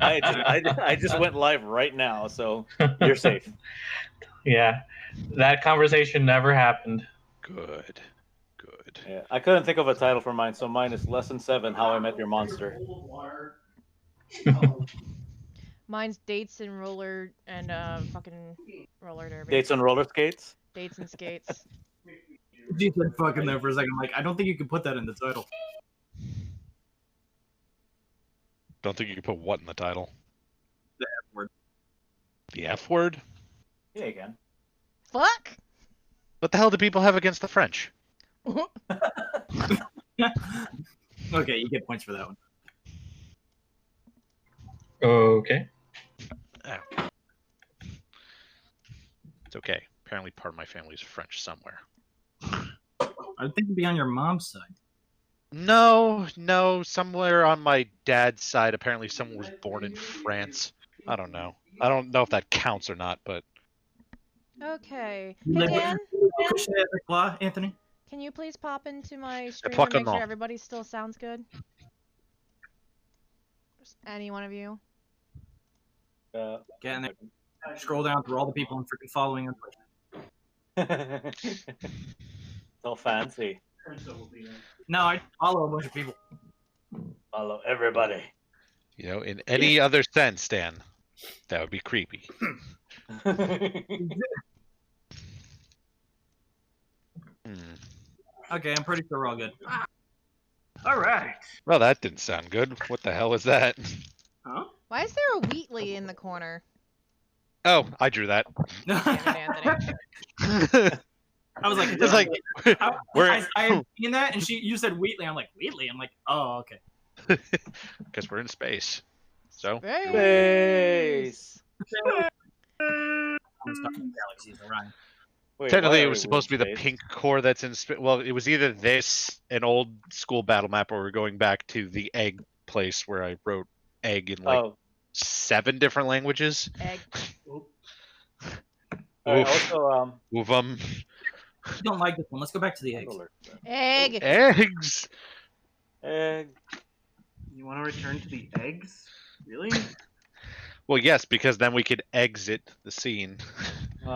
I just went live right now, so you're safe. Yeah, that conversation never happened. Good. Good. Yeah, I couldn't think of a title for mine, so mine is Lesson 7: How I Met Your Monster. Mine's dates and roller and fucking roller derby. Dates on roller skates. Dates and skates. You said fucking there for a second. I'm like, I don't think you can put that in the title. Don't think you can put what in the title? The F word. The F word? Yeah, you can. Fuck. What the hell do people have against the French? Okay, you get points for that one. Okay. Oh. It's okay. Apparently part of my family is French somewhere. I think it'd be on your mom's side. No, somewhere on my dad's side, apparently someone was born in France. I don't know. I don't know if that counts or not, but... Okay. You Hey, like Dan, what Anthony? can you please pop into my stream pluck and make them sure off. everybody still sounds good? Just any one of you. Get in there. Scroll down through all the people and freaking following them. It's all fancy. No, I follow a bunch of people. Follow everybody. You know, in any other sense, Dan, that would be creepy. Okay, I'm pretty sure we're all good. All right. Well, that didn't sound good. What the hell is that? Huh? Why is there a Wheatley in the corner? Oh, I drew that. Damn it, Anthony. I was like, It's like, I seen that, and you said Wheatley. I'm like, Wheatley? I'm like, oh, okay. because we're in space. So, Space. I'm stuck in galaxies around. Wait, technically why it are was we supposed to be the space? pink core that's in space. Well, it was either this, an old school battle map, or we're going back to the egg place where I wrote egg in like Oh, 7 different languages. Egg. alright, also, You don't like this one. Let's go back to the eggs. Egg. eggs. Egg. You want to return to the eggs? Really? Well, yes, because then we could exit the scene. Boo.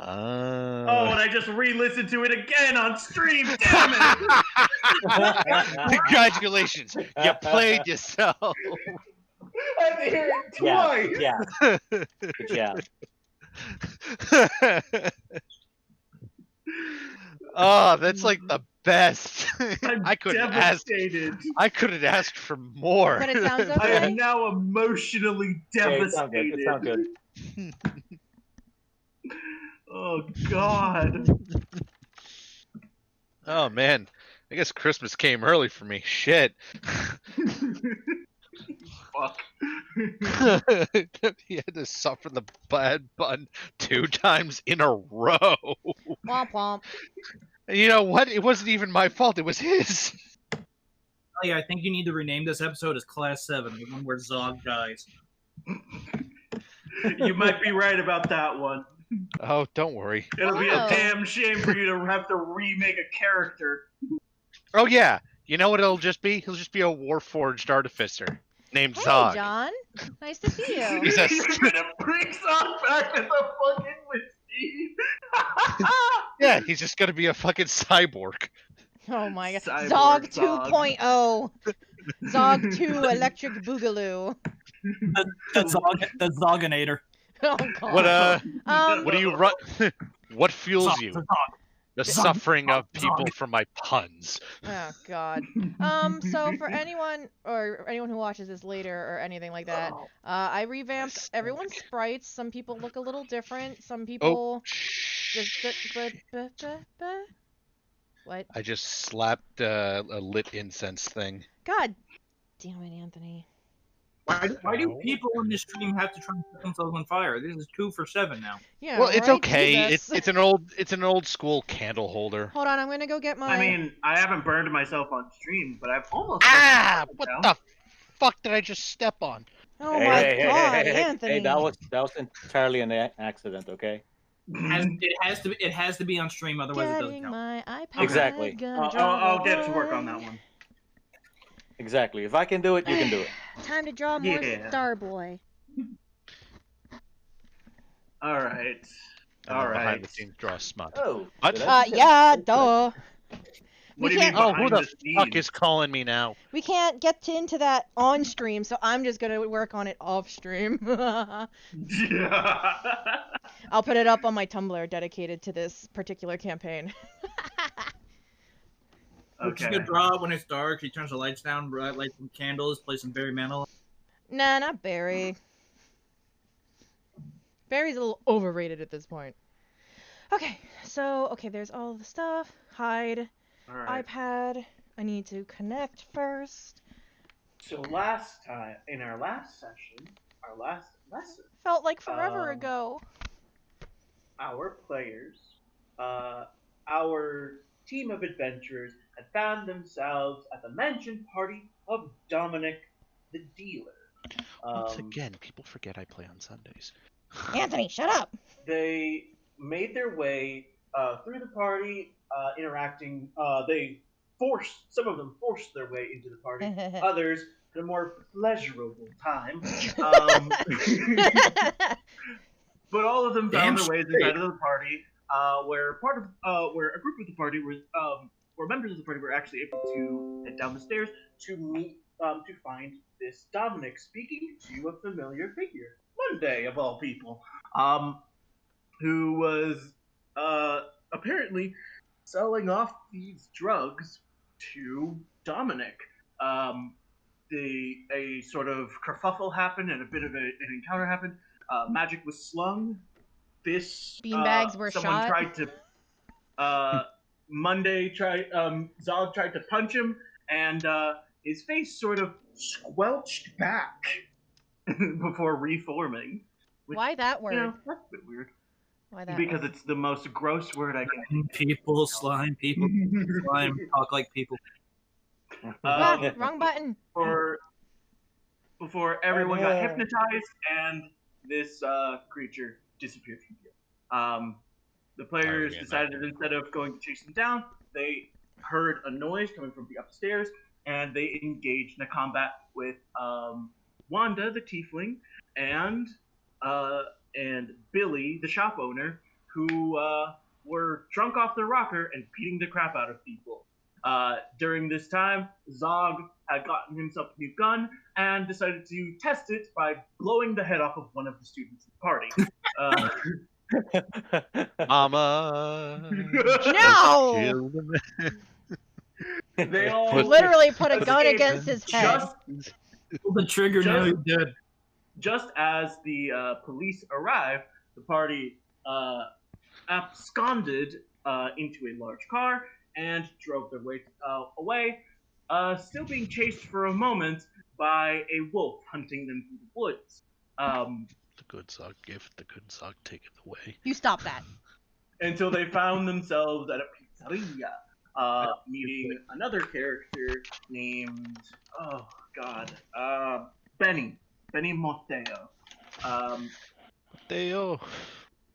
Oh, and I just re-listened to it again on stream. Damn it! Congratulations, you played yourself. I had to hear it twice. Yeah. Good job. Oh, that's like the best. I'm I couldn't ask. devastated. I couldn't ask for more. But it sounds I okay. am now emotionally Okay, it sounds good. devastated. It sounds good. Oh God. Oh man, I guess Christmas came early for me. Shit. Fuck. He had to suffer the bad bun 2 times in a row. Womp womp. And you know what? It wasn't even my fault. It was his. Oh, yeah, I think you need to rename this episode as Class 7, the one where Zog dies. You might be right about that one. Oh, don't worry. It'll be Wow. a damn shame for you to have to remake a character. Oh yeah. You know what it'll just be? He'll just be a warforged artificer named Hey, Zog. John. Nice to see you. He's You're gonna bring Zog back as a fucking machine. Yeah, he's just gonna be a fucking cyborg. Oh my god. Cyborg Zog Zog. 2.0. Zog 2 Electric Boogaloo. The Zogginator. Oh god. What do you run? What fuels Zog, you? Zog. The Zog, suffering of Zog. people from my puns. Oh god. So for anyone who watches this later or anything like that, I revamped everyone's sprites. Some people look a little different. Some people What? I just slapped a lit incense thing. God damn it, Anthony. Why do people in this stream have to try and set themselves on fire? This is 2 for 7 now. Yeah. Well, it's right? okay. Jesus. It's an old school candle holder. Hold on, I'm gonna go get my. I mean, I haven't burned myself on stream, but I've almost. What the fuck did I just step on? Oh my god, hey, Anthony. Hey, that was entirely an accident, okay? It has to be on stream, otherwise it doesn't Getting count. my iPad. Exactly. Gonna draw I'll the get to work boy. on that one. Exactly. If I can do it, you can do it. Time to draw more Yeah. Starboy. All right. And All then behind right. the scenes, draw smut. Oh. What? did I- Yeah, duh. What We do you mean can't- Oh, who behind the the fuck scenes? is calling me now? We can't get into that on stream, so I'm just gonna work on it off stream. I'll put it up on my Tumblr dedicated to this particular campaign. She's gonna draw it when it's dark. She turns the lights down, light some candles, play some Barry Manilow. Nah, not Barry. Barry's a little overrated at this point. Okay, so, there's all the stuff. Hide. All right. iPad. I need to connect first. So last time, in our last session, our last lesson, Felt like forever ago. our players, our team of adventurers had found themselves at the mansion party of Dominic the Dealer. Once again, people forget I play on Sundays. Anthony, shut up! They made their way through the party, interacting. Some of them forced their way into the party. Others had a more pleasurable time. But all of them found their ways inside of the party, where a group of the party where members of the party were actually able to head down the stairs to meet, to find this Dominic speaking to a familiar figure, Monday of all people, who was apparently selling off these drugs to Dominic. A sort of kerfuffle happened and a bit of an encounter happened. Magic was slung. Beanbags were someone shot. tried to. Zog tried to punch him, and his face sort of squelched back before reforming. Which, Why that word? You know, that's a bit weird. Why that Because word? it's the most gross word I can. People, slime, people, slime, talk like people. Wrong button. Before everyone got hypnotized and this creature disappeared from view. The players decided that instead of going to chase them down, they heard a noise coming from the upstairs, and they engaged in a combat with Wanda, the tiefling, and Billy, the shop owner, who were drunk off their rocker and beating the crap out of people. During this time, Zog had gotten himself a new gun and decided to test it by blowing the head off of one of the students in the party. Mama. No! They all Literally put a gun escaped against his head. Pull the trigger, now he's dead. Just as the police arrived, the party absconded into a large car and drove their way away, still being chased for a moment by a wolf hunting them through the woods. The good Zog gift, the good Zog taketh away. You stop that. Until they found themselves at a pizzeria, meeting another character named, Benny Mateo. Mateo.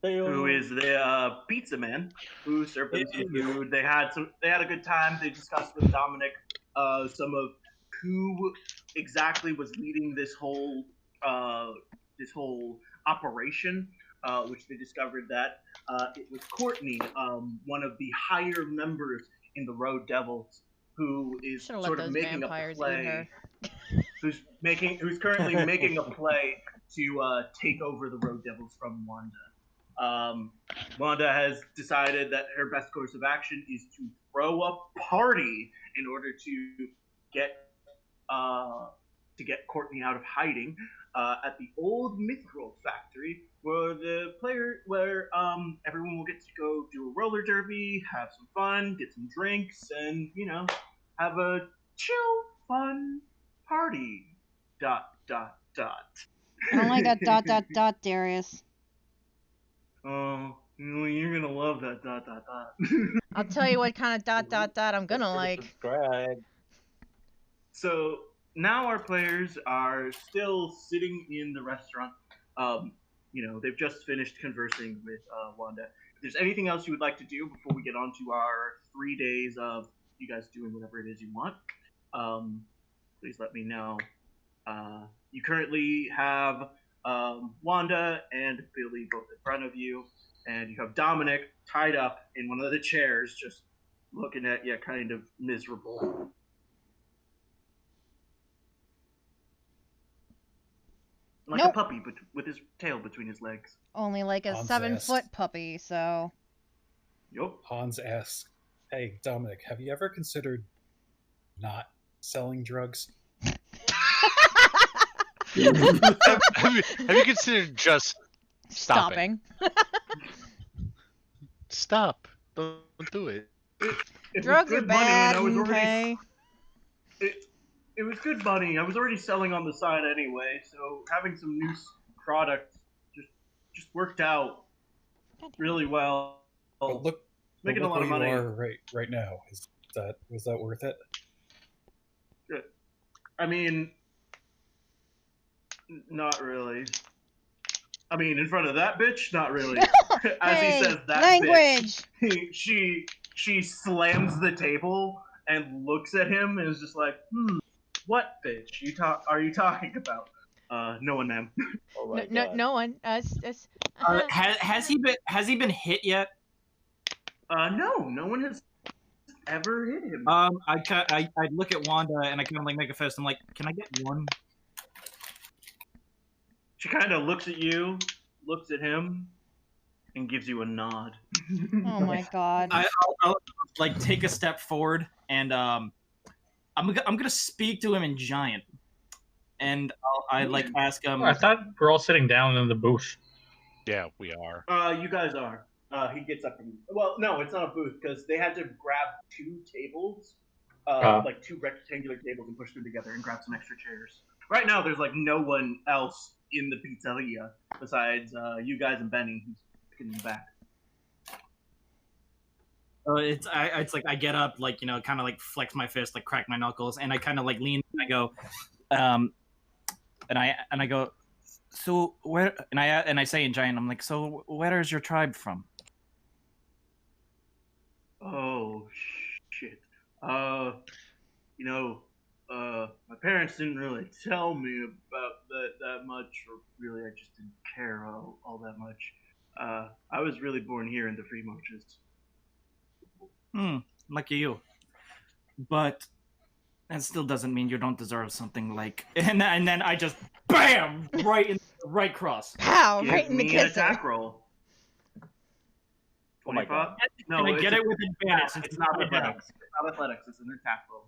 Who is the pizza man who served them some food. They had a good time. They discussed with Dominic some of who exactly was leading this whole operation, which they discovered that it was Courtney, one of the higher members in the Road Devils, who is Should've let sort of those making a vampires eat play. her. Who's currently making a play to take over the Road Devils from Wanda. Wanda has decided that her best course of action is to throw a party in order to get Courtney out of hiding at the old Mithril factory, where everyone will get to go do a roller derby, have some fun, get some drinks, and have a chill, fun party. ... I don't like that ... Darius. Oh, you're gonna love that ... I'll tell you what kind of ... I'm gonna like. Subscribe. So now our players are still sitting in the restaurant, they've just finished conversing with Wanda. If there's anything else you would like to do before we get on to our 3 days of you guys doing whatever it is you want, please let me know. You currently have Wanda and Billy both in front of you, and you have Dominic tied up in one of the chairs, just looking at you, kind of miserable. Like a puppy, but with his tail between his legs. Only like a Hans 7-foot puppy, so. Yup. Hans asks, "Hey, Dominic, have you ever considered not selling drugs?" have you considered just stopping? Stop. Don't do it. Drugs are bad, okay? It was good money. I was already selling on the side anyway, so having some new product just worked out really well. But look, making a lot of money. You are right now. Was that worth it? Good. I mean, not really. I mean, in front of that bitch, not really. As Hey, he says that language. bitch, she slams the table and looks at him and is just like, what bitch are you talking about? No one, ma'am. Oh my No, God. no one. Has he been hit yet? No one has ever hit him. I look at Wanda and I kind of like make a fist. I'm like, can I get one? She kind of looks at you, looks at him, and gives you a nod. Oh my god. I'll like take a step forward and I'm gonna speak to him in Giant, and I like ask him. I thought we're all sitting down in the booth. Yeah, we are. You guys are. He gets up from. Well, no, it's not a booth because they had to grab 2 tables, like 2 rectangular tables, and push them together and grab some extra chairs. Right now, there's like no one else in the pizzeria besides you guys and Benny, who's in the back. It's like I get up, like kind of like flex my fist, like crack my knuckles, and I kind of like lean. And I go, and I go, so where? And I say in Giant, I'm like, so where is your tribe from? Oh shit. My parents didn't really tell me about that much, or really I just didn't care all that much. I was really born here in the Free Marches. Lucky you. But that still doesn't mean you don't deserve something like. And then I just bam right in the right cross. Pow! Give Right in the me an kisser. attack roll. Oh my 25? God. No, Can I get it with advantage? since It's not a hit him? athletics. It's not athletics. It's an attack roll.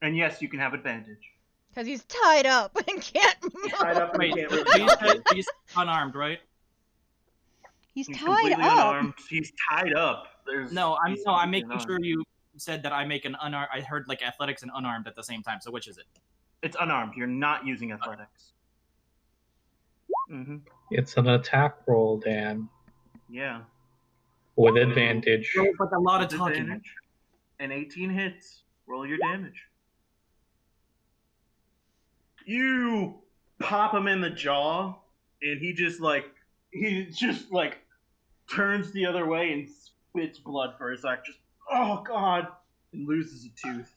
And yes, you can have advantage. Because he's tied up and can't move. Tied up and Wait, can't really he's unarmed, right? He's He's tied completely up. unarmed. He's tied up. I'm making sure you said that I make an unarmed. I heard like athletics and unarmed at the same time. So which is it? It's unarmed. You're not using athletics. It's an attack roll, Dan, Yeah. with advantage. So it's like a lot of With talking. advantage. And 18 hits. Roll your damage. You pop him in the jaw, and he just turns the other way and spits blood for a sec. Just, oh god, and loses a tooth.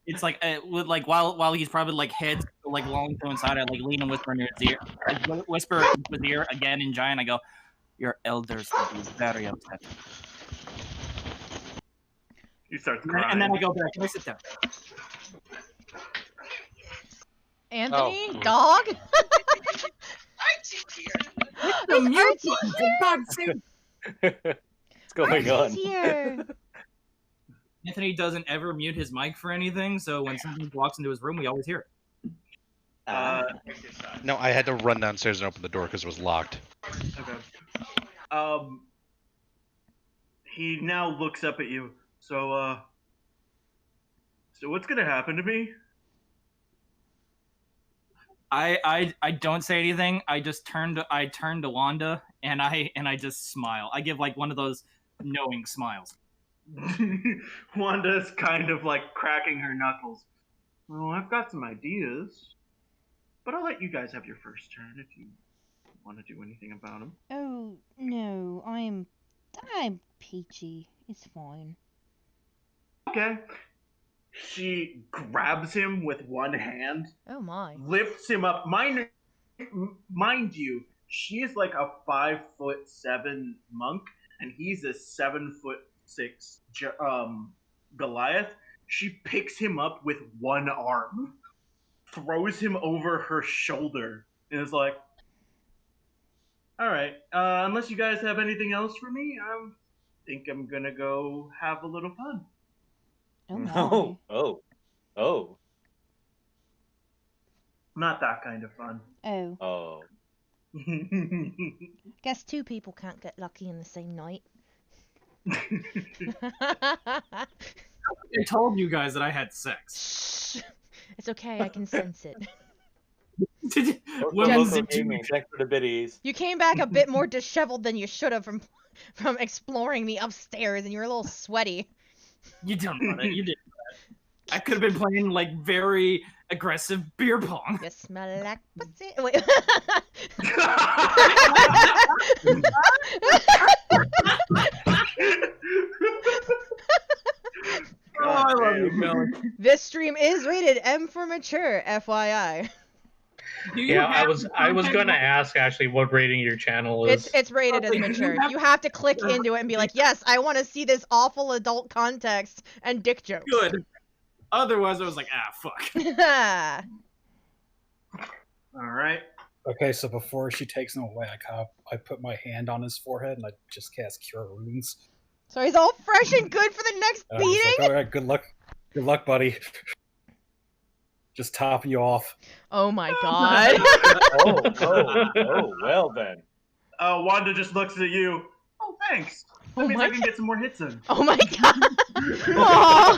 It's like with like while he's probably like head like long to inside, I like lean and whisper in his ear, whisper into his ear again in Giant. I go, "Your elders will be very upset." He starts crying. And then I go back. Can I sit down? Anthony? Oh. Dog? The Is mute Archie button, here? for God's sake. What's going on? Archie's here. Anthony doesn't ever mute his mic for anything, so when somebody walks into his room, we always hear it. No, I had to run downstairs and open the door because it was locked. Okay. He now looks up at you. So what's gonna happen to me? I don't say anything. I turn to Wanda and I just smile. I give like one of those knowing smiles. Wanda's kind of like cracking her knuckles. Oh, I've got some ideas. But I'll let you guys have your first turn if you want to do anything about him. Oh no, I'm peachy. It's fine. Okay. She grabs him with one hand, Oh my. lifts him up. Mind you, she is like a 5'7" monk, and he's a 7'6" Goliath. She picks him up with one arm, throws him over her shoulder, and is like, "All right, unless you guys have anything else for me, I think I'm gonna go have a little fun." Oh my. Oh. Not that kind of fun. Oh. Oh. Guess two people can't get lucky in the same night. I told you guys that I had sex. Shh. It's okay, I can sense it. Women's Local gaming, thanks for the biddies. You came back a bit more disheveled than you should have from exploring me upstairs, and you were a little sweaty. You don't know that. You did that. I could have been playing like very aggressive beer pong. You smell like pussy. Wait. Oh, I love you, Kelly. This stream is rated M for mature, FYI. Yeah, I was gonna ask actually what rating your channel is. It's rated as mature. You have to click into it and be like, yes, I want to see this awful adult context and dick jokes. Good. Otherwise, I was like, fuck. All right. Okay, so before she takes him away, I put my hand on his forehead and I just cast Cure Wounds. So he's all fresh and good for the next And I'm just beating? like, all right, good luck, buddy. Just top you off. Oh my god. Oh, well then. Wanda just looks at you. Oh, thanks. That means I can get some more hits in. Oh my god. Aw.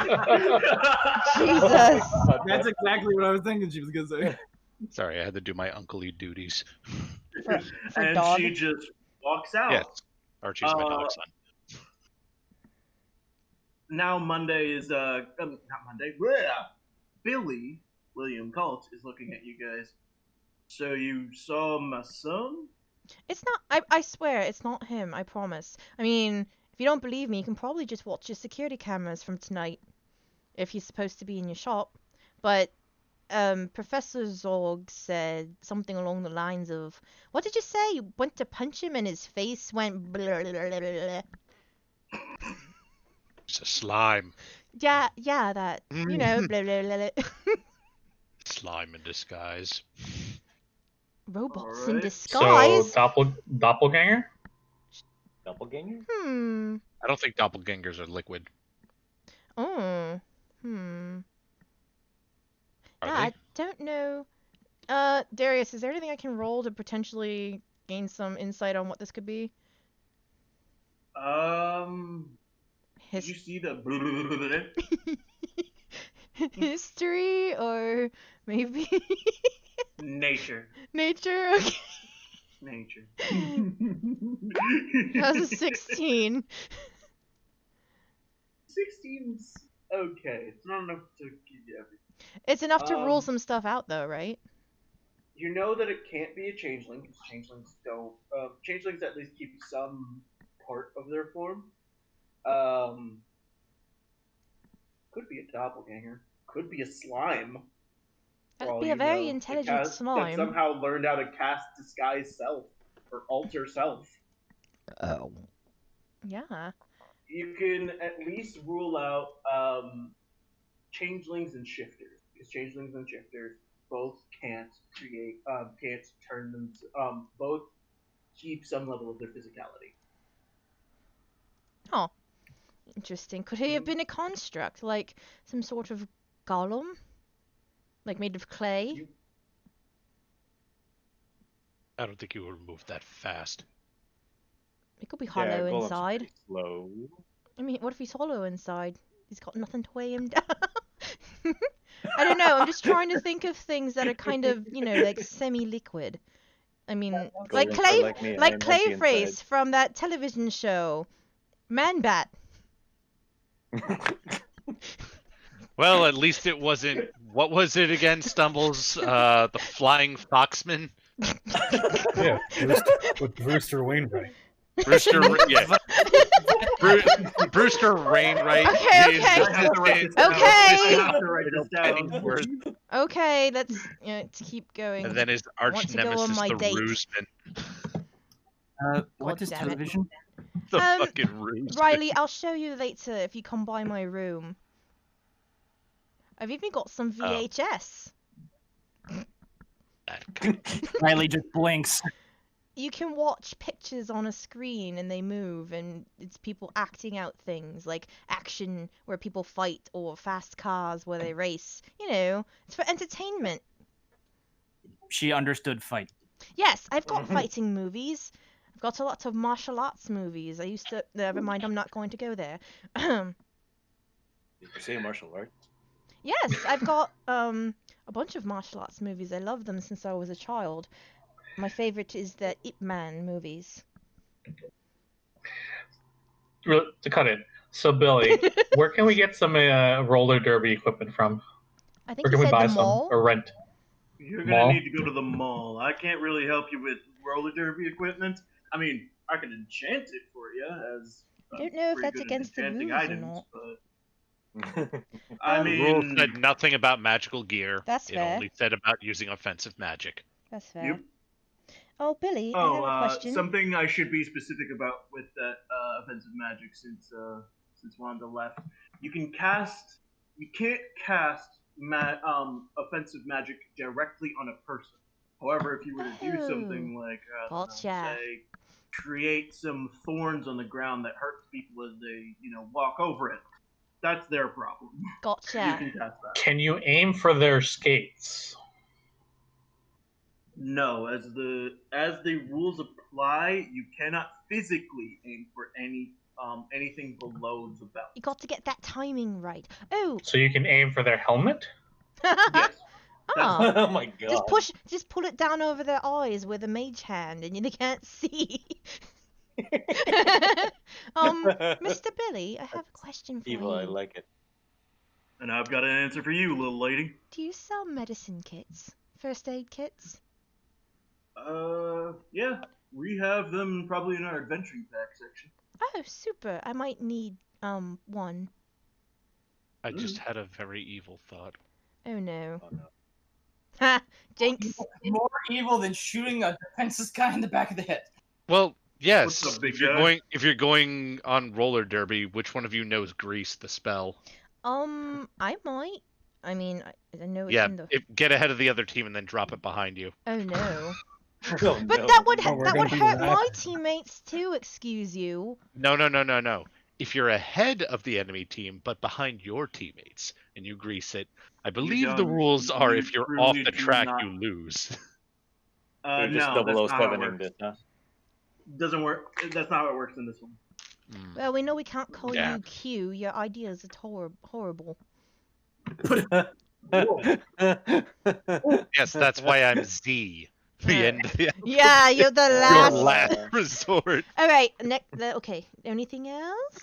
Jesus. That's exactly what I was thinking she was gonna say. Sorry, I had to do my unclely duties. For And dog? she just walks out. Yes, Archie's my dog son. Now Monday is not Monday. Bleh. Billy William Colt is looking at you guys. So you saw my son? It's not. I swear, it's not him. I promise. I mean, if you don't believe me, you can probably just watch your security cameras from tonight, if he's supposed to be in your shop. But Professor Zorg said something along the lines of, "What did you say? You went to punch him and his face went blah, blah, blah, blah." It's a slime. Yeah, that. You know, blah blah blah. Blah. Slime in disguise. Robots in Alright. disguise. So doppelganger? Doppelganger? I don't think doppelgangers are liquid. Oh. Are Yeah, I don't know. Darius, is there anything I can roll to potentially gain some insight on what this could be? Did you see the History or maybe nature? nature? Okay. Nature. That was a 16. 16's okay. It's not enough to give you everything. It's enough to rule some stuff out, though, right? You know that it can't be a changeling because changelings don't. Changelings at least keep some part of their form. Could be a doppelganger. Could be a slime. That'd be a very intelligent That slime. somehow learned how to cast disguise self or alter self. Oh. Yeah. You can at least rule out changelings and shifters, because changelings and shifters both can't turn them. Both keep some level of their physicality. Oh. Interesting. Could he have been a construct, like some sort of golem? Like made of clay? I don't think you would move that fast. It could be hollow Golem's inside. pretty slow. I mean, what if he's hollow inside? He's got nothing to weigh him down. I don't know. I'm just trying to think of things that are kind of, like semi-liquid. I mean, like Golems clay, are like me, I like am empty Clayface inside. from that television show, Man Bat. Well, at least it wasn't. What was it again? Stumbles. The Flying Foxman. Yeah, with Brewster Wainwright. Brewster. Yeah. Brewster Wainwright. Okay, is okay. the I have to write this assistant- down. Okay. I have to write this down. Pennyworth, Okay, let's keep going. and then his I want arch to go on nemesis, my the date. Ruseman. What God is damn it. television? The Um, fucking Ruseman. Riley, I'll show you later if you come by my room. I've even got some Oh. VHS. Riley just blinks. You can watch pictures on a screen and they move, and it's people acting out things like action where people fight or fast cars where they race. You know, it's for entertainment. She understood fight. Yes, I've got fighting movies. I've got a lot of martial arts movies. I used to. Never mind, I'm not going to go there. Did you say martial arts? Yes, I've got a bunch of martial arts movies. I love them since I was a child. My favorite is the Ip Man movies. To cut it. So Billy, where can we get some roller derby equipment from? I think Where you can we said buy the some mall. or rent? You're Mall? gonna need to go to the mall. I can't really help you with roller derby equipment. I mean, I can enchant it for you as. I don't know if pretty that's good at against the enchanting rules or items, not. but I The rule mean, said nothing about magical gear. That's it fair. only said about using offensive magic. That's fair. Yep. Oh, Billy, I have a question. something I should be specific about with that offensive magic since Wanda left. You can't cast offensive magic directly on a person. However, if you were to do something like Gotcha. say create some thorns on the ground that hurts people as they walk over it, that's their problem. You Gotcha. can cast that. Can you aim for their skates? No, as the rules apply, you cannot physically aim for anything below the belt. You got to get that timing right. Oh. So you can aim for their helmet? Yes. Ah. Oh my god. Just pull it down over their eyes with a mage hand, and they can't see. Mr. Billy, I have a question for Evil, I you. like it. And I've got an answer for you, little lady. Do you sell medicine kits? First aid kits? Yeah, we have them probably in our adventuring pack section. Oh, super. I might need one. I just had a very evil thought. Oh no. Oh, no. Ha! Jinx. More evil than shooting a defenseless guy in the back of the head. Well, yes. What's up, big If you're going on roller derby, which one of you knows Grease the spell? I might. I mean, I know it's Yeah, in the. get ahead of the other team and then drop it behind you. Oh no. Oh, But no. that would Oh, we're that gonna would do hurt that. my teammates too. Excuse you. No. If you're ahead of the enemy team but behind your teammates and you grease it, I believe the don't- rules are you if you're truly off the do track, not- you lose. They're just No, that's not how it 007ing works. this, huh? Doesn't work. That's not how it works in this one. Mm. Well, we know we can't call Yeah. you Q. Your ideas are horrible. Yes, that's why I'm Z. The end. Yeah, you're the Your last. last resort. All right. Okay. Anything else?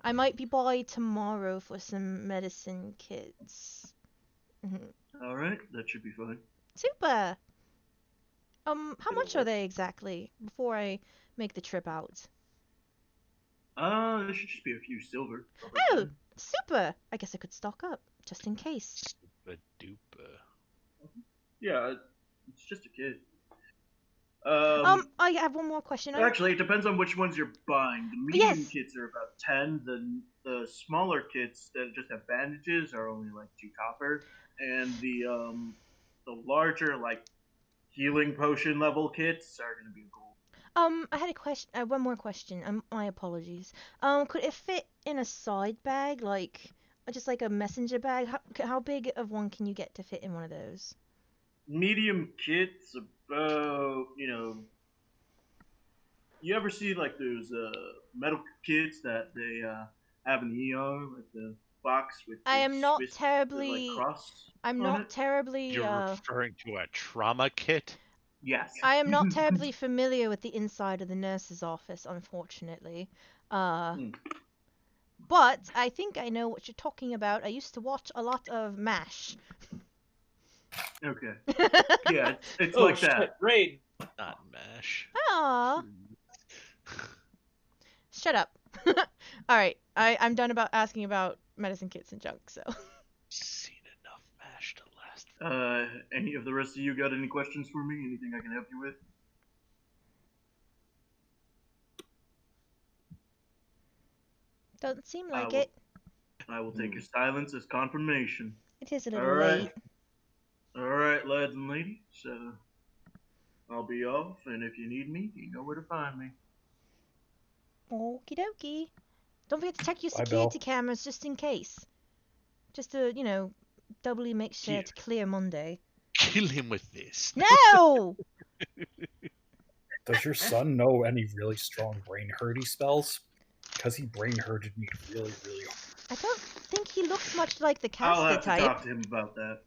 I might be by tomorrow for some medicine kits. All right, that should be fine. Super. How much are they exactly before I make the trip out? There should just be a few silver. Oh, super. I guess I could stock up just in case. Super duper. Yeah, it's just a kid. I have one more question. Actually, it depends on which ones you're buying. The medium Yes. kits are about 10. The smaller kits that just have bandages are only like 2 copper, and the larger like healing potion level kits are gonna be gold. I had a question. One more question. My apologies. Could it fit in a side bag, like just like a messenger bag? How big of one can you get to fit in one of those? Medium kits about you ever see like those metal kits that they have in the ER, like the box with I the am not Swiss, terribly. like, cross I'm on not it? terribly. You're referring to a trauma kit? Yes. I am not terribly familiar with the inside of the nurse's office, unfortunately. but I think I know what you're talking about. I used to watch a lot of MASH. Okay. Yeah, it's Oh, like shit, that. raid. Not mash. Aw. Shut up. Alright, I'm done about asking about medicine kits and junk, so. Seen enough mash to last. Any of the rest of you got any questions for me? Anything I can help you with? Doesn't seem like will- it. I will take your silence as confirmation. It is a little Alright. late. Alright, lads and ladies. I'll be off, and if you need me, you know where to find me. Okie dokie. Don't forget to check your Bye, security Bill. cameras just in case. Just to, doubly make sure Yeah. it's clear Monday. Kill him with this. No! Does your son know any really strong brain hurty spells? Because he brain hurted me really, really hard. I don't think he looks much like the I'll caster have to type. talk to him about that.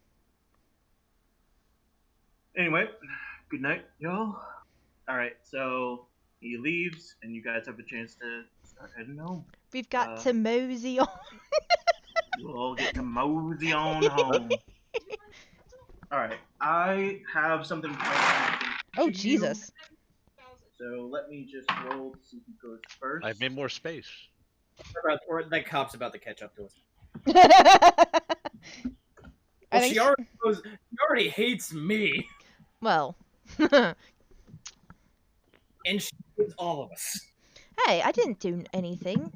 Anyway, good night, y'all. Alright, so he leaves, and you guys have a chance to start heading home. We've got to mosey on. You'll all get to mosey on home. Alright, I have something planned. Oh, to you, Jesus. So let me just roll to see who goes first. I've made more space. Or that cop's about to catch up to us. I Well, think she already knows. She already hates me, Well. and she hates all of us. Hey, I didn't do anything.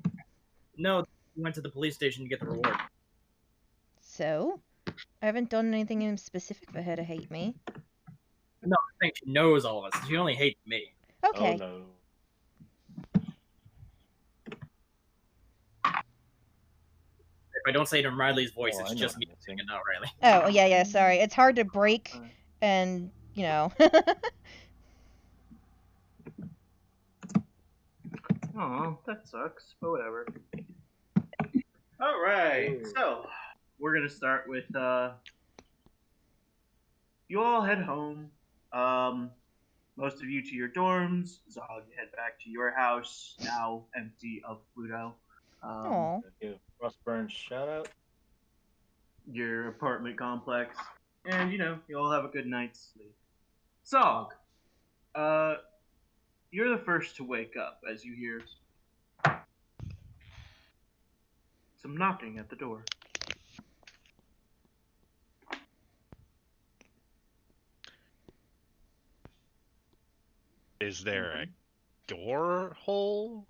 No, we went to the police station to get the reward. So? I haven't done anything in specific for her to hate me. No, I think she knows all of us. She only hates me. Okay. Oh, no. If I don't say it in Riley's voice, Oh, it's I know just what me I'm missing. and not Riley. Oh, yeah, sorry. It's hard to break and, Oh, that sucks, but whatever. Alright, so we're gonna start with you all head home. Most of you to your dorms. Zog, you head back to your house, now empty of Pluto. Aw. Give Frostburn shout out. Your apartment complex. And you all have a good night's sleep. Zog, you're the first to wake up as you hear some knocking at the door. Is there a door hole?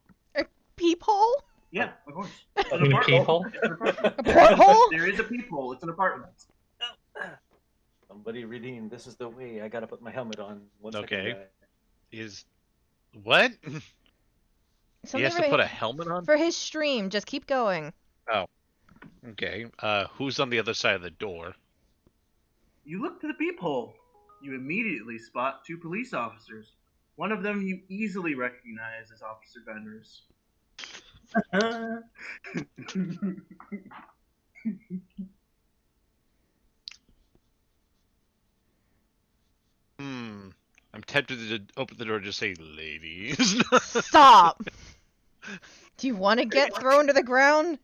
Peephole? Yeah, of course. It's A an apartment. peephole? It's an apartment. A porthole? There is a peephole. It's an apartment. Somebody redeemed. This is the way. I gotta put my helmet on. One second, Okay. guys. Is what? He Something has to for put a hi- helmet on? For his stream, just keep going. Okay. Who's on the other side of the door? You look to the peephole. You immediately spot two police officers. One of them you easily recognize as Officer Benrus. I'm tempted to open the door and just say, ladies. Stop! Do you want to get thrown to the ground?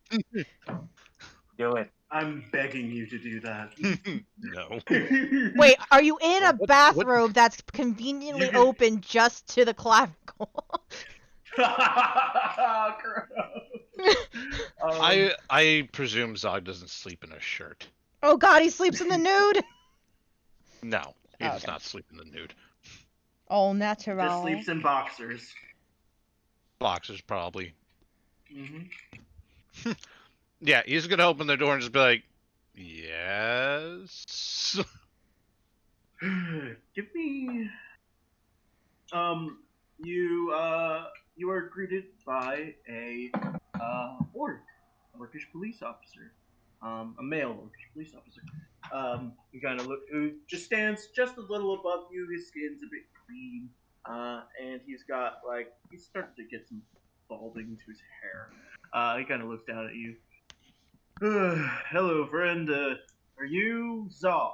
Do it. I'm begging you to do that. No. Wait, are you in a What- bathrobe that's conveniently You can- open just to the clavicle? I presume Zog doesn't sleep in a shirt. Oh god, he sleeps in the nude? No, he Oh, does okay. not sleep in the nude. All Just natural. sleeps in boxers. Boxers, probably. Mm-hmm. Yeah, he's gonna open the door and just be like, yes. Give me. You are greeted by a orcish police officer, a male orcish police officer. He kind of who just stands just a little above you. His skin's a bit clean, and he's starting to get some balding to his hair. He kind of looks down at you. Hello, friend. Are you Zaw?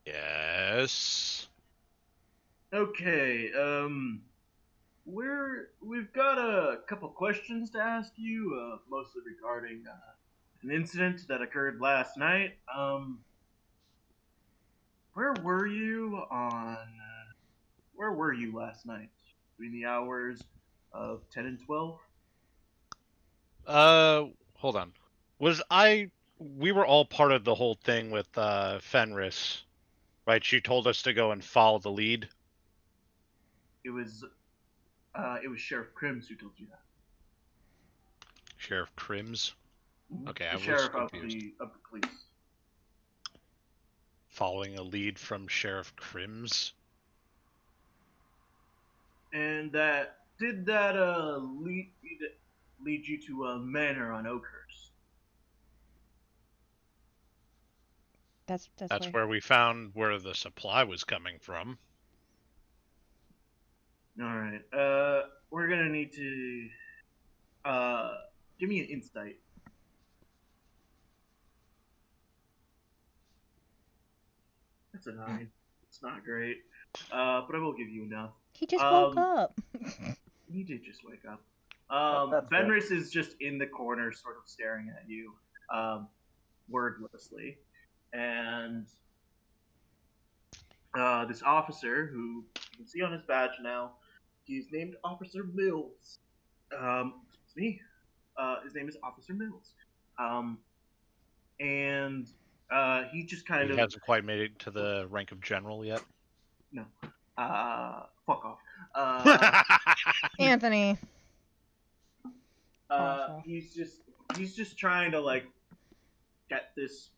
Yes. Okay, we've got a couple questions to ask you, mostly regarding an incident that occurred last night. Where were you where were you last night between the hours of 10 and 12? Hold on. We were all part of the whole thing with Fenris, right? She told us to go and follow the lead. It was Sheriff Crims who told you that. Sheriff Crims? Okay, I The was sheriff of confused. the police. Following a lead from Sheriff Crims? And did that lead you to a manor on Oakhurst? That's where we found where the supply was coming from. Alright. We're gonna need to give me an insight. That's a 9. It's not great. But I will give you enough. He just woke up. He did just wake up. That's Fenris is just in the corner, sort of staring at you, wordlessly. And this officer, who you can see on his badge now, he's named Officer Mills. Excuse me. His name is Officer Mills. And he just kind He of... hasn't quite made it to the rank of general yet. No. Fuck off. Anthony. He's just trying to like get this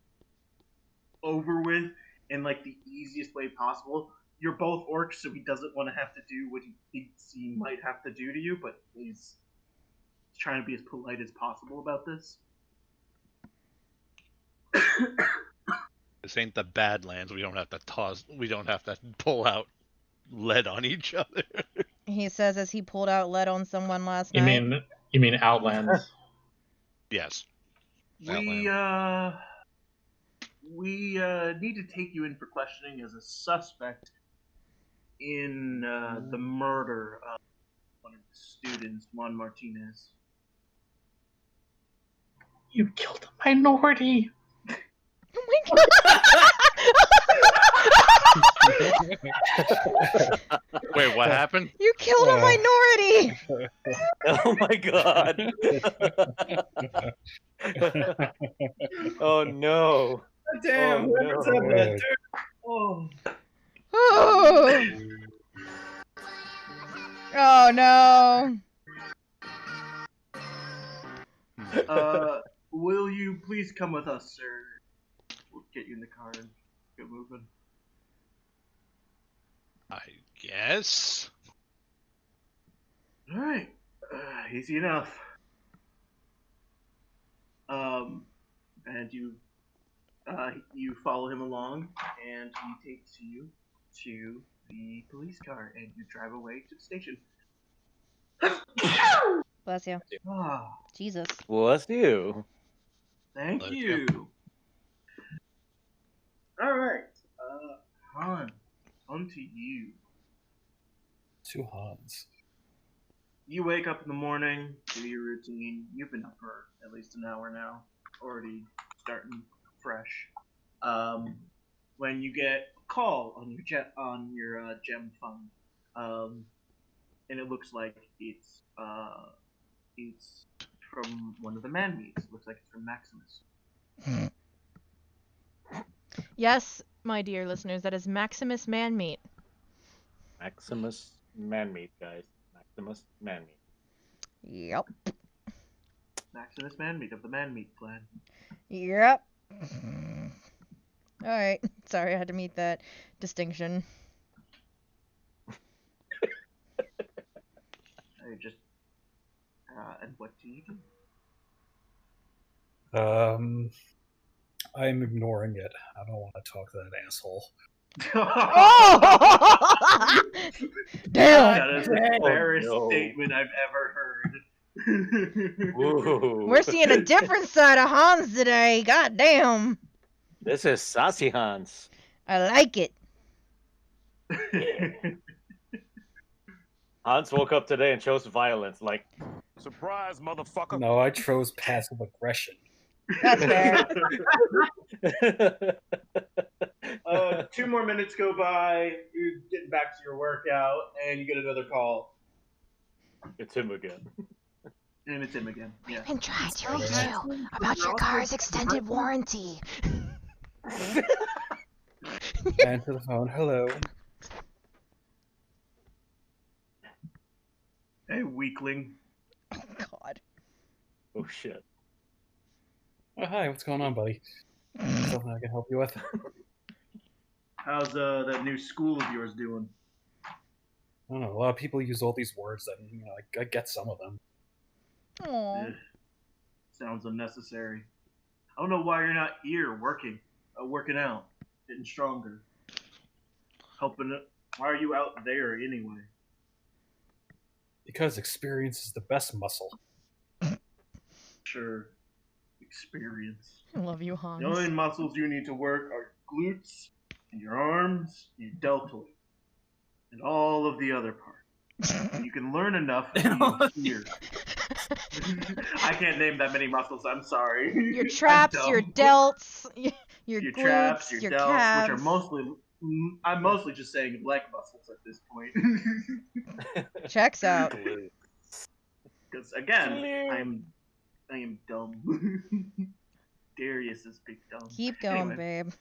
over with in like the easiest way possible. You're both orcs, so he doesn't want to have to do what he thinks he might have to do to you, but he's trying to be as polite as possible about this. This ain't the Badlands. We don't have to pull out lead on each other. He says as he pulled out lead on someone last night. You mean Outlands? Yes. We need to take you in for questioning as a suspect in the murder of one of the students, Juan Martinez. You killed a minority. Oh my god! Wait, what happened? You killed a minority! Oh my god. Oh no. Damn, Oh, whoever no. said that, dude. Oh. Oh! Oh no! Will you please come with us, sir? We'll get you in the car and get moving. I guess. Alright. Easy enough. And you follow him along, and he takes you to the police car, and you drive away to the station. Bless you. Ah, Jesus. Bless you. thank Bless you. Alright. Han, on to you. Two Hans. You wake up in the morning, do your routine. You've been up for at least an hour now. Already starting fresh. When you get a call on your gem phone, and it looks like it's from one of the man meets. Looks like it's from Maximus. Yes, my dear listeners, that is Maximus Manmeat. Maximus Manmeat, guys. Maximus Manmeat. Yep. Maximus Manmeat of the Manmeat clan. Yep. Alright. Sorry, I had to meet that distinction. And what do you do? I'm ignoring it. I don't want to talk to that asshole. Oh! Damn! That is the fairest no. statement I've ever heard. Ooh. We're seeing a different side of Hans today. God damn. This is Sassy Hans. I like it. Hans woke up today and chose violence. Like, Surprise, motherfucker. No, I chose passive aggression. That's fair. 2 more minutes go by. You're getting back to your workout, and you get another call. it's him again. And it's him again. Yeah. We've been trying to reach you about your car's extended warranty. Answer the phone. Hello. Hey, weakling. Oh God. Oh shit. Oh, hi, what's going on, buddy? Something I can help you with? How's that new school of yours doing? I don't know. A lot of people use all these words that, you know, I get some of them. Aww. Eh, sounds unnecessary. I don't know why you're not here working out, getting stronger, helping it. Why are you out there anyway? Because experience is the best muscle. Sure, experience. I love you, Hans. The only muscles you need to work are glutes and your arms, and your deltoid, and all of the other parts. You can learn enough to be here. I can't name that many muscles. I'm sorry. Your traps, I'm your dumb. delts, your glutes, traps, your delts, calves. which are mostly. I'm mostly just saying leg muscles at this point. Checks out. Because again, I am dumb. Darius is big dumb. Keep going, Anyway. babe.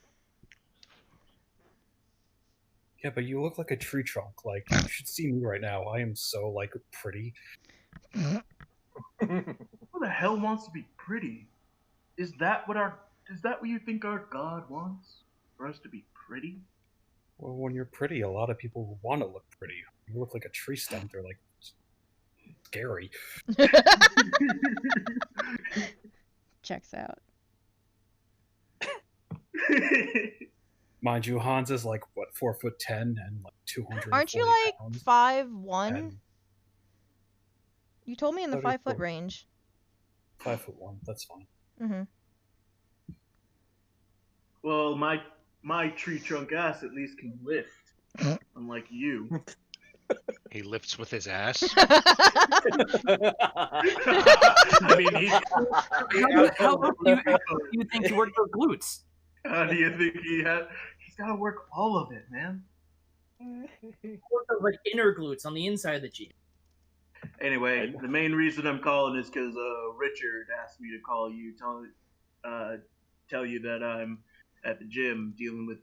Yeah, but you look like a tree trunk. Like, you should see me right now. I am so, like, pretty. Who the hell wants to be pretty? Is that what you think our God wants? For us to be pretty? Well, when you're pretty, a lot of people want to look pretty. You look like a tree stump. They're like, scary. Checks out. Mind you, Hans is like, what, 4'10" and like 200. Aren't you like 5'1"? And You told me in the 34. 5 foot range. 5'1"? That's fine. Mm-hmm. Well, my tree trunk ass at least can lift, unlike you. He lifts with his ass. I mean, How do you think you work those glutes? how do you think he's got to work all of it, man. Work those, like inner glutes on the inside of the Jeep. Anyway, the main reason I'm calling is because Richard asked me to call you, tell you that I'm at the gym dealing with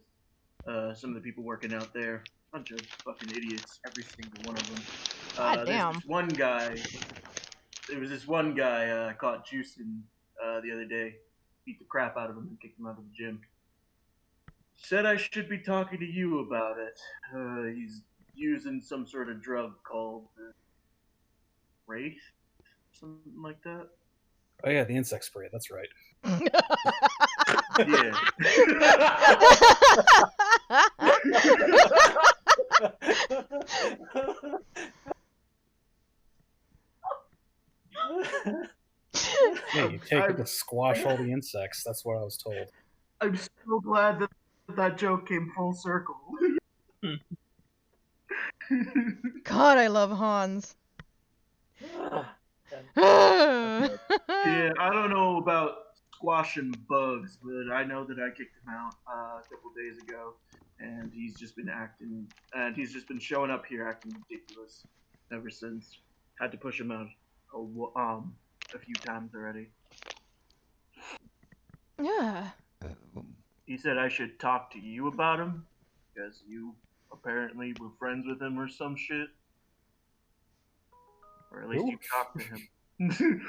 some of the people working out there. Bunch of fucking idiots, every single one of them. God damn. There was this one guy I caught juicing the other day. Beat the crap out of him and kicked him out of the gym. Said I should be talking to you about it. He's using some sort of drug called Wraith? Something like that? Oh yeah, the insect spray. That's right. Yeah. Yeah, you take it to squash all the insects. That's what I was told. I'm so glad that joke came full circle. God, I love Hans. Yeah, I don't know about squashing bugs, but I know that I kicked him out a couple days ago, and he's just been showing up here acting ridiculous ever since. Had to push him out a few times already. Yeah. He said I should talk to you about him, because you apparently were friends with him or some shit. Or at least you talked to him.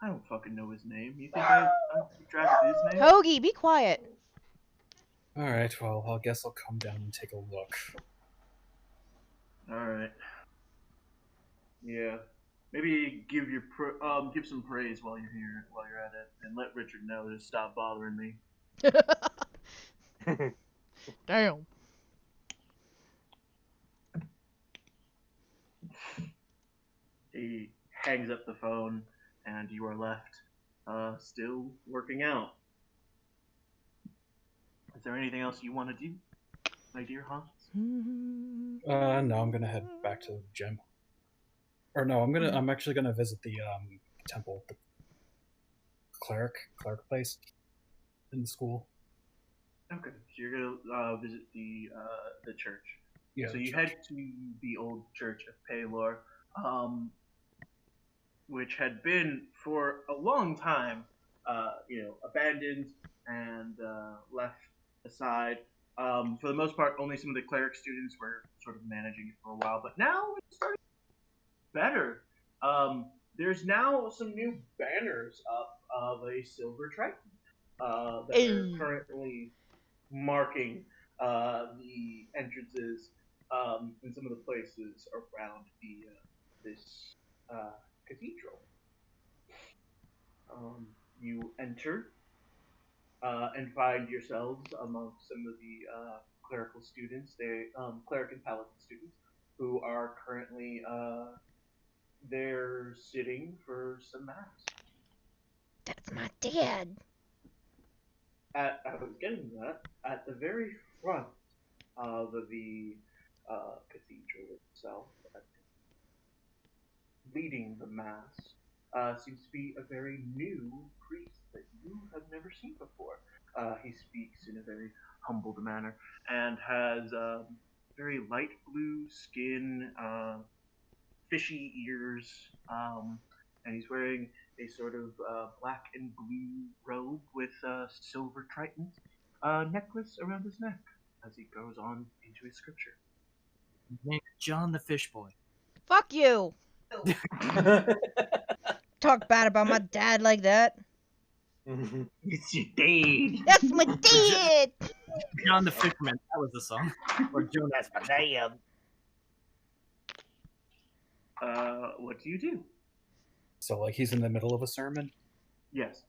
I don't fucking know his name. You think I keep track of his name? Hoagie, be quiet. Alright, well, I guess I'll come down and take a look. Alright. Yeah. Maybe give some praise while you're here, while you're at it, and let Richard know to stop bothering me. Damn. He hangs up the phone, and you are left, still working out. Is there anything else you want to do, my dear Hans? No, I'm gonna head back to the gym. Or no, I'm actually gonna visit the temple, the cleric place in the school. Okay, so you're gonna visit the church. Yeah. So you head to the old church of Paylor, which had been for a long time, abandoned and left aside. For the most part, only some of the cleric students were sort of managing it for a while, but now it's starting better. There's now some new banners up of a silver triton that are currently marking the entrances in some of the places around this cathedral. You enter and find yourselves amongst some of the clerical students, cleric and paladin students, who are currently they're sitting for some mass. That's my dad. I was getting that at the very front of the cathedral itself, leading the mass, seems to be a very new priest that you have never seen before. He speaks in a very humbled manner and has very light blue skin, fishy ears, and he's wearing a sort of black and blue robe with silver tritons necklace around his neck as he goes on into his scripture. His name is John the Fish Boy. Fuck you! Talk bad about my dad like that. It's your dad. That's my dad! John the Fisherman. That was the song. Or Jonas Madam. What do you do? So like he's in the middle of a sermon? Yes.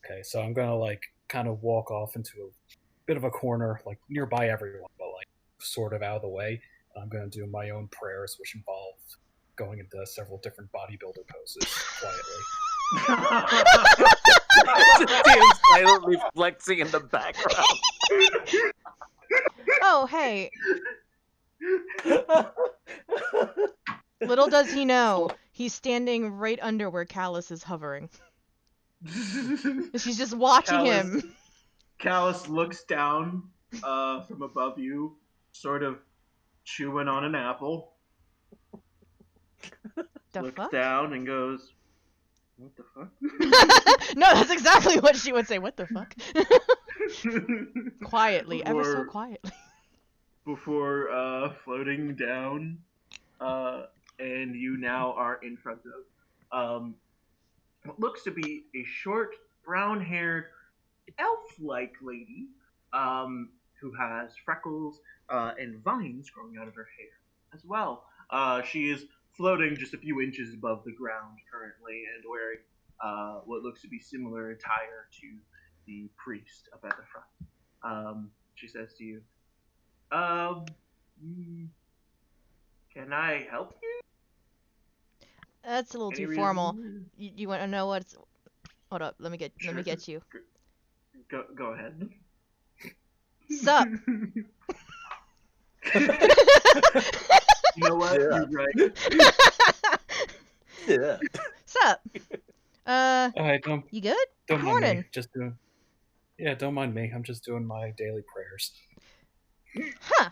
Okay, so I'm gonna like kind of walk off into a bit of a corner, like nearby everyone, but like sort of out of the way. I'm gonna do my own prayers, which involve going into several different bodybuilder poses quietly. See him silently flexing in the background. Oh, hey. Little does he know, he's standing right under where Callus is hovering. She's just watching him. Callus looks down from above you, sort of chewing on an apple. Looks down and goes, "What the fuck?" No, that's exactly what she would say. What the fuck? Quietly, ever so quietly. Before floating down, and you now are in front of what looks to be a short, brown-haired, elf-like lady who has freckles and vines growing out of her hair as well. She is floating just a few inches above the ground currently and wearing what looks to be similar attire to the priest up at the front. She says to you, can I help you? That's a little too formal. You want to know what's... Hold up, let me get you. Go ahead. Sup? You know what? Yeah. You're right. Yeah. Sup? Don't, You good? don't mind Morning. me. Just doing. Yeah, don't mind me. I'm just doing my daily prayers. Huh.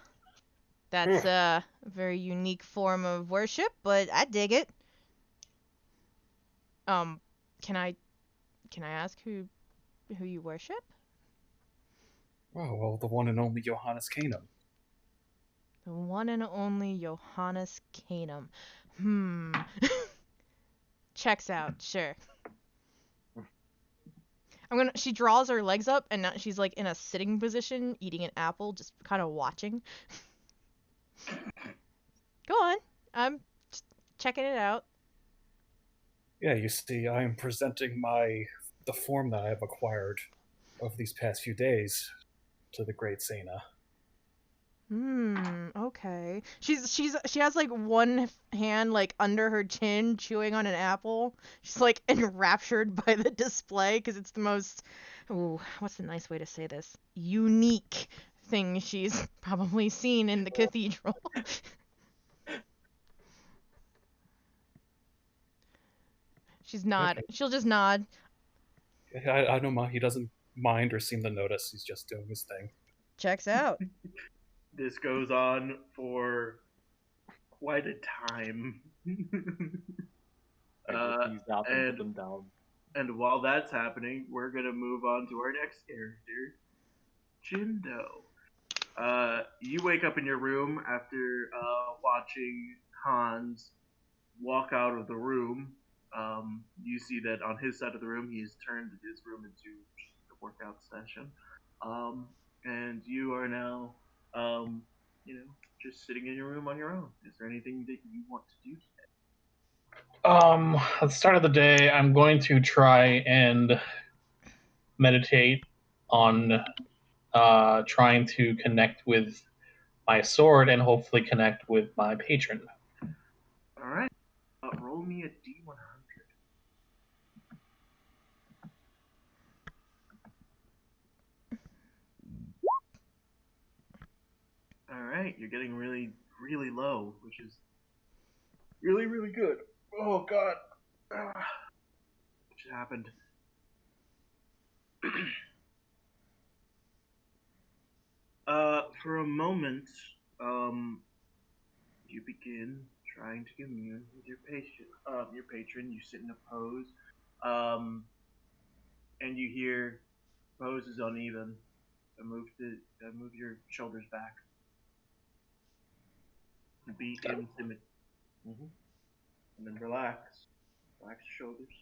That's a very unique form of worship, but I dig it. Can I ask who you worship? Oh, well, the one and only Johannes Canum. The one and only Johannes Canum. Checks out, sure. She draws her legs up and now she's like in a sitting position, eating an apple, just kind of watching. Go on. I'm just checking it out. Yeah, you see, I am presenting the form that I have acquired over these past few days to the great Sena. Okay. She has like one hand like under her chin chewing on an apple. She's like enraptured by the display because it's the most, what's the nice way to say this? Unique thing she's probably seen in the cathedral. She's nod. Okay. She'll just nod. I don't mind. He doesn't mind or seem to notice. He's just doing his thing. Checks out. This goes on for quite a time. And while that's happening, we're gonna move on to our next character, Jindo. You wake up in your room after watching Hans walk out of the room. You see that on his side of the room, he's turned his room into a workout session. And you are now, just sitting in your room on your own. Is there anything that you want to do today? At the start of the day, I'm going to try and meditate on trying to connect with my sword and hopefully connect with my patron. All right. Roll me a D100. All right, you're getting really, really low, which is really, really good. Oh God, what just happened? For a moment, you begin trying to commune with your patron. You sit in a pose, and you hear pose is uneven. Move your shoulders back. Be intimate. And then relax your shoulders,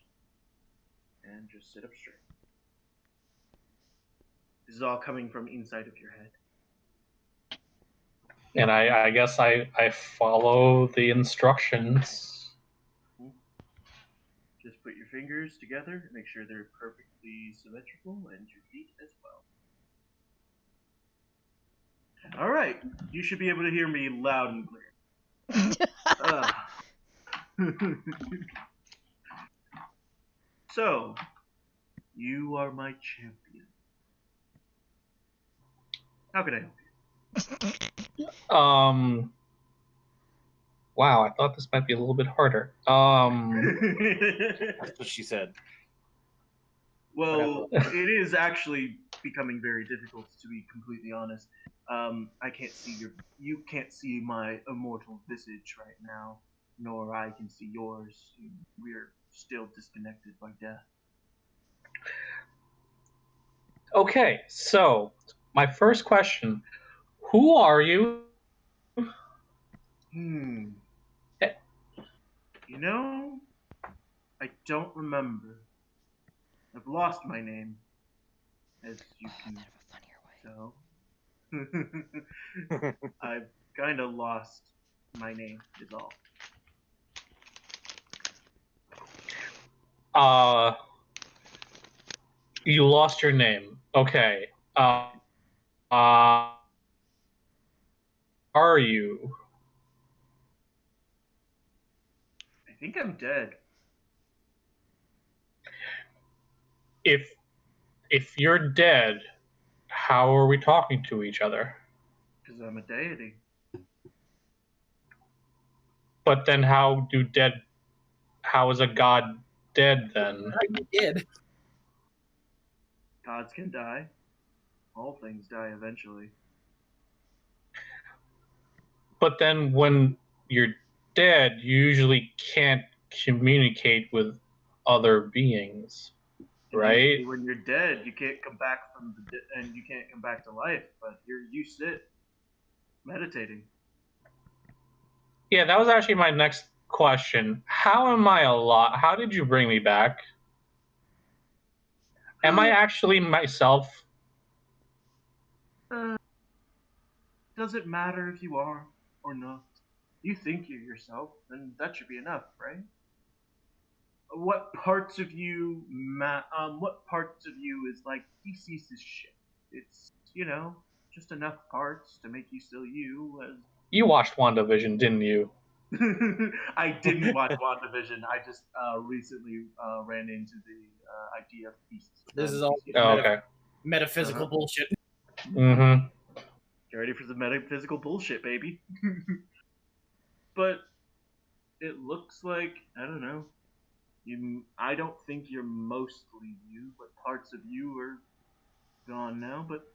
and just sit up straight. This is all coming from inside of your head. And I guess I follow the instructions. Just put your fingers together, make sure they're perfectly symmetrical, and your feet as well. All right, you should be able to hear me loud and clear. So, you are my champion. How can I help you? Wow, I thought this might be a little bit harder. That's what she said. Well, it is actually becoming very difficult, to be completely honest. I can't see you can't see my immortal visage right now, nor I can see yours. We're still disconnected by death. Okay, so my first question: who are you? You know, I don't remember. I've lost my name, as you can tell. I've kind of lost my name, is all. You lost your name. Okay. Are you? I think I'm dead. If you're dead, how are we talking to each other? Because I'm a deity. But then how is a god dead then? I'm dead. Gods can die. All things die eventually. But then when you're dead, you usually can't communicate with other beings, right? When you're dead, you can't come back and you can't come back to life. But you sit meditating. Yeah, that was actually my next question. How am I alive? How did you bring me back? Am I actually myself? Does it matter if you are or not? You think you're yourself, then that should be enough, right? What parts of you is like, he sees this shit? It's, just enough parts to make you still you. You watched WandaVision, didn't you? I didn't watch WandaVision. I just recently ran into the idea of pieces. This is all okay. metaphysical bullshit. Mm-hmm. Get ready for some metaphysical bullshit, baby. But it looks like, I don't know. I don't think you're mostly you, but parts of you are gone now, but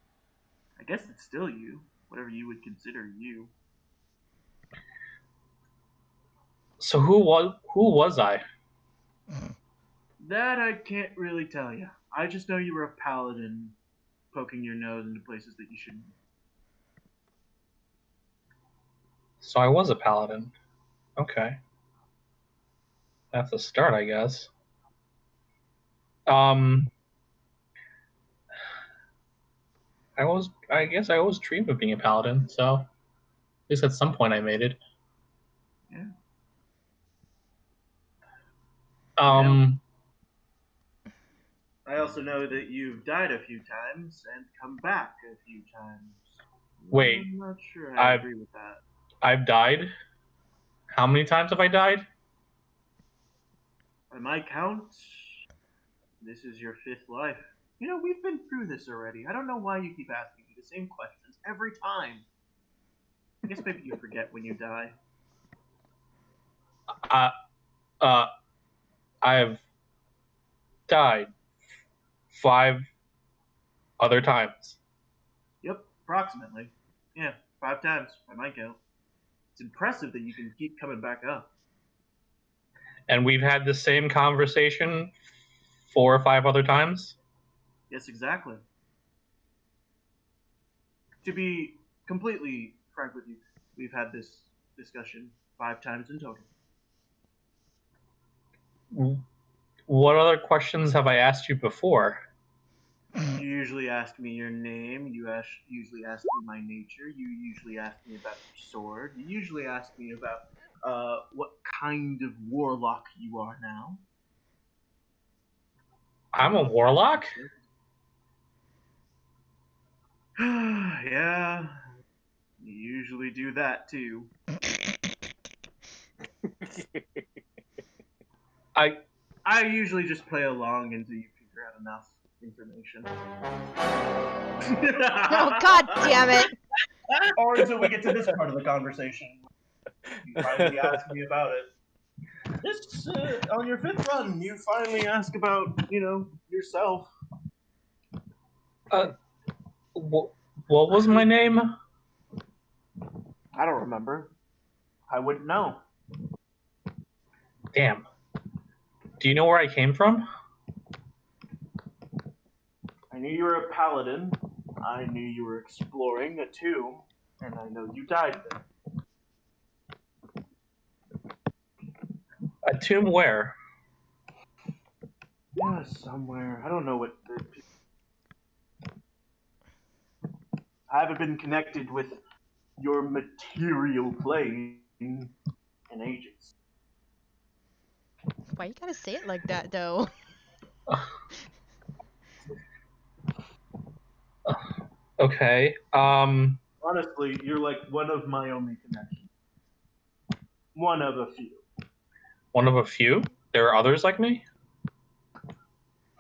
I guess it's still you. Whatever you would consider you. So who was I? That I can't really tell you. I just know you were a paladin poking your nose into places that you shouldn't. So I was a paladin. Okay. That's a start, I guess. I guess I always dreamed of being a paladin, so at least at some point I made it. Yeah. I also know that you've died a few times and come back a few times. Wait, I'm not sure I agree with that. I've died? How many times have I died? By my count, this is your 5th life. You know, we've been through this already. I don't know why you keep asking me the same questions every time. I guess maybe you forget when you die. I've died 5 other times. Yep, approximately. Yeah, 5 times by my count. It's impressive that you can keep coming back up. And we've had the same conversation 4 or 5 other times? Yes, exactly. To be completely frank with you, we've had this discussion 5 times in total. What other questions have I asked you before? You usually ask me your name, usually ask me my nature, you usually ask me about your sword, you usually ask me about what kind of warlock you are now. I'm a warlock? Yeah, you usually do that too. I usually just play along until you figure out enough information. Oh, God damn it! Or until we get to this part of the conversation. You finally ask me about it. This, on your 5th run, you finally ask about, yourself. What was my name? I don't remember. I wouldn't know. Damn. Do you know where I came from? I knew you were a paladin. I knew you were exploring a tomb. And I know you died there. A tomb where? Yeah, somewhere. I don't know what. I haven't been connected with your material plane in ages. Why you gotta say it like that, though? Okay. Honestly, you're like one of my only connections. One of a few. One of a few? There are others like me?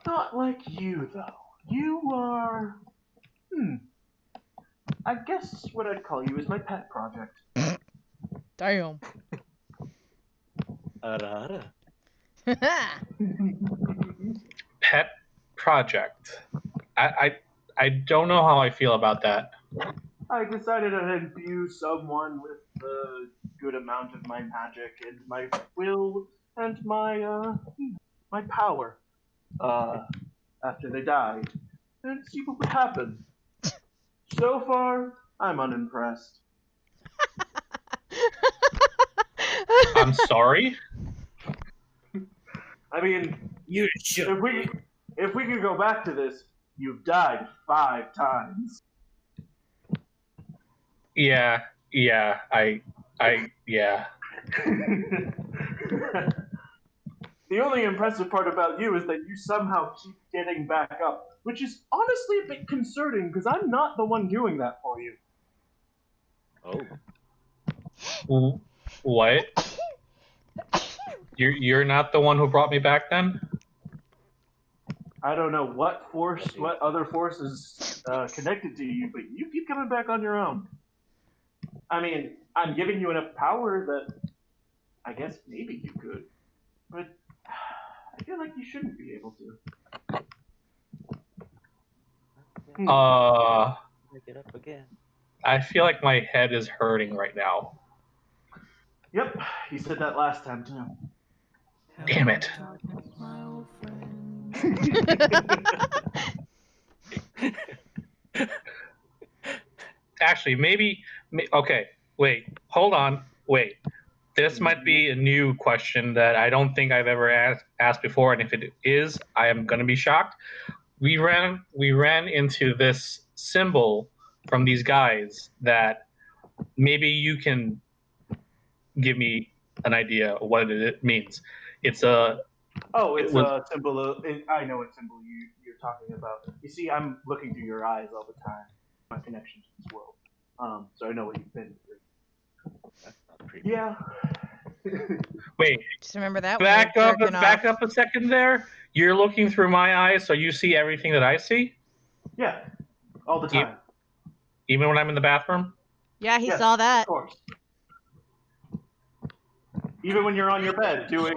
Not like you, though. You are... I guess what I'd call you is my pet project. Damn. Pet project. I don't know how I feel about that. I decided I'd imbue someone with a good amount of my magic and my will and my power after they died and see what would happen. So far, I'm unimpressed. I'm sorry? I mean, You should. if we could go back to this, you've died 5 times. Yeah. Yeah. The only impressive part about you is that you somehow keep getting back up, which is honestly a bit concerning because I'm not the one doing that for you. Oh. What? You're not the one who brought me back then? I don't know what other forces connected to you, but you keep coming back on your own. I mean, I'm giving you enough power that I guess maybe you could, but I feel like you shouldn't be able to. Get up again. I feel like my head is hurting right now. Yep, you said that last time too. Damn it. Actually, maybe. Okay, wait. Hold on. Wait. This might be a new question that I don't think I've ever asked before, and if it is, I am gonna be shocked. We ran into this symbol from these guys that maybe you can give me an idea of what it means. It's a a symbol of. I know what symbol you're talking about. You see, I'm looking through your eyes all the time. My connection to this world. So I know what you've been through. That's not creepy. Yeah. Wait. Just remember that. Back up a second there. You're looking through my eyes, so you see everything that I see? Yeah. All the time. Even when I'm in the bathroom? Yeah, he saw that. Of course. Even when you're on your bed doing.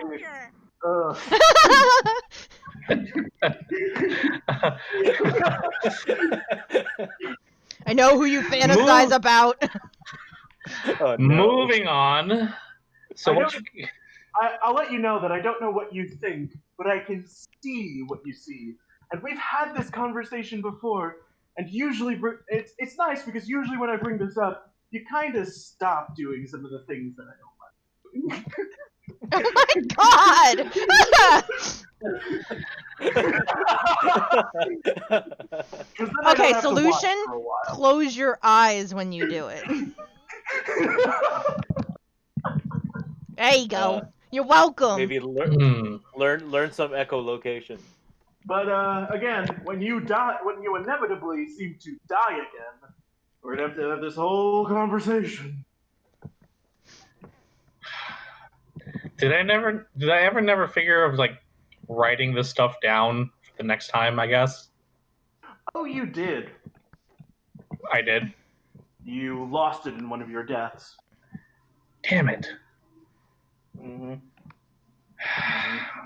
I know who you fantasize about. Oh, no. Moving on. So I'll let you know that I don't know what you think, but I can see what you see. And we've had this conversation before, and usually it's nice because usually when I bring this up, you kind of stop doing some of the things that I don't like. Oh my god! Okay, solution: close your eyes when you do it. There you go. You're welcome. Maybe learn some echolocation. But again, when you inevitably seem to die again, we're gonna have to have this whole conversation. Did I ever never figure of like writing this stuff down for the next time, I guess? Oh, you did. I did. You lost it in one of your deaths. Damn it. Mm-hmm.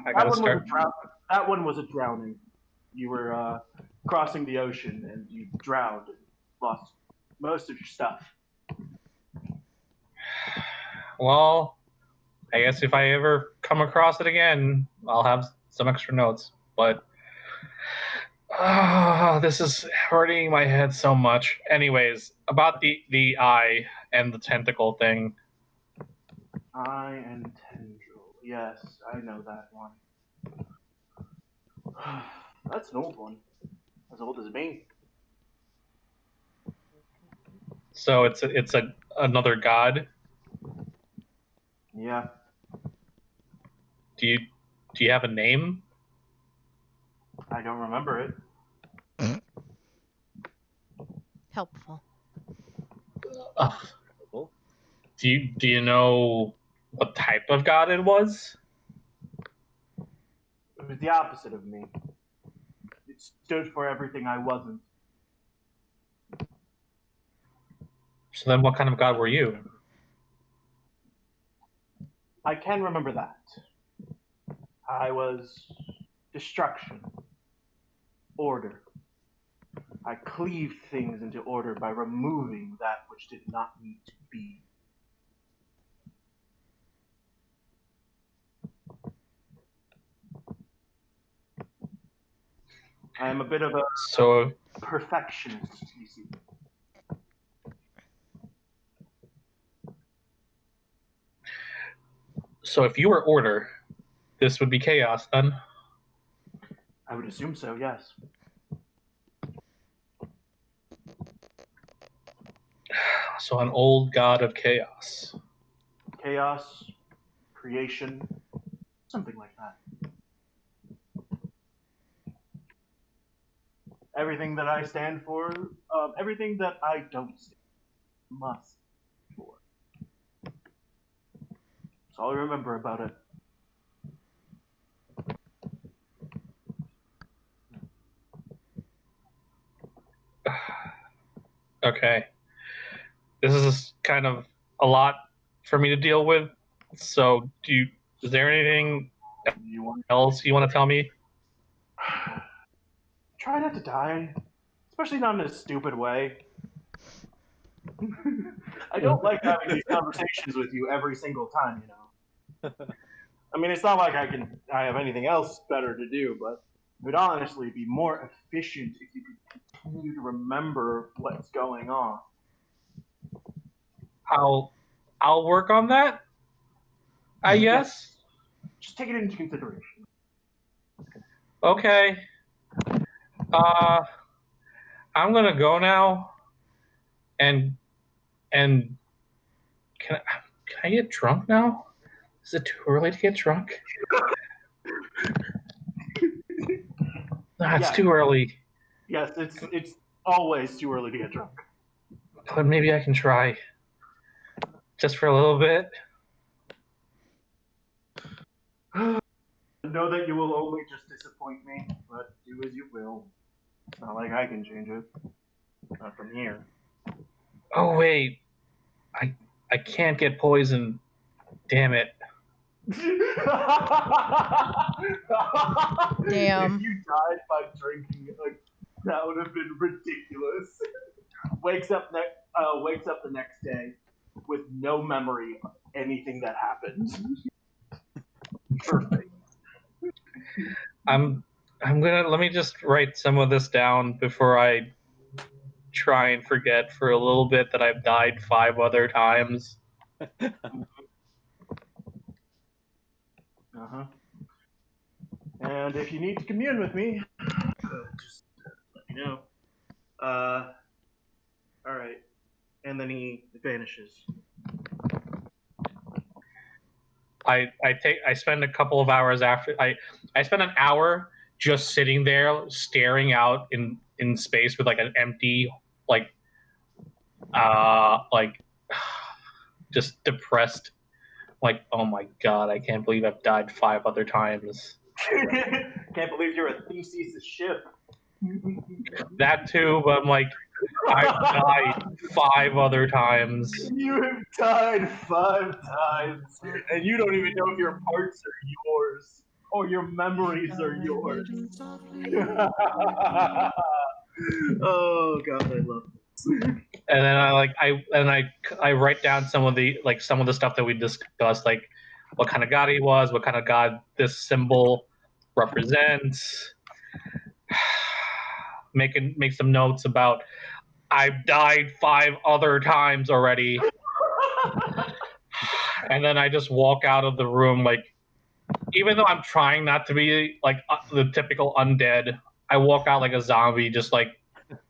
I gotta start. That one was a drowning. You were crossing the ocean and you drowned and lost most of your stuff. Well, I guess if I ever come across it again, I'll have some extra notes. But this is hurting my head so much. Anyways, about the eye and the tentacle thing. Eye and tendril. Yes, I know that one. That's an old one. As old as me. So it's another god. Yeah. Do you have a name? I don't remember it. Helpful. Do you know what type of god it was? It was the opposite of me. It stood for everything I wasn't. So then what kind of god were you? I can remember that. I was destruction. Order. I cleaved things into order by removing that which did not need to be. I am a bit of a perfectionist, you see. So if you were order, this would be chaos then? I would assume so, yes. So an old god of chaos. Chaos, creation, something like that. Everything that I stand for, everything that I don't stand for, must for. That's all I remember about it. Okay. This is kind of a lot for me to deal with. So, is there anything else you want to tell me? Try not to die, especially not in a stupid way. I don't like having these conversations with you every single time, you know. I mean, it's not like I have anything else better to do, but it would honestly be more efficient if you could continue to remember what's going on. I'll work on that. I guess. Just take it into consideration. Okay. I'm gonna go now. And can I get drunk now? Is it too early to get drunk? It's too early. Yes, it's always too early to get drunk. But maybe I can try. Just for a little bit. Know that you will only just disappoint me, but do as you will. It's not like I can change it. Not from here. Oh wait. I can't get poisoned. Damn it. Damn. If you died by drinking, that would have been ridiculous. Wakes up the next day with no memory of anything that happened. Perfect. Let me just write some of this down before I try and forget for a little bit that I've died 5 other times. And if you need to commune with me, just let me know. Alright. And then he vanishes. I spend a couple of hours after I spend an hour just sitting there staring out in space with like an empty just depressed, like, oh my god, I can't believe I've died 5 other times. Can't believe you're a Theseus' ship. That too, but I'm like, I've died 5 other times. You have died 5 times, and you don't even know if your parts are yours or your memories are yours. Oh god, I love this. And then I write down some of the stuff that we discussed, like what kind of god he was, what kind of god this symbol represents. Make some notes about I've died 5 other times already. And then I just walk out of the room, like, even though I'm trying not to be like the typical undead, I walk out like a zombie, just like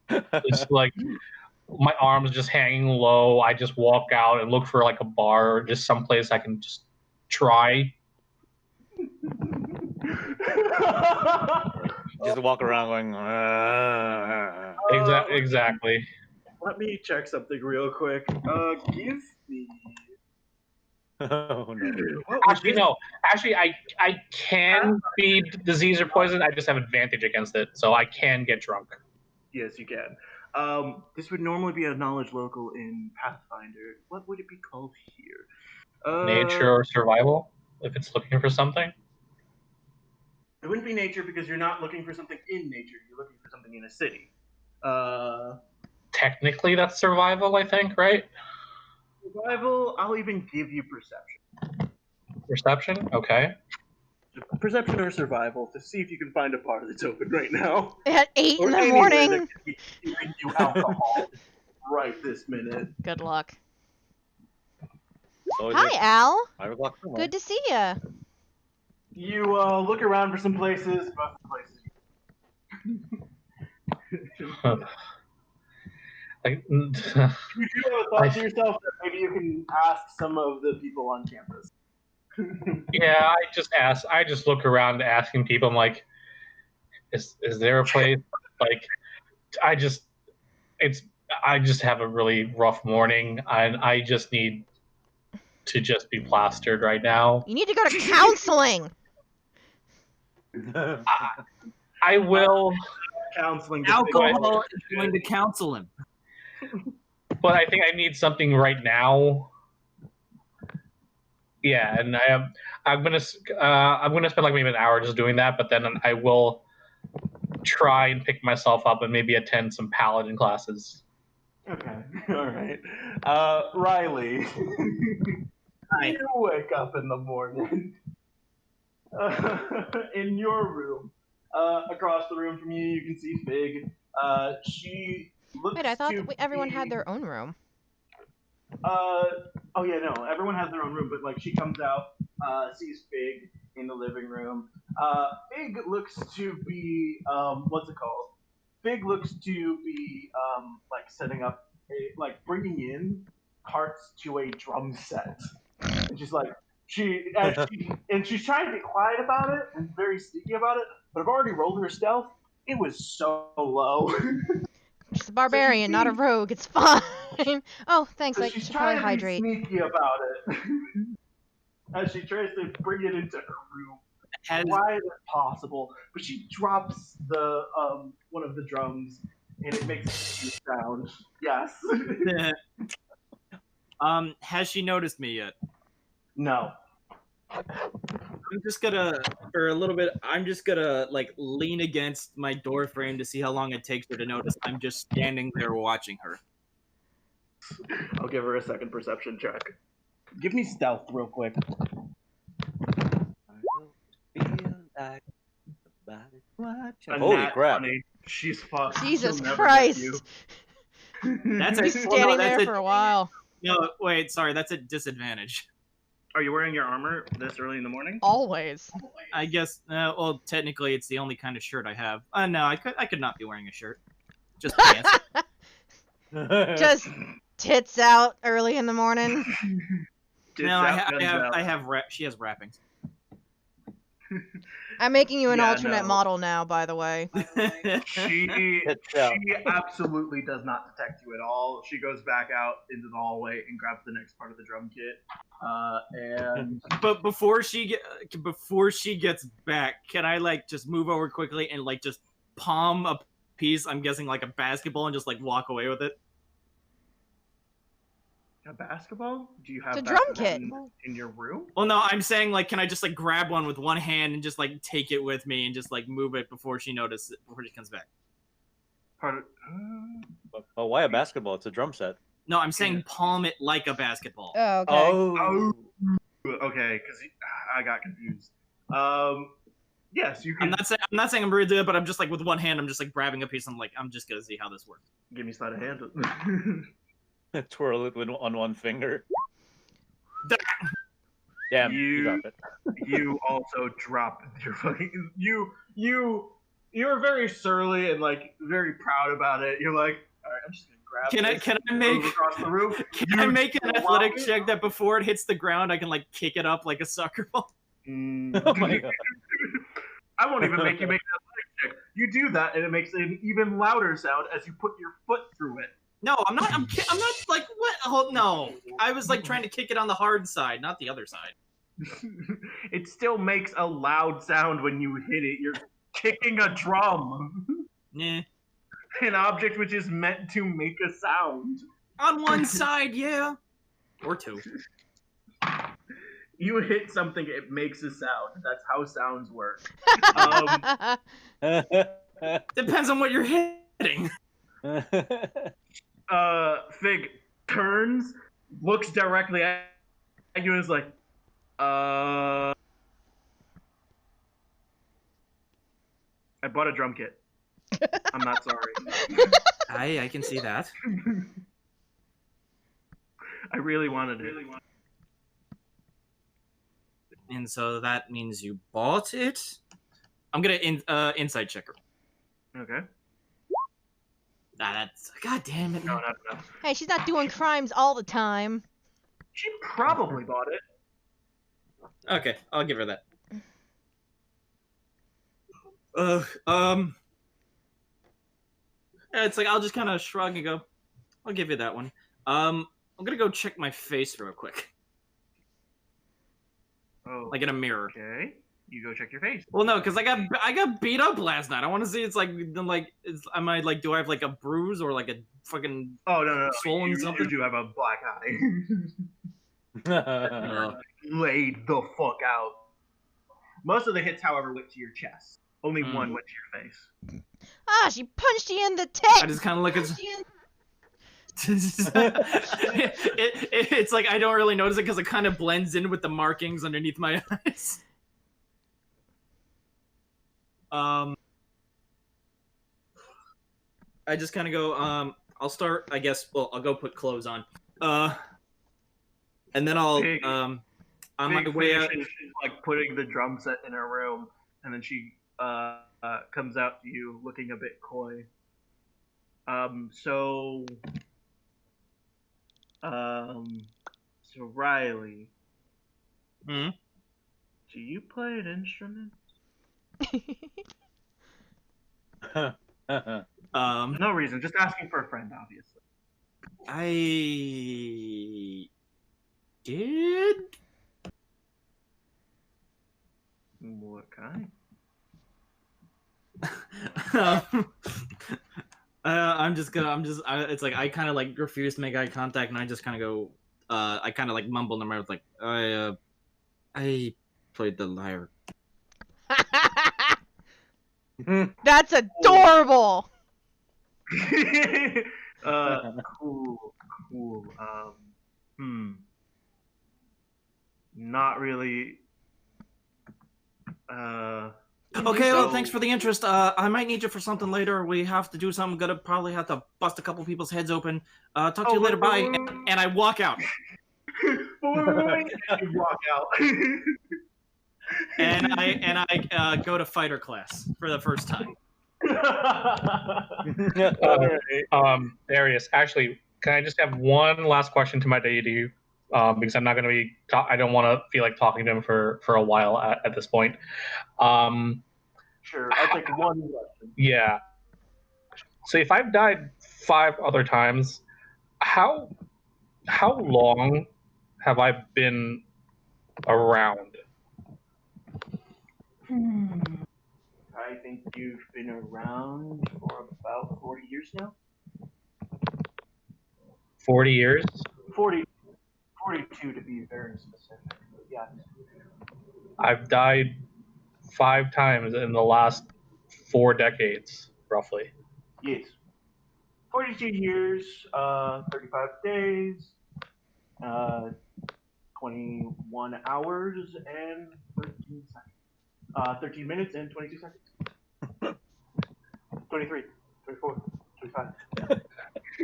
my arms just hanging low. I just walk out and look for like a bar or just someplace I can just try. Just walk around going. Exactly. Let me check something real quick. Give me. Oh no. Actually, no. Actually, I can be disease or poison. I just have advantage against it, so I can get drunk. Yes, you can. This would normally be a knowledge local in Pathfinder. What would it be called here? Nature or survival, if it's looking for something. It wouldn't be nature because you're not looking for something in nature. You're looking for something in a city. Technically, that's survival, I think, right? Survival, I'll even give you perception. Perception? Okay. Perception or survival to see if you can find a bar that's open right now. At 8 or in the anywhere morning. that could be giving you alcohol right this minute. Good luck. So Hi, Al. 5 o'clock. Good to see ya. You look around for some places. Most of the places. Like, You do have a thought to yourself that maybe you can ask some of the people on campus. yeah, I just look around asking people. I'm like, is there a place? Like, I just have a really rough morning, and I just need to just be plastered right now. You need to go to counseling. I will. Counseling. Alcohol is going to counsel him. but I think I need something right now. Yeah, and I'm gonna spend like maybe an hour just doing that, but then I will try and pick myself up and maybe attend some paladin classes. Okay, all right. Riley, you wake up in the morning in your room. Across the room from you, you can see Fig. She looks Wait, I thought to everyone be- had their own room. Oh yeah, no, everyone has their own room, but like she comes out, sees Fig in the living room. Fig looks to be what's it called? Fig looks to be like setting up like bringing in parts to a drum set. And she's like and she's trying to be quiet about it and very sneaky about it, but I've already rolled her stealth. It was so low. She's a barbarian, not a rogue. It's fine. Oh, thanks. So I she's should probably trying to be hydrate. sneaky about it as she tries to bring it into her room as quiet as possible. But she drops the one of the drums and it makes a sound. Yes. Has she noticed me yet? No. I'm just gonna, for a little bit, I'm just gonna like lean against my door frame to see how long it takes her to notice I'm just standing there watching her. I'll give her a second perception check. Give me stealth real quick. Holy crap. 20. She's fucked. Jesus She'll never Christ. get you. That's a, He's well, standing no, there that's for a while. No, wait, sorry, that's a disadvantage. Are you wearing your armor this early in the morning? Always. I guess. Well, technically, it's the only kind of shirt I have. No, I could not be wearing a shirt. Just pants. Just tits out early in the morning. No, I have. She has wrappings. I'm making you an Yeah, alternate no. model now, by the way. She absolutely does not detect you at all. She goes back out into the hallway and grabs the next part of the drum kit. And But before she gets back, can I like just move over quickly and like just palm a piece? I'm guessing like a basketball and just like walk away with it. a basketball? Do you have It's a drum basketball in your room? Well, no, I'm saying like, can I just like grab one with one hand and just like take it with me and just like move it before she notices before she comes back? Oh, why a basketball? It's a drum set. No, I'm saying palm it like a basketball. Oh, okay. Oh. Okay, because I got confused. Yes, you can. I'm not saying I'm ready to do it, but I'm just like with one hand, I'm just like grabbing a piece. I'm like, I'm just gonna see how this works. Give me sleight of hand. Twirl it on one finger. Damn, you dropped it. You also drop your fucking. You're very surly and like very proud about it. You're like, all right, I'm just gonna grab. Can I make move across the room? Can I make an athletic check that before it hits the ground, I can like kick it up like a soccer ball? Oh my god. I won't even make you make an athletic check. You do that, and it makes an even louder sound as you put your foot through it. No, I'm not. I'm not like what? Oh no! I was like trying to kick it on the hard side, not the other side. It still makes a loud sound when you hit it. You're kicking a drum. Yeah. An object which is meant to make a sound. On one side, yeah. Or two. You hit something, it makes a sound. That's how sounds work. Depends on what you're hitting. Fig turns, looks directly at you, and is like, I bought a drum kit. I'm not sorry. I can see that. I really wanted it. And so that means you bought it? I'm gonna inside check her. Okay. That's god damn it. No, not enough. Hey, she's not doing crimes all the time. She probably bought it. Okay, I'll give her that. It's like I'll just kind of shrug and go, I'll give you that one. I'm gonna go check my face real quick. Oh, like in a mirror. Okay. You go check your face. Well, no, because I got beat up last night. I want to see am I like, do I have like a bruise or like a fucking Oh no, swollen something? You do have a black eye. Laid the fuck out. Most of the hits, however, went to your chest. Only one went to your face. Ah, she punched you in the tit. I just kind of look at. It's like I don't really notice it because it kind of blends in with the markings underneath my eyes. I just kind of go. I'll start. I guess. Well, I'll go put clothes on. And then I'll. On my way out. She's like putting the drum set in her room, and then she comes out to you looking a bit coy. So Riley, do you play an instrument? No reason, just asking for a friend, obviously. I did. What kind? It's like I kind of like refuse to make eye contact, and I just kind of go. I kind of like mumble in the mouth, like I played the lyre. That's adorable. Cool. Not really. Okay, well, thanks for the interest. I might need you for something later. We have to do something. Gonna probably have to bust a couple people's heads open. Talk to you later. Bye. And I walk out. You walk out. and I go to fighter class for the first time. Darius, actually, can I just have one last question to my deity? Because I'm not going to be. I don't want to feel like talking to him for a while at this point. Sure, I'll take one question. Yeah. So if I've died 5 other times, how long have I been around? I think you've been around for about 40 years now. 40 years? 42 to be very specific. But yeah. I've died 5 times in the last 4 decades, roughly. Yes. 42 years, 35 days, 21 hours and 13 seconds. 13 minutes and 22 seconds. 23, 24, 25.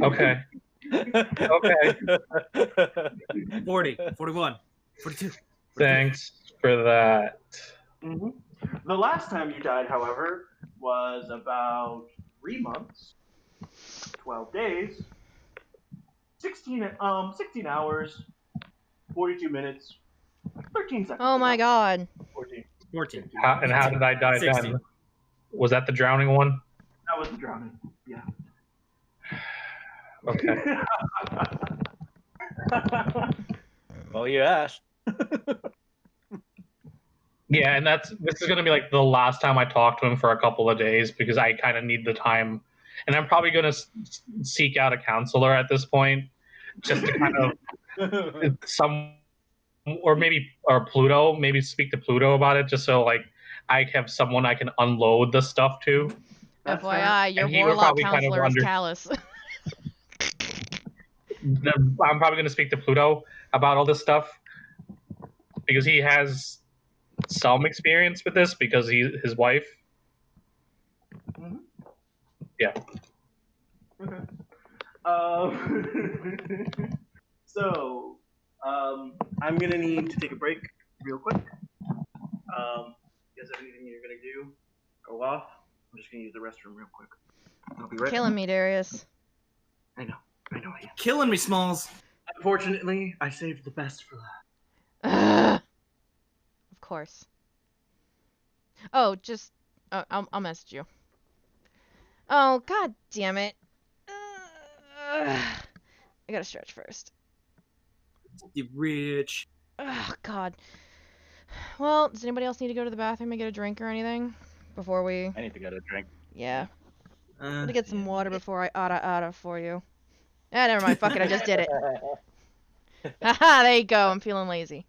Okay. Okay. 40, 41, 42. Thanks for that. Mm-hmm. The last time you died, however, was about 3 months, 12 days, 16 hours, 42 minutes, 13 seconds. Oh my god. 14. How did I die 16. then? Was that the drowning one? That was the drowning. Yeah. Okay. Well, you asked. Yeah, and this is going to be like the last time I talk to him for a couple of days because I kind of need the time. And I'm probably going to seek out a counselor at this point just to kind of or Pluto, maybe speak to Pluto about it just so like I have someone I can unload the stuff to. FYI, your And he would warlock probably kind of counselor is callous. I'm probably going to speak to Pluto about all this stuff because he has some experience with this because his wife. Mm-hmm. Yeah. Okay. So, I'm gonna need to take a break real quick. You guys have anything you're gonna do? Go off. I'm just gonna use the restroom real quick. I'll be right Killing back. me, Darius. I know I am. Killing me, Smalls. Unfortunately, I saved the best for last. Of course. Oh, just I'll message you. Oh, god damn it. I gotta stretch first. You rich. Oh god. Well, does anybody else need to go to the bathroom and get a drink or anything before we? I need to get a drink. Yeah. I'm gonna get some water before I ada for you. Ah, never mind. Fuck it. I just did it. Haha. There you go. I'm feeling lazy.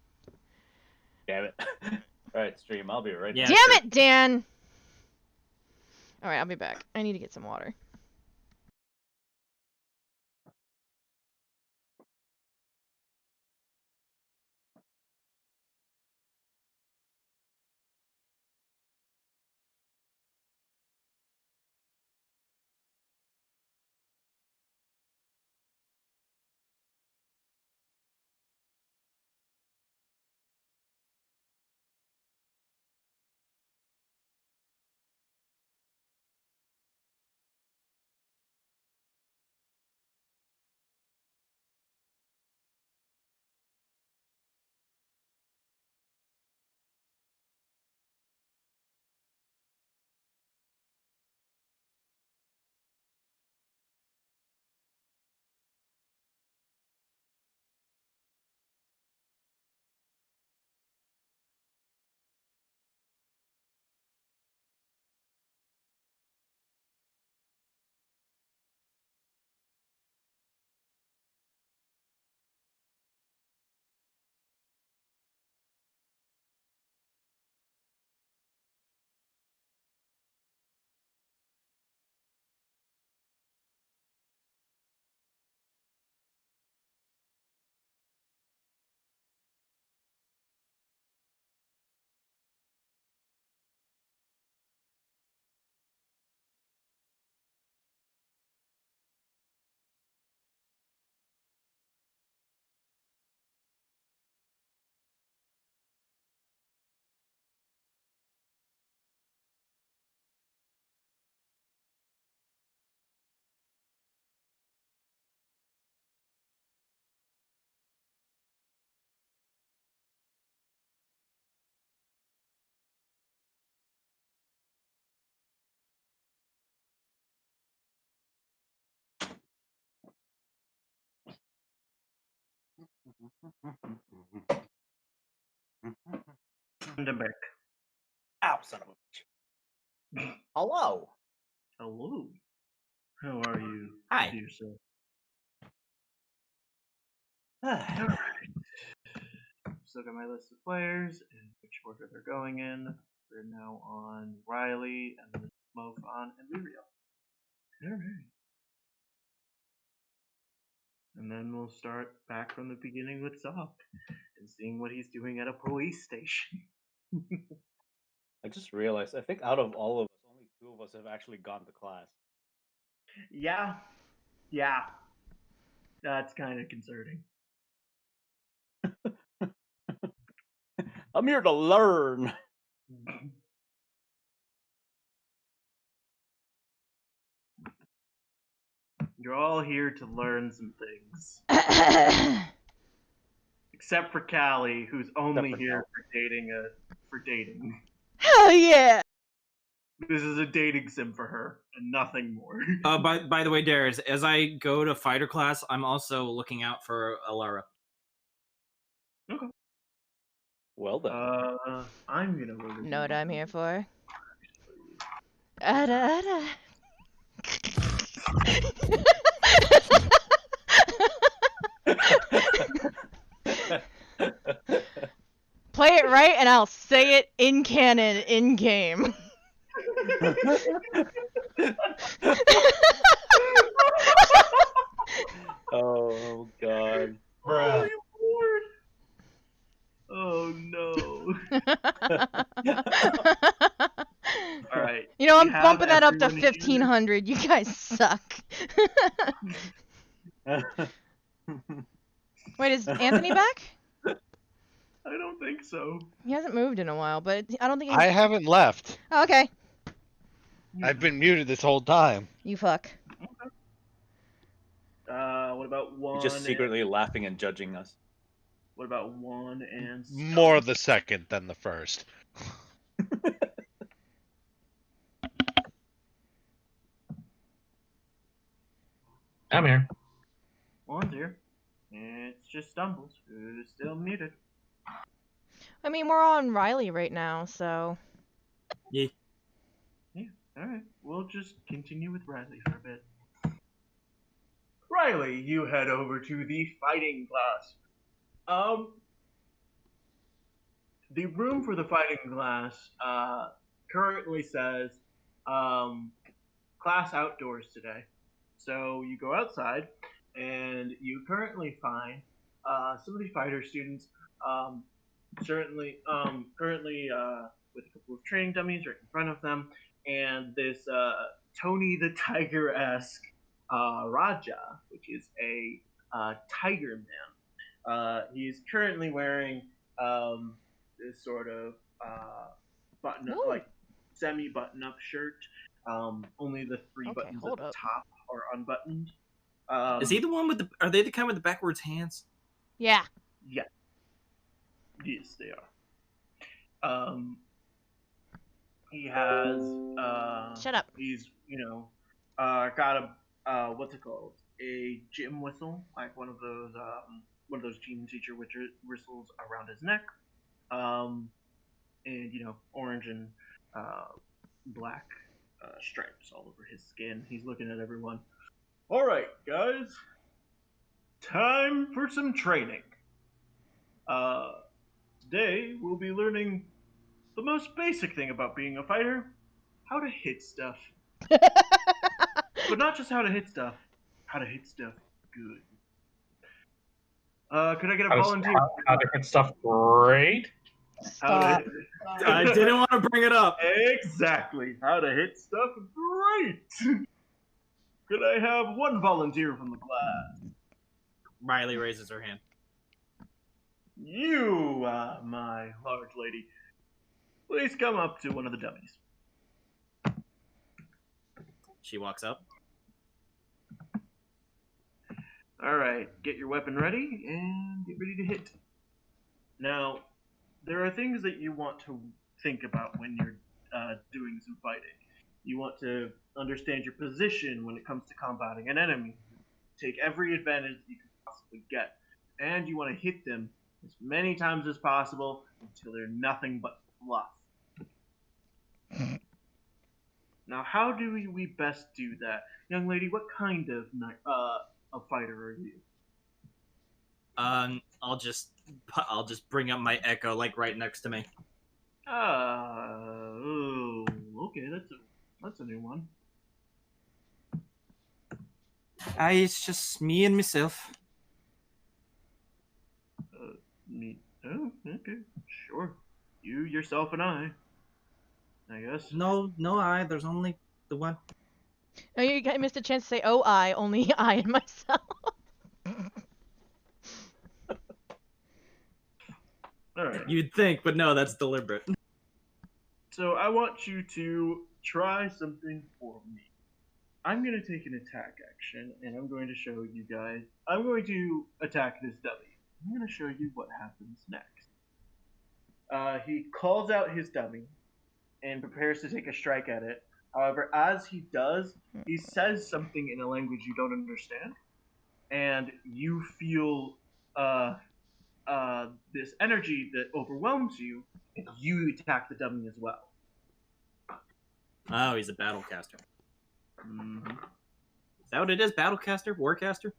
Damn it. Alright, stream. I'll be right Yeah, back. Damn it, Dan. All right, I'll be back. I need to get some water. Vandenberg. Ow, son of a bitch. Hello. Hello. How are you, Hi. dear sir? Ah, Alright. Just look at my list of players and which order they're going in. We're now on Riley, and then Mofon and Muriel. Alright. And then we'll start back from the beginning with Zop and seeing what he's doing at a police station. I just realized, I think out of all of us, only 2 of us have actually gone to class. Yeah. Yeah. That's kind of concerning. I'm here to learn. You're all here to learn some things. Except for Callie, who's only here for dating. Hell yeah. This is a dating sim for her, and nothing more. By the way, Darius, as I go to fighter class, I'm also looking out for Alara. Okay. Well then. I'm gonna go. Know what I'm here for? Ada, ada. Play it right, and I'll say it in canon, in game. Oh god. Bruh. Oh no. Alright. You know, I'm bumping that up to 1500. You guys suck. Wait, is Anthony back? I don't think so. He hasn't moved in a while, but I don't think he's... I haven't left. Oh, okay. I've been muted this whole time. You fuck. What about one? You're just secretly laughing and judging us. What about one and More the second than the first. I'm here. One's here. It's just Stumbles, who's still muted. I mean, we're on Riley right now, so. Yeah. Yeah, alright. We'll just continue with Riley for a bit. Riley, you head over to the fighting class. The room for the fighting class currently says class outdoors today. So you go outside, and you currently find some of the fighter students currently with a couple of training dummies right in front of them, and this Tony the Tiger-esque Raja, which is a tiger man. He's currently wearing this sort of button Ooh. like semi-button-up shirt. Only the three Okay, buttons hold at the up. top are unbuttoned. Is he the one with the? Are they the kind with the backwards hands? Yeah. Yeah. Yes, they are. He has Shut up. he's got a what's it called? A gym whistle, like one of those gym teacher whistles around his neck. And orange and black stripes all over his skin. He's looking at everyone. All right, guys. Time for some training. Today we'll be learning the most basic thing about being a fighter: how to hit stuff. But not just how to hit stuff, how to hit stuff good. Could I get a volunteer? How to hit stuff great. Stop. I didn't want to bring it up. Exactly. How to hit stuff great. Could I have one volunteer from the class? Riley raises her hand. You, my large lady, please come up to one of the dummies. She walks up. All right, get your weapon ready and get ready to hit. Now, there are things that you want to think about when you're doing some fighting. You want to understand your position when it comes to combating an enemy. Take every advantage that you can possibly get. And you want to hit them as many times as possible until they're nothing but fluff. Now, how do we best do that? Young lady, what kind of fighter are you? I'll just bring up my echo like right next to me. Oh, okay, that's a new one. It's just me and myself. Me? Oh, okay, sure. You, yourself, and I guess. No, there's only the one. Oh, you missed a chance to say, oh, only I and myself. Alright. You'd think, but no, that's deliberate. So I want you to try something for me. I'm going to take an attack action, and I'm going to show you guys. I'm going to attack this dummy. I'm going to show you what happens next. He calls out his dummy and prepares to take a strike at it. However, as he does, he says something in a language you don't understand, and you feel this energy that overwhelms you, and you attack the dummy as well. Oh, he's a battlecaster. Mm-hmm. Is that what it is? Battlecaster? Warcaster?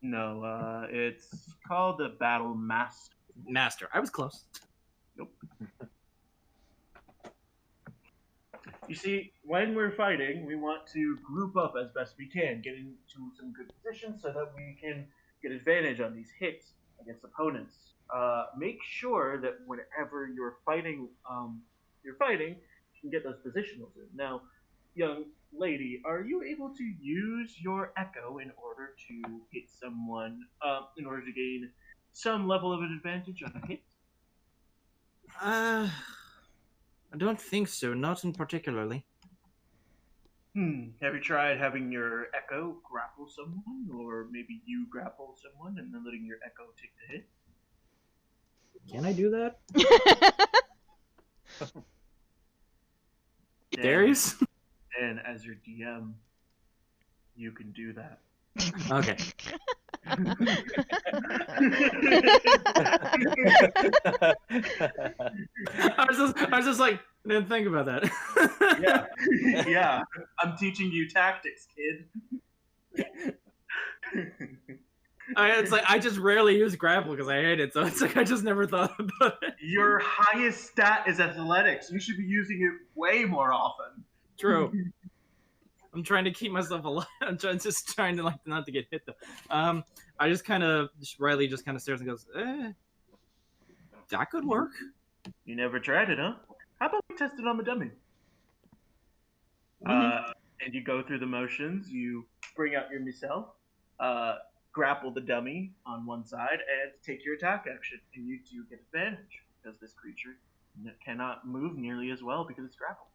No, it's called the Battle Master. Master. I was close. Nope. You see, when we're fighting, we want to group up as best we can, get into some good positions so that we can get advantage on these hits against opponents. Make sure that whenever you're fighting, you can get those positionals in. Now, young lady, are you able to use your echo in order to hit someone, in order to gain some level of an advantage on a hit? I don't think so. Not in particularly. Have you tried having your echo grapple someone, or maybe you grapple someone and then letting your echo take the hit? Can I do that? Darius? And as your DM, you can do that. Okay. I was just like, I didn't think about that. Yeah, yeah. I'm teaching you tactics, kid. It's like I just rarely use grapple because I hate it, so it's like I just never thought about it. Your highest stat is athletics. You should be using it way more often. True. I'm trying to keep myself alive. I'm just trying to like not to get hit though. I just kind of Riley just kind of stares and goes, that could work. You never tried it, huh? How about we test it on the dummy? Mm-hmm. And you go through the motions. You bring out your missile, grapple the dummy on one side, and take your attack action. And you do get advantage because this creature cannot move nearly as well because it's grappled.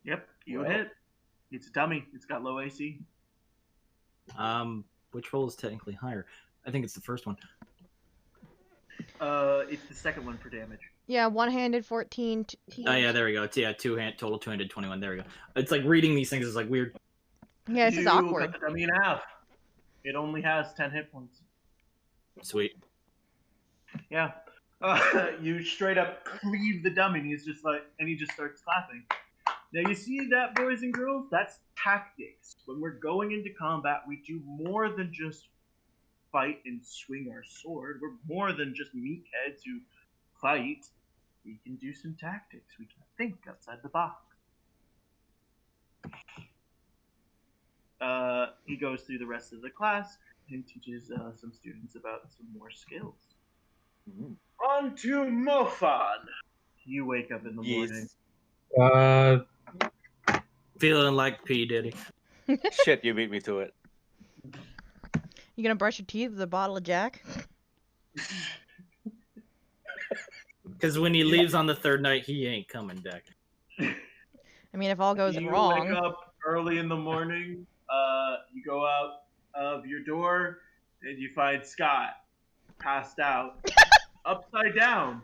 Yep, you hit. It's a dummy. It's got low AC. Which roll is technically higher? I think it's the first one. It's the second one for damage. Yeah, one-handed 14. Oh yeah, there we go. It's total 221. There we go. It's like reading these things is like weird. Yeah, this is awkward. Cut the dummy in half. It only has 10 hit points. Sweet. Yeah. You straight up cleave the dummy, and he's just like, and he just starts clapping. Now you see that, boys and girls? That's tactics. When we're going into combat, we do more than just fight and swing our sword. We're more than just meatheads who fight. We can do some tactics. We can think outside the box. He goes through the rest of the class and teaches some students about some more skills. Mm-hmm. On to Mofan. You wake up in the morning. Feeling like P. Diddy. Shit, you beat me to it. You gonna brush your teeth with a bottle of Jack? Because when he leaves on the third night, he ain't coming back. I mean, if all goes wrong. You wake up early in the morning. You go out of your door, and you find Scott passed out, upside down,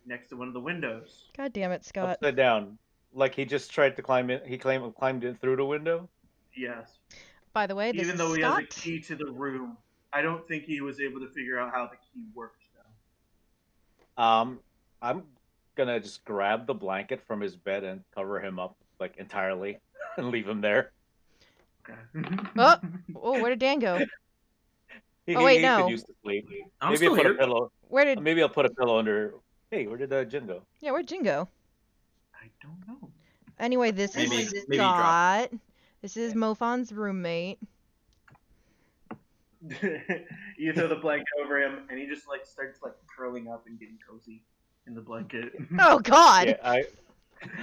next to one of the windows. God damn it, Scott. Upside down. Like he just tried to climb in. He climbed in through the window? Yes. By the way, this Even is though he Scott. has a key to the room, I don't think he was able to figure out how the key worked, though. I'm gonna just grab the blanket from his bed and cover him up, like, entirely, and leave him there. Okay. Oh, where did Dan go? He wait, could no. use the sleep. I'm Maybe still I'll put here. a pillow. Maybe I'll put a pillow under. Hey, where did Jin go? Yeah, where'd Jin go? I don't know. Anyway, this Maybe is he Scott. This is Mofan's roommate. You throw the blanket over him, and he just like starts like curling up and getting cozy in the blanket. Oh God! Yeah,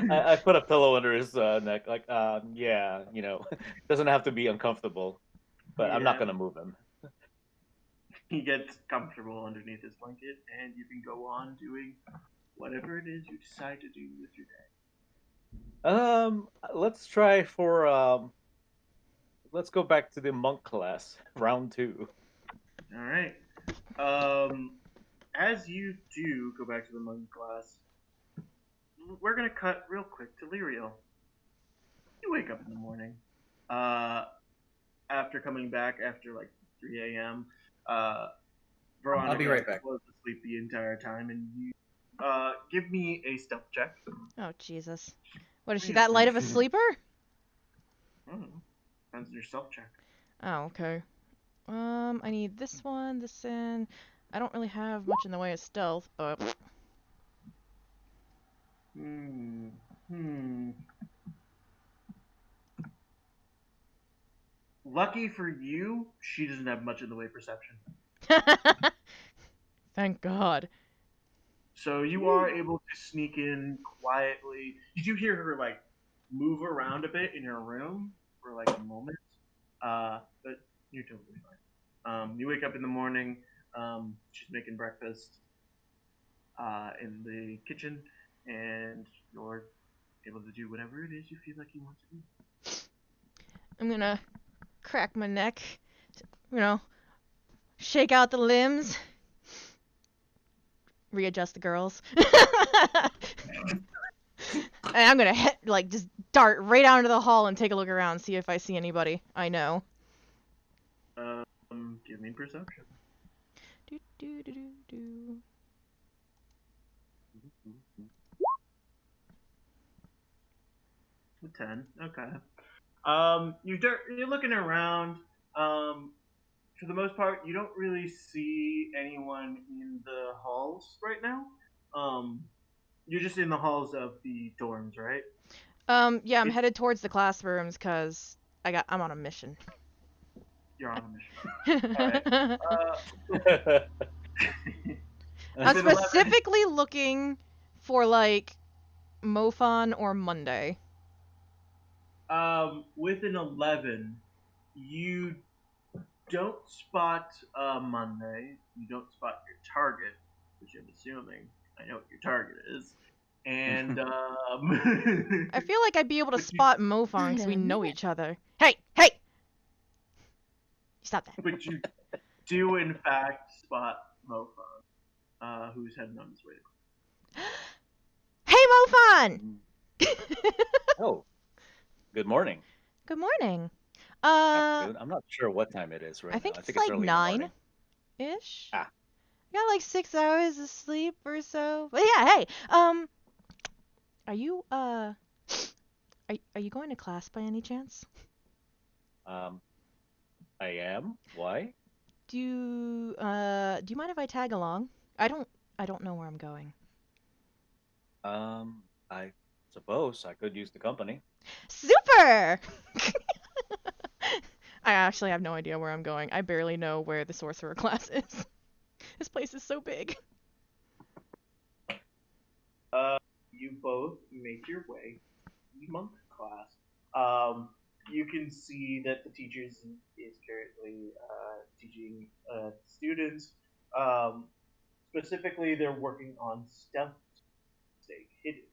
I put a pillow under his neck. Like, yeah, you know, doesn't have to be uncomfortable, but I'm not gonna move him. He gets comfortable underneath his blanket, and you can go on doing whatever it is you decide to do with your day. Let's try for let's go back to the monk class, round 2. All right. As you do go back to the monk class, we're gonna cut real quick to Lyriel. You wake up in the morning. After coming back after like 3 a.m. Veronica I'll be right back. was asleep the entire time, and you give me a stealth check. Oh Jesus! What is she, that light of a sleeper? Depends on your stealth check. Oh, okay. I need this one, this in. I don't really have much in the way of stealth, but. Lucky for you, she doesn't have much in the way of perception. Thank God. So you are able to sneak in quietly. Did you hear her like move around a bit in her room for like a moment? But you're totally fine. You wake up in the morning. She's making breakfast in the kitchen, and you're able to do whatever it is you feel like you want to do. I'm gonna crack my neck, you know, shake out the limbs, readjust the girls. And I'm gonna just dart right out into the hall and take a look around, see if I see anybody I know. Give me perception. Do do do do do. A 10. Okay. You're looking around. For the most part, you don't really see anyone in the halls right now. You're just in the halls of the dorms, right? Yeah, I'm headed towards the classrooms because I'm on a mission. You're on a mission. Alright. I'm With 11 specifically looking for like Mofon or Monday. With an 11, you don't spot Monday. You don't spot your target, which I'm assuming I know what your target is. And I feel like I'd be able to spot Mofon because we know each other. Hey, hey! Stop that. But you do in fact spot Mofon, who's heading on his way to. Hey, Mofon! Oh, good morning. Good morning. Afternoon. I'm not sure what time it is right I think now. it's It's like early in the morning. 9-ish. Ah. I got like 6 hours of sleep or so. But yeah, hey, are you are you going to class by any chance? I am. Why? Do you mind if I tag along? I don't know where I'm going. I suppose I could use the company. Super! I actually have no idea where I'm going. I barely know where the sorcerer class is. This place is so big. You both make your way to the monk class. You can see that the teacher is currently teaching students. Specifically, they're working on stealth, staying hidden,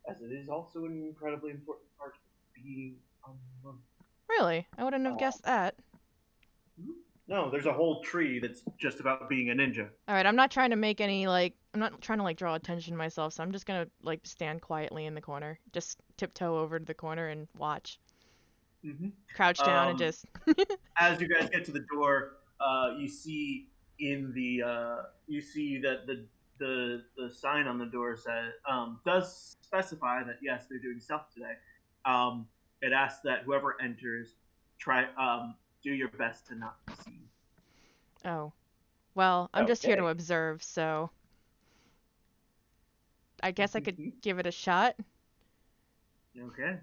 as it is also an incredibly important part of being a monk. Really? I wouldn't have guessed that. No, there's a whole tree that's just about being a ninja. Alright, I'm not trying to make any, I'm not trying to, draw attention to myself, so I'm just gonna, stand quietly in the corner. Just tiptoe over to the corner and watch. Mm-hmm. Crouch down and just... As you guys get to the door, you see you see that the sign on the door says, does specify that, yes, they're doing stealth today. It asks that whoever enters, do your best to not be seen. Oh. Well, I'm just here to observe, so... I guess I could give it a shot. Okay.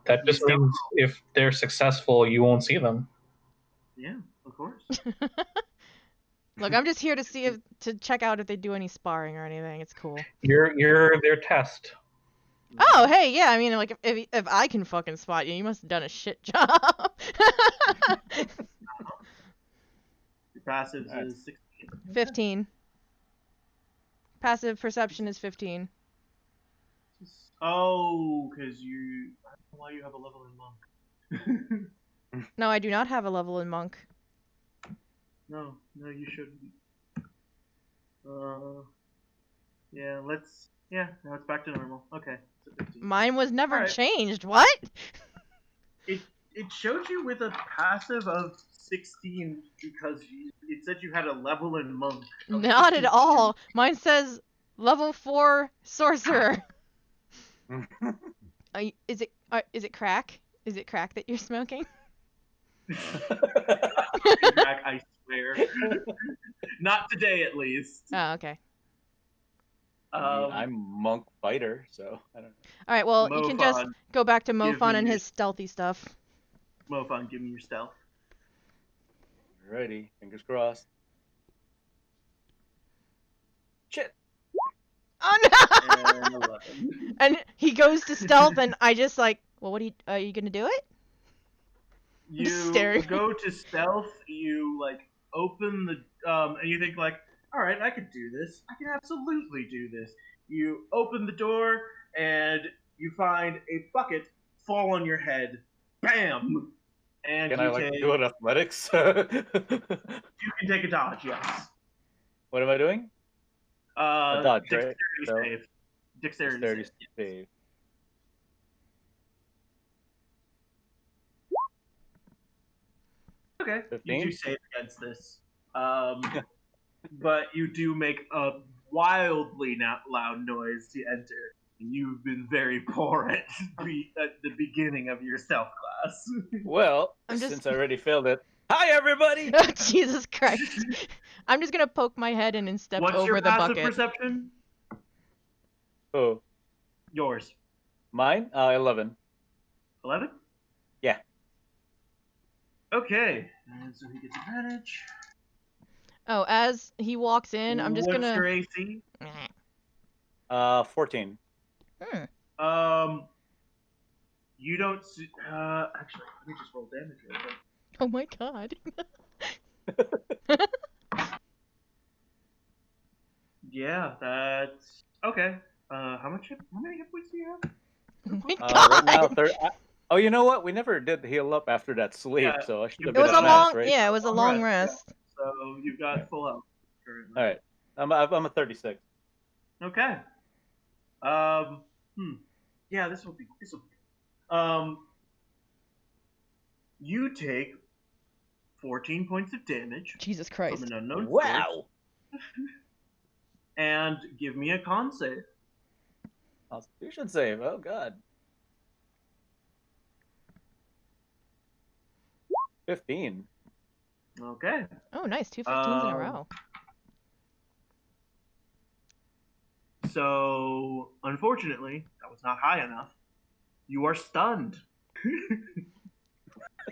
That just means if they're successful, you won't see them. Yeah, of course. Look, I'm just here to check out if they do any sparring or anything. It's cool. You're their test. Oh, hey, yeah. I mean, if I can fucking spot you, you must have done a shit job. Your passive is 16. 15. Passive perception is 15. Oh, because you... I don't know why you have a level in monk. No, I do not have a level in monk. No, you shouldn't. Yeah, now it's back to normal. Okay. Mine was never Alright. changed. What? It showed you with a passive of 16 because it said you had a level in monk. Not at all. Mine says level 4 sorcerer. Is it crack? Is it crack that you're smoking? I swear. Not today, at least. Oh, okay. I'm monk fighter, so I don't know. All right, well, you can just go back to Mofon and his stealthy stuff. Mofon, give me your stealth. Alrighty, fingers crossed. Shit. Oh no! And he goes to stealth, and I just well, what are you gonna do it? You go to stealth. You open the and you think all right, I could do this. I can absolutely do this. You open the door and you find a bucket fall on your head. Bam! And can you I do an athletics? You can take a dodge. Yes. What am I doing? A dodge, right? Dexterity save. Dexterity save. Okay, 15? you do save against this, but you do make a wildly loud noise to enter. And you've been very poor at the beginning of your stealth class. Well, since I already failed it. Hi, everybody! Oh, Jesus Christ. I'm just gonna poke my head in and step What's over your the passive bucket. perception? Oh, Yours. mine? 11. 11? Yeah. Okay, and so he gets advantage. Oh, as he walks in, I'm just What's gonna. your AC? 14. You don't see. Actually, let me just roll damage real quick. Oh my god. Yeah, that's okay. How many hit points do you have? Oh my god. Right now, oh, you know what? We never did heal up after that sleep, Yeah, so I should have It been was a at max, long, right? yeah, it was a long rest, rest. So you've got full health currently. All right, I'm a 36. Okay. Yeah, this will be. You take 14 points of damage Jesus Christ. from an unknown Wow. source. And give me a con save. Constitution save. Oh god. 15. Okay. Oh, nice. 2 15s in a Um, row. So, unfortunately, that was not high enough. You are stunned.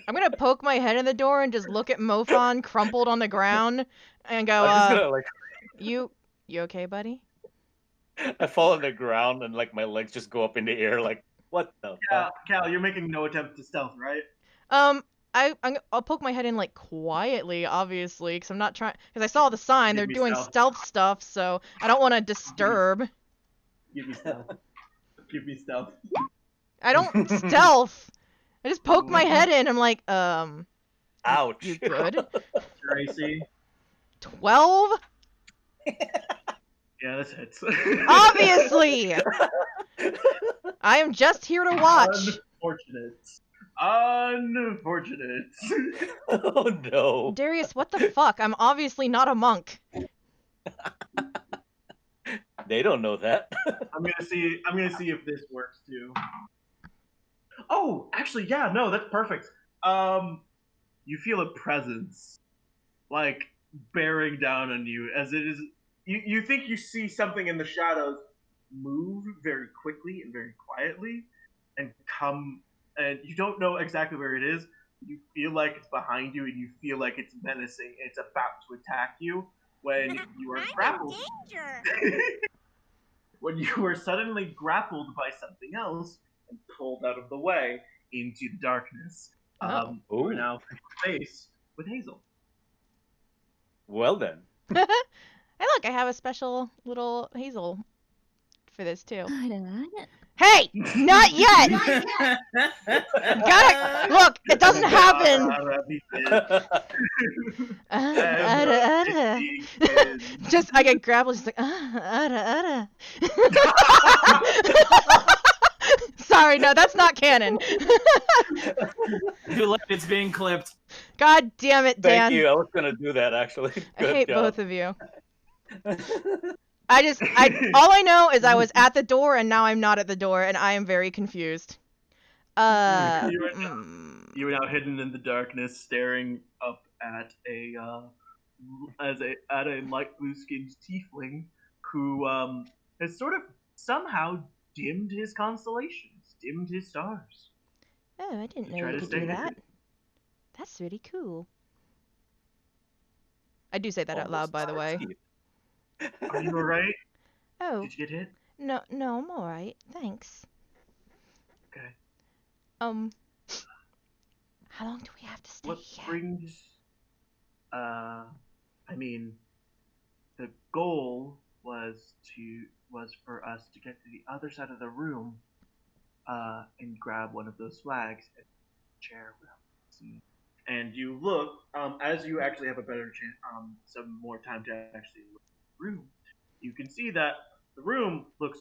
I'm gonna poke my head in the door and just look at Mofon crumpled on the ground and go, I'm just gonna like. you okay, buddy? I fall on the ground and like my legs just go up in the air. Like what the fuck? Cal, you're making no attempt to stealth, right? I'll poke my head in like quietly, obviously, because I'm not trying. Because I saw the sign, they're Give me doing stealth. stealth stuff, so I don't want to disturb. Give me stealth. Give me stealth. I don't stealth. I just poke my head in. I'm like, Ouch. you good? Tracy. 12? Yeah, this hits. Obviously. I am just here to watch. Unfortunate. Oh no. Darius, what the fuck? I'm obviously not a monk. They don't know that. I'm gonna see if this works too. Oh, actually, yeah, no, that's perfect. You feel a presence, like bearing down on you, as it is. You think you see something in the shadows move very quickly and very quietly, and come, and you don't know exactly where it is. You feel like it's behind you, and you feel like it's menacing, and it's about to attack you when you are grappled. When you are suddenly grappled by something else and pulled out of the way into the darkness. You are now face with Hazel. Well then. Hey, look, I have a special little Hazel for this too. Hey, not yet. Look, it doesn't happen. Just I get grappled, just like Sorry, no, that's not canon. Too late, it's being clipped. God damn it, Dan. Thank you. I was gonna do that actually. I hate job. both of you. All I know is I was at the door and now I'm not at the door and I am very confused. You are now hidden in the darkness, staring up at a light blue skinned tiefling who has sort of somehow dimmed his constellations, dimmed his stars. Oh, I didn't know you could do that. That's really cool. I do say that out loud, by the way. Are you alright? Oh. Did you get hit? No, I'm alright. Thanks. Okay. How long do we have to stay here? Brings... I mean, the goal was for us to get to the other side of the room, and grab one of those flags and chair without seeing. And you look, as you actually have a better chance, some more time to actually look at the room, you can see that the room looks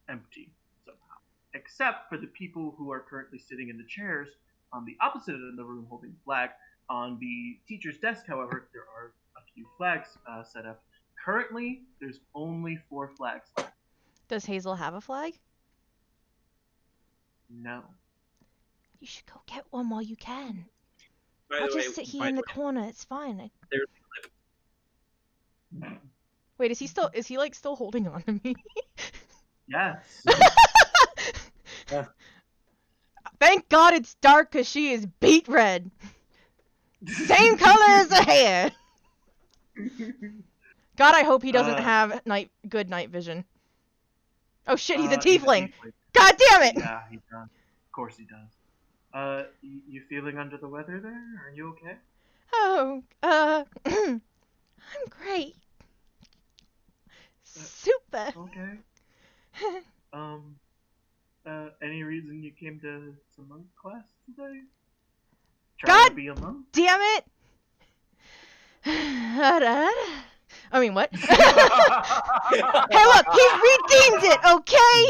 empty somehow, except for the people who are currently sitting in the chairs on the opposite end of the room holding the flag. On the teacher's desk, however, there are a few flags set up. Currently, there's only 4 flags left. Does Hazel have a flag? No. You should go get one while you can. By I'll the way, just sit here by in the the way, corner. It's fine. there's- Wait, is he like still holding on to me? Yes. Thank God it's dark because she is beet red. Same color as the hair. God, I hope he doesn't have good night vision. Oh shit, he's a tiefling. God damn it! Yeah, he does. Of course he does. You feeling under the weather there? Are you okay? Oh, I'm great. Super. Okay. Any reason you came to monk class today? Trying to be a monk? Damn it! I mean, what? Hey, look, he redeemed it, okay?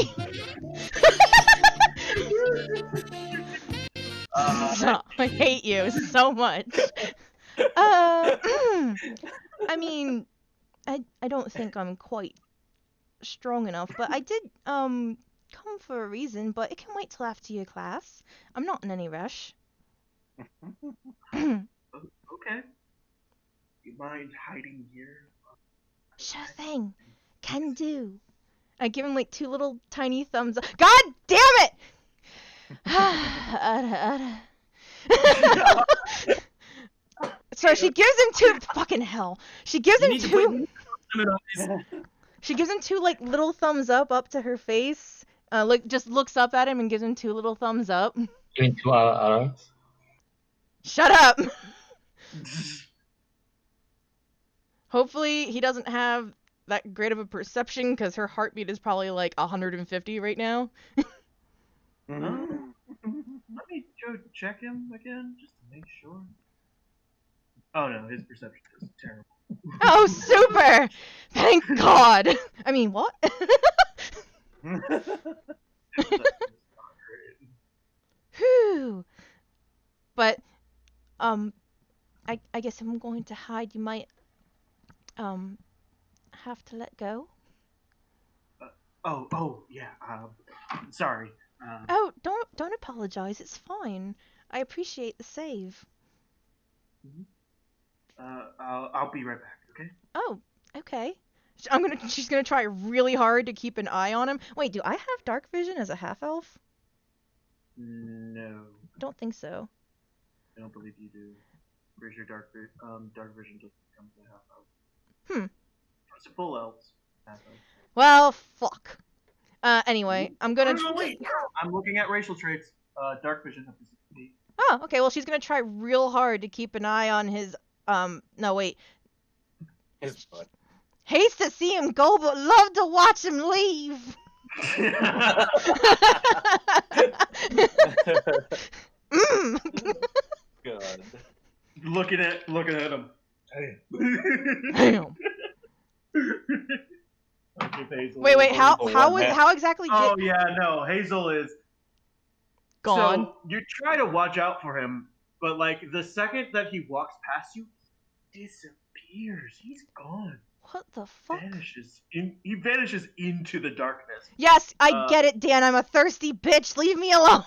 Stop. I hate you so much. I mean, I don't think I'm quite strong enough, but I did, come for a reason, but it can wait till after your class. I'm not in any rush. Okay. You mind hiding here? Sure thing. Can do. I give him like 2 little tiny thumbs up. God damn it! So she gives him 2 fucking hell. She gives him 2. She gives him 2 like little thumbs up to her face. Just looks up at him and gives him 2 little thumbs up. You mean 2 Shut up. Hopefully he doesn't have that great of a perception because her heartbeat is probably like 150 right now. Let me go check him again just to make sure. Oh no, his perception is terrible. Oh, super! Thank God. I mean, what? Whew. But, I guess if I'm going to hide, you might, have to let go. Yeah. Sorry. Oh, don't apologize. It's fine. I appreciate the save. I'll be right back. Okay. Oh, okay. She's gonna try really hard to keep an eye on him. Wait, do I have dark vision as a half elf? No. Don't think so. I don't believe you do. Where's your dark vision doesn't come to half elf. It's full elves. Half elves. Well, fuck. Anyway, I'm gonna. Oh, wait. I'm looking at racial traits. Dark vision up to 60. Oh, okay. Well, she's gonna try real hard to keep an eye on his. No, wait. His butt. Hates to see him go, but love to watch him leave. God. Looking at him. Damn. Wait. How exactly? Oh yeah, no. Hazel is gone. So you try to watch out for him, but like the second that he walks past you, he disappears. He's gone. What the fuck? He vanishes into the darkness. Yes, I get it, Dan. I'm a thirsty bitch. Leave me alone.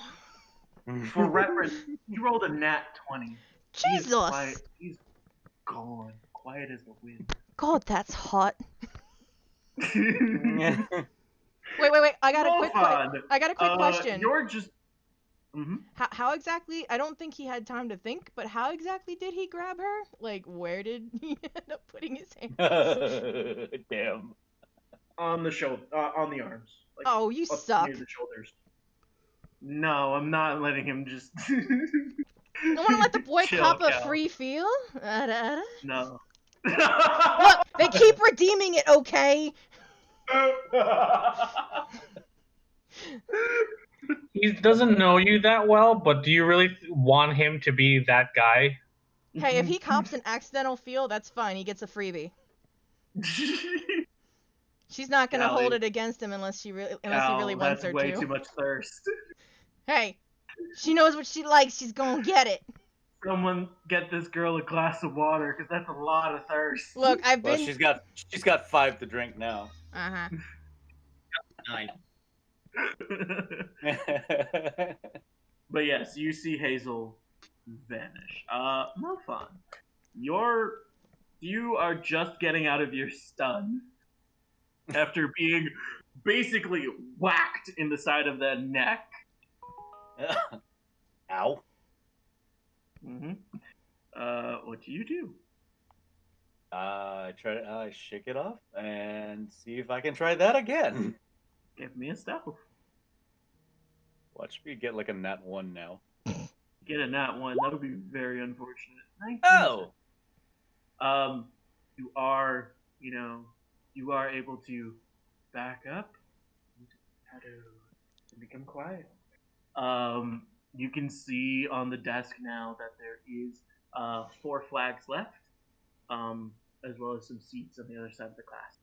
For reference, he rolled a nat 20. Jesus. He's gone. Quiet as the wind. God, that's hot. Wait. I got a quick question. You're just. How exactly? I don't think he had time to think, but how exactly did he grab her? Like, where did he end up putting his hand? Damn. On the shoulder, on the arms. Like, oh, you suck. Near the shoulders. No, I'm not letting him just. You want to let the boy cop a free feel? No. Look, they keep redeeming it, okay? He doesn't know you that well, but do you really want him to be that guy? Hey, if he cops an accidental feel, that's fine. He gets a freebie. She's not gonna hold it against him unless he really wants her to. That's way too much thirst. Hey, she knows what she likes. She's gonna get it. Someone get this girl a glass of water, because that's a lot of thirst. Look, I've Well, been. she's got 5 to drink now. Uh huh. 9. But yes, you see Hazel vanish. Mofan, you are just getting out of your stun after being basically whacked in the side of the neck. Ow. Mm-hmm. What do you do? I shake it off and see if I can try that again. Give me a stealth. Watch me get like a nat 1 now. Get a nat 1. That'll be very unfortunate. 19. Oh! You are, you are able to back up and become quiet. You can see on the desk now that there is 4 flags left, as well as some seats on the other side of the class.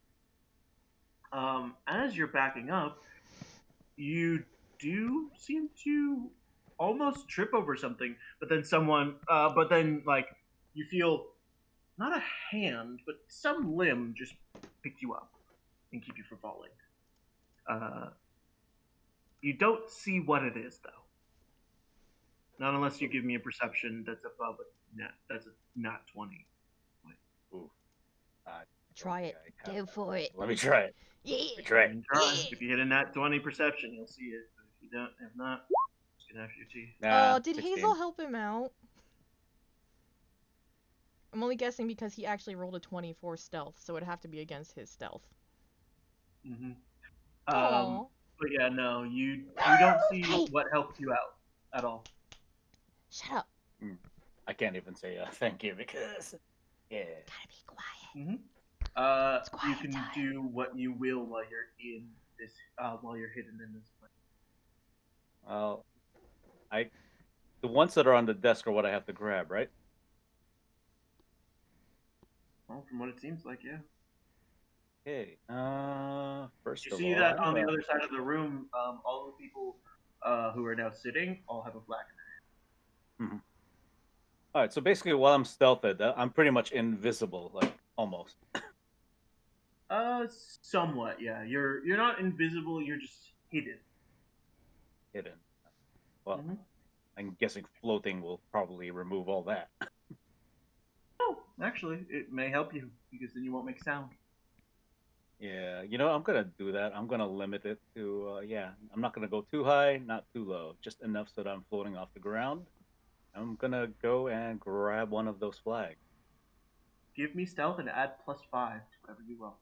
As you're backing up, you do seem to almost trip over something, but then you feel not a hand, but some limb just picked you up and keep you from falling. You don't see what it is, though. Not unless you give me a perception that's above a net. That's a nat 20. Ooh. Try it. Go for it. Let me try it. Yeah. Let me try it. If you hit a nat 20 perception, you'll see it. But if you don't, if not, just gonna have your teeth. Nah, Oh, did 16. Hazel help him out? I'm only guessing because he actually rolled a 24 stealth, so it'd have to be against his stealth. Mm-hmm. Aww. But yeah, no, you don't see what helped you out at all. Shut up. I can't even say thank you because yeah. Gotta be quiet. Mm-hmm. You can do what you will while you're in this, while you're hidden in this place. Well, the ones that are on the desk are what I have to grab, right? Well, from what it seems like, yeah. Okay. First You of see all, that on the other side of the room, all the people who are now sitting all have a flag in their hand. All right. So basically, while I'm stealthed, I'm pretty much invisible, like almost. Somewhat, yeah. You're not invisible. You're just hidden. Hidden. Well, I'm guessing floating will probably remove all that. Oh, actually, it may help you because then you won't make sound. Yeah, I'm gonna do that. I'm gonna limit it to I'm not gonna go too high, not too low, just enough so that I'm floating off the ground. I'm gonna go and grab one of those flags. Give me stealth and add +5 to whatever you roll.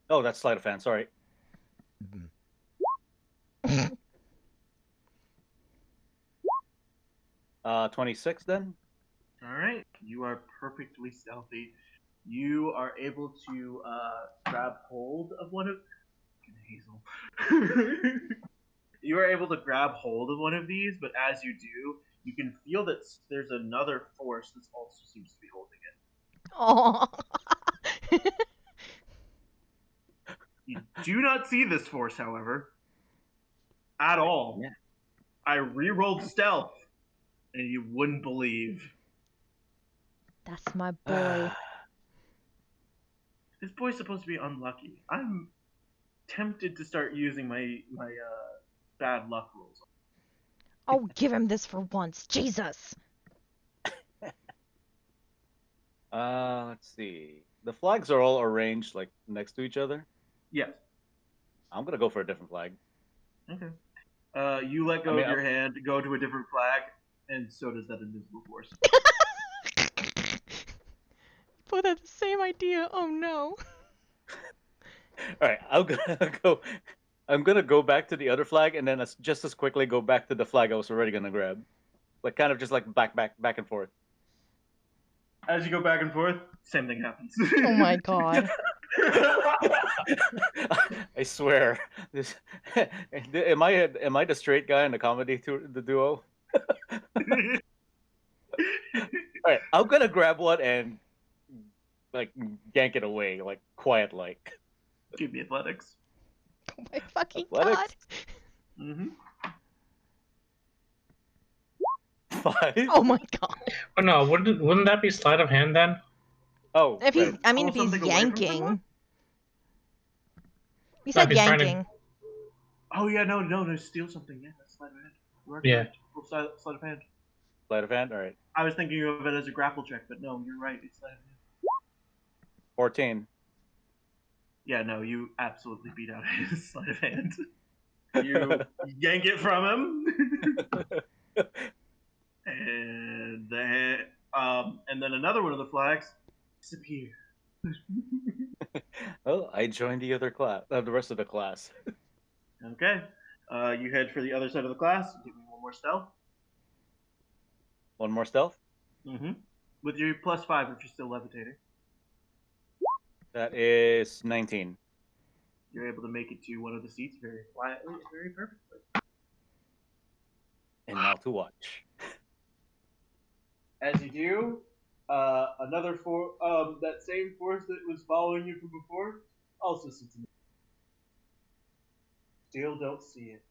Oh, that's sleight of hand. Sorry. 26 then. All right, you are perfectly stealthy. You are able to grab hold of one of Hazel. You are able to grab hold of one of these, but as you do, you can feel that there's another force that also seems to be holding it. Aww. You do not see this force, however, at all. Yeah. I re-rolled stealth, and you wouldn't believe. That's my boy. This boy's supposed to be unlucky. I'm tempted to start using my bad luck rules. Oh, give him this for once. Jesus. Let's see. The flags are all arranged like next to each other. Yes. I'm gonna go for a different flag. Okay. You let go of your hand, go to a different flag, and so does that invisible force. Both had the same idea. Oh no. All right, I'm gonna go back to the other flag, and then just as quickly go back to the flag I was already gonna grab, like kind of just like back and forth. As you go back and forth, same thing happens. Oh my god. I swear, this am I the straight guy in the comedy the duo? All right, I'm gonna grab one and like yank it away, like quiet like. Give me athletics. Oh my fucking Athletics. god. +5. Oh my god. Oh no, wouldn't that be sleight of hand then? Oh, If he's, right. I mean, Pull if he's something away from someone? yanking. You No, said if he's trying to- yanking. Oh yeah, no, steal something. Yeah, that's sleight of hand. You are Yeah. correct. Roll sleight of hand. Sleight of hand. All right. I was thinking of it as a grapple check, but no, you're right. It's sleight of hand. 14. Yeah, no, you absolutely beat out his sleight of hand. You yank it from him, and then another one of the flags disappear. Oh, I joined the other class. The rest of the class. Okay, you head for the other side of the class. Give me one more stealth. One more stealth. Mm-hmm. With your +5 if you're still levitating. That is 19. You're able to make it to one of the seats very quietly and very perfectly. And now to watch. As you do, another that same force that was following you from before also sits in. Still don't see it.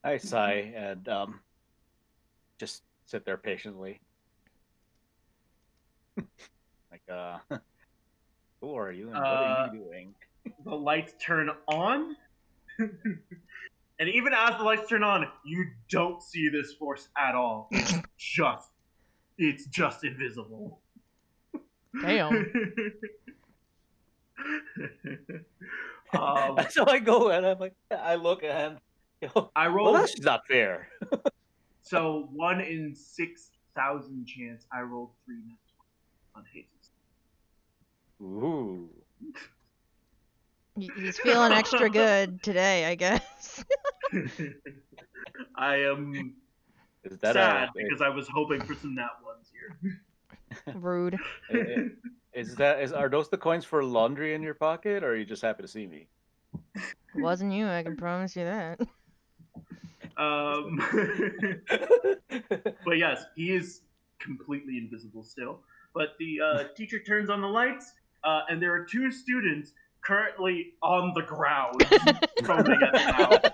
I sigh and just sit there patiently. Like, who are you and what are you doing? The lights turn on, and even as the lights turn on, you don't see this force at all. It's just invisible. Damn. So I go and I'm like, I look and I rolled. well, that's not fair. So 1 in 6,000 chance I rolled 3 on Hazel's. Ooh. He's feeling extra good today, I guess. I am Is that sad because I was hoping for some nat ones here. Rude. Are those the coins for laundry in your pocket, or are you just happy to see me? It wasn't you, I can promise you that. But yes, he is completely invisible still. But the teacher turns on the lights, and there are 2 students currently on the ground, foaming at the mouth.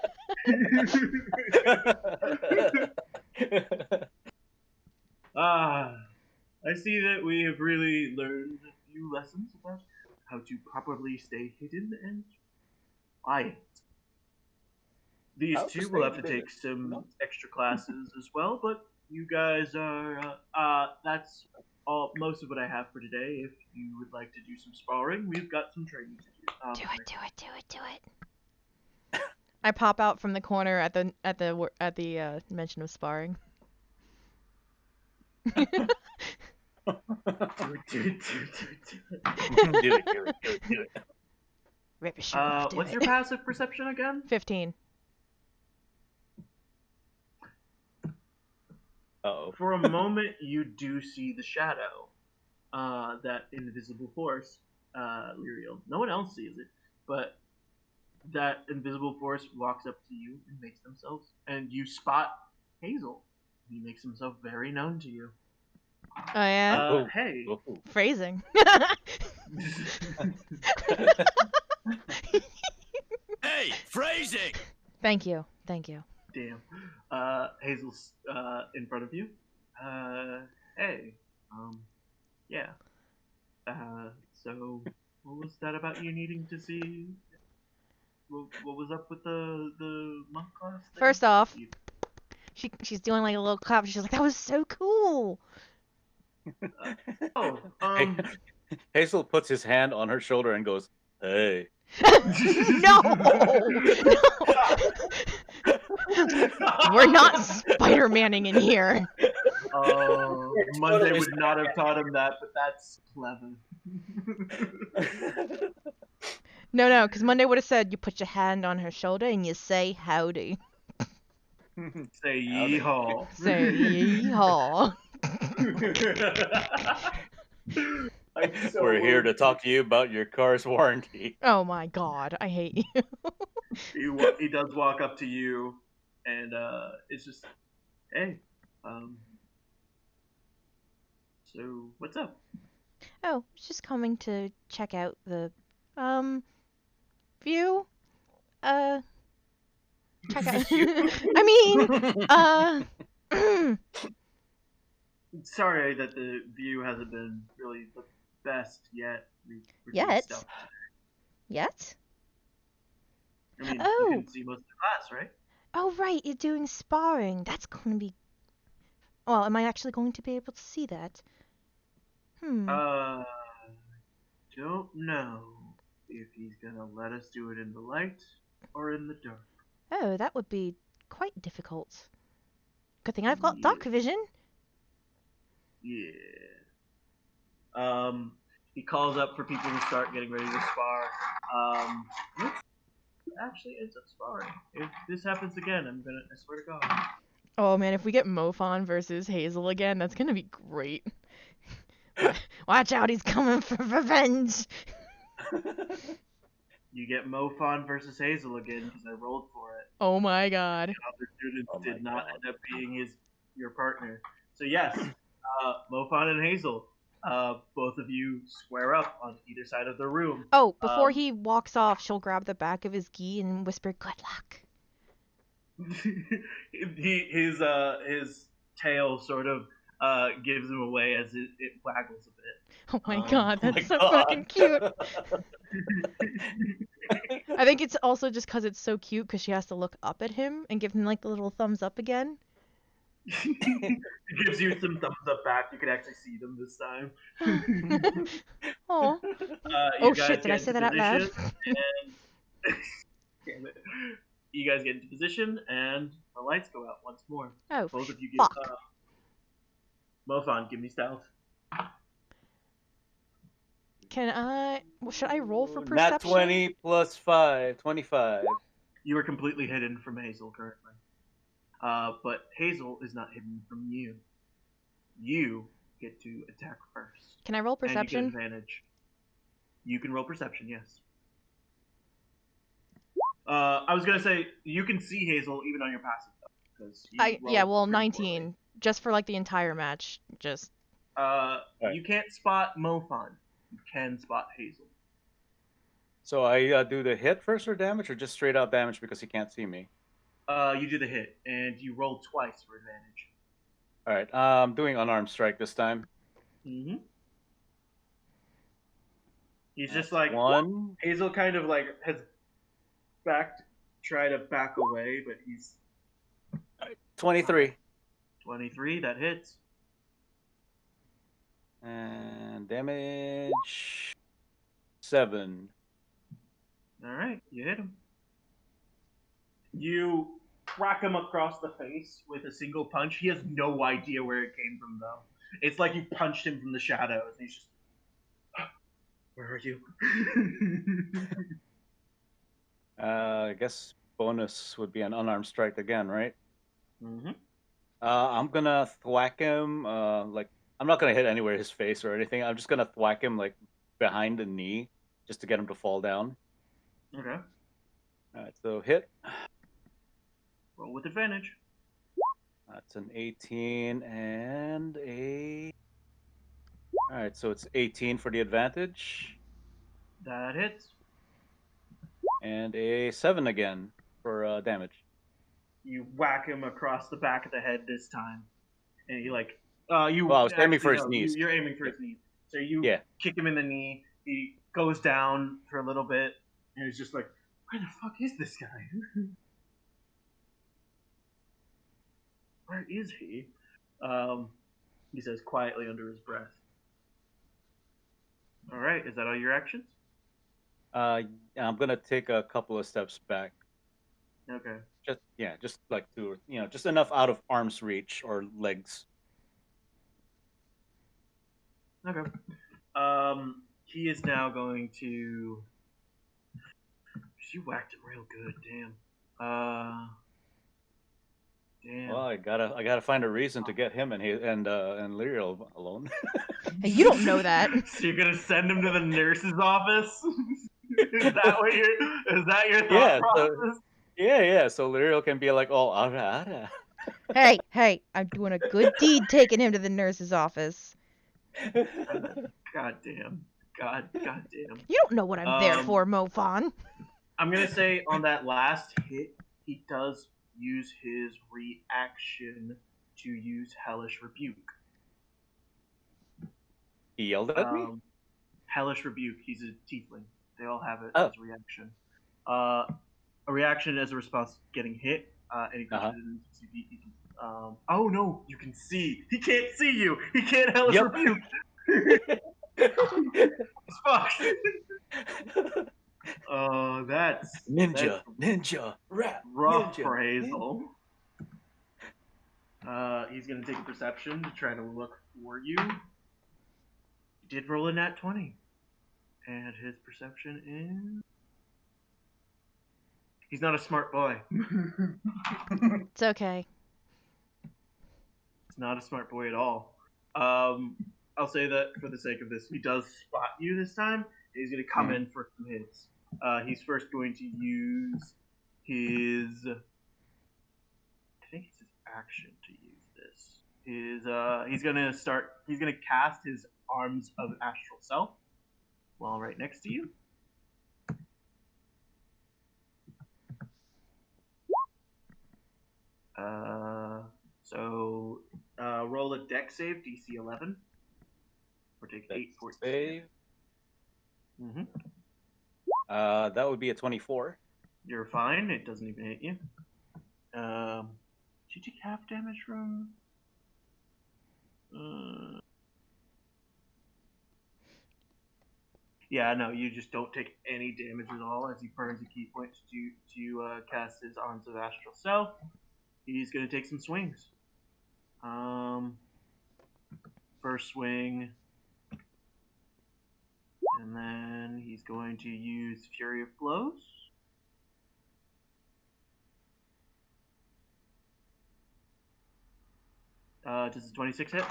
I see that we have really learned a few lessons about how to properly stay hidden and quiet. These 2 will have to take some extra classes as well, but you guys are, that's most of what I have for today. If you would like to do some sparring, we've got some training to do. Do it. I pop out from the corner at the mention of sparring. Do it. Rip a shirt off, What's your passive perception again? 15. Uh-oh. For a moment, you do see the shadow, that invisible force, Lyriel. No one else sees it, but that invisible force walks up to you and makes themselves, and you spot Hazel. He makes himself very known to you. Oh yeah? Hey. Phrasing. Hey, phrasing! Thank you. Damn. Hazel's in front of you. Hey. Yeah. So what was that about you needing to see? What was up with the monk class thing? First off, she's doing like a little clap. She's like, that was so cool. Hazel puts his hand on her shoulder and goes, "Hey." No! We're not Spider-Manning in here. Monday would not have taught him that, but that's clever. No, because Monday would have said you put your hand on her shoulder and you say howdy. Say yeehaw. Say yeehaw. We're here to talk to you about your car's warranty. Oh my god, I hate you. He does walk up to you, and it's just, hey, so what's up? Oh, I was just coming to check out the view. check out. I mean, Sorry that the view hasn't been really the best yet. We're doing Yet? stuff. Yet? I mean, you Oh. can see most of the class, right? Oh, right, you're doing sparring. That's going to be... Well, am I actually going to be able to see that? Don't know if he's gonna let us do it in the light or in the dark. Oh, that would be quite difficult. Good thing I've got dark vision. Yeah. He calls up for people to start getting ready to spar. Who actually ends up sparring? If this happens again, I swear to God. Oh man, if we get Mofon versus Hazel again, that's gonna be great. Watch out, he's coming for revenge. You get Mofon versus Hazel again because I rolled for it. Oh my God. The other students did not end up being your partner. So yes, Mofon and Hazel, both of you square up on either side of the room. Oh, before he walks off, she'll grab the back of his gi and whisper, "Good luck." His tail sort of gives him away as it waggles a bit. Oh my God, that's so fucking cute. I think it's also just because it's so cute because she has to look up at him and give him like the little thumbs up again. It gives you some thumbs up back. You can actually see them this time. Oh. Oh shit, did I say that out loud? Damn it. You guys get into position and the lights go out once more. Oh, both of you fuck. get Mofon, give me stealth. Can I... Should I roll for perception? Nat 20 plus 5, 25. You are completely hidden from Hazel currently. But Hazel is not hidden from you. You get to attack first. Can I roll perception? And you get advantage. You can roll perception, yes. I was gonna say you can see Hazel even on your passive though. Yeah, well, 19, poorly. Just for like the entire match. Just. Right. You can't spot Mofon. You can spot Hazel. So I do the hit first or damage, or just straight out damage because he can't see me? You do the hit, and you roll twice for advantage. All right, I'm doing unarmed strike this time. Mm-hmm. He's just like one. Hazel kind of like has try to back away, but he's 23. 23, that hits. And damage 7. All right, you hit him. You crack him across the face with a single punch. He has no idea where it came from, though. It's like you punched him from the shadows, and he's just, where are you? I guess bonus would be an unarmed strike again, right? Mm-hmm. I'm gonna thwack him. I'm not gonna hit anywhere his face or anything. I'm just gonna thwack him like behind the knee, just to get him to fall down. Okay. All right, so hit. Roll with advantage. That's an 18 and a. All right, so it's 18 for the advantage. That hits. And a 7 again for damage. You whack him across the back of the head this time, and you like Well, I was aiming for his knees. You're aiming for his knees. So you kick him in the knee. He goes down for a little bit, and he's just like, "Where the fuck is this guy? Where is he?" He says quietly under his breath. All right, is that all your actions? I'm gonna take a couple of steps back. Okay. Just like just enough out of arm's reach or legs. Okay. He is now going to. She whacked him real good. Damn. Damn. Well, I gotta find a reason to get him and Lyriel alone. Hey, you don't know that. So you're gonna send him to the nurse's office? Is that your thought process? Yeah. So Lyriel can be like, "Oh, alright." Hey, I'm doing a good deed taking him to the nurse's office. God damn. You don't know what I'm there for, Mofon. I'm gonna say on that last hit, he does use his reaction to use Hellish Rebuke. He yelled at me? Hellish Rebuke. He's a tiefling. They all have it Oh. as a reaction. A reaction as a response to getting hit. Any creature oh no, you can see. He can't see you. He can't Hellish Rebuke. It's fucked. That's ninja, rap, rough ninja. for Hazel. He's gonna take a perception to try to look for you. He did roll a nat 20. And his perception is... He's not a smart boy. It's okay. He's not a smart boy at all. I'll say that for the sake of this, he does spot you this time. He's going to come in for some hits. He's first going to use his... I think it's his action to use this. He's going to cast his Arms of Astral Self while right next to you. Roll a dex save, DC 11. Or take 8 points. Save. Mm-hmm. That would be a 24. You're fine. It doesn't even hit you. Did you take half damage from? Yeah, no, you just don't take any damage at all as he burns a key point to cast his Arms of Astral Self. He's going to take some swings. First swing. And then he's going to use Fury of Blows. Does the 26 hit?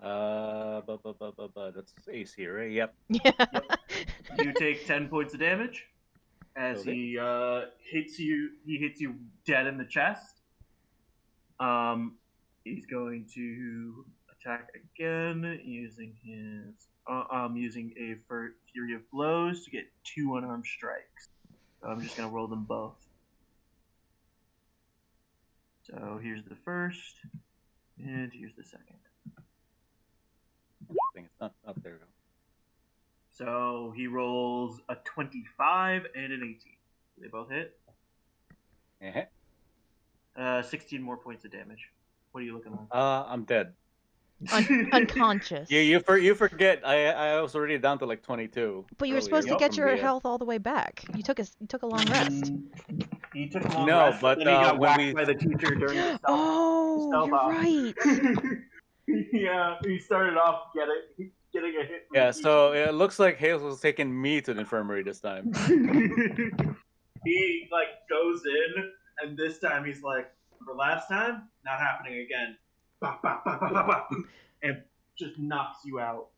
That's AC, right? Yep. Yeah. Yep. You take 10 points of damage as he hits you. He hits you dead in the chest. He's going to attack again using his using a Fury of Blows to get 2 unarmed strikes. So I'm just gonna roll them both. So here's the first, and here's the second. Interesting. It's not up there. So he rolls a 25 and an 18. They both hit. 16 more points of damage. What are you looking like? I'm dead. Unconscious. Yeah, you forget. I was already down to like 22. But you were supposed to get your health all the way back. You took a long rest. He took a long rest, but then he got whacked by the teacher during the Oh, you're right. Yeah, he started off getting a hit. Yeah, so it looks like Hazel was taking me to the infirmary this time. He goes in, and this time he's like, for last time, not happening again. Bah, bah, bah, bah, bah, bah, and just knocks you out.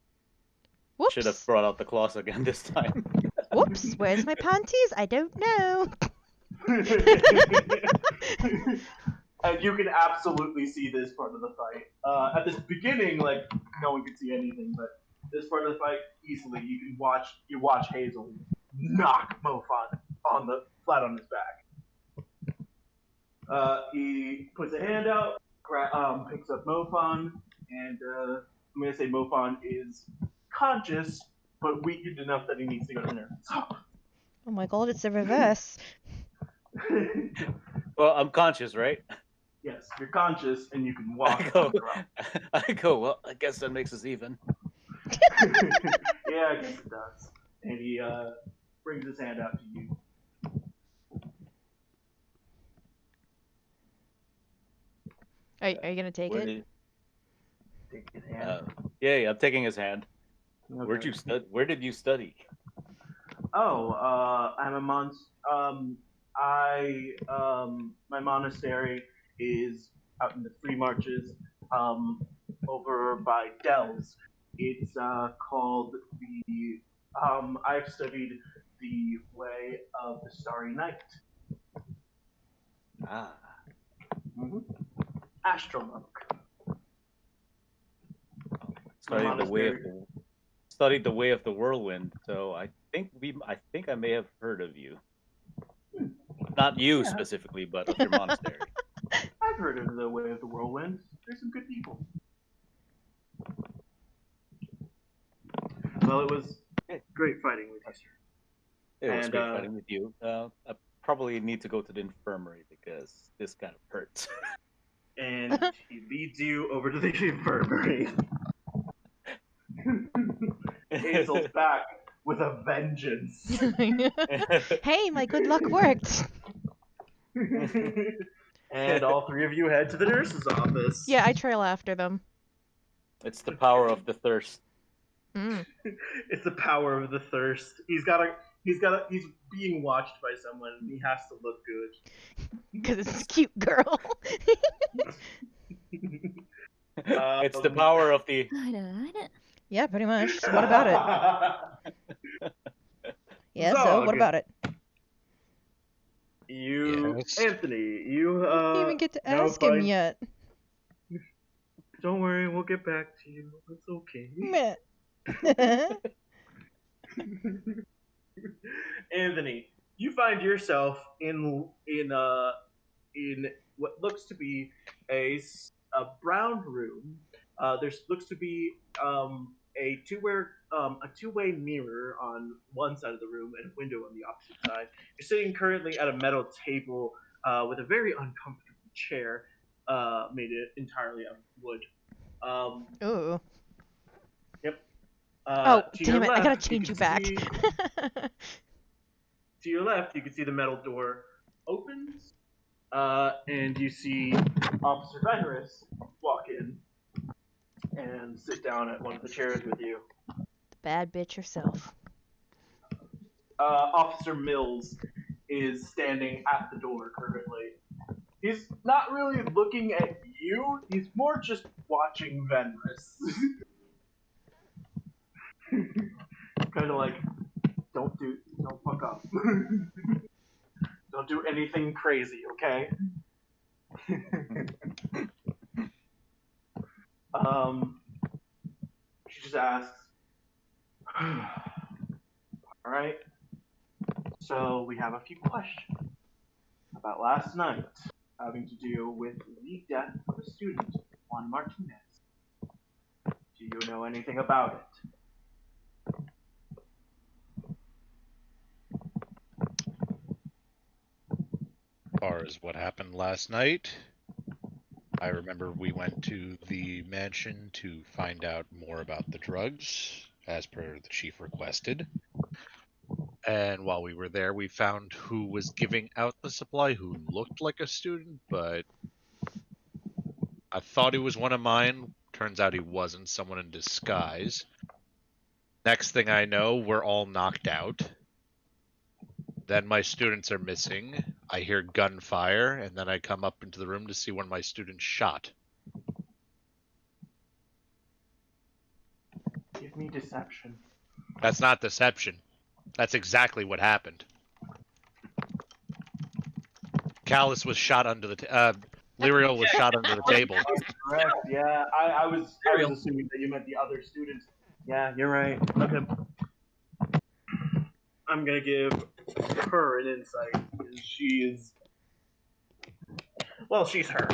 Whoops. Should have brought out the claws again this time. Whoops, where's my panties? I don't know. And you can absolutely see this part of the fight. At this beginning, no one could see anything, but this part of the fight, easily, you watch Hazel knock Mofon flat on his back. He puts a hand out, picks up Mofon, and I'm going to say Mofon is conscious, but weakened enough that he needs to go to the nurse. Oh my god, it's the reverse. Well, I'm conscious, right? Yes, you're conscious, and you can walk. I go, well, I guess that makes us even. Yeah, I guess it does. And he brings his hand out to you. Are you gonna take it? Take his hand. Yeah, I'm taking his hand. Okay. Where did you study? Oh, I'm a my monastery is out in the Free Marches, over by Dells. It's called the. I've studied the Way of the Starry Night. Ah. Mm-hmm. Astromonk. Studied the way of the whirlwind. So I think I may have heard of you. Not you Yeah. specifically, but of your monastery. I've heard of the Way of the Whirlwind. There's some good people. Well, it was great fighting with you, sir. It was And, great fighting with you. I probably need to go to the infirmary because this kind of hurts. And he leads you over to the infirmary. Hazel's back with a vengeance. Hey, my good luck worked. And all three of you head to the nurse's office. Yeah, I trail after them. It's the power of the thirst. It's the power of the thirst. He's being watched by someone and he has to look good. Because it's a cute girl. It's the power of the. Yeah, pretty much. So what about it? Yeah, so what Zog. about it? Anthony, I didn't even get to ask him yet. Don't worry, we'll get back to you. It's okay. Meh. Anthony, you find yourself in what looks to be a brown room. There looks to be a two-way mirror on one side of the room and a window on the opposite side. You're sitting currently at a metal table with a very uncomfortable chair made entirely out of wood. Ooh. Yep. Oh, to damn your it, I left, gotta change you back. To your left, you can see the metal door opens, and you see Officer Venrus walk in and sit down at one of the chairs with you. The bad bitch herself. Officer Mills is standing at the door currently. He's not really looking at you, he's more just watching Venrus. Kind of like, don't fuck up. Don't do anything crazy, okay? She just asks, alright, so we have a few questions about last night, having to do with the death of a student, Juan Martinez. Do you know anything about it? As far as what happened last night, I remember we went to the mansion to find out more about the drugs, as per the chief requested. And while we were there, we found who was giving out the supply, who looked like a student, but I thought he was one of mine. Turns out he wasn't, someone in disguise. Next thing I know, we're all knocked out. Then my students are missing. I hear gunfire, and then I come up into the room to see one of my students shot. Give me deception. That's not deception. That's exactly what happened. Callus was shot under the Lyriel was shot under the table. Correct, yeah. I was assuming that you meant the other student. Yeah, you're right. Okay. I'm gonna give her an insight. She is... Well, she's her.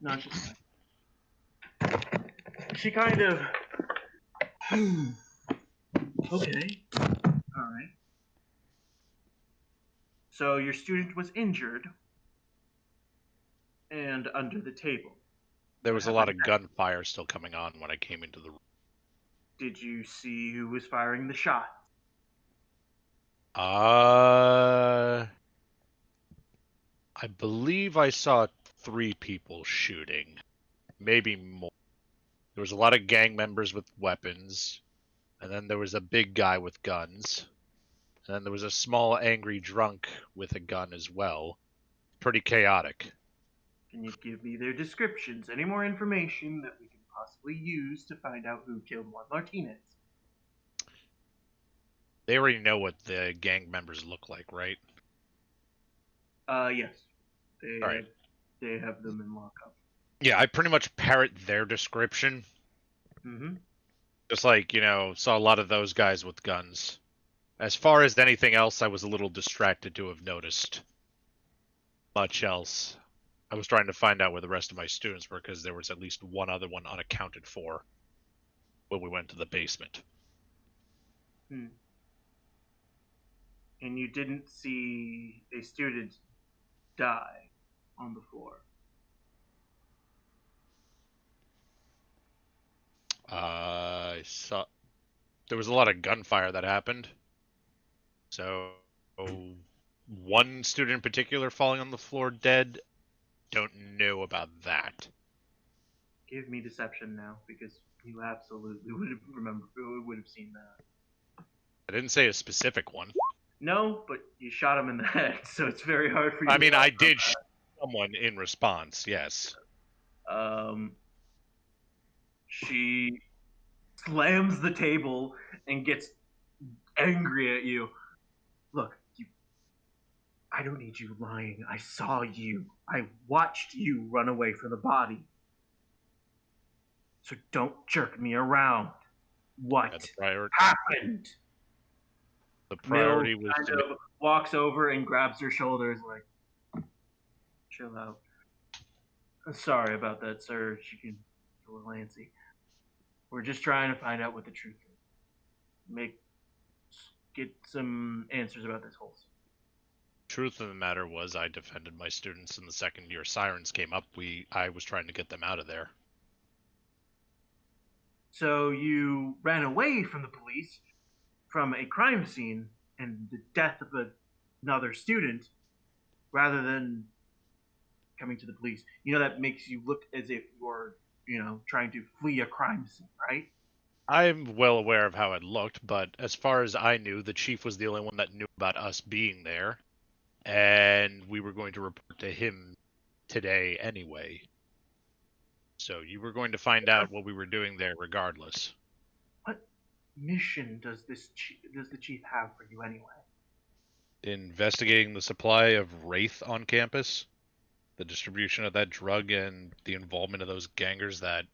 Not just... She kind of... Okay. Alright. So your student was injured and under the table. There was a lot of gunfire still coming on when I came into the room. Did you see who was firing the shot? I believe I saw 3 people shooting. Maybe more. There was a lot of gang members with weapons. And then there was a big guy with guns. And then there was a small angry drunk with a gun as well. Pretty chaotic. Can you give me their descriptions? Any more information that we can possibly use to find out who killed Juan Martinez? They already know what the gang members look like, right? Yes. They have them in lockup. Yeah, I pretty much parrot their description. Mm-hmm. Just like, saw a lot of those guys with guns. As far as anything else, I was a little distracted to have noticed much else. I was trying to find out where the rest of my students were because there was at least one other one unaccounted for when we went to the basement. And you didn't see a student die on the floor. I saw there was a lot of gunfire that happened. So, one student in particular falling on the floor dead. Don't know about that. Give me deception now, because you absolutely would have seen that. I didn't say a specific one. No, but you shot him in the head, so it's very hard for you. I mean, I did shoot someone in response. Yes. She slams the table and gets angry at you. Look, I don't need you lying. I saw you. I watched you run away from the body. So don't jerk me around. What happened? The priority was kind of walks over and grabs her shoulders like, chill out. Sorry about that, sir. She can a little antsy. We're just trying to find out what the truth is. Get some answers about this whole thing. Truth of the matter was I defended my students, and the second your sirens came up, I was trying to get them out of there. So you ran away from the police, from a crime scene, and the death of another student, rather than coming to the police. You know, that makes you look as if you're, trying to flee a crime scene, right? I'm well aware of how it looked, but as far as I knew, the chief was the only one that knew about us being there, and we were going to report to him today anyway. So you were going to find out what we were doing there regardless. What mission does the chief have for you anyway? Investigating the supply of Wraith on campus, the distribution of that drug, and the involvement of those gangers that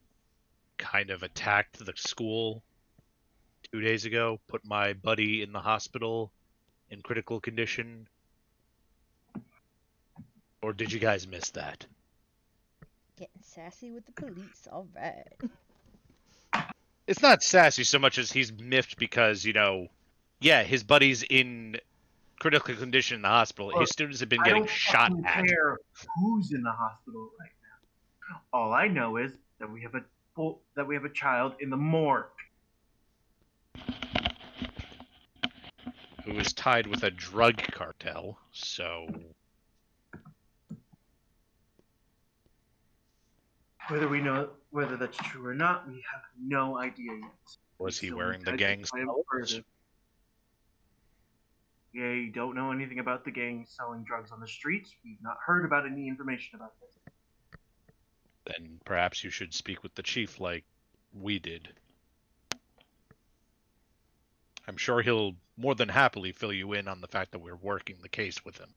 kind of attacked the school 2 days ago, put my buddy in the hospital in critical condition. Or did you guys miss that? Getting sassy with the police, alright. It's not sassy so much as he's miffed because, his buddy's in critical condition in the hospital. His students have been getting shot at. I don't care who's in the hospital right now. All I know is that we have a child in the morgue. Who is tied with a drug cartel, so... Whether we know whether that's true or not, we have no idea yet. Was he wearing the gang's colors? Yeah, you don't know anything about the gang selling drugs on the streets. We've not heard about any information about this. Then perhaps you should speak with the chief like we did. I'm sure he'll more than happily fill you in on the fact that we're working the case with him.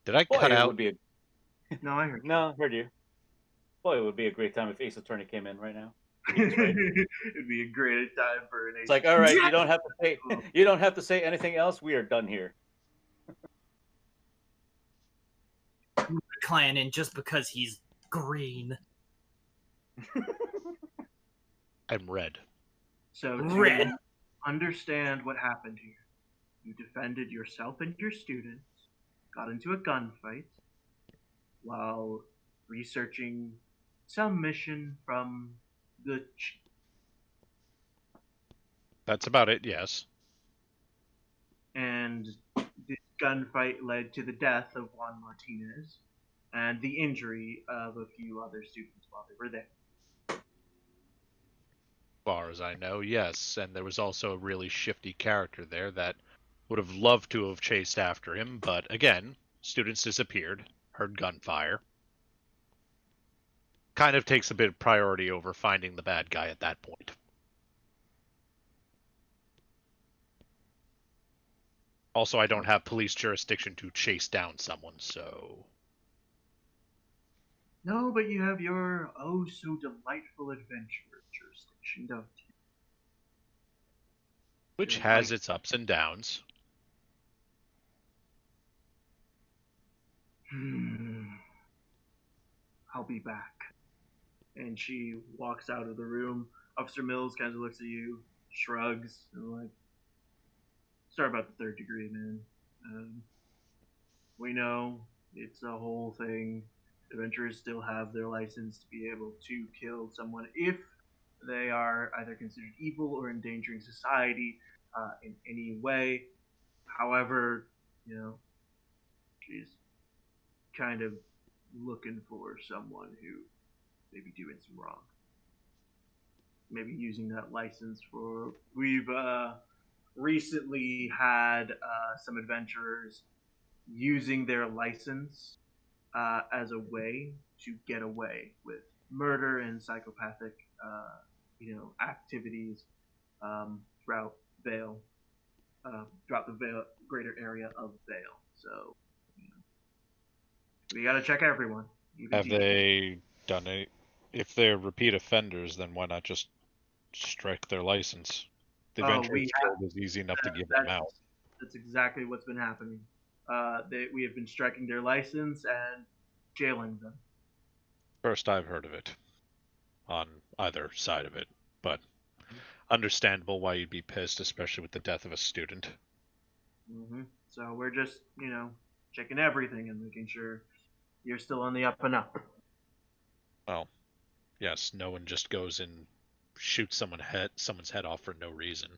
Did I cut out? No, I heard you. No, I heard you. Boy, it would be a great time if Ace Attorney came in right now. It'd be a great time for an Ace. It's like, all right, you don't have to say anything else. We are done here. Clan in just because he's green. I'm red. So to understand what happened here, you defended yourself and your students, got into a gunfight, while researching some mission from the That's about it, yes. And this gunfight led to the death of Juan Martinez and the injury of a few other students while they were there. As far as I know, yes. And there was also a really shifty character there that would have loved to have chased after him, but again, students disappeared, heard gunfire. Kind of takes a bit of priority over finding the bad guy at that point. Also, I don't have police jurisdiction to chase down someone, so... No, but you have your oh so delightful adventure jurisdiction, don't you? Which Your has light. its ups and downs. I'll be back. And she walks out of the room. Officer Mills kind of looks at you, shrugs, and like, sorry about the third degree, man. We know it's a whole thing. Adventurers still have their license to be able to kill someone if they are either considered evil or endangering society in any way. However, she's kind of looking for someone who may be doing some wrong. Maybe using that license for. We've recently had some adventurers using their license as a way to get away with murder and psychopathic, activities throughout Vale, throughout the Vale, greater area of Vale. So we got to check everyone. Have they done it? If they're repeat offenders, then why not just strike their license? The Adventurers Guild is easy enough to give them out. That's exactly what's been happening. We have been striking their license and jailing them. First I've heard of it. On either side of it. But understandable why you'd be pissed, especially with the death of a student. Mm-hmm. So we're just, checking everything and making sure you're still on the up and up. Well, yes, no one just goes and shoots someone's head off for no reason.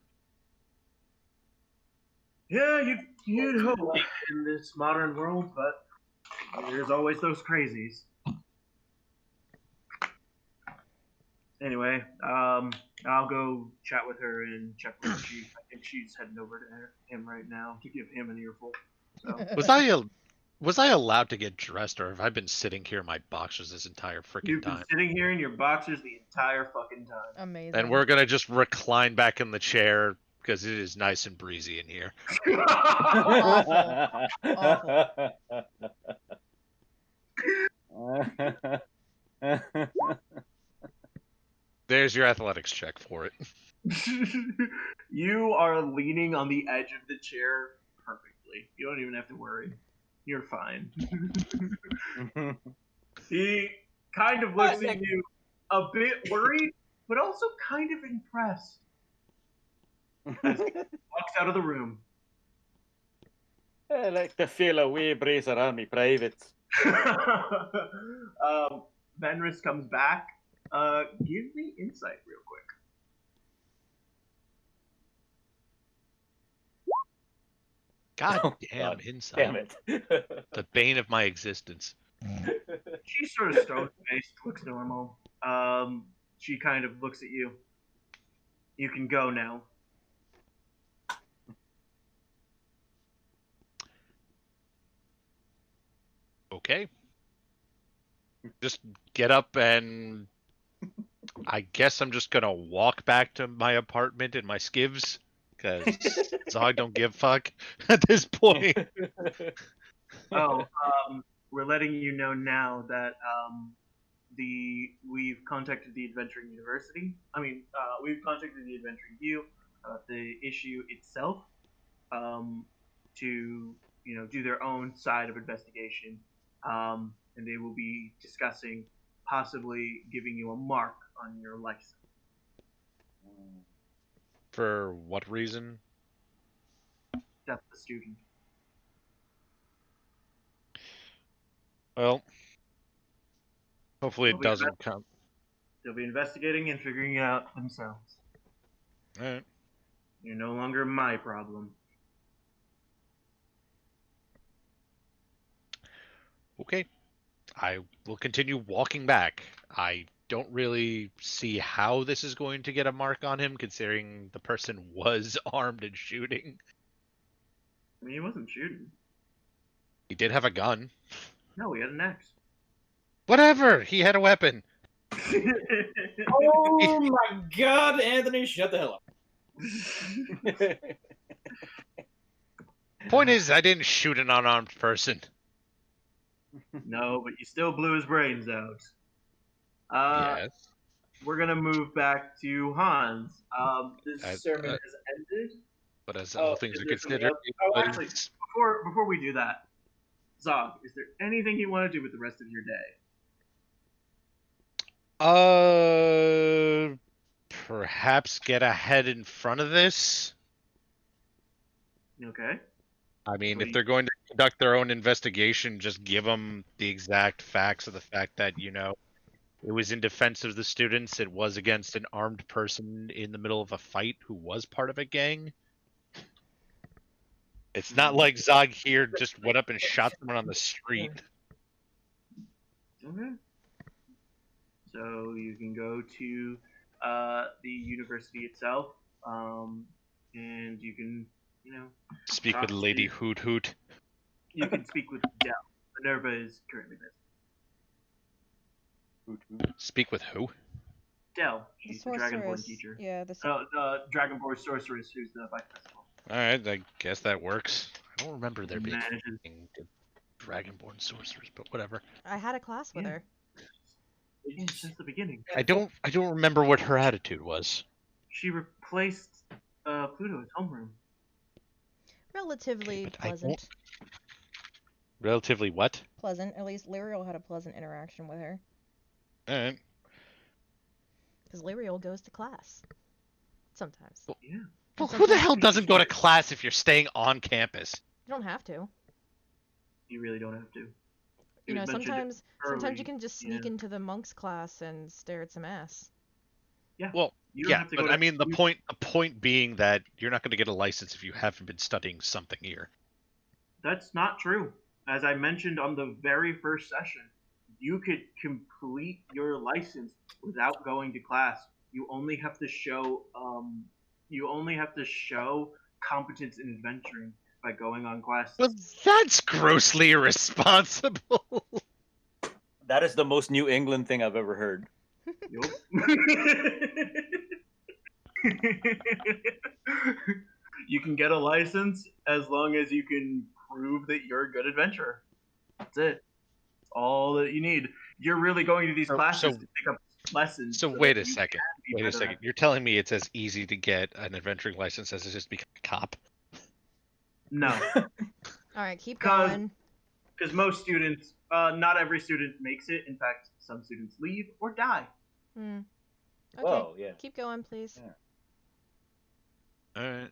Yeah, you'd hope in this modern world, but there's always those crazies. Anyway, I'll go chat with her and check with the chief. I think she's heading over to him right now to give him an earful. So. Was I allowed to get dressed, or have I been sitting here in my boxers this entire freaking time? You've been sitting here in your boxers the entire fucking time. Amazing. And we're gonna just recline back in the chair because it is nice and breezy in here. There's your athletics check for it. You are leaning on the edge of the chair perfectly. You don't even have to worry. You're fine. He kind of looks at you a bit worried, but also kind of impressed. As he walks out of the room. I like to feel a wee breeze around me privates. Venris comes back. Give me insight real quick. God damn, insight. Damn it. The bane of my existence. She's sort of stone-faced, looks normal. She kind of looks at you. You can go now. Okay. Just get up and I guess I'm just gonna walk back to my apartment in my skivs. Because Zog don't give a fuck at this point. We're letting you know now that we've contacted the Adventuring University. We've contacted the Adventuring U about the issue itself to do their own side of investigation, and they will be discussing possibly giving you a mark on your license. For what reason? Death of the student. Well, hopefully it doesn't come. They'll be investigating and figuring it out themselves. Alright. You're no longer my problem. Okay. I will continue walking back. I don't really see how this is going to get a mark on him, considering the person was armed and shooting. I mean, he wasn't shooting. He did have a gun. No, he had an axe. Whatever! He had a weapon. Oh my god, Anthony, shut the hell up. Point is, I didn't shoot an unarmed person. No, but you still blew his brains out. Yes. We're gonna move back to Hans. This I- sermon has ended. But as all Oh, things is are there something considered, else? Oh, actually, before we do that, Zog, is there anything you want to do with the rest of your day? perhaps get ahead in front of this. Okay. I mean, What if do you- they're going to conduct their own investigation, just give them the exact facts of the fact that, it was in defense of the students. It was against an armed person in the middle of a fight who was part of a gang. It's not like Zog here just went up and shot someone on the street. Okay. So you can go to the university itself, and you can, Speak talk with Lady to- Hoot Hoot. You can speak with Dell. Minerva is currently busy. Speak with who? Dell, The she's the Dragonborn sorceress. teacher. Yeah, the The Dragonborn sorceress who's the vice principal. Alright, I guess that works. I don't remember there being Manages- Dragonborn sorcerers, but whatever. I had a class with Yeah. her. Since the beginning. I don't remember what her attitude was. She replaced Pluto's homeroom. Relatively but I don't- pleasant. Relatively what? Pleasant. At least Lyriel had a pleasant interaction with her. Alright. Because Lyriel goes to class. Sometimes. Yeah. Well, who the hell doesn't go to class if you're staying on campus? You don't have to. You really don't have to. You know, was mentioned sometimes you early, can just sneak yeah. into the monks class and stare at some ass. Yeah. Well, You don't yeah, have to but go to- I mean the point being that you're not going to get a license if you haven't been studying something here. That's not true. As I mentioned on the very first session, you could complete your license without going to class. You only have to show competence in adventuring by going on quests. Well, that's grossly irresponsible. That is the most New England thing I've ever heard. Yup. You can get a license as long as you can prove that you're a good adventurer. That's it. That's all that you need. You're really going to these classes to pick up lessons. So that wait a you second. can be Wait a better second. at. You're telling me it's as easy to get an adventuring license as it is to become a cop? No, Alright, keep 'Cause- going. because most students, not every student makes it. In fact, some students leave or die. Hmm. Okay, Whoa, yeah. keep going, please. Yeah. Alright.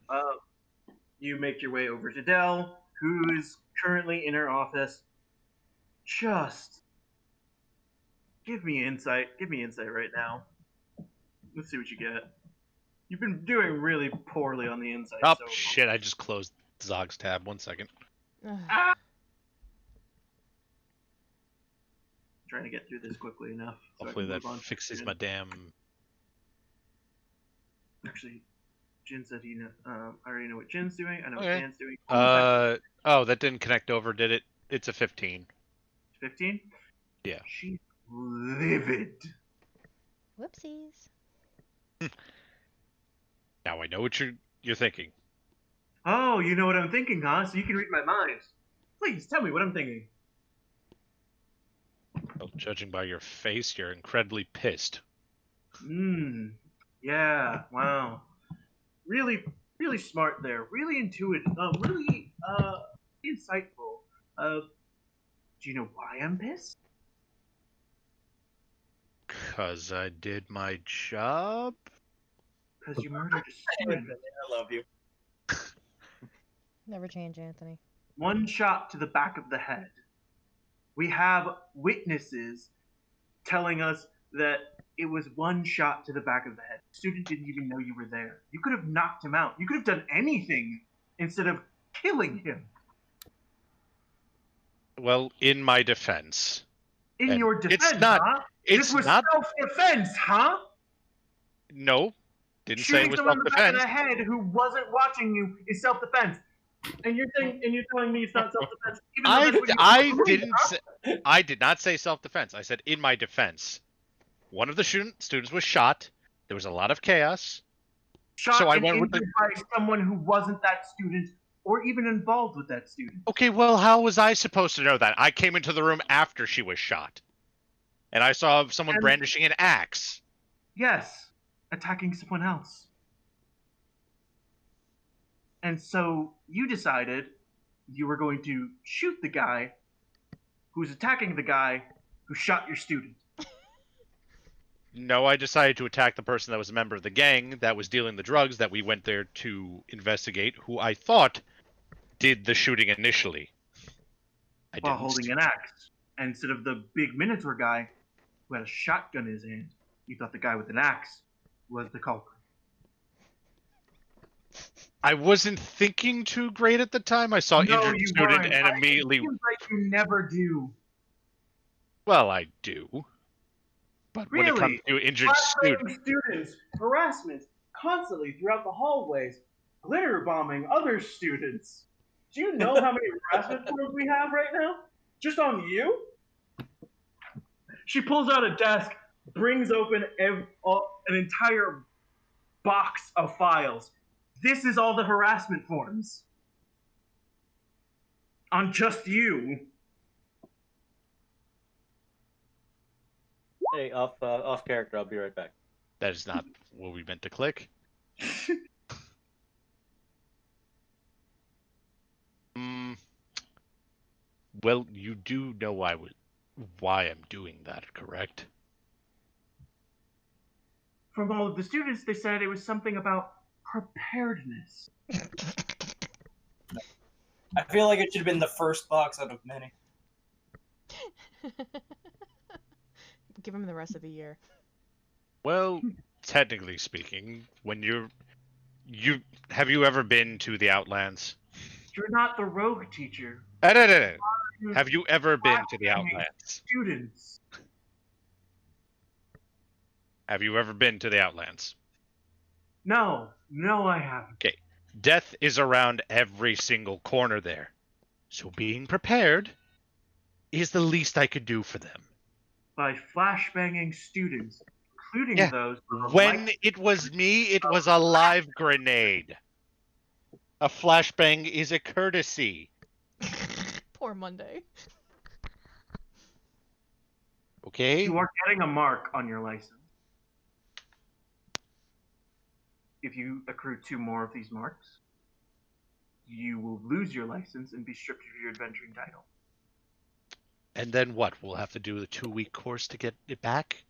You make your way over to Dell, who's currently in her office. Just give me insight. Give me insight right now. Let's see what you get. You've been doing really poorly on the insight. Oh, so shit, I just closed Zog's tab. 1 second. Ugh. trying to get through this quickly enough. so I Hopefully can that move on to fixes Jin. my damn... Actually, Jin said he know. I already know what Jin's doing. I know Okay. what Dan's doing. Oh, that didn't connect over, did it? It's a 15. 15. Yeah. She's livid. Whoopsies. Now I know what you're thinking. Oh, you know what I'm thinking, huh? So you can read my mind. Please tell me what I'm thinking. Well, judging by your face, you're incredibly pissed. Yeah. Wow. Really, really smart there. Really intuitive. Really insightful. Do you know why I'm pissed? 'Cause I did my job? Because you murdered a student. I love you. Never change, Anthony. One shot to the back of the head. We have witnesses telling us that it was one shot to the back of the head. The student didn't even know you were there. You could have knocked him out. You could have done anything instead of killing him. Well, in my defense. In And your defense, it's not- huh? It's This was not... self-defense, huh? No. Didn't say it Shooting was someone in the back of self-defense. the head who wasn't watching you is self-defense. And you're telling me it's not self-defense. even though that's what you believe, huh? I did not say self-defense. I said in my defense. One of the students was shot. There was a lot of chaos. Shot So I and went with injured by someone who wasn't that student or even involved with that student. Okay, well, how was I supposed to know that? I came into the room after she was shot. And I saw someone And- brandishing an axe. Yes, attacking someone else. And so you decided you were going to shoot the guy who's attacking the guy who shot your student. No, I decided to attack the person that was a member of the gang that was dealing the drugs that we went there to investigate, who I thought did the shooting initially. While holding an axe. And instead of the big Minotaur guy who had a shotgun in his hand, you thought the guy with an axe was the culprit. I wasn't thinking too great at the time. I saw injured student and immediately. It seems like you never do. Well, I do. But when it comes to injured students, harassment constantly throughout the hallways, glitter bombing other students. Do you know how many harassment forms we have right now? Just on you? She pulls out a desk, brings open an entire box of files. This is all the harassment forms. On just you. Hey, off character. I'll be right back. That is not what we meant to click. Well, you do know why I'm doing that, correct? From all of the students, they said it was something about preparedness. I feel like it should have been the first box out of many. Give him the rest of the year. Well, technically speaking, when have you ever been to the Outlands? You're not the rogue teacher. No. Have you ever been to the Outlands? Students. Have you ever been to the Outlands? No, I haven't. Okay. Death is around every single corner there. So being prepared is the least I could do for them. By flashbanging students, including those... When it was me, it was a live grenade. A flashbang is a courtesy. Poor Monday. Okay? You are getting a mark on your license. If you accrue 2 more of these marks, you will lose your license and be stripped of your adventuring title. And then what? We'll have to do the 2-week course to get it back?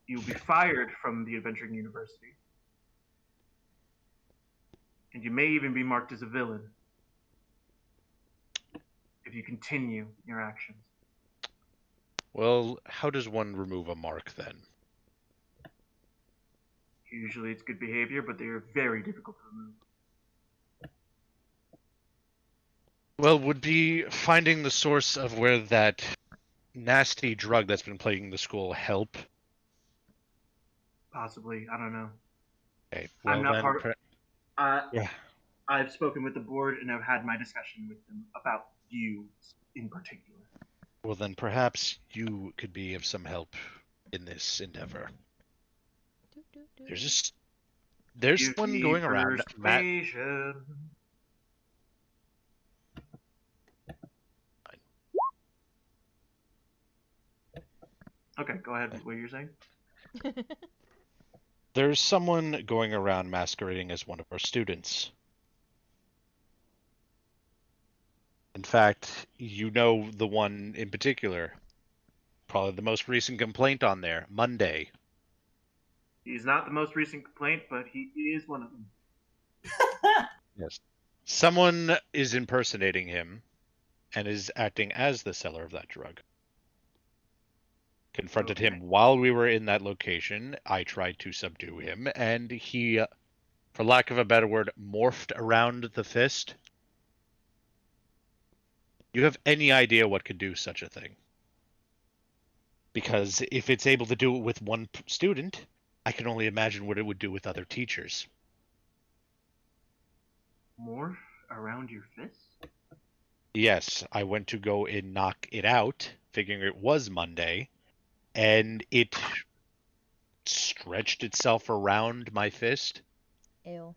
You'll be fired from the adventuring university. And you may even be marked as a villain if you continue your actions. Well, how does one remove a mark then? Usually it's good behavior, but they are very difficult to remove. Well, would be finding the source of where that nasty drug that's been plaguing the school help? Possibly, I don't know. Okay, well, I'm not then, part of... yeah. I've spoken with the board and I've had my discussion with them about you in particular. Well, then perhaps you could be of some help in this endeavor. There's one going around. Matt. Okay, go ahead. What you're saying? There's someone going around masquerading as one of our students. In fact, you know the one in particular. Probably the most recent complaint on there, Monday. He's not the most recent complaint, but he is one of them. Yes. Someone is impersonating him and is acting as the seller of that drug. Confronted him while we were in that location. I tried to subdue him, and he, for lack of a better word, morphed around the fist. You have any idea what could do such a thing? Because if it's able to do it with one student, I can only imagine what it would do with other teachers. Morph around your fist? Yes, I went to go and knock it out, figuring it was Monday, and it stretched itself around my fist. Ew.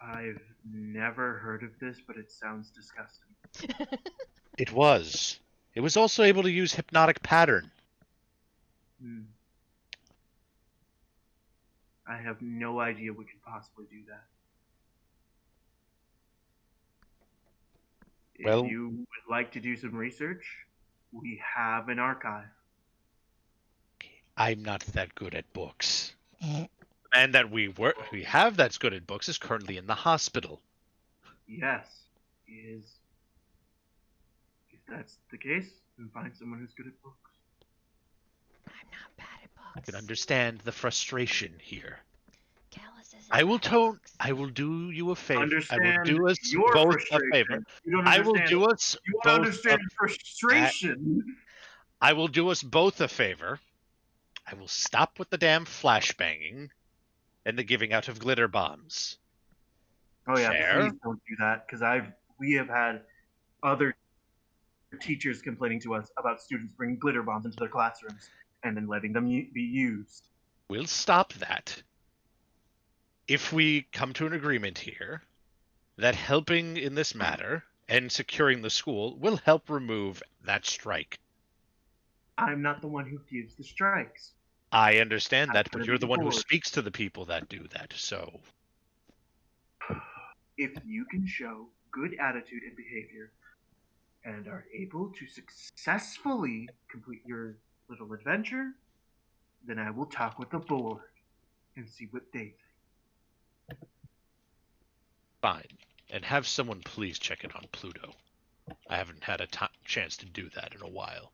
I've never heard of this, but it sounds disgusting. It was. It was also able to use hypnotic pattern. I have no idea we could possibly do that. Well, if you would like to do some research, we have an archive. I'm not that good at books. And that we have that's good at books is currently in the hospital. Yes, if that's the case, then find someone who's good at books. I'm not bad at books. I can understand the frustration here. Callus isn't I will bad at books. I will do you a favor. Understand I will do us your both a frustration. favor. You don't I will understand. do us You want to both understand frustration. I will do us both a favor. I will stop with the damn flashbanging and the giving out of glitter bombs. Oh yeah, Fair. please don't do that, because we have had other teachers complaining to us about students bringing glitter bombs into their classrooms and then letting them be used. We'll stop that. If we come to an agreement here that helping in this matter and securing the school will help remove that strike. I'm not the one who gives the strikes. I understand that, but gonna you're be the one who bored. speaks to the people that do that, so... If you can show good attitude and behavior and are able to successfully complete your little adventure, then I will talk with the board and see what they think. Fine. And have someone please check it on Pluto. I haven't had a chance to do that in a while.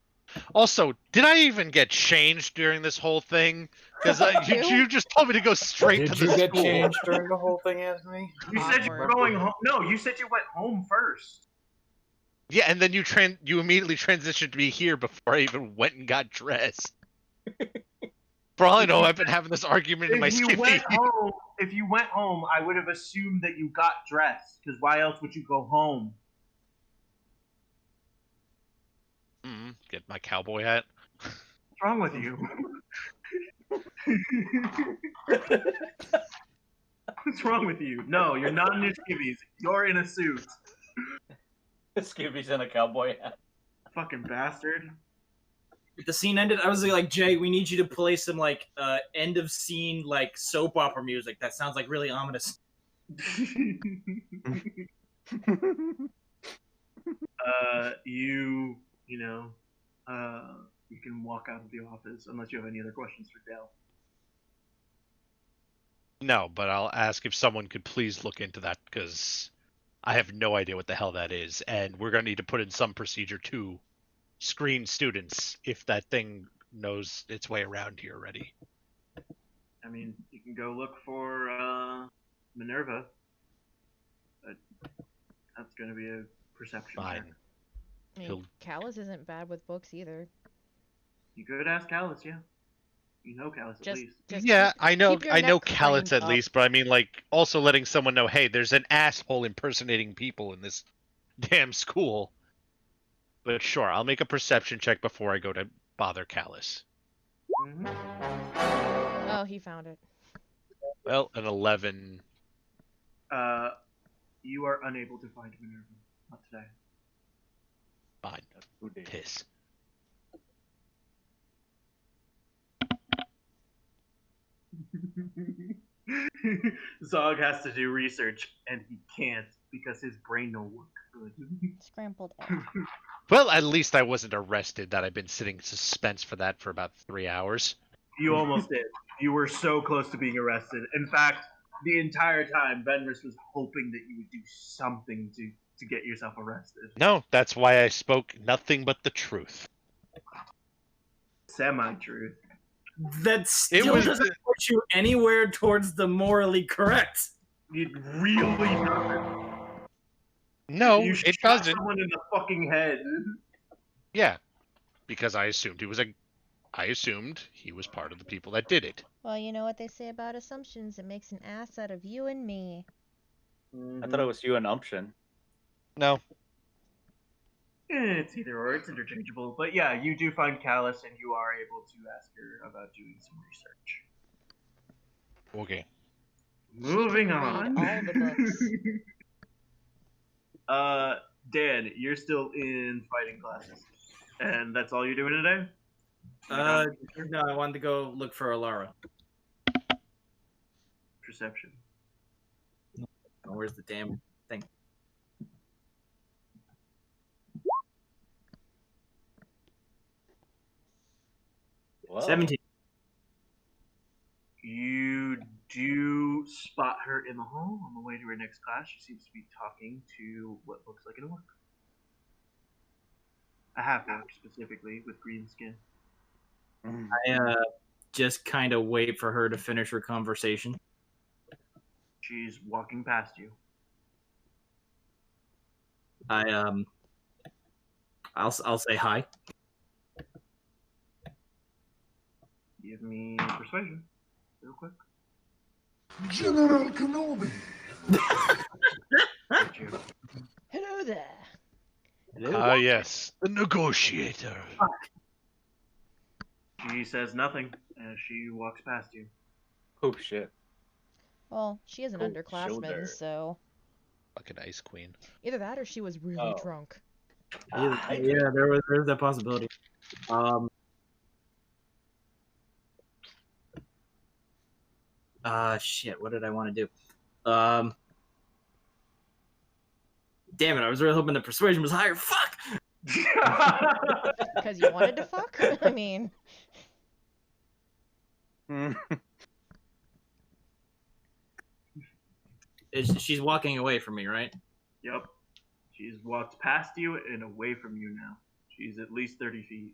Also, did I even get changed during this whole thing? Because you just told me to go straight to the Did you get school. changed during the whole thing, Anthony? You said you were going home. No, you said you went home first. Yeah, and then you immediately transitioned me here before I even went and got dressed. For all I know, I've been having this argument in my If you skippy. went home, I would have assumed that you got dressed. Because why else would you go home? Get my cowboy hat. What's wrong with you? What's wrong with you? No, you're not in your skivvies. You're in a suit. Skibby's in a cowboy hat. Fucking bastard. The scene ended. I was like, Jay, we need you to play some like end of scene like soap opera music. That sounds like really ominous. You can walk out of the office unless you have any other questions for Dell. No, but I'll ask if someone could please look into that, because I have no idea what the hell that is, and we're going to need to put in some procedure to screen students if that thing knows its way around here already. I mean, you can go look for Minerva. But that's going to be a perception check. Fine. I mean, Callus isn't bad with books either. You could ask Callus, yeah. You know Callus at least. Yeah, I know keep your I know neck Callus craned at up. least, but I mean, like, also letting someone know, hey, there's an asshole impersonating people in this damn school. But sure, I'll make a perception check before I go to bother Callus. Oh, he found it. Well, an 11. You are unable to find Minerva. Not today. Fine. Piss. Zog has to do research, and he can't because his brain don't work good. Scrambled egg. Well, at least I wasn't arrested. That I've been sitting in suspense for that for about 3 hours. You almost did. You were so close to being arrested. In fact, the entire time, Benris was hoping that you would do something to get yourself arrested. No, that's why I spoke nothing but the truth. Semi-truth. That still doesn't put you anywhere towards the morally correct. It really doesn't. No, You it shot doesn't. someone in the fucking head. Yeah, because I assumed he was part of the people that did it. Well, you know what they say about assumptions. It makes an ass out of you and me. I thought it was you and Umption. No. It's either or. It's interchangeable. But yeah, you do find Callus, and you are able to ask her about doing some research. Okay. Moving Read on. all the books. Dan, you're still in fighting classes, and that's all you're doing today? No, I wanted to go look for Alara. Perception. Oh, where's the damn thing? Whoa. 17. You do spot her in the hall on the way to her next class. She seems to be talking to what looks like an orc. A half-orc, specifically, with green skin. I just kind of wait for her to finish her conversation. She's walking past you. I'll say hi. Give me persuasion, real quick. General Kenobi. Hello there. Ah, yes, the negotiator. She says nothing as she walks past you. Oh shit. Well, she is an Cold underclassman, shoulder. so Fucking ice queen. either that or she was really Oh. drunk. Yeah, there's that possibility. Shit, what did I want to do? Damn it, I was really hoping the persuasion was higher. Fuck! Because you wanted to fuck? I mean, She's walking away from me, right? Yep. She's walked past you and away from you now. She's at least 30 feet.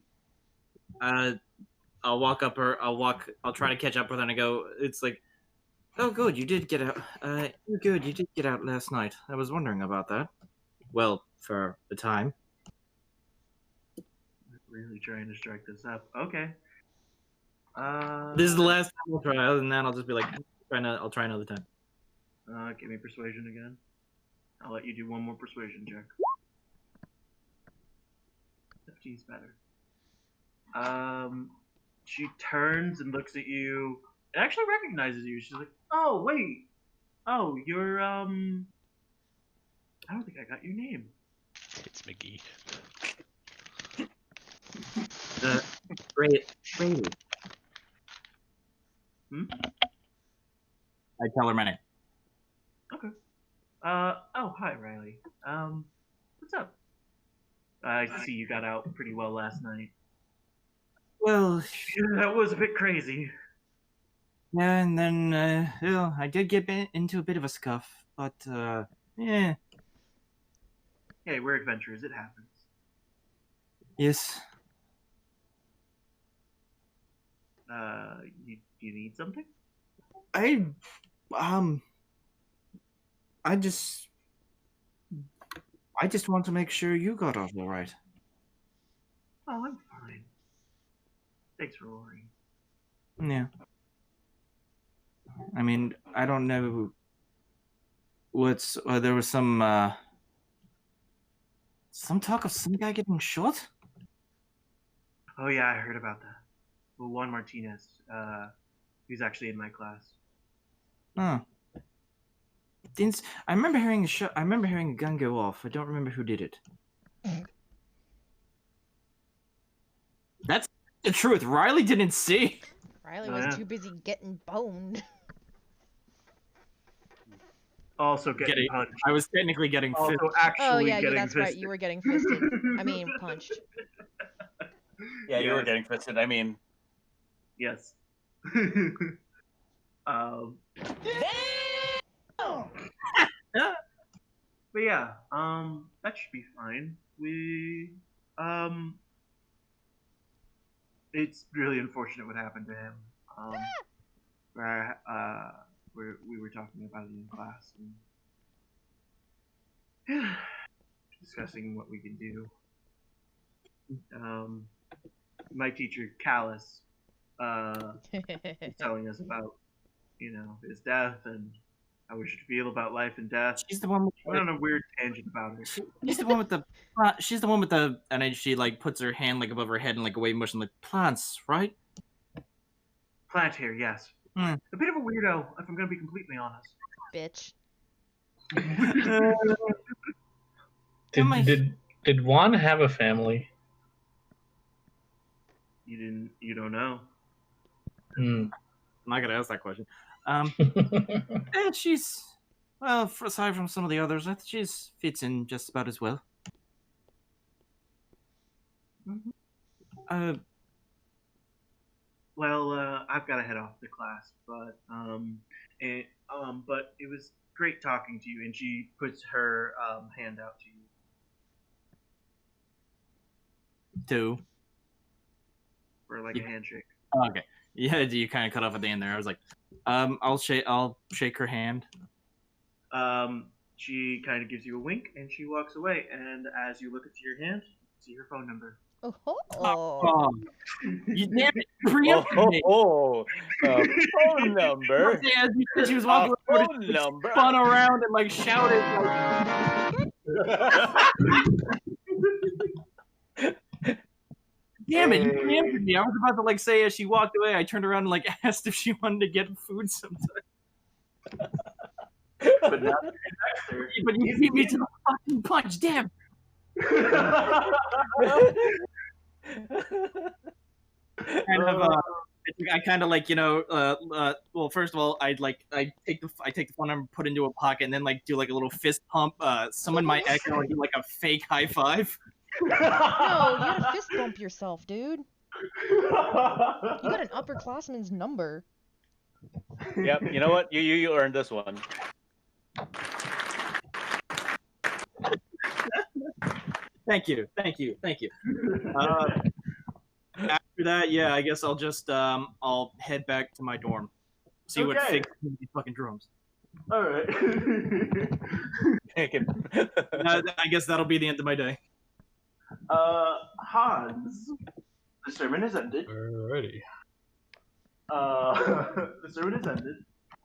I'll walk up her. I'll try to catch up with her and I go. It's like, oh, good, you did get out. You're good. You did get out last night. I was wondering about that. Well, for the time. Really trying to strike this up. Okay. This is the last time I'll try. Other than that, I'll just be like, I'll try another time. Give me persuasion again. I'll let you do one more persuasion check. 15's better. She turns and looks at you. It actually recognizes you. She's like, "Oh, wait. Oh, you're I don't think I got your name." It's McGee. Brady. I tell her my name. Okay. Oh, hi, Riley. What's up? I see you got out pretty well last night. Well, That was a bit crazy. yeah, and then I did get into a bit of a scuff, but yeah. Hey, we're adventurers. It happens. Yes. You need something? I just want to make sure you got off all right. Oh, I'm fine. Thanks for worrying. Yeah. I mean, I don't know what's there was some talk of some guy getting shot. Oh yeah, I heard about that. Well, Juan Martinez. He's actually in my class. Huh. I remember hearing a shot. I remember hearing a gun go off. I don't remember who did it. That's the truth. Riley didn't see. Riley was too busy getting boned. Also getting punched. I was technically getting fisted. Also actually Oh yeah, getting that's fisted. right. You were getting fisted. I mean, punched. Yeah, you were getting fisted. I mean, yes. But yeah, that should be fine. It's really unfortunate what happened to him. We were talking about it in class and discussing what we can do. My teacher, Callus, was telling us about, his death and how we should feel about life and death. She's the one. Went on a weird tangent about it. She's the one with the. She's the one with the. And then she puts her hand above her head and a wave motion plants, right? Plant here, yes. A bit of a weirdo, if I'm gonna be completely honest. Bitch. Did Juan have a family? You don't know. Hmm. I'm not gonna ask that question. She's well, aside from some of the others, I think she's fits in just about as well. Mm-hmm. Well, I've got to head off to class, but but it was great talking to you. And she puts her hand out to you. For like a handshake. Oh, okay. Yeah, you kind of cut off at the end there. I was like, I'll shake her hand. She kind of gives you a wink and she walks away. And as you look into your hand, you see her phone number. Oh. You damn it! Preempted me. Phone number. Yeah, she was walking phone number. Spun around and like shouted. Damn it! You preempted me. I was about to like say as she walked away. I turned around and like asked if she wanted to get food sometime. But now but you beat me to the fucking punch. Damn. I kind of like, you know, well, first of all, I take the phone number, put it into a pocket, and then like do like a little fist pump. Someone might echo and do like a fake high five. No, you gotta fist bump yourself, dude. You got an upperclassman's number. Yep. You know what? You earned this one. Thank you. After that, yeah, I guess I'll just I'll head back to my dorm. See what fixes these fucking drums. All right. I guess that'll be the end of my day. Hans, the sermon is ended. Alrighty. The sermon is ended,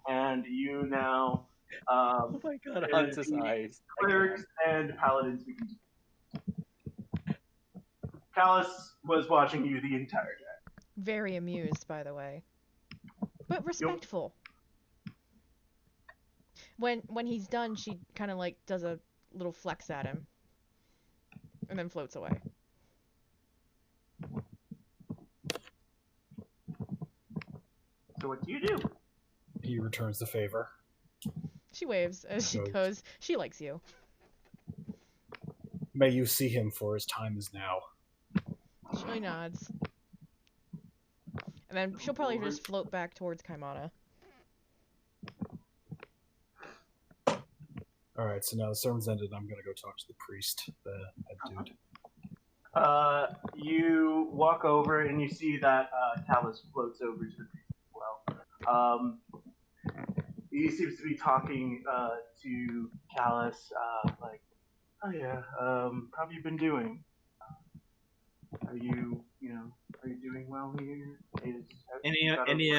and you now. Oh my God, Hans's eyes. Clerics and paladins begin to. Callus was watching you the entire day. Very amused, by the way. But respectful. When he's done, she kind of like does a little flex at him. And then floats away. So what do you do? He returns the favor. She waves as she goes, she likes you. May you see him, for his time is now. She nods. And then she'll probably just float back towards Kaimana. Alright, so now the sermon's ended, I'm gonna go talk to the priest, the head dude. You walk over and you see that Callus floats over to the priest as well. He seems to be talking to Callus, like, oh yeah, how have you been doing? Are you doing well here? Any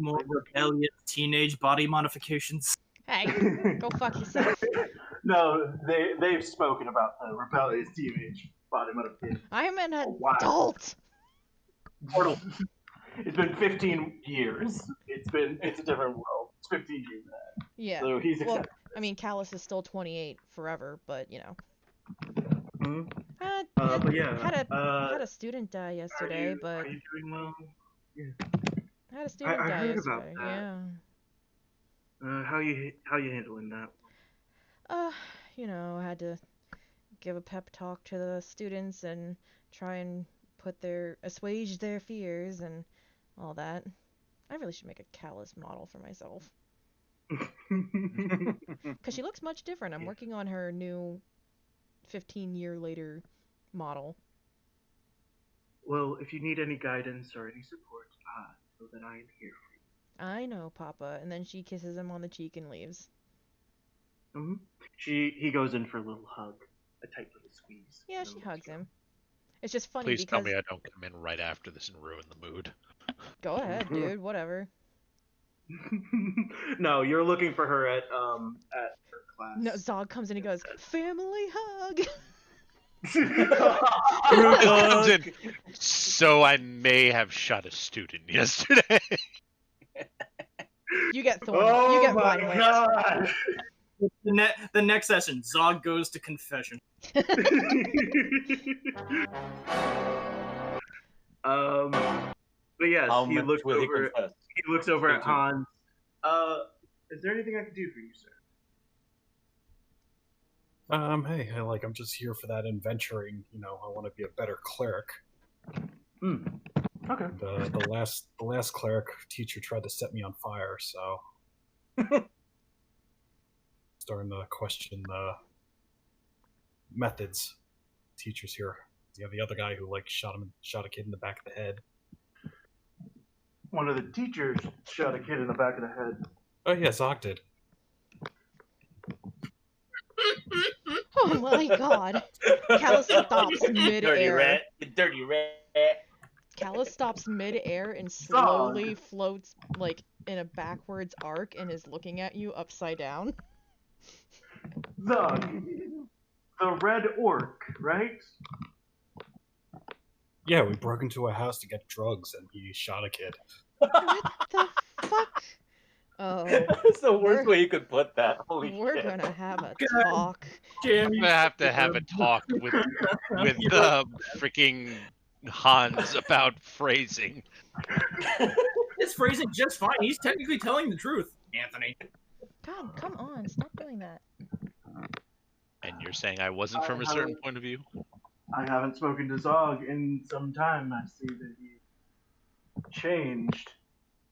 more rebellious teenage body modifications? Hey, go fuck yourself. No, they've spoken about the rebellious teenage body modification. I am an adult. Portal. It's been 15 years. It's a different world. It's 15 years now. Yeah. So he's accepted. I mean, Callus is still 28 forever, but you know. Mm-hmm. But yeah, had a student die yesterday, but are you doing well? Yeah. I had a student I die heard yesterday. about that. Yeah. How you handling that? You know, I had to give a pep talk to the students and try and assuage their fears and all that. I really should make a Callus model for myself. Because she looks much different. I'm working on her new 15-year later model. Well, if you need any guidance or any support, know that I am here for you. I know, Papa. And then she kisses him on the cheek and leaves. Mm-hmm. He goes in for a little hug, a tight little squeeze. Yeah, she hugs him. It's just funny Please because... tell me I don't come in right after this and ruin the mood. Go ahead, dude. Whatever. No, you're looking for her at her class. No, Zog comes in and goes, family hug. So I may have shot a student yesterday. You get thorn. You get vine whipped. The next session, Zog goes to confession. But yes, How he much looks will he over. confess? He looks over Stay at tuned. Hans. Is there anything I can do for you, sir? Hey, I'm just here for that adventuring. I want to be a better cleric. Okay. The last cleric teacher tried to set me on fire, so starting to question the methods. Teachers here. The other guy who shot a kid in the back of the head. One of the teachers shot a kid in the back of the head. Oh yeah, Zog did. Oh my god. Callus stops Dirty mid-air. rat. You dirty rat. Callus stops mid-air and slowly floats, in a backwards arc and is looking at you upside down. Zog. The red orc, right? Yeah, we broke into a house to get drugs, and he shot a kid. What the fuck? Oh. That's the worst way you could put that. Holy We're shit. gonna have a talk. I'm gonna have to have a talk with freaking Hans about phrasing. His phrasing just fine. He's technically telling the truth, Anthony. God, come on, stop doing that. And you're saying I wasn't from a certain point of view? I haven't spoken to Zog in some time. I see that he changed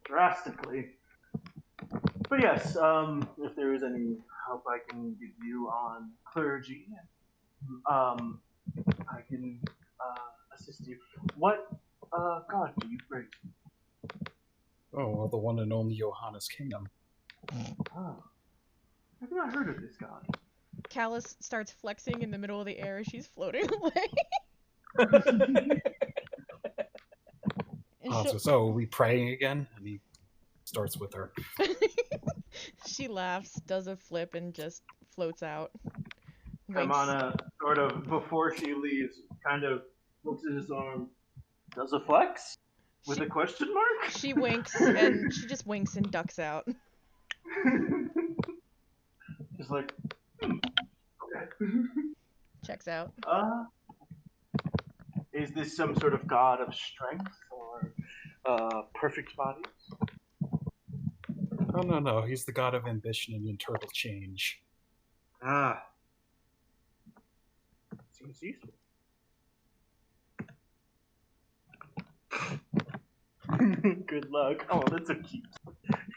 drastically. But yes, if there is any help I can give you on clergy, I can assist you. What god do you praise? Oh, well, the one and only Johannes Kingdom. Oh, I've not heard of this god. Callus starts flexing in the middle of the air as she's floating away. So are we praying again? And he starts with her. She laughs, does a flip, and just floats out. Hermana, sort of, before she leaves, kind of looks at his arm. Does a flex? With a question mark? She winks, and she just winks and ducks out. Just like, okay. Checks out. Is this some sort of god of strength or perfect bodies? Oh, no. He's the god of ambition and internal change. Ah. Seems useful. Good luck. Oh, that's so cute.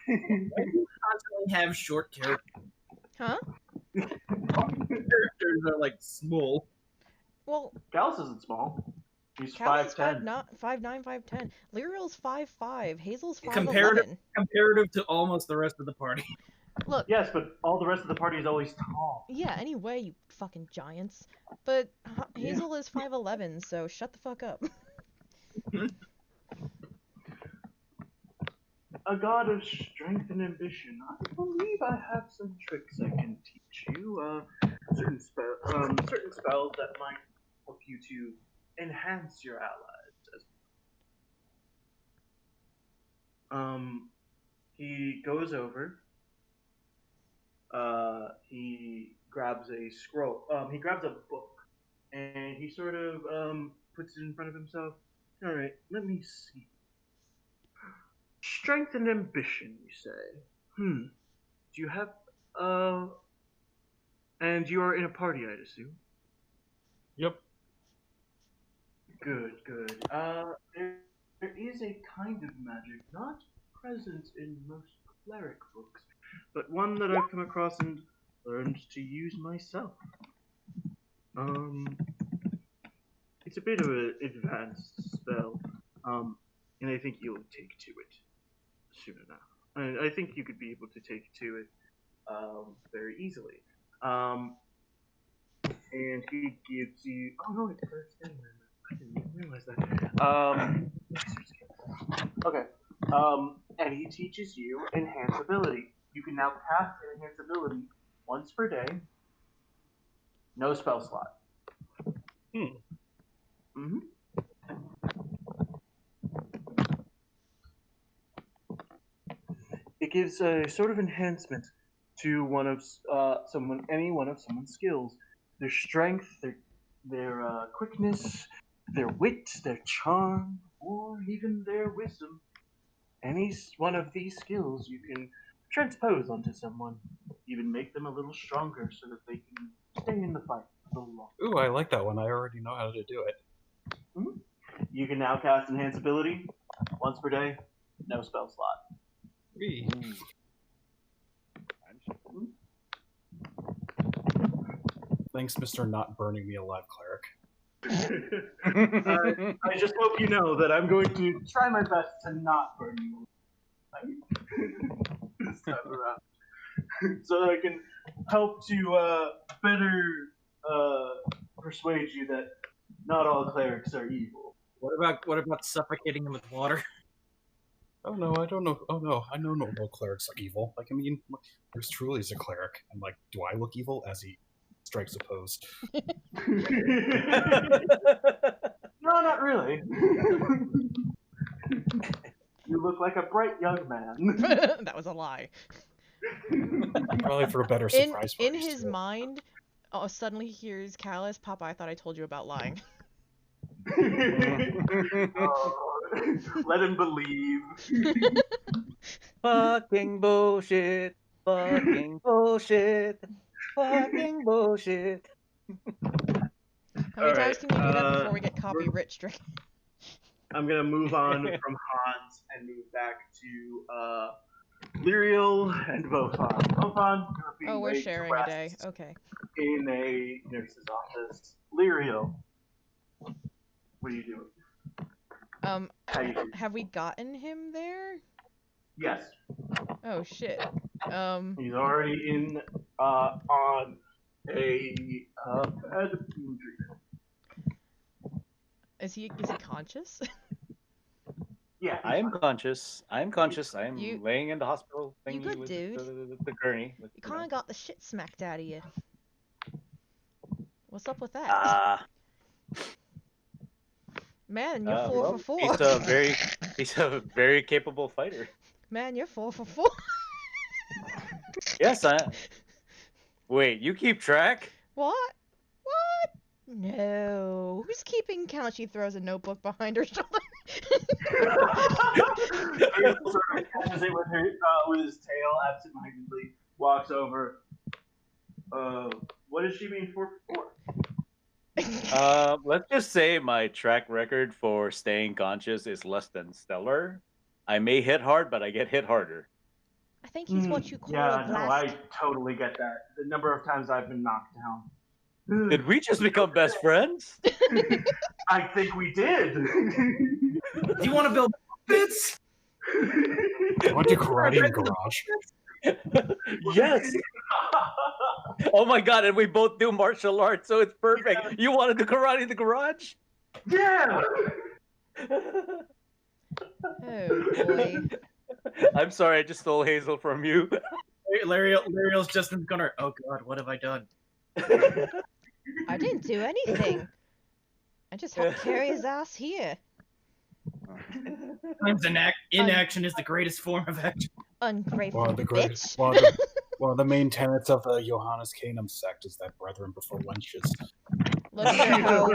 Constantly have short characters. Huh? Characters are small. Well, Gallus isn't small. He's Callus 5'10". 5'9", 5'10". Lyril's 5'5". Hazel's 5'11". Comparative to almost the rest of the party. Look. Yes, but all the rest of the party is always tall. Yeah, anyway, you fucking giants. But Hazel is 5'11", so shut the fuck up. A god of strength and ambition. I believe I have some tricks I can teach you. Certain spells that might help you to enhance your allies. He goes over. He grabs a scroll. He grabs a book, and he sort of puts it in front of himself. All right, let me see. Strength and ambition, you say? Do you have and you are in a party, I'd assume? Yep. Good. There is a kind of magic not present in most cleric books, but one that I've come across and learned to use myself. It's a bit of an advanced spell, and I think you'll take to it soon enough. And I think you could be able to take to it very easily. And he gives you. Oh no, it's first thing. I didn't even realize that. Okay. And he teaches you enhance ability. You can now cast enhance ability once per day. No spell slot. It gives a sort of enhancement to any one of someone's skills. Their strength, their quickness, their wit, their charm, or even their wisdom. Any one of these skills you can transpose onto someone, even make them a little stronger so that they can stay in the fight a little longer. Ooh, I like that one. I already know how to do it. Mhm. You can now cast Enhance Ability once per day, no spell slot. Whee. Thanks, Mr. Not Burning Me Alive Cleric. I just hope you know that I'm going to try my best to not burn you this time around, so that I can help to better persuade you that not all clerics are evil. What about suffocating him with water? Oh no, I don't know. Oh no, I know no clerics are evil. Like, I mean, there's truly is a cleric. I'm like, do I look evil? As he strikes a pose. No, not really. You look like a bright young man. That was a lie. Probably for a better surprise In parties, his too. mind, suddenly he hears Callus, Papa, I thought I told you about lying. Oh, let him believe. Fucking bullshit. Fucking bullshit. Fucking bullshit. How many times Alright, can you do that before we get copy rich drink? I'm gonna move on from Hans and move back to Lyriel and Vofan. Vofan, you're being Oh, we're laid to sharing a day. rest Okay. in a nurse's office. Lyriel, what are you doing? How you doing? Have we gotten him there? Yes, Oh shit. he's already in on a bed of being treated. Is he conscious? Yeah, I am conscious. I am conscious. I am You- laying in the hospital you thingy good, with dude. the gurney. With, You kinda got the shit smacked out of you. What's up with that? Man, you're 4 well, for 4. he's a very capable fighter. Man, you're 4 for 4. Yes, Wait, you keep track? What? What? No. Who's keeping count? She throws a notebook behind her shoulder. Hazel sort of catches it with his tail absentmindedly, walks over. What does she mean 4 for 4? Let's just say my track record for staying conscious is less than stellar. I may hit hard, but I get hit harder. I think he's what you call Yeah, a no, blast. I totally get that. The number of times I've been knocked down. Did we just become best friends? I think we did. Do you want to build bits? I want to karate in garage. Yes. Oh my god, and we both do martial arts, so it's perfect. Yeah. You want to do karate in the garage? Yeah. Oh boy. I'm sorry, I just stole Hazel from you. Lyriel's just in the corner. Oh god, what have I done? I didn't do anything. I just helped carry his ass here. Inaction is the greatest form of action. Ungrateful bitch. One of the main tenets of the Johannes Canum sect is that brethren before wenches. Look here, ho.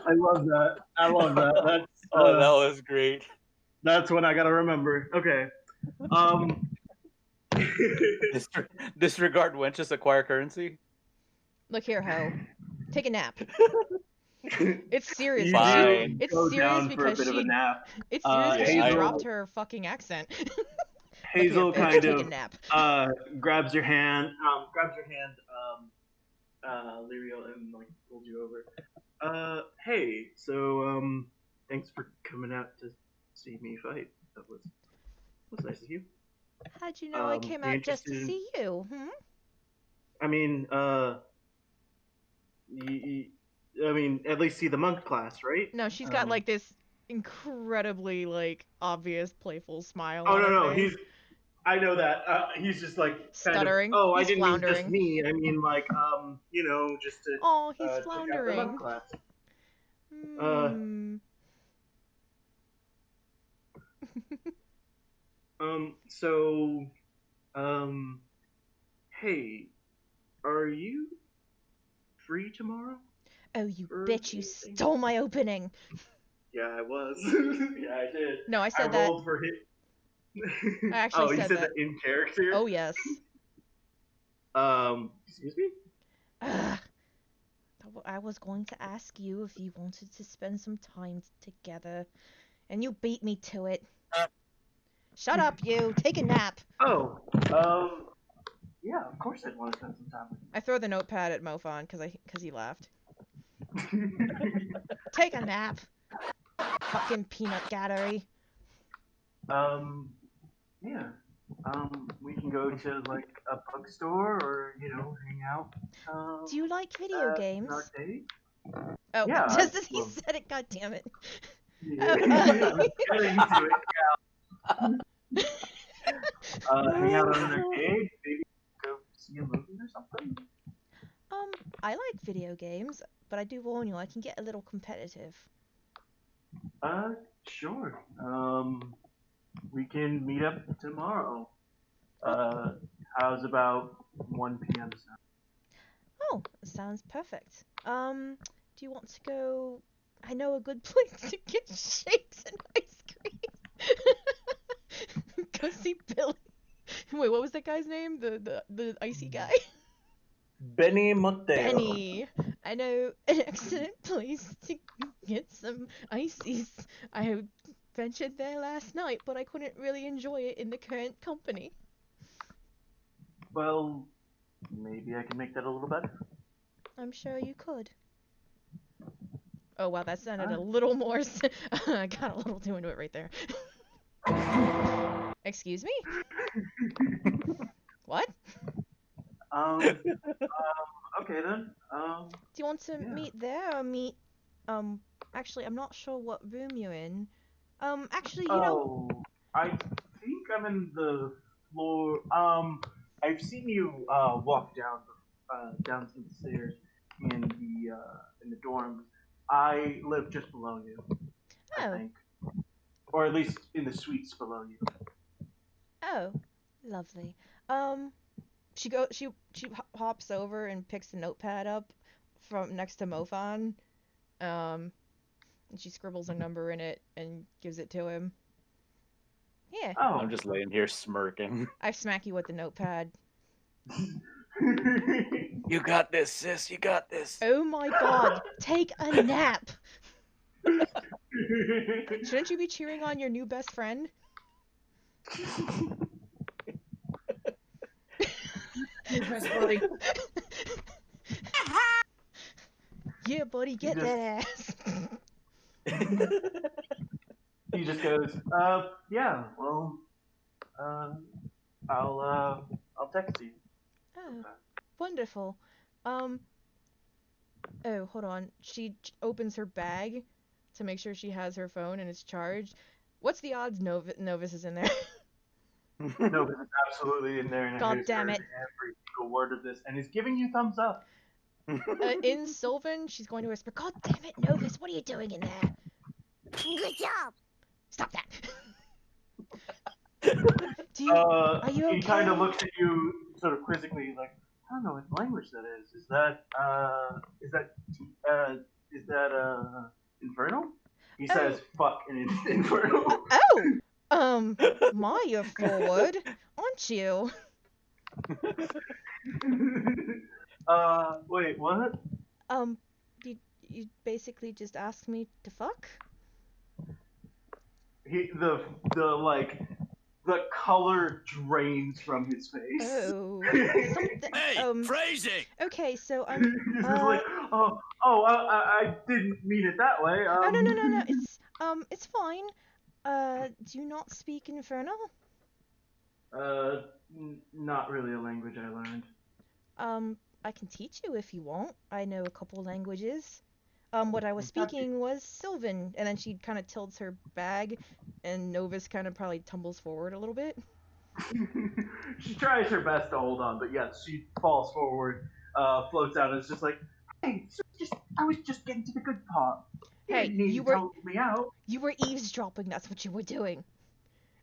I love that. That's that was great. That's what I gotta remember. Okay. Disregard wenches, acquire currency. Look here, ho. Take a nap. It's serious. Fine. It's Go serious down for a because bit of a nap. It's serious because she Hazel- dropped her fucking accent. Hazel Look here, bitch, kind take a of nap. grabs your hand, Lyriel, and like pulls you over. Hey, so thanks for coming out to see me fight. That was nice of you. How'd you know I came out just to see you? Hmm? I mean, at least see the monk class, right? No, she's got like this incredibly like obvious playful smile. Oh on her no, face. I know that. He's just like stuttering. I He's didn't floundering. mean just me. I mean like just to. Oh, he's check out the floundering. monk class. So Hey, are you free tomorrow? Oh, you For bitch, you anything? stole my opening. Yeah, I was. Yeah, I did. No, I I said that. rolled for hit. I actually Oh, you said said that. that in character? Oh, yes. Excuse me? Ugh. I was going to ask you if you wanted to spend some time together, and you beat me to it. Shut up, you! Take a nap! Oh, yeah, of course I'd want to spend some time with I throw the notepad at Mofon because he laughed. you. Take a nap! Fucking peanut gallery. Yeah. We can go to, like, a bookstore or, hang out, Do you like video at an games? arcade. Oh, Yeah, I just as he love. said it, god damn it. Yeah, Oh, getting to it. Hang out at an arcade, maybe go see a movie or something. I like video games, but I do warn you, I can get a little competitive. Sure. We can meet up tomorrow. How's about 1 p.m. sound? Oh, sounds perfect. Do you want to go? I know a good place to get shakes and ice cream. Go see Billy. Wait, what was that guy's name? The icy guy? Benny Mateo. Benny. I know an excellent place to get some ices. I ventured there last night, but I couldn't really enjoy it in the current company. Well, maybe I can make that a little better. I'm sure you could. Oh wow, that sounded a little more. I got a little too into it right there. Excuse me? What? Okay then. Do you want to meet there or meet? Actually, I'm not sure what room you're in. Actually, you know. I think I'm in the floor. I've seen you walk down some stairs in the dorms. I live just below you, I Oh, think, or at least in the suites below you. oh, lovely. She hops over and picks the notepad up from next to Mofon. And she scribbles a number in it and gives it to him. Yeah. Oh, I'm just laying here smirking. I smack you with the notepad. You got this, sis. You got this. Oh my god, take a nap! Shouldn't you be cheering on your new best friend? Best buddy. Yeah, buddy, get that ass. He just goes, yeah, well, I'll text you. Oh, wonderful. Oh, hold on. She opens her bag to make sure she has her phone and it's charged. What's the odds Novus is in there? No, but it's absolutely in there, and God he's damn heard it. every single word of this, and he's giving you thumbs up. In Sylvan, she's going to whisper, God damn it, Novus, what are you doing in there? Good job. Stop that. Are you okay? He kind of looks at you sort of quizzically, like, I don't know what language that is. Is that Infernal? He says, fuck in Infernal. My, you're forward, aren't you? Wait, what? You basically just asked me to fuck? The color drains from his face. Oh, something. Hey, phrasing. Okay, so I'm. He's just like, I didn't mean it that way. Oh no. It's fine. Do you not speak Infernal? Not really a language I learned. I can teach you if you want. I know a couple languages. What I was speaking was Sylvan, and then she kind of tilts her bag, and Novus kind of probably tumbles forward a little bit. She tries her best to hold on, but yes, she falls forward, floats out, and is just like, hey, I was just getting to the good part. Hey, you were me out. You were eavesdropping. That's what you were doing.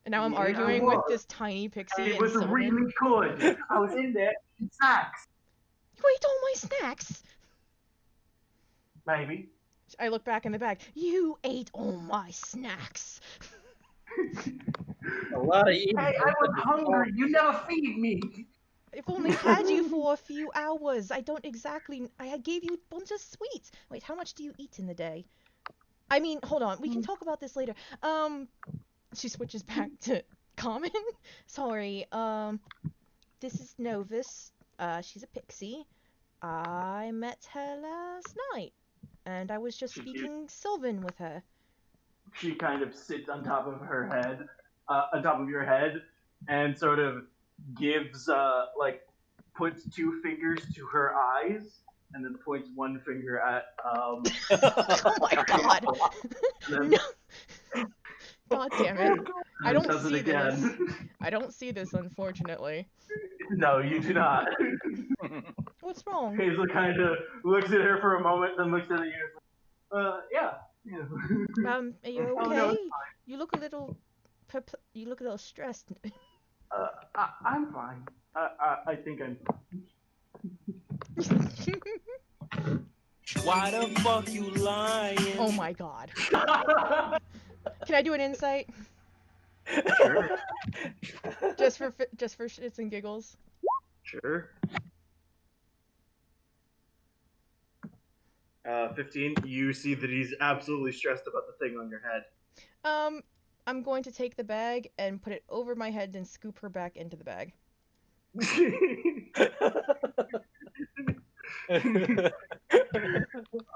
And now I'm Yeah, I arguing with was. this tiny And pixie it and was Sylvan. really good. I was in there eating snacks. You ate all my snacks! Maybe. I look back in the bag. You ate all my snacks! A lot of eating. Hey, I was hungry. You never feed me. I've only had you for a few hours. I don't exactly... I gave you a bunch of sweets. Wait, how much do you eat in the day? I mean, hold on. We can talk about this later. She switches back to common. Sorry. This is Novus. She's a pixie. I met her last night. And I was just speaking Sylvan with her. She kind of sits on top of her head, on top of your head, and sort of gives, puts 2 fingers to her eyes, and then points 1 finger at, Oh my god! then, No. God damn it. I don't does it see this. again. I don't see this, unfortunately. No, you do not. What's wrong? Hazel kind of looks at her for a moment, then looks at you. Yeah. Are you Oh, okay? no, You look a little... You look a little stressed. I'm fine. I think I'm fine. Why the fuck you lying? Oh my god. Can I do an insight? Sure. Just for shits and giggles. Sure. 15. You see that he's absolutely stressed about the thing on your head. I'm going to take the bag and put it over my head and scoop her back into the bag.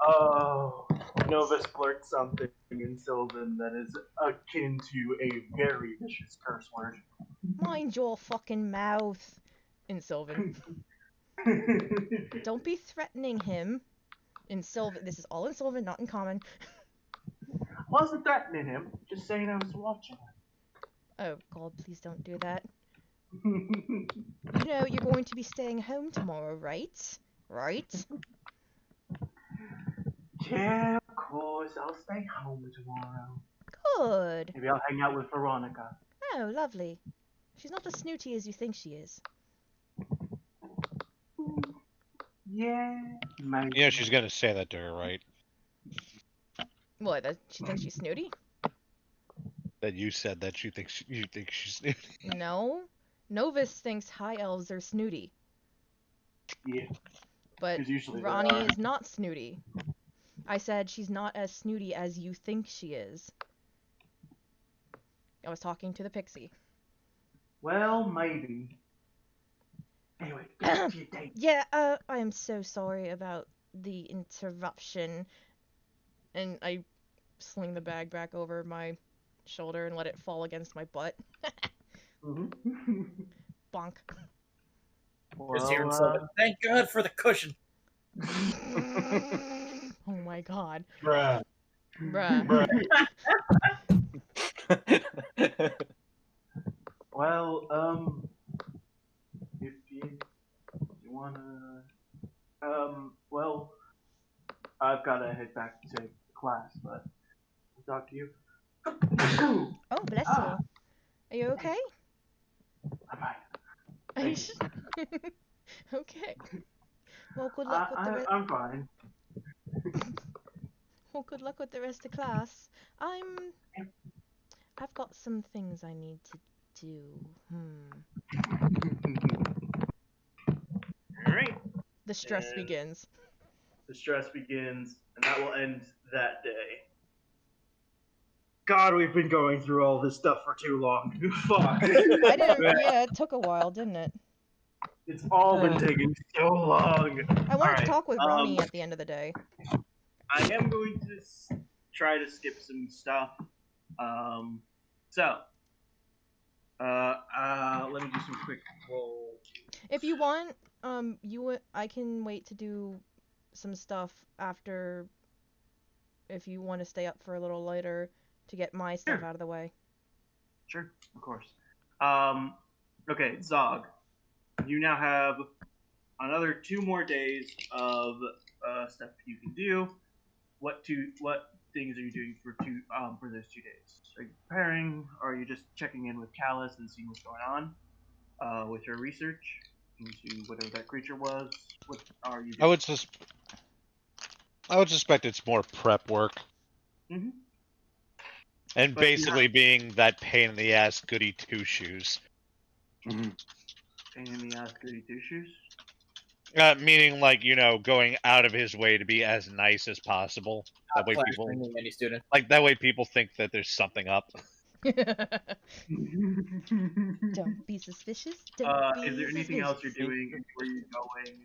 Oh, Novus blurts something in Sylvan that is akin to a very vicious curse word. Mind your fucking mouth, in Sylvan. Don't be threatening him. In Sylvan, this is all in Sylvan, not in common. Wasn't threatening him, just saying I was watching him. Oh god, please don't do that. You know you're going to be staying home tomorrow, right? Right? Yeah, of course. I'll stay home tomorrow. Good. Maybe I'll hang out with Veronica. Oh, lovely. She's not as snooty as you think she is. Yeah, maybe. Yeah, she's gonna say that to her, right? What? That she thinks she's snooty? That you said that you think she's snooty. No. Novus thinks high elves are snooty. Yeah. But 'Cause usually they Ronnie are. is not snooty. I said she's not as snooty as you think she is. I was talking to the pixie. Well, maybe. Anyway, get to your date. Yeah, I am so sorry about the interruption. And I sling the bag back over my shoulder and let it fall against my butt. Mm-hmm. Bonk. Just hearing something. Thank God for the cushion. Oh my god. Bruh. Bruh. Well, if you wanna, well, I've gotta head back to class, but I'll talk to you. Oh, bless you. Are you okay? I'm fine. Are you Thank Okay. Well, good luck with the rest. I'm fine. Well, good luck with the rest of class. I've got some things I need to do. Alright. The stress And begins. the stress begins, and that will end that day. God, we've been going through all this stuff for too long. Fuck. I didn't. Yeah, it took a while, didn't it? It's all been taking so long. I wanted to talk with Ronnie um, at the end of the day. I am going to try to skip some stuff. Let me do some quick roll. If you want, I can wait to do some stuff after. If you want to stay up for a little later to get my stuff out of the way. Sure, of course. Okay, Zog, you now have another 2 more days of stuff you can do. What things are you doing for those 2 days? Are you preparing, or are you just checking in with Callus and seeing what's going on with your research into whatever that creature was? What are you doing? I would suspect it's more prep work. Mm-hmm. And But basically being that pain in the ass goody two shoes. Pain in the ass goody two shoes? Meaning, like, going out of his way to be as nice as possible. That way people, Any student. like, that way people think that there's something up. Don't be suspicious. Don't be Is there anything suspicious. else you're doing? Where you're going?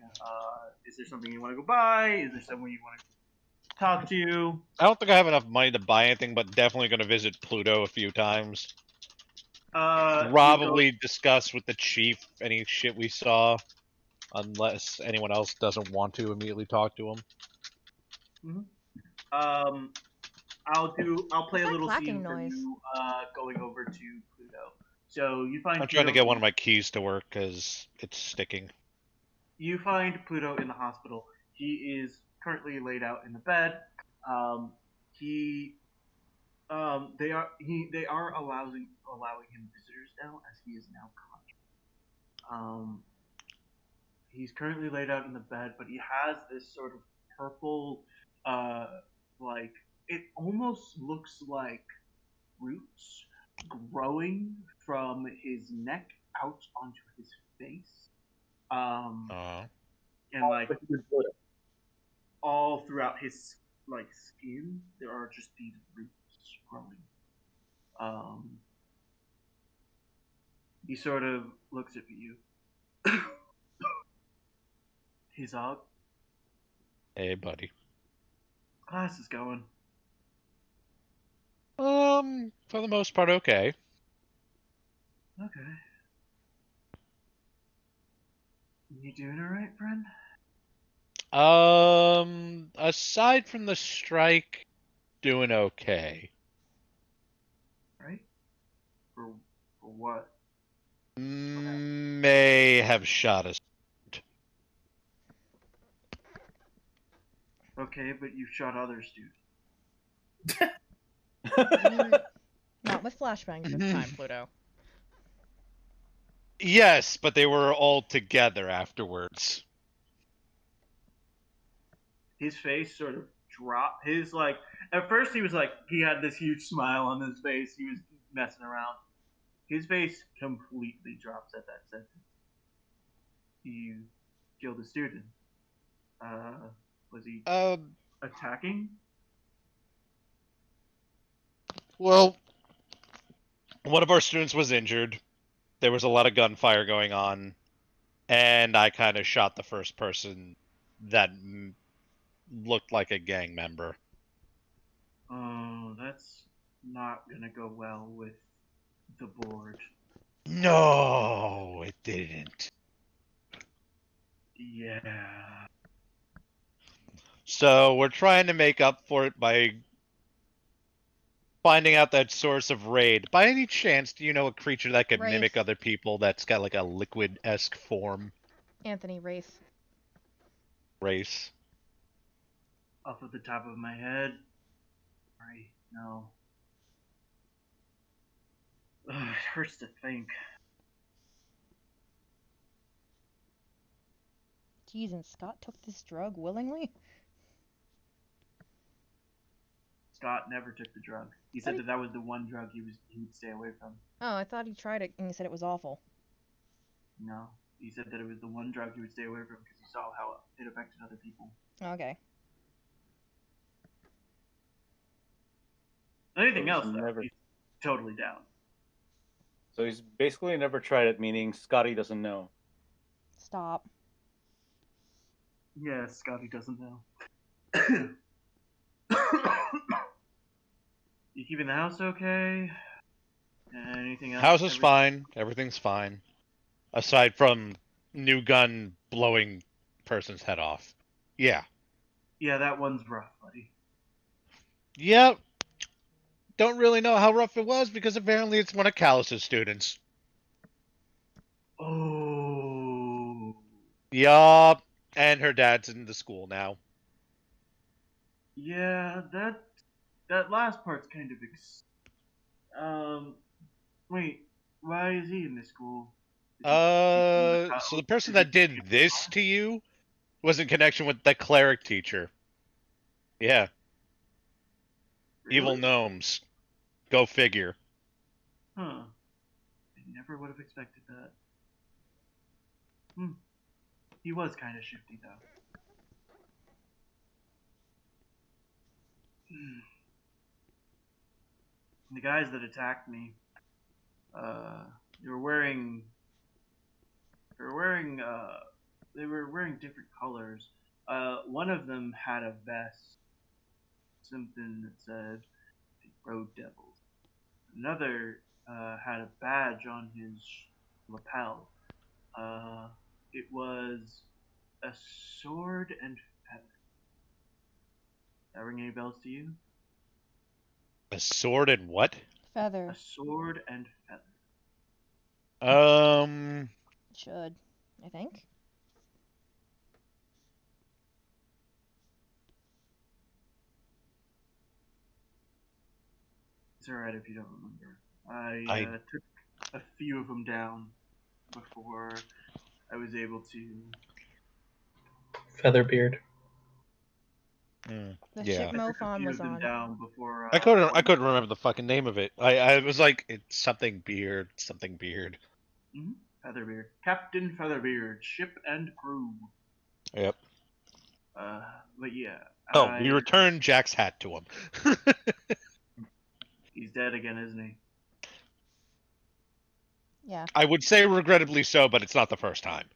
Is there something you want to go buy? Is there someone you want to talk to? I don't think I have enough money to buy anything, but definitely going to visit Pluto a few times. Probably discuss with the chief any shit we saw, unless anyone else doesn't want to immediately talk to him. I'll play a little clacking scene for noise? you going over to Pluto. So you find I'm trying to Pluto get one of my keys to work because it's sticking. You find Pluto in the hospital. He is currently laid out in the bed. They are allowing him visitors now, as he is now conscious. He's currently laid out in the bed, but he has this sort of purple, like it almost looks like roots growing from his neck out onto his face. And like all throughout his like skin, there are just these roots growing. He sort of looks at you. He's up. Hey, buddy. Class is going. For the most part, okay. Okay. You doing alright, friend? Aside from the strike, doing okay. Right? For what? May have shot us. Okay, but you've shot others, dude. Not with flashbangs this time, Pluto. Yes, but they were all together afterwards. His face sort of dropped. At first he was like, he had this huge smile on his face. He was messing around. His face completely drops at that sentence. You killed a student. Was he attacking? Well, one of our students was injured. There was a lot of gunfire going on, and I kind of shot the first person that looked like a gang member. Oh, that's not gonna go well with the board. No, it didn't. Yeah. So we're trying to make up for it by finding out that source of raid. By any chance, do you know a creature that could mimic other people that's got like a liquid-esque form? Anthony Wraith. Race. Off of the top of my head. Right, no. Ugh, it hurts to think. Jeez, and Scott took this drug willingly? Scott never took the drug. He said that was the one drug he would stay away from. Oh, I thought he tried it and he said it was awful. No, he said that it was the one drug he would stay away from because he saw how it affected other people. Okay. Anything else, though, he's totally down. So he's basically never tried it, meaning Scotty doesn't know. Stop. Yeah, Scotty doesn't know. You keeping the house okay? Anything else? House is fine. Everything's fine. Aside from new gun blowing person's head off. Yeah. Yeah, that one's rough, buddy. Yep. Don't really know how rough it was because apparently it's one of Callus's students. Oh. Yup. And her dad's in the school now. Yeah, that last part's kind of wait, why is he in this school? So the person that did this to you was in connection with the cleric teacher. Yeah. Really? Evil gnomes. Go figure. Huh. I never would have expected that. He was kind of shifty, though. The guys that attacked me, they were wearing, they were wearing, they were wearing different colors. One of them had a vest, something that said the Road Devils. Another had a badge on his lapel. It was a sword and feather. That ring any bells to you? A sword and what? Feather. A sword and feather. Should, I think. It's alright if you don't remember. I took a few of them down before I was able to. Featherbeard. The Yeah. ship Mofon was them on. down before. I couldn't remember the fucking name of it. I was like, it's something beard, something beard. Featherbeard, Captain Featherbeard, ship and crew. Yep. But yeah. Oh, we returned Jack's hat to him. He's dead again, isn't he? Yeah. I would say regrettably so, but it's not the first time.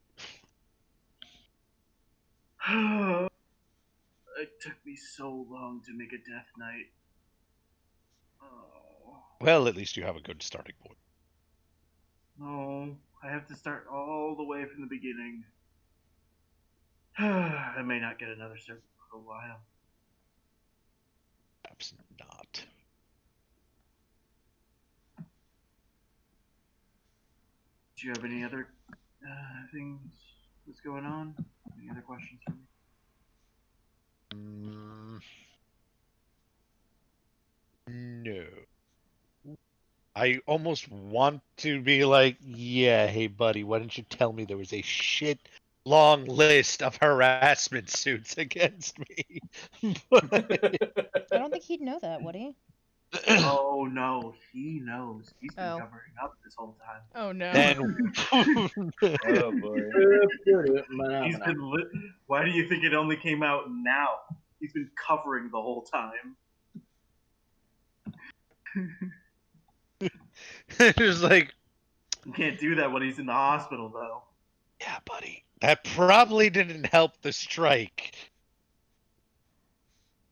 It took me so long to make a death knight. Oh. Well, at least you have a good starting point. No, I have to start all the way from the beginning. I may not get another servant for a while. Perhaps not. Do you have any other things that's going on? Any other questions for me? No. I almost want to be like, yeah, hey buddy, why didn't you tell me there was a shit long list of harassment suits against me? I don't think he'd know that, would he? Oh no, he knows. He's been covering up this whole time. Oh no. Then, oh boy. He's been Why do you think it only came out now? He's been covering the whole time. it was like, You can't do that when he's in the hospital, though. Yeah, buddy. That probably didn't help the strike.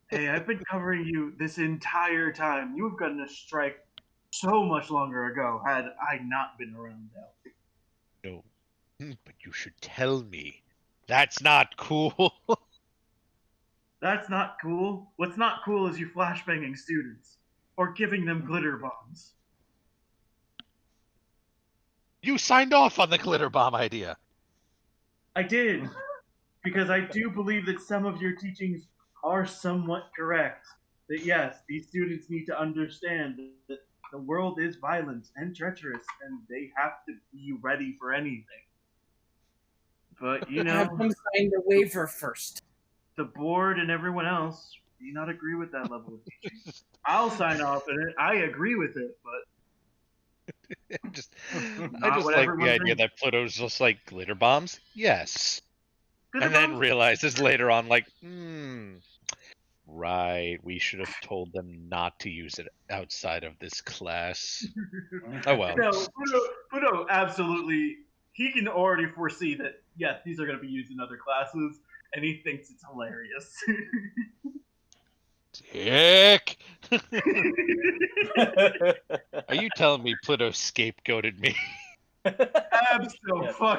Hey, I've been covering you this entire time. You have gotten a strike so much longer ago had I not been around now. No, but you should tell me. That's not cool. That's not cool. What's not cool is you flashbanging students or giving them glitter bombs. You signed off on the glitter bomb idea. I did, because I do believe that some of your teachings are somewhat correct. That yes, these students need to understand that the world is violent and treacherous, and they have to be ready for anything. But you know, have them sign the waiver first. The board and everyone else do not agree with that level of teaching. I'll sign off on it. I agree with it, but I just like the idea thinks. that Pluto's just like glitter bombs. Yes, Glitter and then bombs? realizes later on, like, right, we should have told them not to use it outside of this class. Oh well. No, Pluto absolutely. He can already foresee that. Yes, these are going to be used in other classes, and he thinks it's hilarious. Dick! Are you telling me Pluto scapegoated me? Absolutely.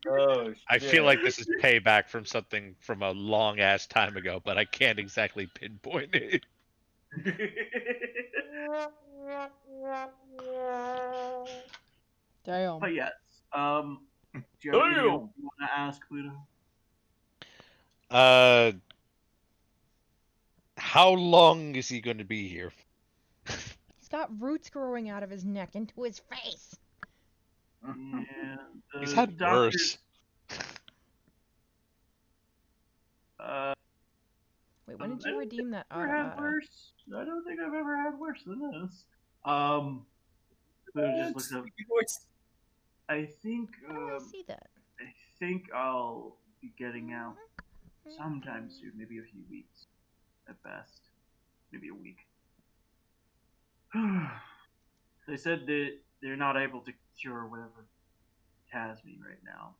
Oh, I feel like this is payback from something from a long ass time ago, but I can't exactly pinpoint it. Damn. But yes, do you have anything else you want to ask, Pluto? How long is he going to be here? He's got roots growing out of his neck into his face. Yeah, He's the had doctors. worse. Wait, when did I you don't redeem that ever auto had auto? worse. I don't think I've ever had worse than this. But just looks up. I think. I see that. I think I'll be getting out sometime soon, maybe a few weeks at best, maybe a week. They said that they're not able to cure whatever has me right now.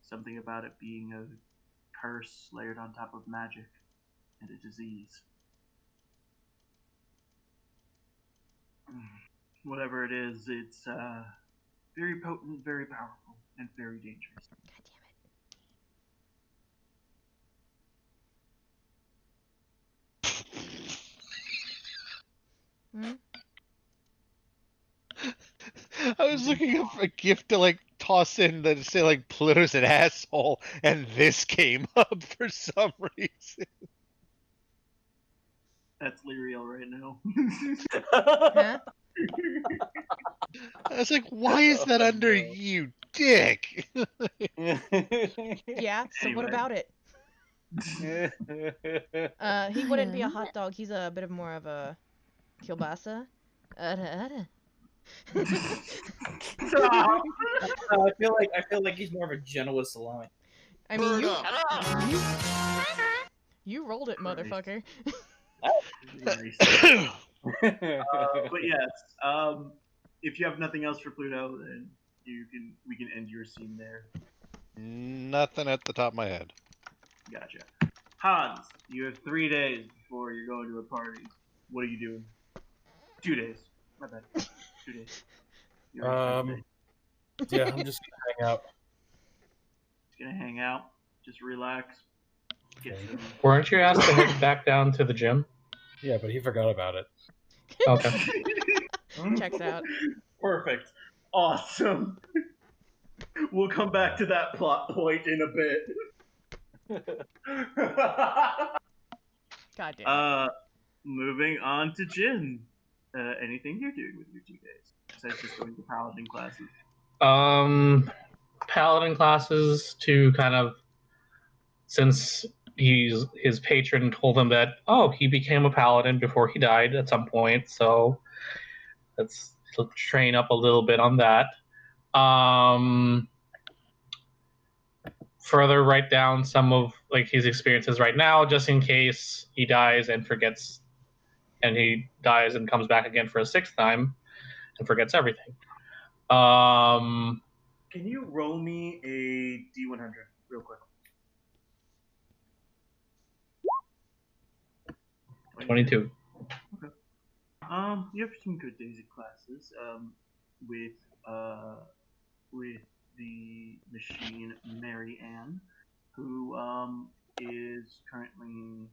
Something about it being a curse layered on top of magic and a disease. Whatever it is, it's very potent, very powerful, and very dangerous. God damn it. I was looking up a gift to like toss in that say like Pluto's an asshole, and this came up for some reason. That's Lyriel right now. Huh? I was like, why is that under you, dick? Yeah, so what Anyway. about it? He wouldn't be a hot dog. He's a bit of more of a kielbasa. I feel like he's more of a Genoa salami. I mean, you rolled it, motherfucker. But yes, if you have nothing else for Pluto, then we can end your scene there. Nothing at the top of my head. Gotcha. Hans, you have 3 days before you're going to a party. What are you doing? 2 days. My bad. 2 days. You already spent the day. Yeah, I'm just gonna hang out. Just gonna hang out. Just relax. Get some. Weren't you asked to head back down to the gym? Yeah, but he forgot about it. Okay. Checks out. Perfect. Awesome. We'll come back to that plot point in a bit. God damn it. Moving on to Jin. Anything you're doing with your 2 days? Besides just going to paladin classes. Paladin classes to kind of, since his patron told him that, he became a paladin before he died at some point, so let's train up a little bit on that. Further write down some of like his experiences right now, just in case he dies and forgets, and he dies and comes back again for a 6th time and forgets everything. Can you roll me a D100 real quick? 22. Okay. You have some good days at classes. With the machine Mary Ann, who is currently.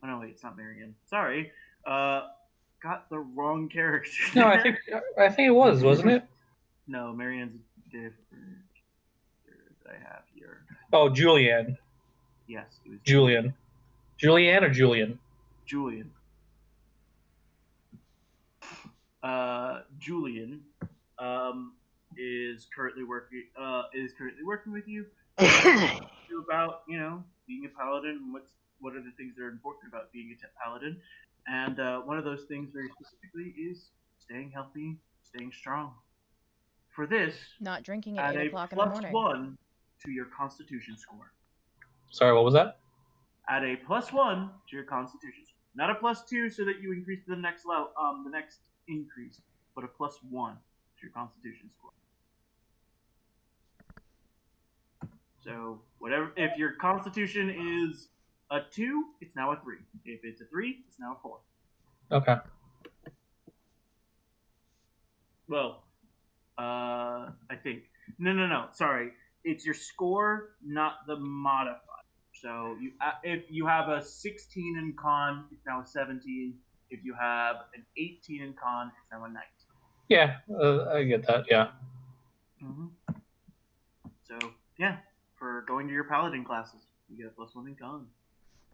Oh no, wait, it's not Mary Ann. Sorry. Got the wrong character. No, I think it was, wasn't it? No, Mary Ann's different. That I have here. Oh, Julianne. Yes, it was Julian. Julianne or Julian? Julian. Julian is currently working with you about being a paladin and what are the things that are important about being a paladin, and one of those things very specifically is staying healthy, staying strong. For this, Not drinking at add 8 a o'clock in the morning. +1 to your Constitution score. Sorry, what was that? Add a +1 to your Constitution score. Not a +2 so that you increase the next level, the next increase, but a +1 to your Constitution score. So whatever, if your Constitution is a 2, it's now a 3. If it's a 3, it's now a 4. Okay. Well, I think no. Sorry, it's your score, not the modifier. So if you have a 16 in con, it's now a 17. If you have an 18 in con, it's now a 19. Yeah, I get that. Yeah. Mm-hmm. So yeah, for going to your paladin classes, you get a +1 in con.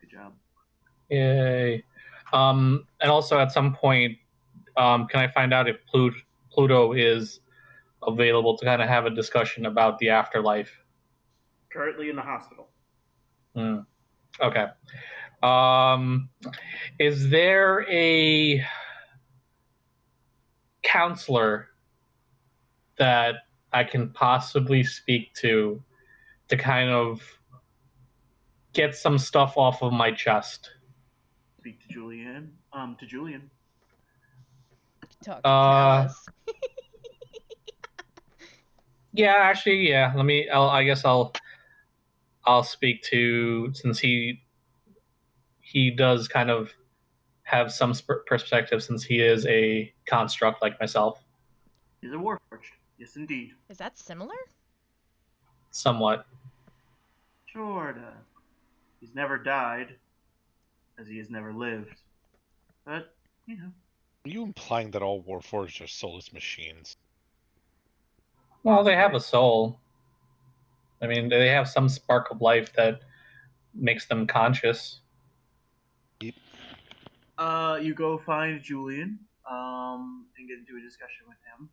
Good job. Yay. And also at some point, can I find out if Pluto is available to kind of have a discussion about the afterlife? Currently in the hospital. Okay. Is there a counselor that I can possibly speak to kind of get some stuff off of my chest? Speak to Julian. To Julian. Talk to Callus. Yeah, actually, yeah. I guess I'll speak to, since he does kind of have some perspective, since he is a construct like myself. He's a warforged. Yes, indeed. Is that similar? Somewhat. Sorta. He's never died, as he has never lived. But, you know. Are you implying that all Warforged are soulless machines? Well, they have a soul. I mean, they have some spark of life that makes them conscious. You go find Julian, and get into a discussion with him.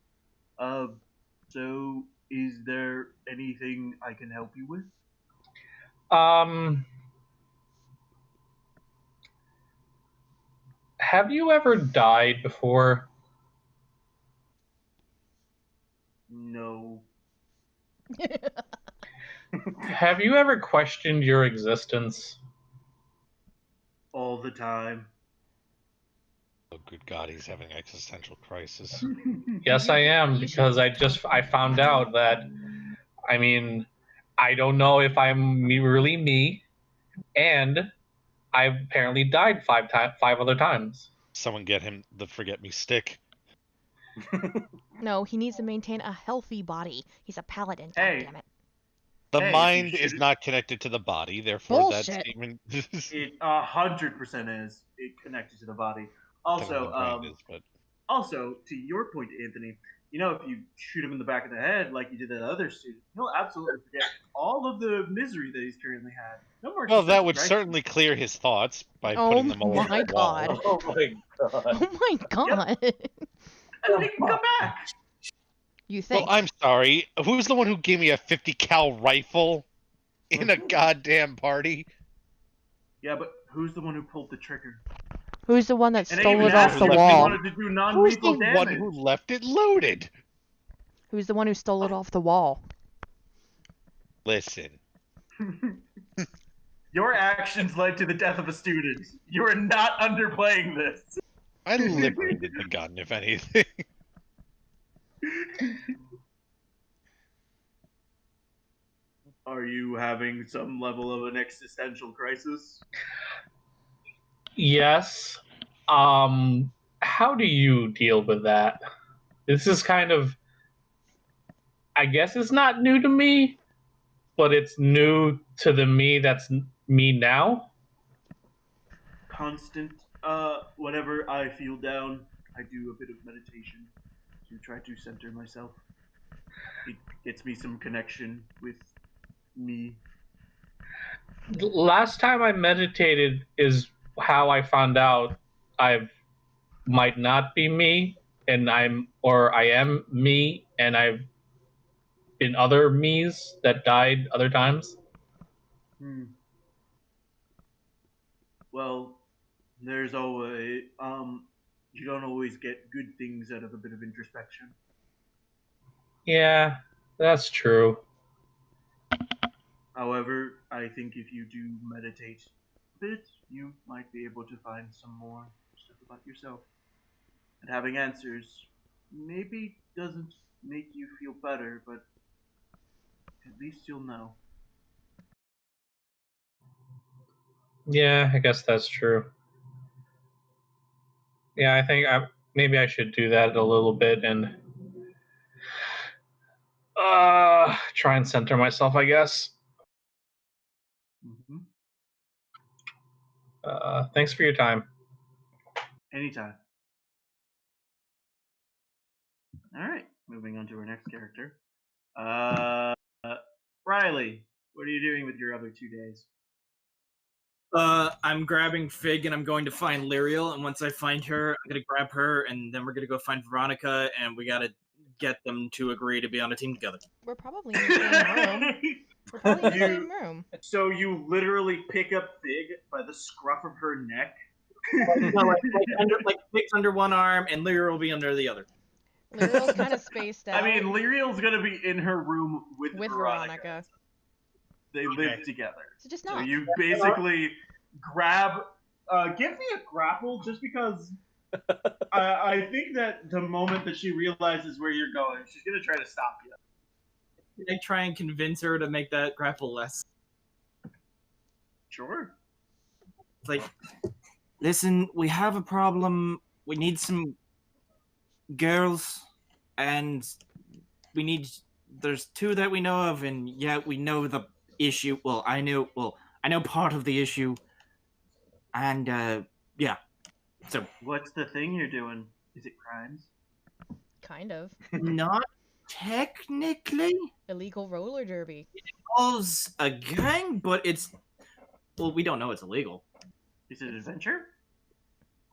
So is there anything I can help you with? Have you ever died before? No. Have you ever questioned your existence? All the time. Oh, good God, he's having existential crisis. Yes, I am, because I found out that, I mean, I don't know if I'm really me, and I've apparently died 5 other times. Someone get him the forget me stick. No, he needs to maintain a healthy body. He's a paladin, goddammit. The mind is not connected to the body, therefore Bullshit. that statement It 100% is connected to the body. Also, also to your point, Anthony, you know, if you shoot him in the back of the head like you did that other student, he'll absolutely forget all of the misery that he's currently had. No more. Well, that would certainly clear his thoughts by putting them all over the wall. Oh my god. Oh my god. And they can come back. You think? Well, I'm sorry. Who's the one who gave me a 50 cal rifle in a goddamn party? Yeah, but who's the one who pulled the trigger? Who's the one that And stole even it off that, the he wall? wanted to do non-lethal damage. One who left it loaded. Who's the one who stole it off the wall? Listen. Your actions led to the death of a student. You are not underplaying this. I liberated the gun, if anything. Are you having some level of an existential crisis? Yes. How do you deal with that? This is kind of, I guess it's not new to me, but it's new to the me that's me now. Constant. Whenever I feel down, I do a bit of meditation to try to center myself. It gets me some connection with me. Last time I meditated is how I found out I might not be me, and I am me, and I've been other me's that died other times. Well, there's always you don't always get good things out of a bit of introspection. Yeah, that's true. However, I think if you do meditate a bit, you might be able to find some more stuff about yourself. And having answers maybe doesn't make you feel better, but at least you'll know. Yeah, I guess that's true. Yeah, I think maybe I should do that a little bit and try and center myself, I guess. Mm-hmm. Thanks for your time. Anytime. Alright, moving on to our next character. Riley, what are you doing with your other 2 days? I'm grabbing Fig and I'm going to find Lyriel, and once I find her, I'm gonna grab her, and then we're gonna go find Veronica, and we gotta get them to agree to be on a team together. We're probably in the same room. We're probably in the same room. So you literally pick up Fig by the scruff of her neck. like Fig's under one arm, and Lyriel will be under the other. Lyriel's kind of spaced out. I mean, Lyriel's gonna be in her room with Veronica. They live together. So just So knock. you basically grab. Give me a grapple, just because. I think that the moment that she realizes where you're going, she's gonna try to stop you. I try and convince her to make that grapple less. Sure. It's like, listen, we have a problem. We need some girls, and there's two that we know of, and yeah, we know the issue. I know part of the issue, and yeah. So what's the thing you're doing? Is it crimes? Kind of. Not technically. Illegal roller derby. It involves a gang, but we don't know it's illegal. Is it adventure?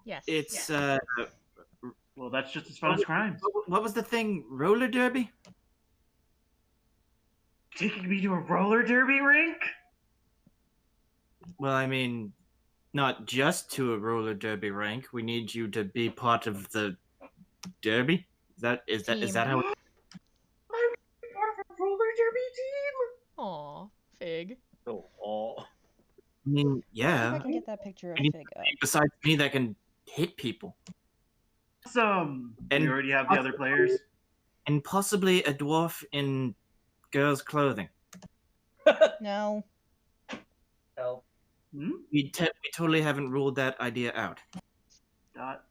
Yes. It's well, that's just as fun as crimes. What was the thing? Roller derby? Taking me to a roller derby rink? Well, I mean, not just to a roller derby rink. We need you to be part of the derby. Is that how? I'm part of a roller derby team. Aw, Fig. Oh, aw. I mean, yeah. I can get that picture of We need Fig up. besides me that can hit people. Awesome. And you already have the other players? And possibly a dwarf in girls' clothing. No. Help. We totally haven't ruled that idea out. That's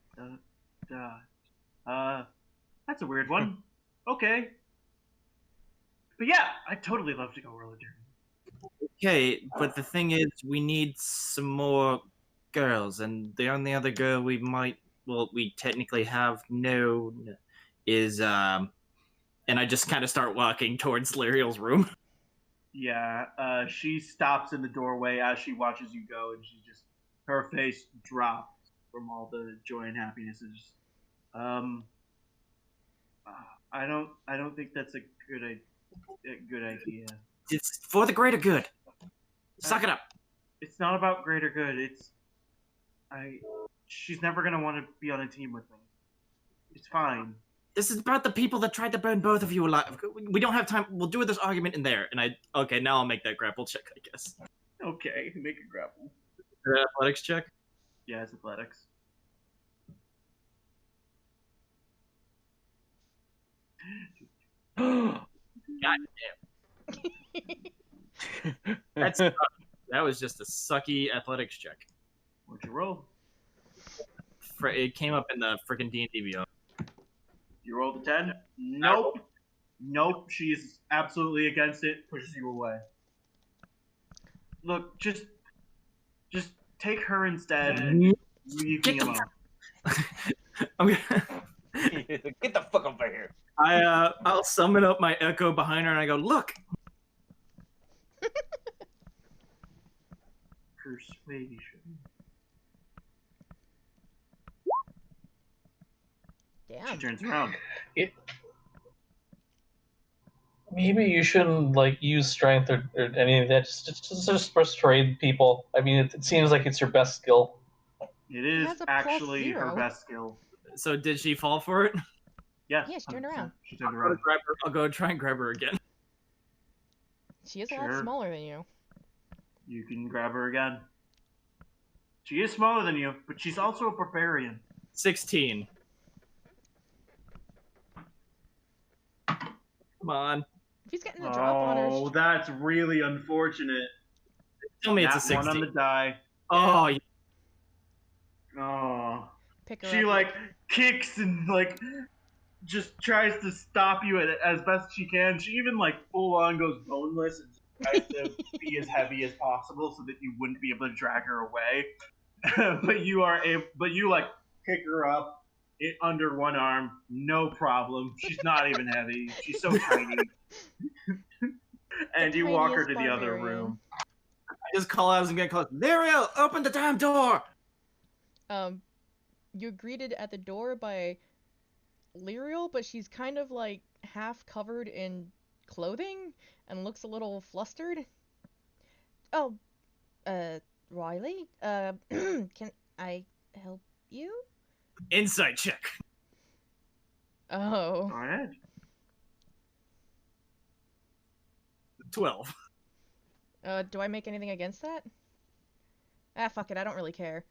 a weird one. Okay. But yeah, I'd totally love to go roller derby. Okay, but the thing is, we need some more girls, and the only other girl we technically have known is, and I just kind of start walking towards Lyriel's room. Yeah, she stops in the doorway as she watches you go, and her face drops from all the joy and happiness. I don't think that's a good idea. It's for the greater good. Suck it up. It's not about greater good. She's never gonna want to be on a team with me. It's fine. This is about the people that tried to burn both of you alive. We don't have time. We'll do this argument in there. And okay, now I'll make that grapple check, I guess. Okay, make a grapple. Athletics check? Yeah, it's athletics. God damn. That was just a sucky athletics check. What'd you roll? It came up in the freaking D&D Beyond. You rolled a 10? Nope. Nope, she's absolutely against it, pushes you away. Look, just take her instead and leave me alone. Get the fuck over here. I'll summon up my echo behind her and I go, look. Persuasion. Damn. She turns around. Maybe you shouldn't use strength or any of that. Just persuade people. I mean, it seems like it's your best skill. It is actually her +0. best skill. So did she fall for it? Yes. Yeah, she turned around. She turned around. I'll go try and grab her again. She is a lot smaller than you. You can grab her again. She is smaller than you, but she's also a barbarian. 16. Come on. If he's getting a drop on her. Oh, that's really unfortunate. Tell me it's a 16. One on the die. Oh, yeah. Oh. Pick her She up. kicks and just tries to stop you as best she can. She even full on goes boneless and tries to be as heavy as possible so that you wouldn't be able to drag her away. but you pick her up under one arm, no problem. She's not even heavy. She's so tiny. And you walk her to the other room. just call out as I'm getting close. Lyriel, open the damn door! You're greeted at the door by Lyriel, but she's kind of like half covered in clothing and looks a little flustered. Oh, Riley, can I help you? Insight check. Oh. Go ahead. 12. Do I make anything against that? Ah, fuck it, I don't really care.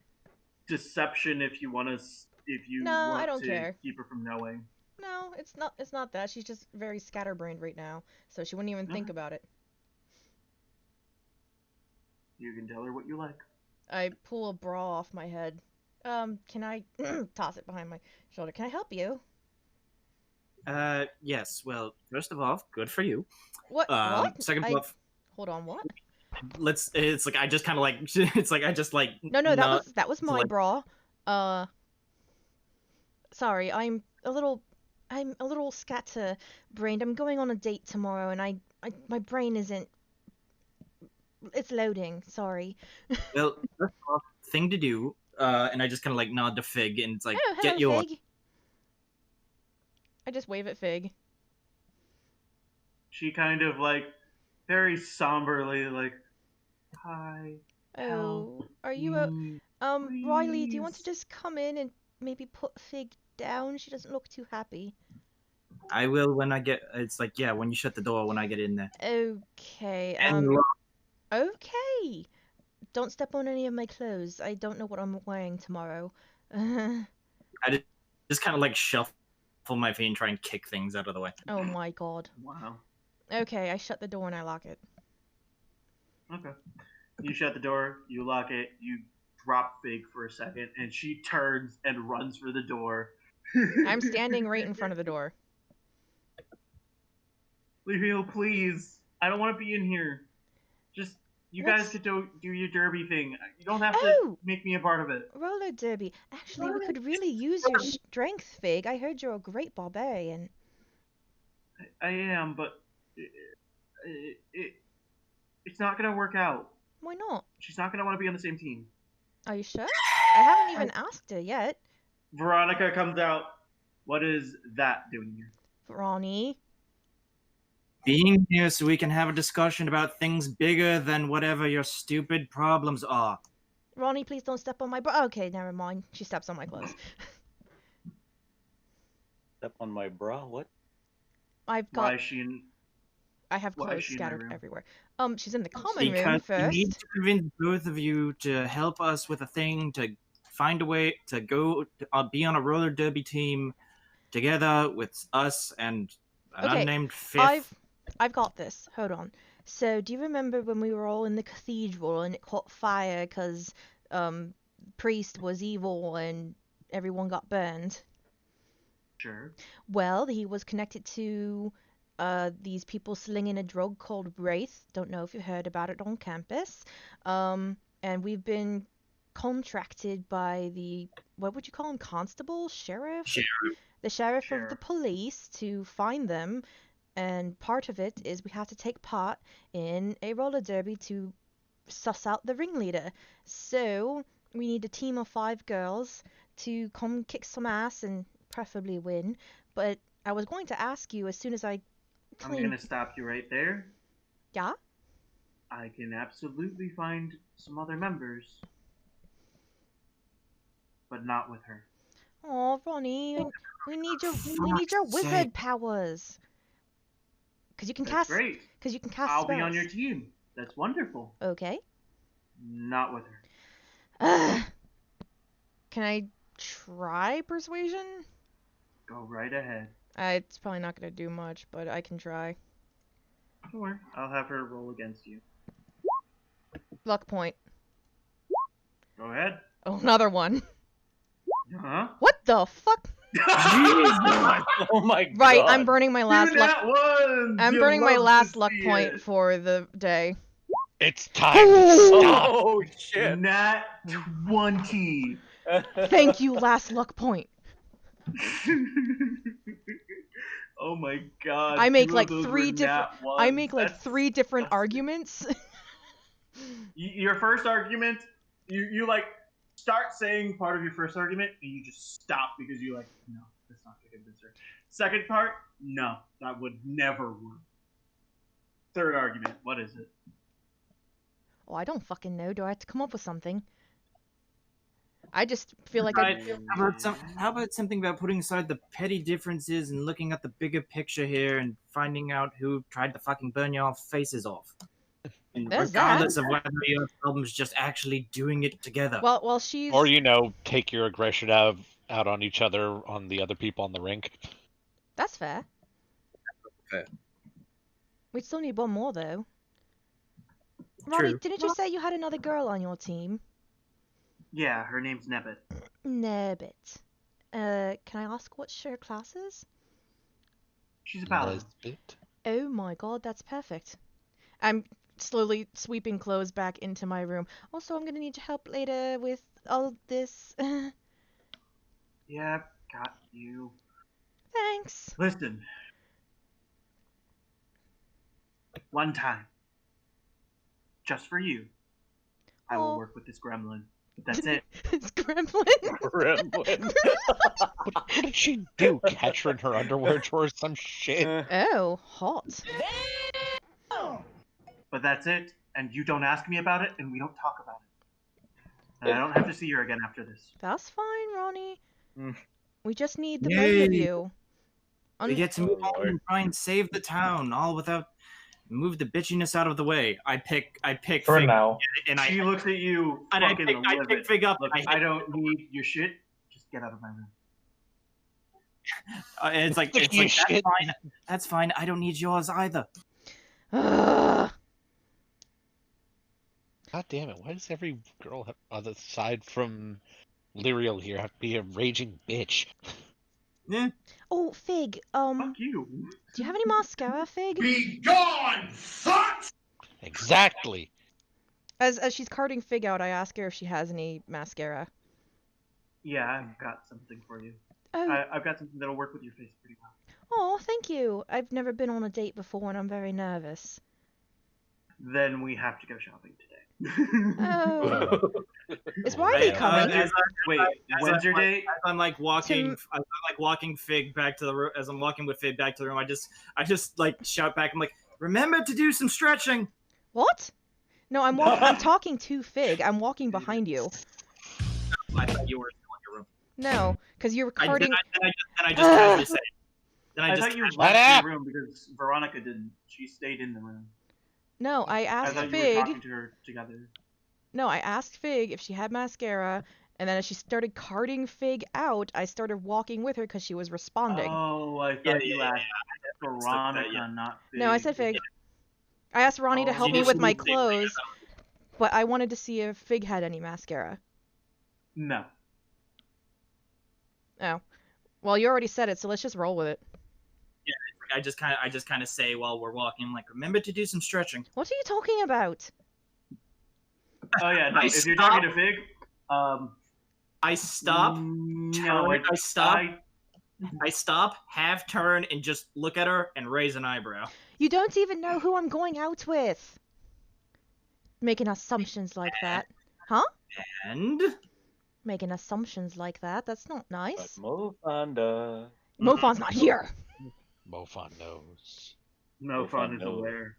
Deception if you want to. If you No, want I don't to care. keep her from knowing. No, it's not that. She's just very scatterbrained right now, so she wouldn't even think Okay. about it. You can tell her what you like. I pull a bra off my head. Can I toss it behind my shoulder? Can I help you? Yes. Well, first of all, good for you. What? What? Second of all, Hold on, what? it's like I just kind of like it's like I just like No, that was my like- bra. Sorry, I'm a little scatterbrained. I'm going on a date tomorrow, and my brain isn't. It's loading. Sorry. Well, first of all, thing to do. And I just kind of like nod to Fig, and it's like, Oh, get hello, your. Fig. I just wave at Fig. She kind of like very somberly like, hi. Oh, are you me, Riley, do you want to please." just come in and maybe put Fig down? She doesn't look too happy. I will when I get. It's like, yeah, when you shut the door when I get in there. Okay. And Okay. Don't step on any of my clothes. I don't know what I'm wearing tomorrow. Oh I just kind of like shuffle my feet and try and kick things out of the way. my god. Wow. Okay, I shut the door and I lock it. Okay. You shut the door, you lock it, you drop Fig for a second, and she turns and runs for the door. I'm standing right in front of the door. Leo, please. I don't want to be in here. Just, you guys What's- get to do your derby thing. You don't have to Oh! make me a part of it. Roller derby. Actually, we could really use your strength, Fig. I heard you're a great barbarian. I am, but it's not going to work out. Why not? She's not going to want to be on the same team. Are you sure? I haven't even asked her yet. Veronica comes out. What is that doing here? Ronnie. Being here so we can have a discussion about things bigger than whatever your stupid problems are. Ronnie, please don't step on my bra. Okay, never mind. She steps on my clothes. Step on my bra? What? I've Why got. is she in... I have why is clothes she in my scattered room? everywhere. She's in the common room Because we need first. to convince both of you to help us with a thing, to find a way to go be on a roller derby team together with us and an Okay, unnamed fifth. I've got this. Hold on. So, do you remember when we were all in the cathedral and it caught fire because priest was evil and everyone got burned? Sure. Well, he was connected to these people slinging a drug called Wraith. Don't know if you heard about it on campus. And we've been contracted by the, what would you call him, constable, sheriff? The sheriff of the police to find them. And part of it is we have to take part in a roller derby to suss out the ringleader. So we need a team of 5 girls to come kick some ass and preferably win. But I was going to ask you as soon as I I'm going to stop you right there. Yeah? I can absolutely find some other members. But not with her. Oh, Ronnie, we need your wizard powers. Cause you can That's cast. great. Cause you can cast I'll spells. be on your team. That's wonderful. Okay. Not with her. Can I try persuasion? Go right ahead. It's probably not gonna do much, but I can try. Don't worry. I'll have her roll against you. Luck point. Go ahead. Oh, another one. Huh? What the fuck? Oh my god. Right, I'm burning my last luck. Ones! I'm You burning my love last to luck see point it. for the day. It's time to stop. Oh shit. Nat 20. Thank you, last luck point. Oh my god. I make two like of those 3 were different. nat I ones. make like That's 3 different disgusting. arguments. Your first argument, you like start saying part of your first argument, and you just stop because you're like, no, that's not gonna convince her. Second part, no, that would never work. Third argument, what is it? Oh, I don't fucking know. Do I have to come up with something? I just feel like Right. How about something about putting aside the petty differences and looking at the bigger picture here and finding out who tried to fucking burn your faces off? And There's regardless that. of whether your album's just actually doing it together. Well, she's. Or take your aggression out on each other, on the other people on the rink. That's fair. Okay. We still need one more though. Ronnie, didn't you say you had another girl on your team? Yeah, her name's Nebbit. Nebbit. Can I ask what her class is? She's a paladin. Oh my god, that's perfect. I'm slowly sweeping clothes back into my room. Also, I'm gonna need your help later with all this. Yeah, got you. Thanks. Listen. One time. Just for you. I will work with this gremlin. That's it. It's gremlin. Gremlin. What did she do? Catch her in her underwear drawer or some shit? Oh, hot. But that's it, and you don't ask me about it, and we don't talk about it. And I don't have to see her again after this. That's fine, Ronnie. We just need the both Yay. of you. We get to move on and try and save the town, all without move the bitchiness out of the way. I pick For Fig, now. and She looks at you, and I fucking pick Fig up. Look, and I don't need your shit. Just get out of my room. And it's like Your that's shit. fine. That's fine. I don't need yours either. Ugh. God damn it! Why does every girl aside from Lyriel here have to be a raging bitch? Yeah. Oh, Fig. Fuck you. Do you have any mascara, Fig? Be gone, thought! Exactly. As she's carting Fig out, I ask her if she has any mascara. Yeah, I've got something for you. Oh. I've got something that'll work with your face pretty well. Oh, thank you. I've never been on a date before, and I'm very nervous. Then we have to go shopping today. Oh. Is Riley coming? Wait, when's your date? As I'm like walking, Fig back to the room. As I'm walking with Fig back to the room, I just like shout back. I'm like, remember to do some stretching. What? No, I'm talking to Fig. I'm walking behind you. I thought you were still in your room. No, because you were carting. Then I just casually say. Then I I just thought you casually- left the room because Veronica didn't. She stayed in the room. No, I I asked thought you were Fig. talking to her together. No, I asked Fig if she had mascara, and then as she started carting Fig out, I started walking with her because she was responding. Oh, I thought you asked Veronica, not Fig. No, I said Fig. I asked Ronnie to help me with my clothes, but I wanted to see if Fig had any mascara. No. Oh. Well, you already said it, so let's just roll with it. Yeah, I just kind of say while we're walking, I'm like, remember to do some stretching. What are you talking about? Oh yeah, no. If you're talking to Fig, I stop. no, I stop. I stop, half turn, and just look at her and raise an eyebrow. You don't even know who I'm going out with. Making assumptions like that. Huh? And? Making assumptions like that. That's not nice. Mofanda. Mofon's not here. Mofon knows. Mofon is aware.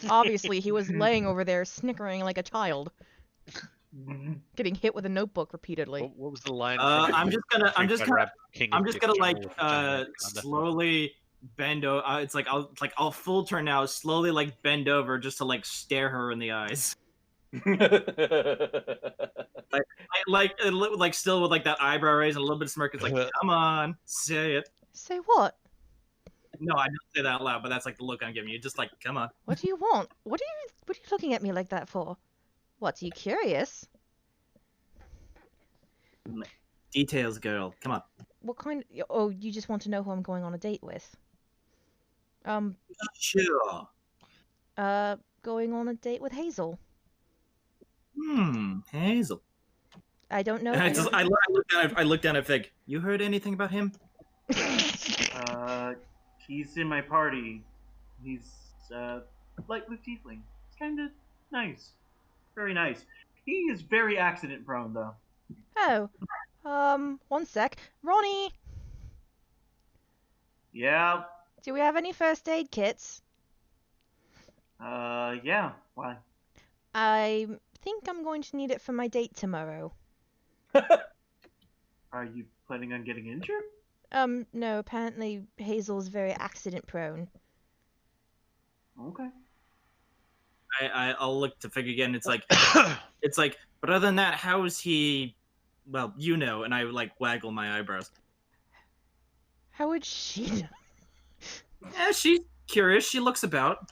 Obviously, he was laying over there snickering like a child. Getting hit with a notebook repeatedly. What was the line? I'm just gonna like slowly bend over. It's like I'll full turn now, slowly like bend over just to like stare her in the eyes. like still with like that eyebrow raise and a little bit of smirk. It's like, come on, say it. Say what? No, I don't say that out loud, but that's like the look I'm giving you. Just like, come on. What do you want? What are you looking at me like that for? What, are you curious? Details, girl. Come on. What kind? Oh, you just want to know who I'm going on a date with? Sure. Going on a date with Hazel. Hazel. I don't know. I look down at Fig. You heard anything about him? He's in my party. He's light blue tiefling. It's kind of nice. Very nice. He is very accident prone, though. Oh, one sec. Ronnie, Yeah. do we have any first aid kits? Yeah. Why? I think I'm going to need it for my date tomorrow. Are you planning on getting injured? No, apparently Hazel's very accident prone. Okay. I'll look to figure again. It's like, but other than that, how is he? Well, you know, and I like waggle my eyebrows. How would she know? Yeah, she's curious. She looks about.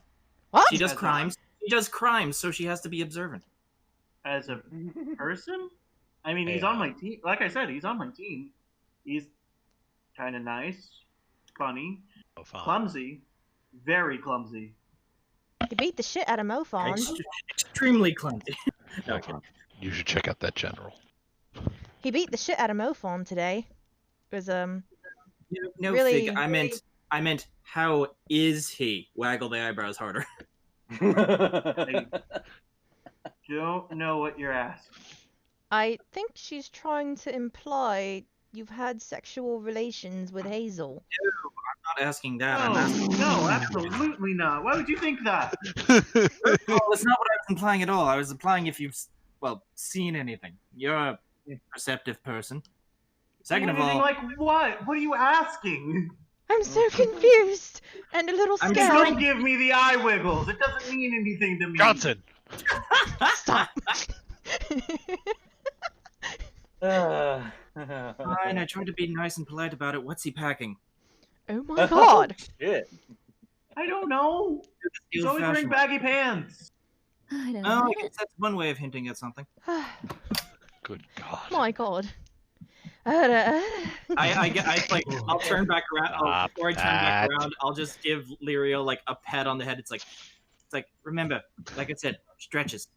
What? She does crimes. She does crimes, so she has to be observant. As a person? I mean, he's Yeah. on my team. Like I said, he's on my team. He's kind of nice, funny, Oh, fine. clumsy, very clumsy. He beat the shit out of Mofon. Extremely clumsy. No, Okay. You should check out that general. He beat the shit out of Mofon today. It was no, really. Fig. I meant, how is he? Waggle the eyebrows harder. I don't know what you're asking. I think she's trying to imply you've had sexual relations with Hazel. I'm not asking that. No, I'm asking. no, absolutely not. Why would you think that? Oh, that's not what I was implying at all. I was implying if you've, seen anything. You're a perceptive person. Second of Anything all, like what? What are you asking? I'm so confused and a little I'm scared. Don't give me the eye wiggles. It doesn't mean anything to me. Johnson! Stop. fine, I tried to be nice and polite about it. What's he packing? Oh my god. Shit. I don't know. He's always wearing baggy pants. I don't Oh, know. I guess that's one way of hinting at something. Good God. My god. I'll turn back around. Stop Before I turn back that. around, I'll just give Lirio like a pat on the head. It's like, remember, like I said, stretches.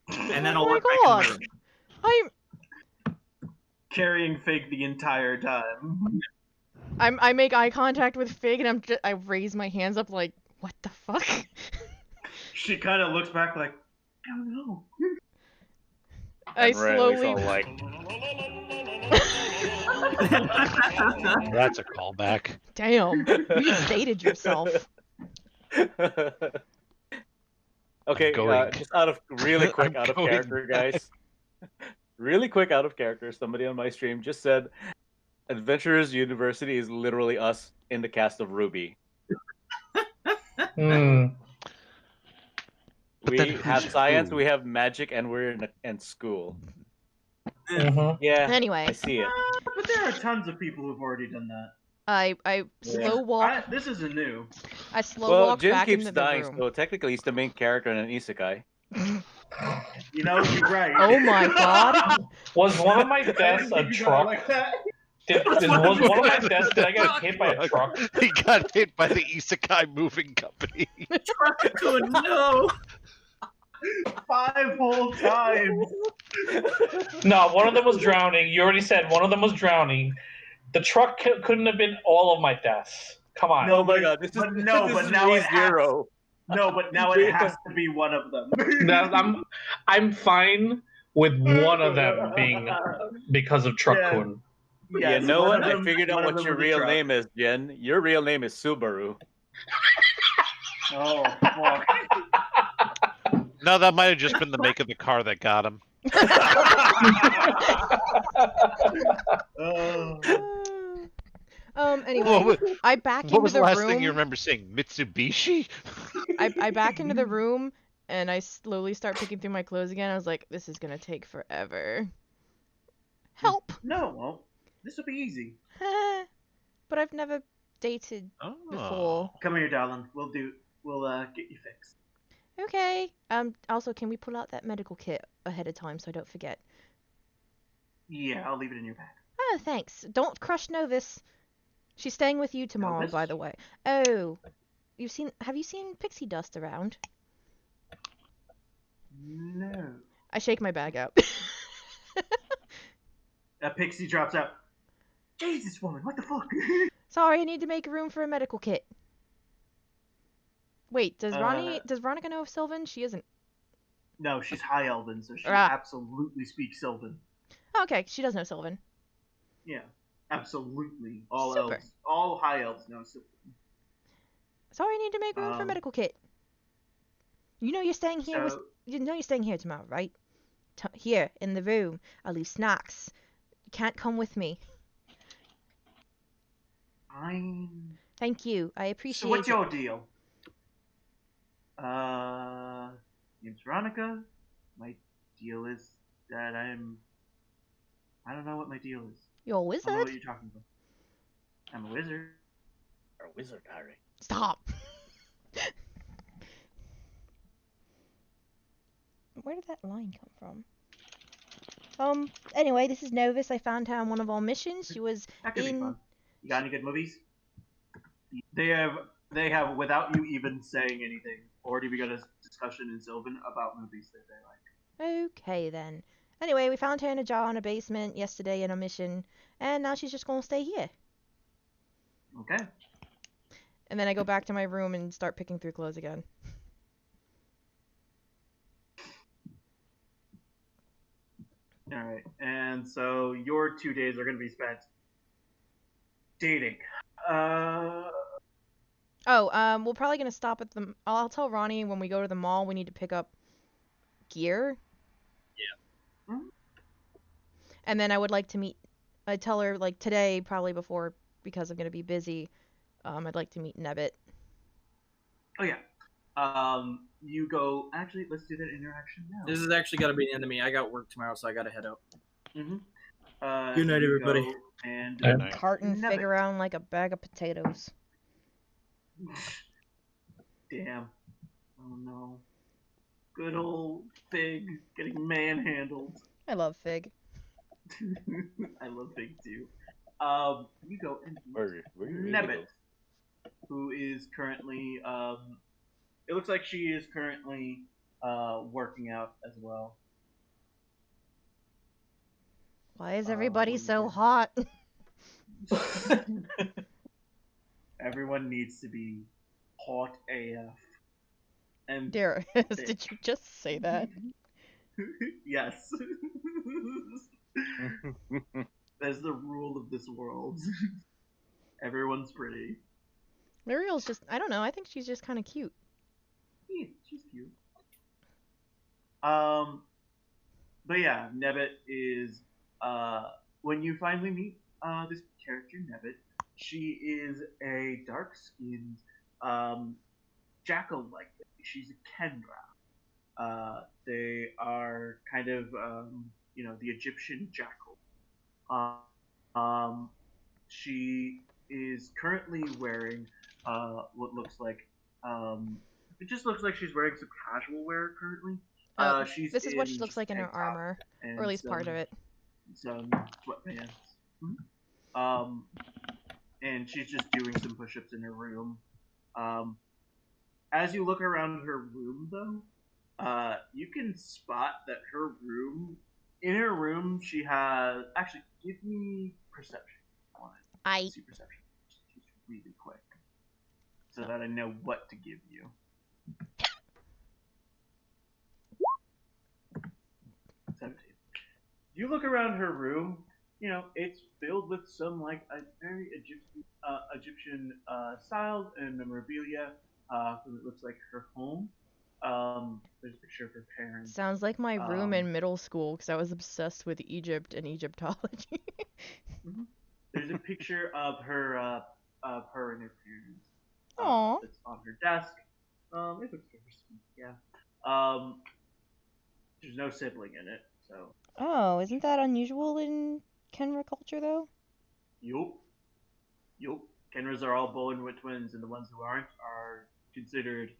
And then Oh I'll my walk back in God. the room. Carrying Fig the entire time. I make eye contact with Fig and I raise my hands up like, what the fuck? She kind of looks back like, I don't know. I And Riley's slowly. all like, That's a callback. Damn, you just dated yourself. okay, going. just really quick, I'm out of going character, guys. Really quick, out of character. Somebody on my stream just said, Adventurers University is literally us in the cast of Ruby. But We then who's have science, who? we have magic, and we're in school. Mhm. Yeah, Anyway, I see it. But there are tons of people who've already done that. I slow walk. This isn't new. I slow Well, walk Jin back keeps into the dying, room. so technically he's the main character in an isekai. You know, you're right. Oh my god. Was one of my deaths a truck? Like that. Was one of my deaths? Did I get hit by a truck? He got hit by the Isekai Moving Company. Oh no! 5 whole times. No, one of them was drowning. You already said one of them was drowning. The truck couldn't have been all of my deaths. Come on. Oh my god, this is, But no, this but is now it zero. No, but now it has to be one of them. I'm fine with one of them being because of Truck Yeah. Kun. Yeah, Yes, no one. of them- I figured out one of what them your was a real truck. name is, Jen. Your real name is Subaru. Oh, fuck. No, that might have just been the make of the car that got him. Anyway, What I back What into was the the last room. thing you remember saying? Mitsubishi? I back into the room and I slowly start picking through my clothes again. I was like, this is gonna take forever. Help! No, well, this will be easy. But I've never dated before. Come here, darling. We'll get you fixed. Okay. Also, can we pull out that medical kit ahead of time so I don't forget? Yeah, I'll leave it in your bag. Oh, thanks. Don't crush Novus. She's staying with you tomorrow, Novus? by the way. Oh, have you seen pixie dust around? No. I shake my bag out. A pixie drops out. Jesus, woman, what the fuck? Sorry, I need to make room for a medical kit. Wait, does Veronica know of Sylvan? She isn't. No, she's High Elven, so she Ah. absolutely speaks Sylvan. Okay, she does know Sylvan. Yeah, absolutely. All Super. elves, all High Elves know Sylvan. Sorry, I need to make room for medical kit. You know you're staying here. So, You know you're staying here tomorrow, right? Here in the room. I'll leave snacks. You can't come with me. fine. Thank you. I appreciate So what's it. your deal? Name's Veronica. My deal is that I don't know what my deal is. You're a I don't know wizard? what you're talking about. I'm a wizard. You're a wizard, Harry. Stop. Where did that line come from? Anyway, this is Novus. I found her on one of our missions. She was That could be fun. You got any good movies? They have, without you even saying anything, already begun a discussion in Sylvan about movies that they like. Okay, then. Anyway, we found her in a jar in a basement yesterday in a mission, and now she's just gonna stay here. Okay. And then I go back to my room and start picking through clothes again. Alright, and so your 2 days are going to be spent dating. We're probably gonna stop at the. I'll tell Ronnie when we go to the mall we need to pick up gear. Yeah. Mm-hmm. And then I would like to meet. I tell her like today, probably before because I'm gonna be busy. I'd like to meet Nebbit. Oh yeah. You go. Actually, let's do that interaction now. This is actually gotta be the end of me. I got work tomorrow, so I gotta head out. Mm-hmm. Good night, everybody. And Carton fig around like a bag of potatoes. Damn. Oh no. Good old Fig getting manhandled. I love Fig. I love Fig too. You go and Nebbit, who is currently it looks like she is currently working out as well. Why is everybody so hot? Everyone needs to be hot AF. And Darius, did you just say that? Yes. That's the rule of this world. Everyone's pretty. Muriel's just, I don't know, I think she's just kind of cute. Yeah, she's cute. But yeah, Nebbit is, when you finally meet, this character, Nebbit, she is a dark-skinned, jackal-like. She's a Kendra. They are kind of, the Egyptian jackal. She is currently wearing, what looks like, it just looks like she's wearing some casual wear currently. This is what she looks like in her armor, or at least part of it. Some sweatpants. And she's just doing some push-ups in her room. As you look around her room, though, you can spot that in her room, she has. Actually, give me perception. I want to see perception just really quick, so that I know what to give you. 17. You look around her room. It's filled with some like a very Egyptian styles and memorabilia. It looks like her home. There's a picture of her parents. Sounds like my room in middle school because I was obsessed with Egypt and Egyptology. There's a picture of her and her parents. Aww. It's on her desk. It looks very sweet. Yeah. There's no sibling in it, so. Oh, isn't that unusual in Kenra culture though? Yup. Kenras are all Bowenwood twins, and the ones who aren't are considered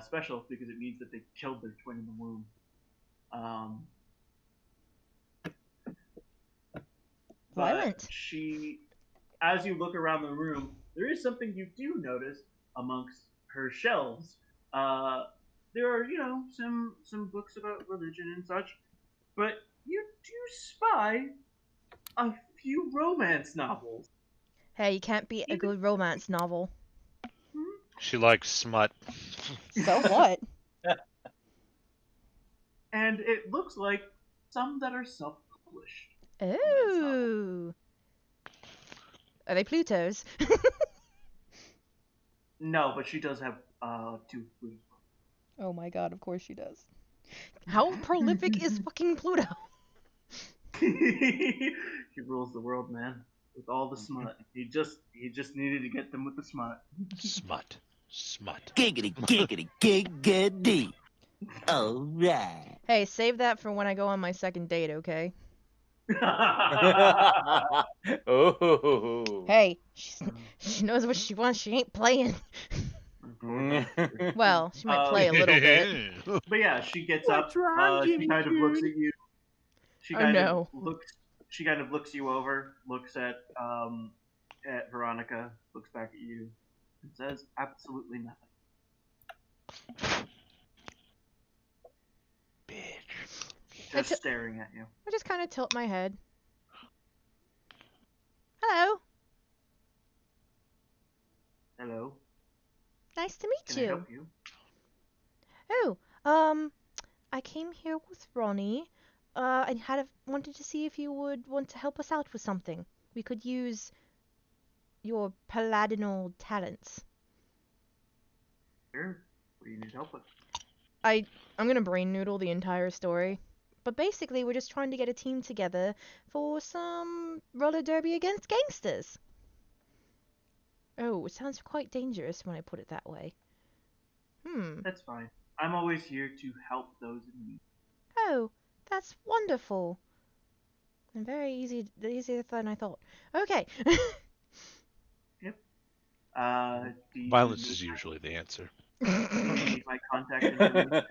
special because it means that they killed their twin in the womb. Violent. As you look around the room, there is something you do notice amongst her shelves. There are, some books about religion and such, but you do spy a few romance novels. Hey, you can't beat a good romance novel. She likes smut. So what? and it looks like some that are self-published. Oh. Are they Plutos? No, but she does have 2 Pluto. Oh my god, of course she does. How prolific is fucking Pluto? He rules the world, man, with all the smut. He just needed to get them with the smut. Smut. Smut. Giggity, giggity, giggity. Alright. Hey, save that for when I go on my second date, okay? Oh. Hey, she knows what she wants. She ain't playing. Well, she might play a little bit. But yeah, she gets What's up. wrong, She Jimmy kind of looks June? at you. She Oh, kind no. of looks. She kind of looks you over. Looks at Veronica. Looks back at you, and says absolutely nothing. Bitch. Just staring at you. I just kind of tilt my head. Hello. Hello. Nice to meet Can I you. help you? Oh, I came here with Ronnie. And wanted to see if you would want to help us out with something. We could use your paladinal talents. Sure. What do you need help with? I'm gonna brain noodle the entire story. But basically, we're just trying to get a team together for some roller derby against gangsters. Oh, it sounds quite dangerous when I put it that way. That's fine. I'm always here to help those in need. Oh, that's wonderful. And very easier than I thought. Okay. Yep. Do you Violence need is usually the answer. need my contact information?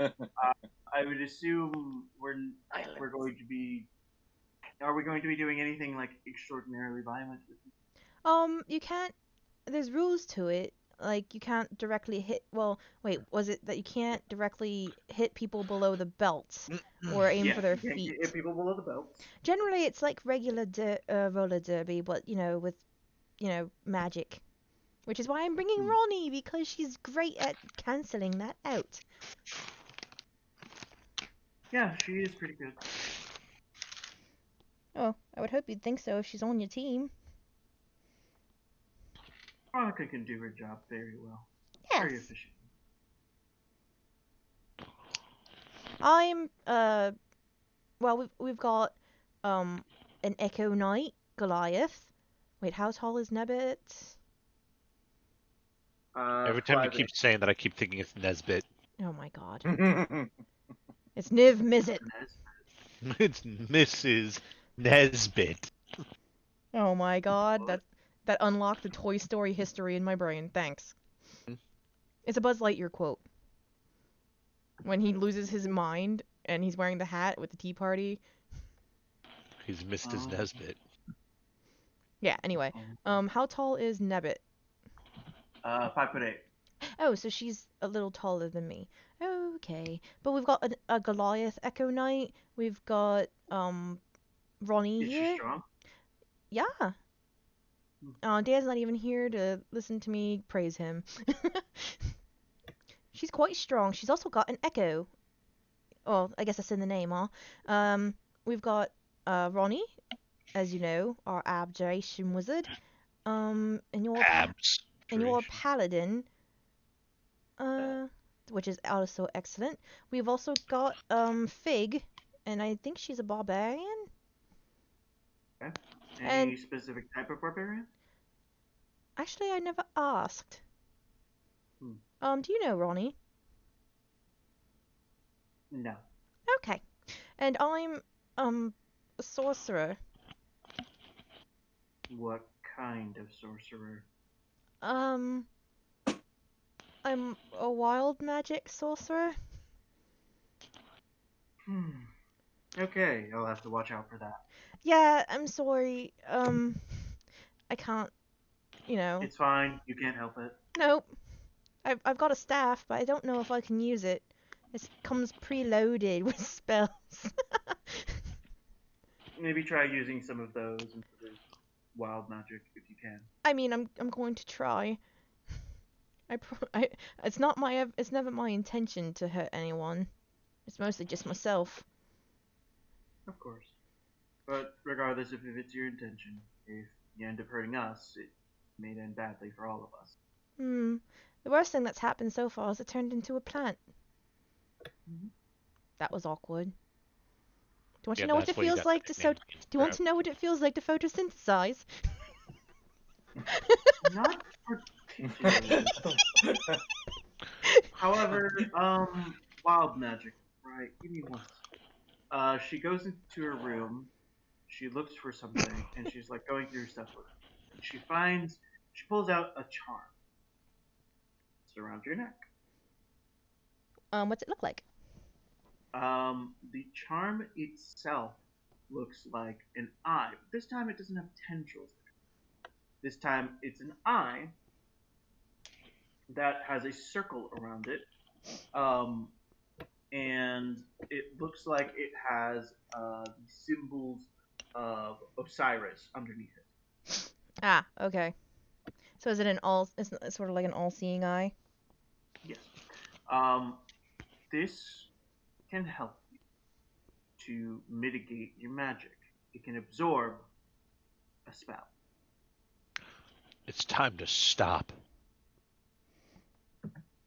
I would assume we're going to be. Are we going to be doing anything like extraordinarily violent? You can't. There's rules to it. Like you can't directly hit. Well, wait, was it that you can't directly hit people below the belts or aim Yeah, for their you can't feet? hit people below the belt. Generally, it's like regular roller derby, but with magic. Which is why I'm bringing Ronnie, because she's great at canceling that out. Yeah, she is pretty good. Oh, I would hope you'd think so if she's on your team. Veronica can do her job very well. Yes. Very efficient. I'm well, we've got an Echo Knight, Goliath. Wait, how tall is Nebbit? Every time you 5'8". keep saying that, I keep thinking it's Nesbit. Oh my god. It's Niv Mizzet. It's Mrs. Nesbit. Oh my god, that unlocked the Toy Story history in my brain. Thanks. It's a Buzz Lightyear quote. When he loses his mind and he's wearing the hat with the tea party. He's missed his Nesbit. Yeah, anyway. How tall is Nebbit? 5'8". Oh, so she's a little taller than me. Okay. But we've got a Goliath Echo Knight. We've got Ronnie Is here. she strong? Yeah. Dan's not even here to listen to me praise him. She's quite strong. She's also got an Echo. Well, I guess that's in the name, huh? We've got Ronnie, as you know, our abjuration wizard. And your paladin. Which is also excellent. We've also got Fig, and I think she's a barbarian. Okay. Any specific type of barbarian? Actually, I never asked. Do you know Ronnie? No. Okay. And I'm a sorcerer. What kind of sorcerer? I'm a wild magic sorcerer. Okay, I'll have to watch out for that. Yeah, I'm sorry. I can't, It's fine. You can't help it. Nope. I've got a staff, but I don't know if I can use it. It comes preloaded with spells. Maybe try using some of those instead of wild magic if you can. I mean, I'm going to try. It's never my intention to hurt anyone. It's mostly just myself. Of course. But regardless if it's your intention, if you end up hurting us, it may end badly for all of us. Hmm. The worst thing that's happened so far is it turned into a plant. That was awkward. Do you want to Yeah, know what that's it why you feels got like the to nickname Do you want Crab. to know what it feels like to photosynthesize? Not particularly. However, wild magic, right? Give me one. She goes into her room. She looks for something, and she's like going through stuff with it. And she pulls out a charm. It's around your neck. What's it look like? The charm itself looks like an eye. But this time it doesn't have tendrils. This time it's an eye that has a circle around it. And it looks like it has the symbols of Osiris underneath it. Ah, okay. So is it it's sort of like an all-seeing eye? Yes. This can help you to mitigate your magic. It can absorb a spell. It's time to stop.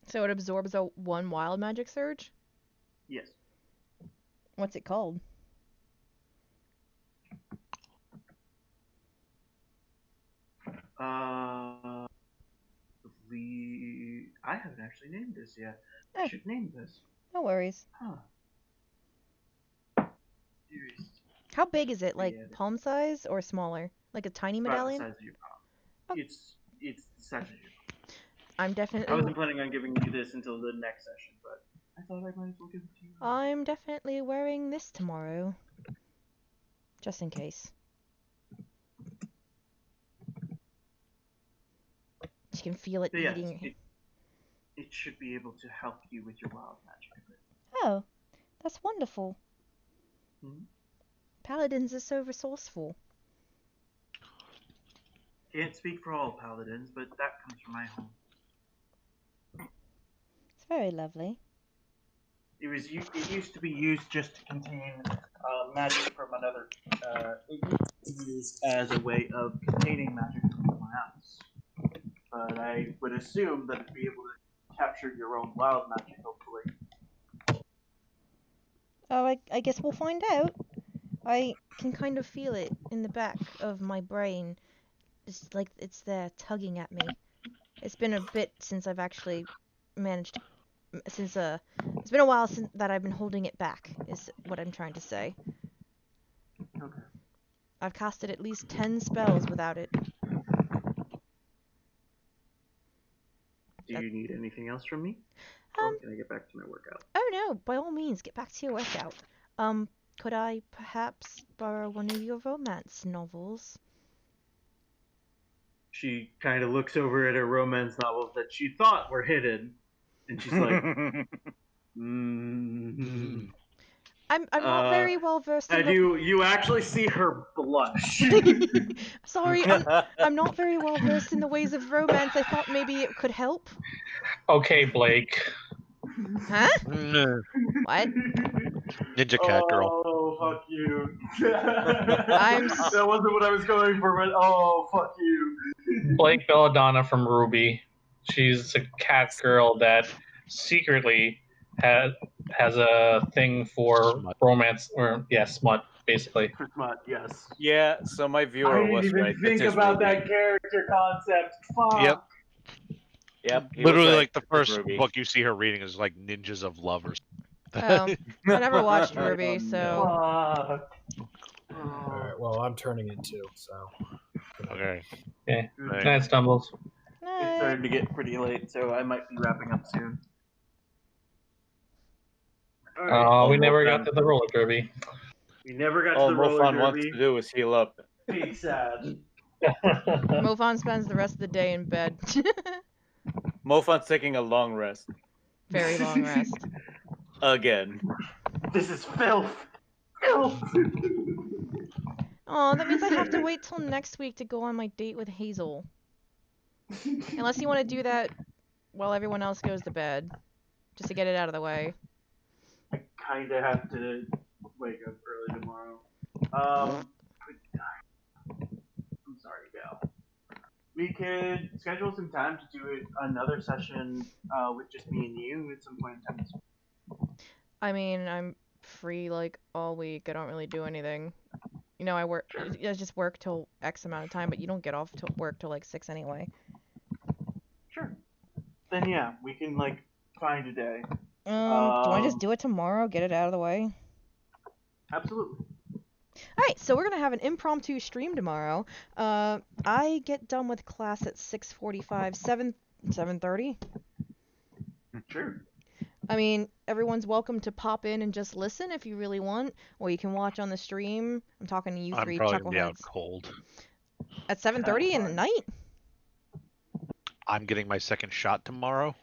So it absorbs a one wild magic surge? Yes. What's it called? I haven't actually named this yet. I Oh, should name this. no worries. Huh. Serious. How big is it? Like Yeah, palm size or smaller? Like a tiny about the medallion? size of your palm. Oh. It's the size of your palm. I'm I definitely wasn't planning on giving you this until the next session, but I thought I might as well give it to you. I'm definitely wearing this tomorrow. Just in case. You can feel it But yes, eating. it should be able to help you with your wild magic. Oh, that's wonderful. Hmm? Paladins are so resourceful. Can't speak for all paladins, but that comes from my home. It's very lovely. It used to be used just to contain magic from another. It used to be used as a way of containing magic from someone else. But I would assume that it'd be able to capture your own wild magic, hopefully. Oh, I guess we'll find out. I can kind of feel it in the back of my brain. It's like it's there tugging at me. It's been a bit since I've actually managed to, it's been a while since that I've been holding it back, is what I'm trying to say. Okay. I've casted at least 10 spells without it. Do you need anything else from me? Or can I get back to my workout? Oh no, by all means, get back to your workout. Could I perhaps borrow one of your romance novels? She kind of looks over at her romance novels that she thought were hidden, and she's like, I'm not very well versed in and you actually see her blush. Sorry, I'm not very well versed in the ways of romance. I thought maybe it could help. Okay, Blake. Huh? No. What? Ninja cat girl. Oh, fuck you. That wasn't what I was going for, but oh, fuck you. Blake Belladonna from Ruby. She's a cat girl that secretly has a thing for Smut. romance, or smut, basically. Smut, yes. Yeah, so my I viewer didn't was even right. think This is about Ruby. that character concept. Fuck. Yep. Yep. he was Literally, right. like the This is first Ruby. book you see her reading is like Ninjas of Love or Oh, I never watched Oh, Ruby, so. Fuck. Alright, well, I'm turning in too, so. Okay. Okay. Right. Night Stumbles. It's starting to get pretty late, so I might be wrapping up soon. We never got to the roller derby. We never got All to the roller Mofan wants derby. to do is heal up. Big sad. Mofan spends the rest of the day in bed. Mofan's taking a long rest. Very long rest. Again. This is filth. Filth. Oh, that means I have to wait till next week to go on my date with Hazel. Unless you want to do that while everyone else goes to bed. Just to get it out of the way. I kind of have to wake up early tomorrow. I'm sorry, Gal. We could schedule some time to do another session with just me and you at some point in time. I mean, I'm free like all week. I don't really do anything. You know, I just work till X amount of time, but you don't get off to work till like 6 anyway. Sure. Then yeah, we can like find a day. Do you want to just do it tomorrow? Get it out of the way? Absolutely. Alright, so we're gonna have an impromptu stream tomorrow. I get done with class at 6:45, 7:30. Sure. I mean, everyone's welcome to pop in and just listen if you really want, or you can watch on the stream. I'm talking to you I'm three probably gonna be out chuckleheads. cold. At 7:30 in the night? I'm getting my second shot tomorrow.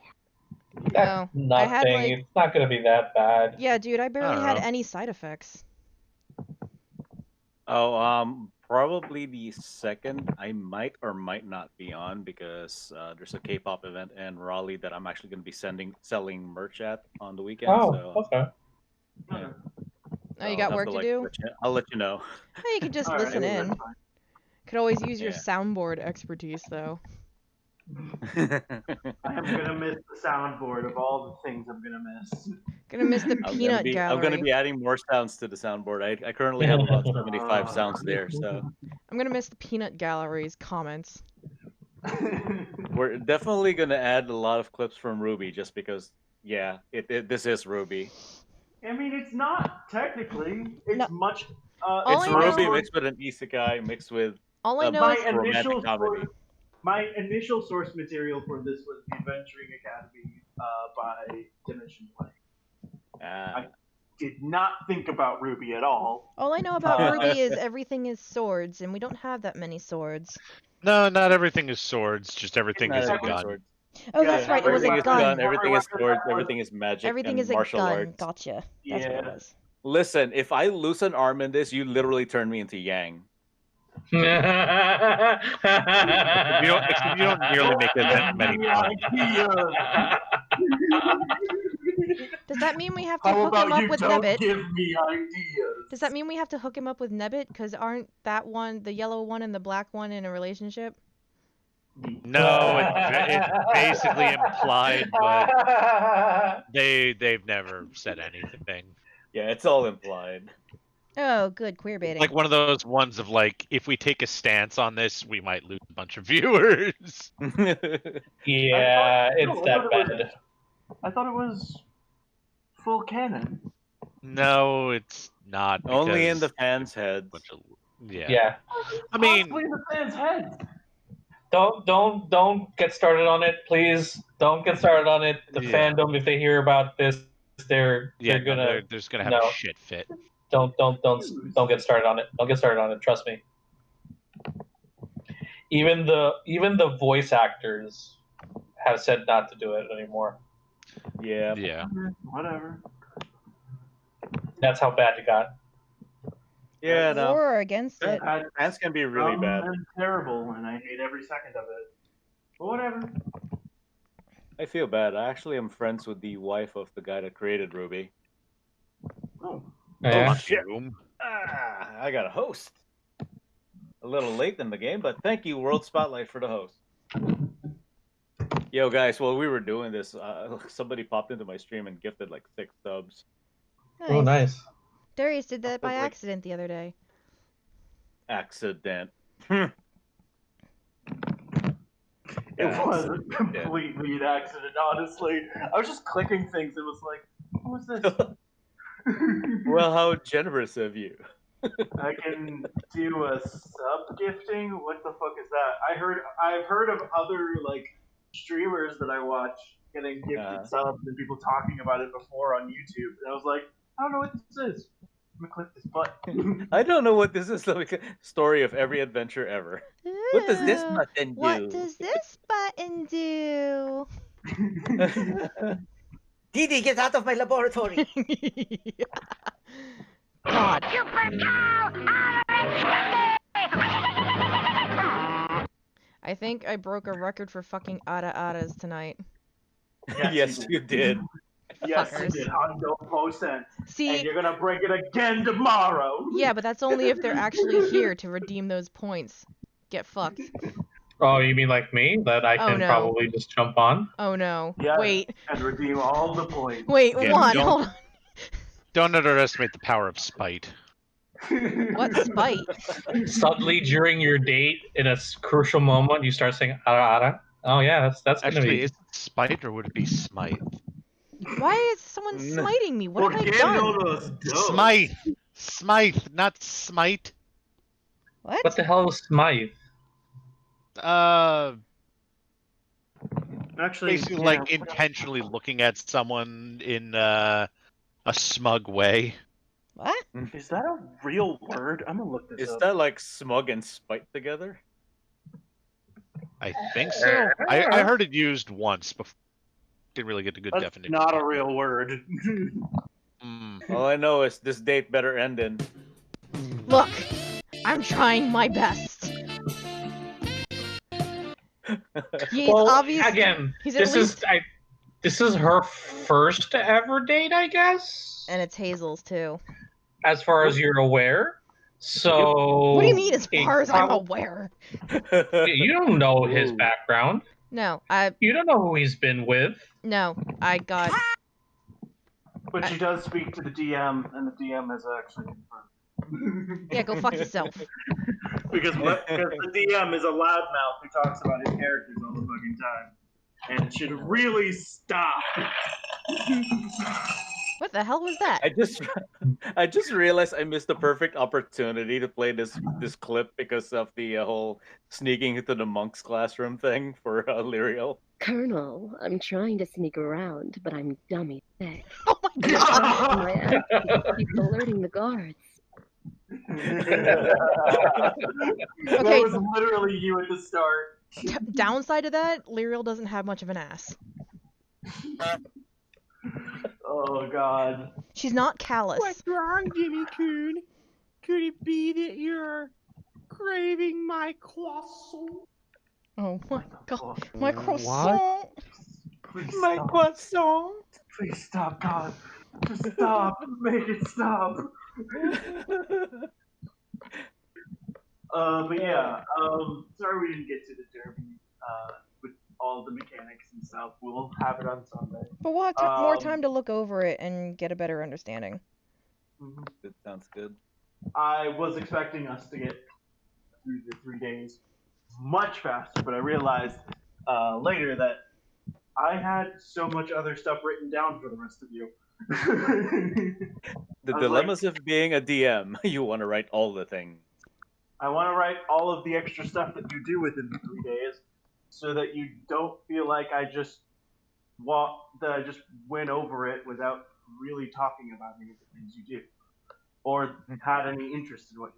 That's No, nothing. I had, like- It's not gonna be that bad. Yeah, dude, I barely don't had know. any side effects. Oh, probably the second. I might or might not be on because there's a K-pop event in Raleigh that I'm actually going to be selling merch at on the weekend. Oh, so, okay. yeah. Oh, you So got I'll work have to do? I'll let you know. Hey, you can just All right, listen well, in. that's fine. Could always use your Yeah. soundboard expertise, though. I am gonna miss the soundboard of all the things I'm gonna miss. Gonna miss the peanut gallery. I'm gonna be adding more sounds to the soundboard. I currently have about 75 sounds there, so I'm gonna miss the peanut gallery's comments. we're definitely gonna add a lot of clips from Ruby just because, yeah, this is Ruby. I mean, it's not technically. It's No. much. All It's I know- Ruby mixed with an isekai mixed with All I know my is initial comedy. my initial source material for this was the Adventuring Academy by Dimension Play. I did not think about Ruby at all. all I know about Ruby is everything is swords, and we don't have that many swords. No, not everything is swords. Just everything Not is a everything is gun. swords. Oh, Yeah, that's right. It was Everything a is gun. everything is swords, everything is magic, Everything and is a martial gun. arts. Gotcha. That's what it Yeah. was. Listen, if I lose an arm in this, you literally turn me into Yang. Except you don't nearly make it that many times. Does that mean we have to How hook him about up you with don't Nebbit? give me ideas? Does that mean we have to hook him up with Nebbit? Because aren't that one, the yellow one and the black one, in a relationship? No, it's basically implied, but they've never said anything. Yeah, it's all implied. Oh, good queer baiting. Like one of those ones of like, if we take a stance on this, we might lose a bunch of viewers. Yeah, it's that bad. I thought it was full canon. No, it's not. Only in because the fans' heads. Yeah. Yeah. I mean, Possibly in the fans' heads. Don't get started on it, please. Don't get started on it. The Yeah. fandom, if they hear about this, they're yeah, gonna. they're just gonna have a shit fit. Don't get started on it. Don't get started on it. Trust me. Even the voice actors have said not to do it anymore. Yeah. Yeah. Whatever. That's how bad it got. Yeah, no. For or against it. Fans can be really bad. And terrible, and I hate every second of it. But whatever. I feel bad. I actually am friends with the wife of the guy that created Ruby. Oh. Yeah. Oh shit! I got a host. A little late in the game, but thank you, World Spotlight, for the host. Yo, guys, while we were doing this, somebody popped into my stream and gifted like 6 subs. Oh, nice. Darius did that by Like- accident the other day. Accident. It was a completely an accident, honestly. I was just clicking things. It was like, what was this? Well, how generous of you. I can do a sub gifting. What the fuck is that? I've heard of other like streamers that I watch getting gifted subs and people talking about it before on YouTube. And I was like, I don't know what this is. I'm gonna click this button. I don't know what this is. Like story of every adventure ever. What does this Ooh, button do? What does this button do? Didi, get out of my laboratory! God. I think I broke a record for fucking ada-adas tonight. Yes, you did. Yes, you Fuckers. did, 100%. See, And you're gonna break it again tomorrow. yeah, but that's only if they're actually here to redeem those points. Get fucked. Oh, you mean like me? That I Oh, can no. probably just jump on? Oh no. Yes, Wait. and redeem all the points. Wait, Yeah, one. don't- Hold on. Don't underestimate the power of spite. What spite? Suddenly, during your date, in a crucial moment, you start saying "ara ara." Oh yeah, that's gonna Actually, be. is it spite or would it be smite? Why is someone smiting me? What have I ¿Por qué done? no los dos? Smite! Smite, not smite. What the hell is Smythe? Actually, Basically, yeah. like intentionally looking at someone in a smug way. What? Is that a real word? I'm gonna look this Is up. that like smug and spite together? I think so. I heard it used once before. Didn't really get a good That's definition. not a real word. All I know is this date better end in. Look, I'm trying my best. He's Well, obviously again, he's at least, this is her first ever date, I guess, and it's Hazel's too. as far as you're aware. So What do you mean, as it far as I'm prob- aware? You don't know his background. No, You don't know who he's been with. I got. But she does speak to the DM, and the DM has actually confirmed. Yeah, go fuck yourself. Because the DM is a loudmouth who talks about his characters all the fucking time, and should really stop. What the hell was that? I just realized I missed the perfect opportunity to play this clip because of the whole sneaking into the monk's classroom thing for Lyriel. Colonel, I'm trying to sneak around, but I'm dummy thick. Oh my god! My ass keeps alerting the guards. That was literally you at the start. Downside of that, Lyriel doesn't have much of an ass. Oh god. She's not callous. What's wrong, Jimmy Coon? Could it be that you're craving my croissant? Oh my god, my croissant! My croissant! Please stop, God. Just stop. Make it stop. But yeah, sorry we didn't get to the derby with all the mechanics and stuff. We'll have it on Sunday. But we'll have more time to look over it and get a better understanding. That sounds good. I was expecting us to get through the 3 days much faster, but I realized later that I had so much other stuff written down for the rest of you. The dilemmas of being a DM. You want to write all the things. I want to write all of the extra stuff that you do within the 3 days, so that you don't feel like I just went over it without really talking about any of the things you do, or had any interest in what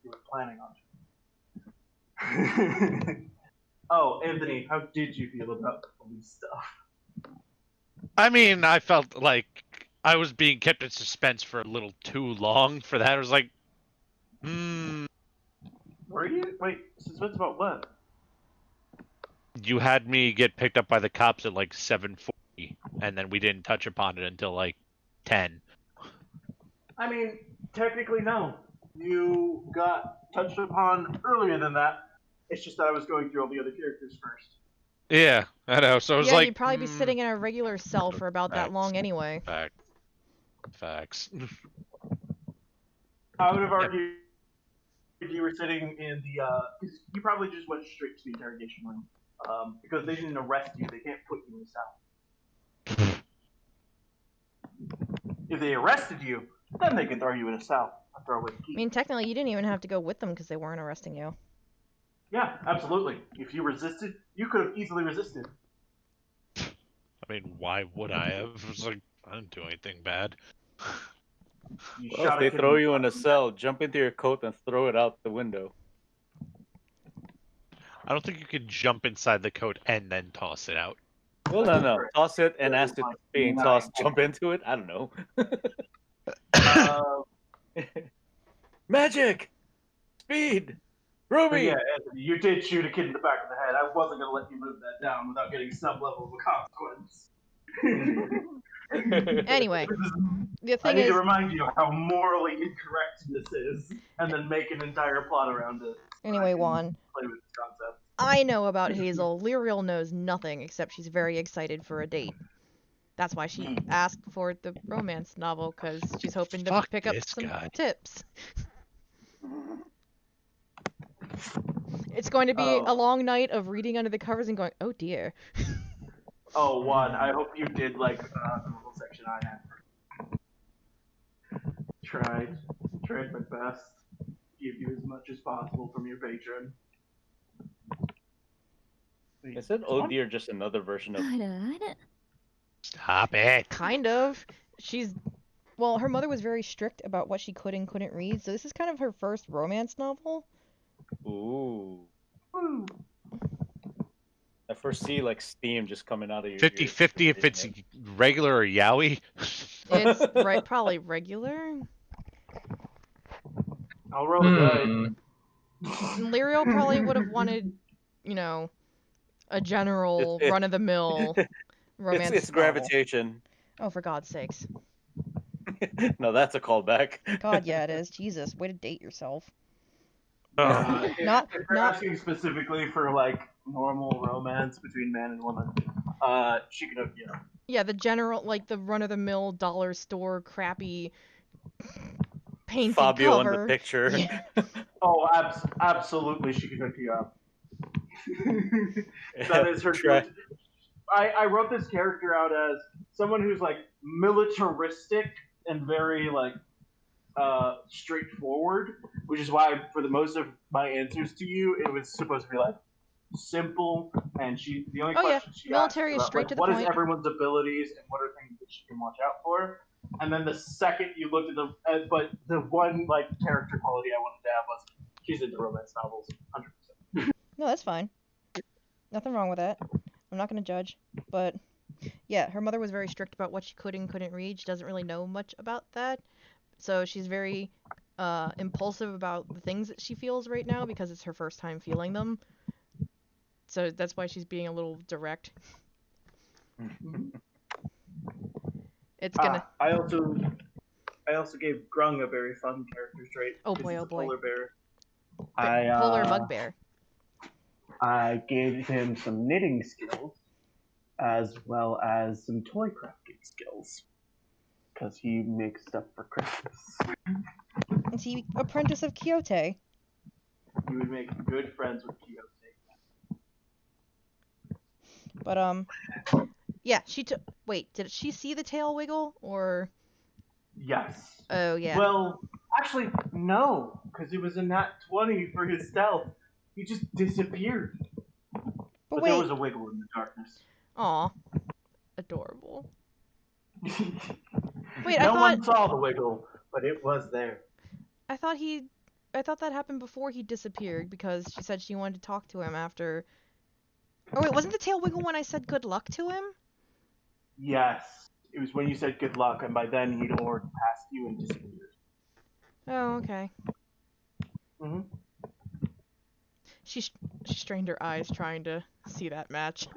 you were planning on. Oh, Anthony, how did you feel about the police stuff? I mean, I felt like I was being kept in suspense for a little too long for that. I was like, Were you? Wait, suspense about what? You had me get picked up by the cops at like 7:40, and then we didn't touch upon it until like 10. I mean, technically, no. You got touched upon earlier than that. It's just that I was going through all the other characters first. Yeah, I know. So I was yeah, like, you'd probably be sitting in a regular cell for about that long anyway. Facts. I would have argued you were sitting in the, because you probably just went straight to the interrogation room. Because they didn't arrest you, they can't put you in a cell. If they arrested you, then they can throw you in a cell and throw away the key. I mean, technically, you didn't even have to go with them because they weren't arresting you. Yeah, absolutely. If you resisted, you could have easily resisted. I mean, why would I have? It was like, I didn't do anything bad. Well, if they throw you in a cell, jump into your coat and throw it out the window. I don't think you can jump inside the coat and then toss it out. Well, no. Toss it and as it's being tossed, jump into it. I don't know. Magic! Speed! Ruby! Yeah, Anthony, you did shoot a kid in the back of the head. I wasn't going to let you live that down without getting some level of a consequence. Anyway, the I thing need to is, remind you how morally incorrect this is, and then make an entire plot around it. anyway, Juan, Play with this concept. I know about Hazel. Lyriel knows nothing except she's very excited for a date. That's why she asked for the romance novel, because she's hoping to Fuck pick up this some guy. tips. It's going to be a long night of reading under the covers and going, oh dear. Oh, Juan, I hope you did like the little section I had. Tried my best. Give you as much as possible from your patron. Is it oh dear just another version of? Stop it. Kind of. Well, her mother was very strict about what she could and couldn't read, so this is kind of her first romance novel. Ooh. I foresee like steam just coming out of your 50-50 if it's regular or yaoi. It's probably regular. I'll roll the dice. Lyriel probably would have wanted, a general run-of-the-mill romance It's novel. gravitation. Oh, for God's sakes. No, that's a callback. God, yeah, it is. Jesus, way to date yourself. If you're asking specifically for like normal romance between man and woman, she could have, Yeah, the general, like the run-of-the-mill dollar store crappy painted Fabio cover. in the picture. Yeah. Oh, absolutely, she could hook you up. That is her good. I wrote this character out as someone who's like militaristic and very like straightforward, which is why for the most of my answers to you, it was supposed to be like simple, and the only question she military asked is straight to the what point. is everyone's abilities and what are things that she can watch out for. And then the second you looked at but the one like character quality I wanted to have was she's into romance novels, 100%. No, that's fine. Nothing wrong with that. I'm not going to judge. But, yeah, her mother was very strict about what she could and couldn't read. She doesn't really know much about that. So she's very impulsive about the things that she feels right now because it's her first time feeling them. So that's why she's being a little direct. It's gonna... I also gave Grung a very fun character trait. Oh boy, oh boy. Polar bear. Polar bugbear. I gave him some knitting skills, as well as some toy crafting skills, because he makes stuff for Christmas. Is he apprentice of Quixote? He would make good friends with Quixote. But yeah, she took. Wait, did she see the tail wiggle or? Yes. Oh yeah. Well, actually, no, because it was a nat 20 for his stealth. He just disappeared. But wait. There was a wiggle in the darkness. Aw. Adorable. Wait, no one saw the wiggle, but it was there. I thought that happened before he disappeared because she said she wanted to talk to him after. Oh wait, wasn't the tail wiggle when I said good luck to him? Yes. It was when you said good luck, and by then he'd already passed you and disappeared. Oh, okay. Mm-hmm. She strained her eyes trying to see that match.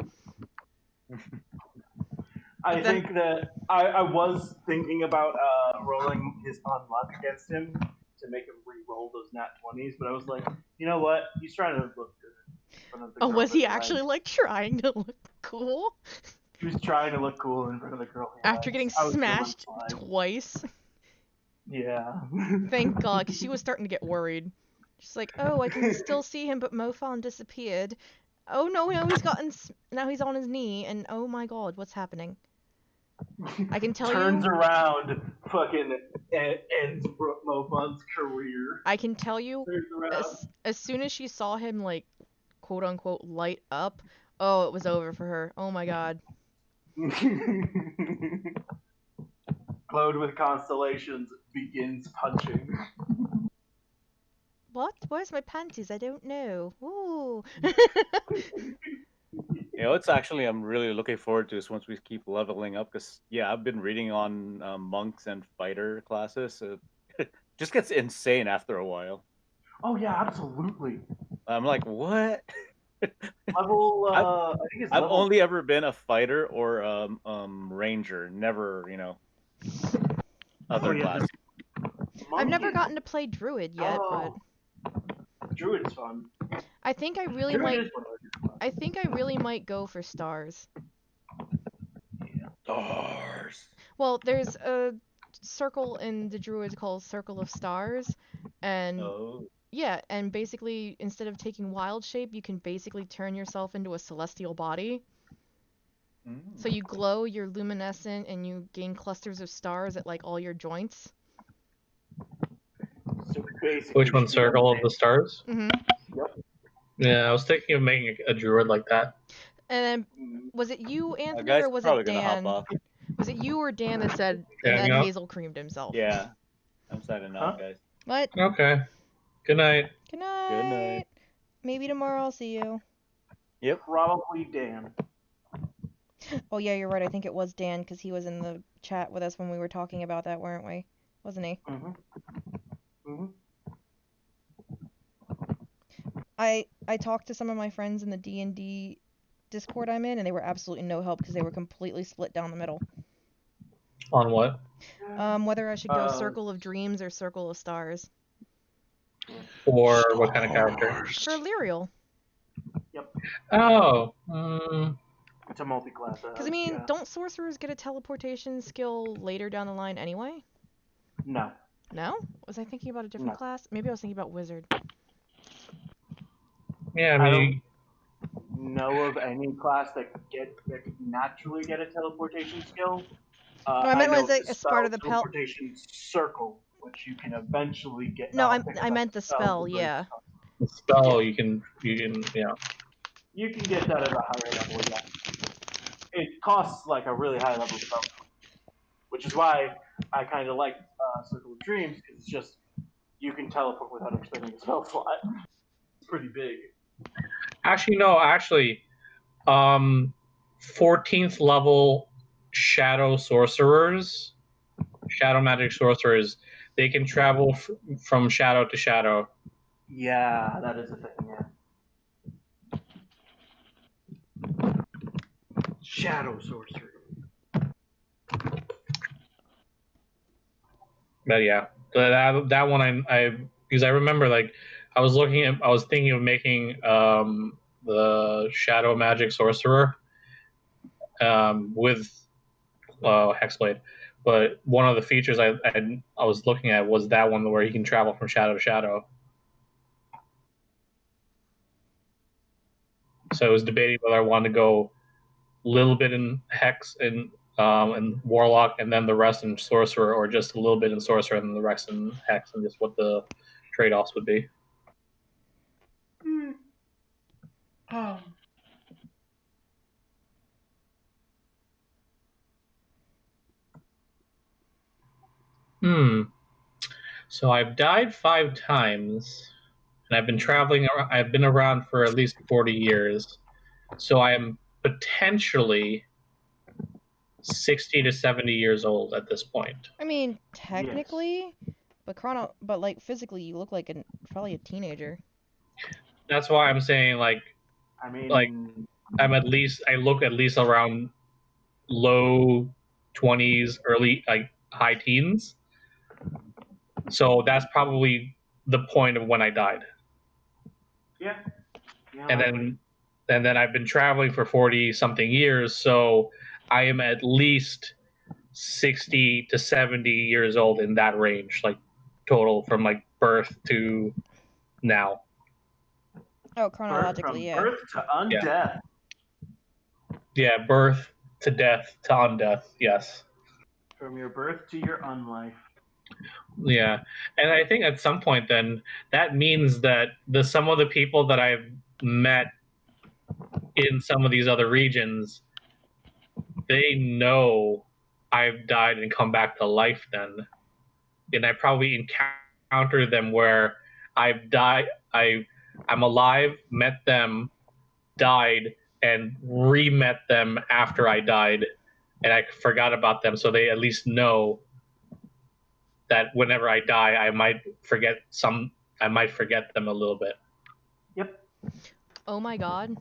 I think that I was thinking about rolling his unluck against him to make him re-roll those nat 20s, but I was like, you know what? He's trying to look good. In front of the girl was he that actually like trying to look cool? He was trying to look cool in front of the girl. After getting smashed twice. Yeah. Thank God, because she was starting to get worried. She's like, oh, I can still see him, but Mofon disappeared. Oh no, now he's on his knee, and oh my God, what's happening? I can tell Turns around, fucking ends Mofon's career. I can tell you, as soon as she saw him, like, quote unquote, light up, oh, it was over for her. Oh my God. Glowed with constellations begins punching. What? Where's my panties? I don't know. Ooh. It's actually I'm really looking forward to this once we keep leveling up because I've been reading on monks and fighter classes. It just gets insane after a while. Oh yeah, absolutely. I'm like, what? Level, I've, I think it's I've level. only ever been a fighter or ranger. Never, other yeah, class. I've never Monk gotten to play druid yet, but Druid's fun. I think I really Druid might. is one of those. I think I really might go for stars. Stars. Well, there's a circle in the druids called Circle of Stars, and Oh. yeah, and basically instead of taking wild shape, you can basically turn yourself into a celestial body. So you glow, you're luminescent, and you gain clusters of stars at like all your joints. So basically, Which one's Circle of the Stars? Mm-hmm. Yep. Yeah, I was thinking of making a druid like that. And then, was it you, Anthony, Guys or was probably it gonna hop Dan? off. Was it you or Dan that said, and Yeah, then yeah. Hazel creamed himself? Yeah. I'm signing off, guys. What? Okay. Good night. Good night. Good night. Maybe tomorrow I'll see you. Yep. Probably Dan. Oh yeah, you're right. I think it was Dan because he was in the chat with us when we were talking about that, weren't we? Wasn't he? Mm-hmm. Mm-hmm. I talked to some of my friends in the D&D Discord I'm in, and they were absolutely no help because they were completely split down the middle. On what? Whether I should go Circle of Dreams or Circle of Stars. Or what kind of character? For Lyrial. Yep. Oh. It's a multi-class. Because I mean, don't sorcerers get a teleportation skill later down the line anyway? No. No? Was I thinking about a different class? Maybe I was thinking about wizard. Yeah, I don't know of any class that could naturally get a teleportation skill. No, I meant know was it the a part of the teleportation circle, which you can eventually get. No, I meant the spell. Yeah. The spell you can yeah. You can get that at a higher level. Yeah. It costs like a really high level spell, which is why I kind of like Circle of Dreams, because it's just you can teleport without expending a spell slot. It's pretty big. Actually, no. 14th level shadow sorcerers, shadow magic sorcerers, they can travel from shadow to shadow. Yeah, that is a thing. Yeah. Shadow sorcery. But yeah, that one I because I remember like I was thinking of making the shadow magic sorcerer with hexblade, but one of the features I was looking at was that one where you can travel from shadow to shadow. So I was debating whether I wanted to go a little bit in hex and warlock, and then the rest in sorcerer, or just a little bit in sorcerer and the rest in hex, and just what the trade-offs would be. So I've died 5 times, and I've been traveling. I've been around for at least 40 years. So I am potentially 60 to 70 years old at this point. I mean, technically, but like physically, you look like probably a teenager. That's why I'm saying like I look at least around low 20s, early high teens. So that's probably the point of when I died. Yeah. And then I've been traveling for 40 something years, so I am at least 60 to 70 years old in that range, like total from like birth to now. Oh, chronologically, yeah. Birth to undeath. Yeah, birth to death to undeath, yes. From your birth to your unlife. Yeah, and I think at some point then that means that some of the people that I've met in some of these other regions, they know I've died and come back to life then. And I probably encountered them where I've died, I'm alive, met them, died, and re-met them after I died, and I forgot about them, so they at least know that whenever I die, I might forget them a little bit. Yep. Oh my god.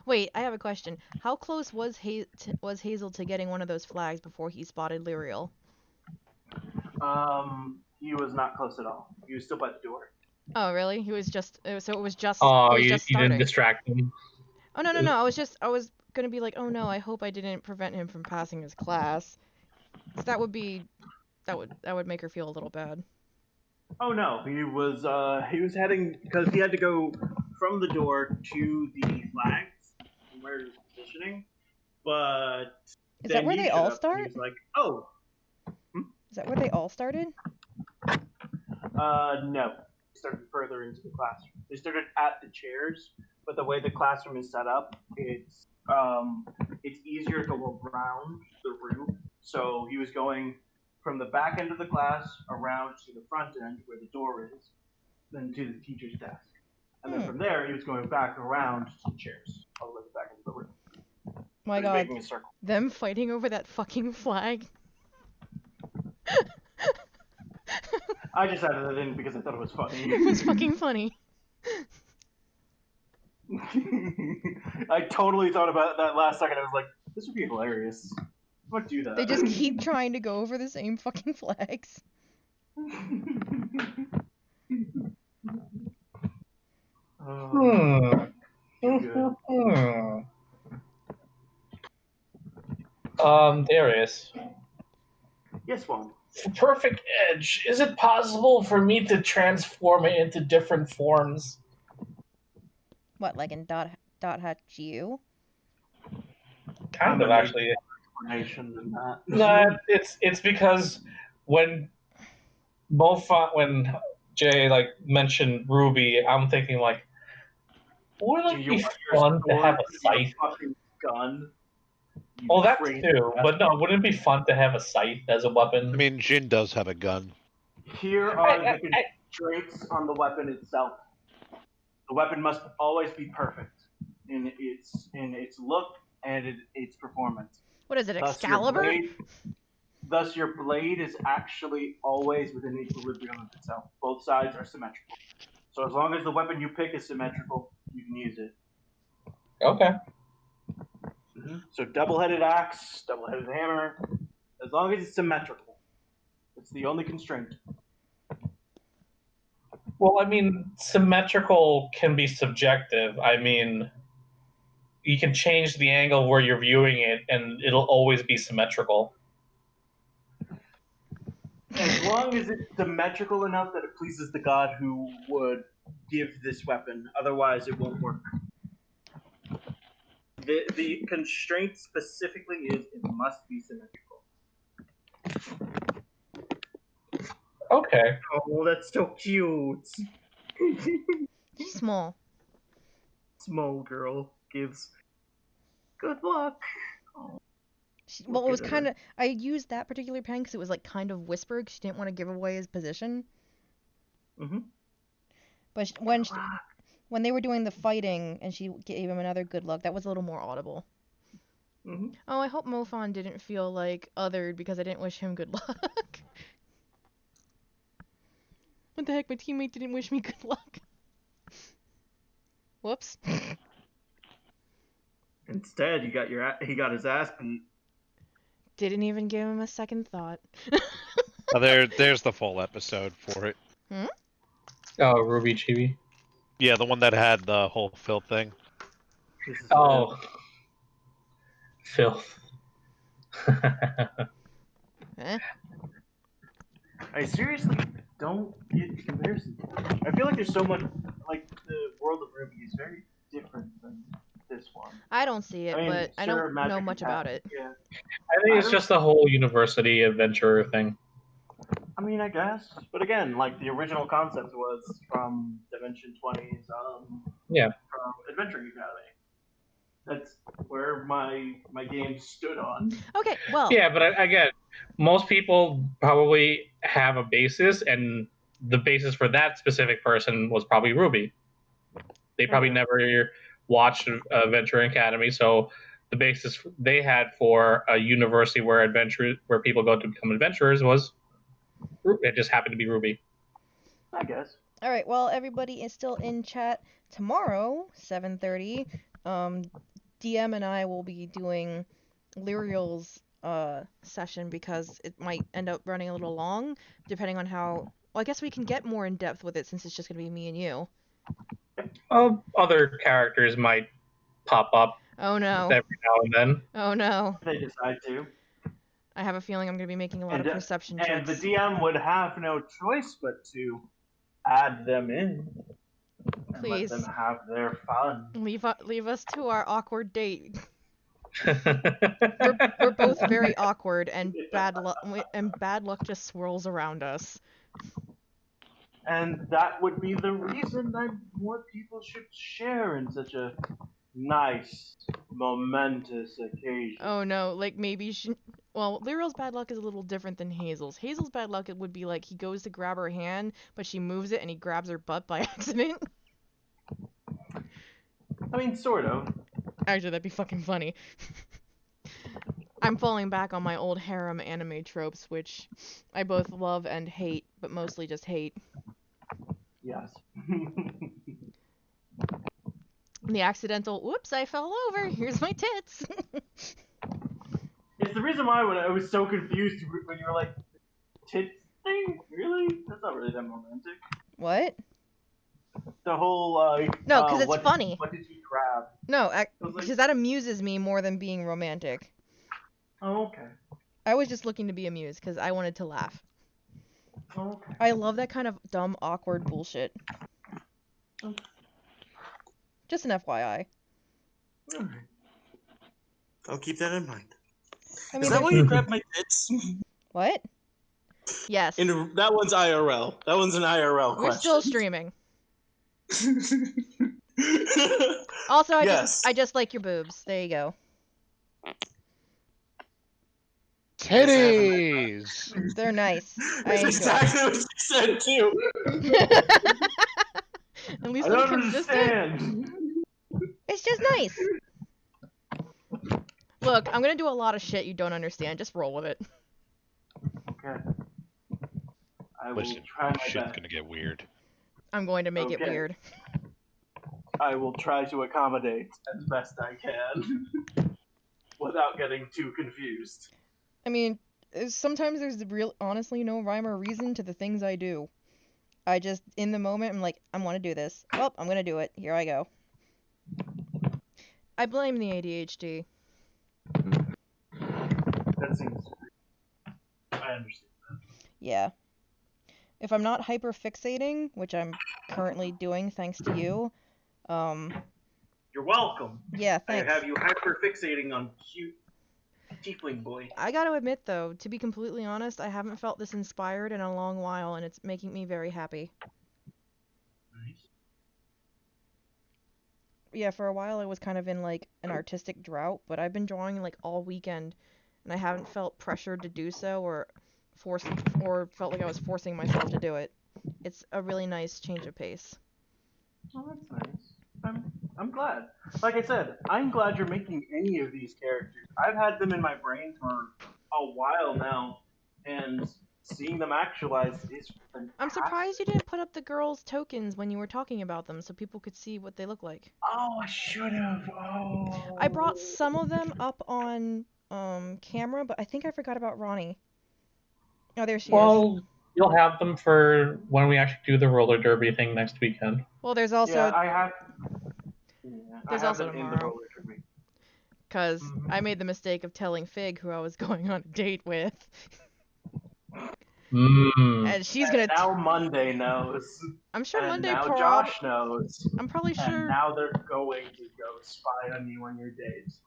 Wait, I have a question. How close was Hazel to getting one of those flags before he spotted Lyriel? He was not close at all. He was still by the door. Oh, really? He was just so it was just Oh, it was you just didn't starting. distract him. Oh no. I was gonna be like, oh no, I hope I didn't prevent him from passing his class. So that would make her feel a little bad. Oh no, he was heading because he had to go from the door to the flags from where he was positioning. But Is that where they all start? He was like, "Oh, Is that where they all started? no." They started further into the classroom. They started at the chairs, but the way the classroom is set up, it's easier to go around the room. So he was going from the back end of the class around to the front end where the door is, then to the teacher's desk. And then from there, he was going back around to the chairs, all the way back into the room. My So god. making a circle. Them fighting over that fucking flag. I just added that in because I thought it was funny. It was fucking funny. I totally thought about that last second. I was like, this would be hilarious. What do that? They just keep trying to go over the same fucking flags. Darius. Yes, Wanda. Perfect Edge. Is it possible for me to transform it into different forms? What, like in Dot Hatch U? Kind of, actually. Than that. No, it's because when Jay mentioned Ruby, I'm thinking wouldn't it be fun to have a scythe? Gun. Well, that too, but no, wouldn't it be fun to have a scythe as a weapon? I mean, Jin does have a gun. Here are the constraints on the weapon itself. The weapon must always be perfect in its look and its performance. What is it, Excalibur? Thus, your blade is actually always within equilibrium of itself. Both sides are symmetrical. So as long as the weapon you pick is symmetrical, you can use it. Okay. So double-headed axe, double-headed hammer, as long as it's symmetrical. It's the only constraint. Well, I mean, symmetrical can be subjective. I mean, you can change the angle where you're viewing it, and it'll always be symmetrical. As long as it's symmetrical enough that it pleases the god who would give this weapon. Otherwise, it won't work. The constraint specifically is it must be symmetrical. Okay. Oh, that's so cute. Small. Small girl gives good luck. Oh. Well, it was kind of... I used that particular pen because it was kind of whispered because she didn't want to give away his position. Mm-hmm. But when they were doing the fighting and she gave him another good luck, that was a little more audible. Mm-hmm. Oh, I hope Mofon didn't feel othered because I didn't wish him good luck. What the heck? My teammate didn't wish me good luck. Whoops. Instead, he got his ass beat. Didn't even give him a second thought. There's the full episode for it. Hmm? Oh, Ruby Chibi. Yeah, the one that had the whole filth thing. Oh. Filth. Eh? I seriously don't get the comparison. I feel like there's so much, the world of Ruby is very different than this one. I don't see it, but I don't know much about it. Yeah. I think it's just the whole university adventure thing. I mean, I guess. But again, the original concept was from Dimension 20's from Adventure Academy. That's where my game stood on. Okay, well. Yeah, but again, most people probably have a basis, and the basis for that specific person was probably Ruby. They probably never watched Adventure Academy, so the basis they had for a university where people go to become adventurers was it just happened to be Ruby. I guess. All right. Well, everybody is still in chat. Tomorrow, 7:30. DM and I will be doing Lyriel's session because it might end up running a little long, depending on how. Well, I guess we can get more in depth with it since it's just gonna be me and you. Other characters might pop up Oh no. every now and then. Oh no. If they decide to. I have a feeling I'm gonna be making a lot of perception And checks. the DM would have no choice but to add them in. And Please. let them have their fun. Leave us to our awkward date. we're both very awkward, and bad luck just swirls around us. And that would be the reason that more people should share in such a nice, momentous occasion. Oh no, like maybe well, Lyriel's bad luck is a little different than Hazel's. Hazel's bad luck it would be like he goes to grab her hand, but she moves it and he grabs her butt by accident. I mean, sort of. Actually, that'd be fucking funny. I'm falling back on my old harem anime tropes, which I both love and hate, but mostly just hate. Yes. The accidental, whoops, I fell over, here's my tits. It's the reason why when I was so confused when you were like, tits thing? Really? That's not really that romantic. What? The whole, no, because it's funny. What did he grab? No, because that amuses me more than being romantic. Oh, okay. I was just looking to be amused because I wanted to laugh. Oh, okay. I love that kind of dumb, awkward bullshit. Okay. Just an FYI. Alright. I'll keep that in mind. I mean, is that why you grabbed my tits? What? Yes. That one's IRL. That one's an IRL question. We're still streaming. Also, I just like your boobs. There you go. Titties! They're nice. That's exactly what she said, too. At least I I'm don't consistent. understand. It's just nice. Look, I'm gonna do a lot of shit you don't understand. Just roll with it. Okay. I will Listen, try my shit's best. gonna get weird. I'm going to make it Okay. weird. I will try to accommodate as best I can without getting too confused. I mean, sometimes there's honestly no rhyme or reason to the things I do. I just, in the moment, I'm like, I want to do this. Well, I'm gonna do it. Here I go. I blame the ADHD. That seems. I understand that. Yeah. If I'm not hyper fixating, which I'm currently doing thanks to you, You're welcome. yeah, thanks. I have you hyper fixating on cute tiefling boy. I gotta admit though, to be completely honest, I haven't felt this inspired in a long while, and it's making me very happy. Nice. Yeah, for a while I was kind of in like an artistic drought, but I've been drawing like all weekend, and I haven't felt pressured to do so or felt like I was forcing myself to do it. It's a really nice change of pace. Oh, that's nice. I'm glad. Like I said, I'm glad you're making any of these characters. I've had them in my brain for a while now, and seeing them actualized is fantastic. I'm surprised you didn't put up the girls' tokens when you were talking about them so people could see what they look like. Oh, I should have. Oh. I brought some of them up on camera, but I think I forgot about Ronnie. Oh, there she is. Well, you'll have them for when we actually do the roller derby thing next weekend. Well, there's also Yeah, I have. Yeah, there's I have also them in the tomorrow. roller derby. Because I made the mistake of telling Fig who I was going on a date with. And she's gonna. Now Monday knows. I'm sure and Monday now Josh knows. I'm probably sure. And now they're going to go spy on you on your dates.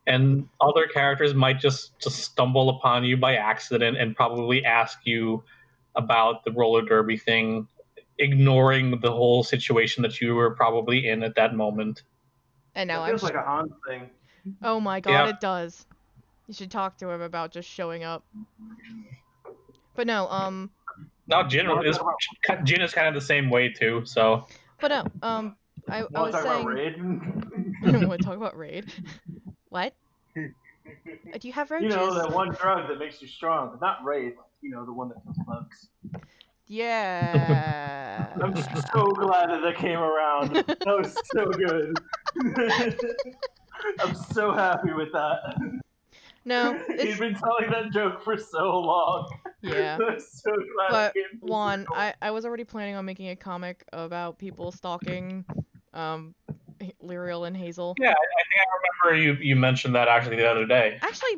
And other characters might just stumble upon you by accident and probably ask you about the roller derby thing, ignoring the whole situation that you were probably in at that moment. And now It feels like a Hans thing. Oh my god, Yeah. it does. You should talk to him about just showing up. But no, No, Jin is kind of the same way too. So. But no, I was talk saying. about Raid? I don't want to talk about Raid. What? Do you have roaches? You know, that one drug that makes you strong. Not Raid. You know, the one that kills bugs. Yeah. I'm so glad that came around. That was so good. I'm so happy with that. No, He'd it's been telling that joke for so long. yeah. I'm so glad But it came full Juan, circle. I was already planning on making a comic about people stalking Lyriel and Hazel. Yeah, I think I remember you mentioned that actually the other day. Actually,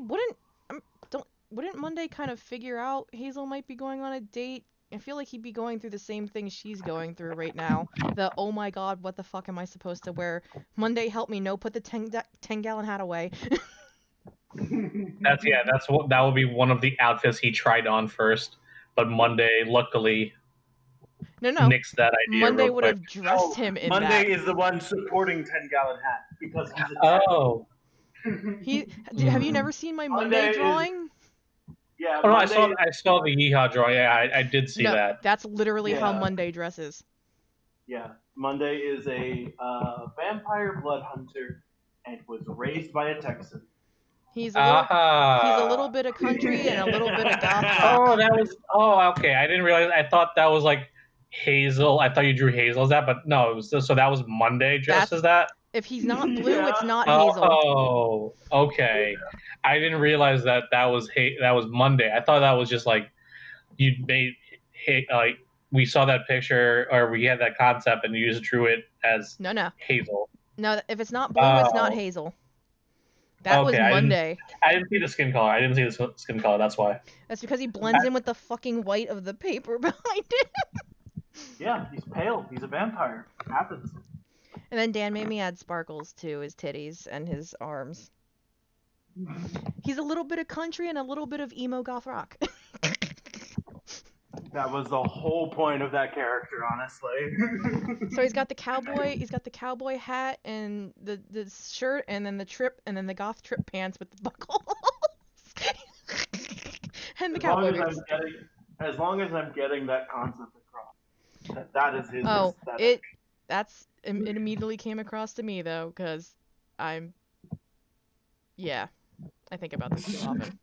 wouldn't Monday kind of figure out Hazel might be going on a date? I feel like he'd be going through the same thing she's going through right now. The oh my god, what the fuck am I supposed to wear? Monday, help me! No, put the 10-gallon hat away. That would be one of the outfits he tried on first, but Monday luckily No, nixed that idea Monday real would quick. have dressed him in Monday that. is the one supporting 10-gallon hat because he's a Oh. Have you never seen my Monday drawing? Yeah. Oh no, Monday, I saw the Yeehaw drawing. Yeah, I did see No, that. that's literally how Yeah. Monday dresses. Yeah, Monday is a vampire blood hunter and was raised by a Texan. He's a little bit of country and a little bit of goth rock. Okay. I didn't realize. I thought that was like Hazel. I thought you drew Hazel as that, but no, it was so that was Monday dressed as that. If he's not blue, it's not Hazel. Oh, okay. I didn't realize that was Monday. I thought that was just like you made like we saw that picture or we had that concept and you just drew it as No. Hazel. No, if it's not blue, it's not Hazel. That was Monday. I didn't see the skin color. I didn't see the skin color. That's why. That's because he blends in with the fucking white of the paper behind it. Yeah, he's pale. He's a vampire. It happens. And then Dan made me add sparkles to his titties and his arms. He's a little bit of country and a little bit of emo goth rock. That was the whole point of that character, honestly. So he's got the cowboy hat and the shirt and then the trip and then the goth trip pants with the buckles. And the cowboy boots. As long as I'm getting that concept across. That is his aesthetic. It immediately came across to me though, because I think about this too often.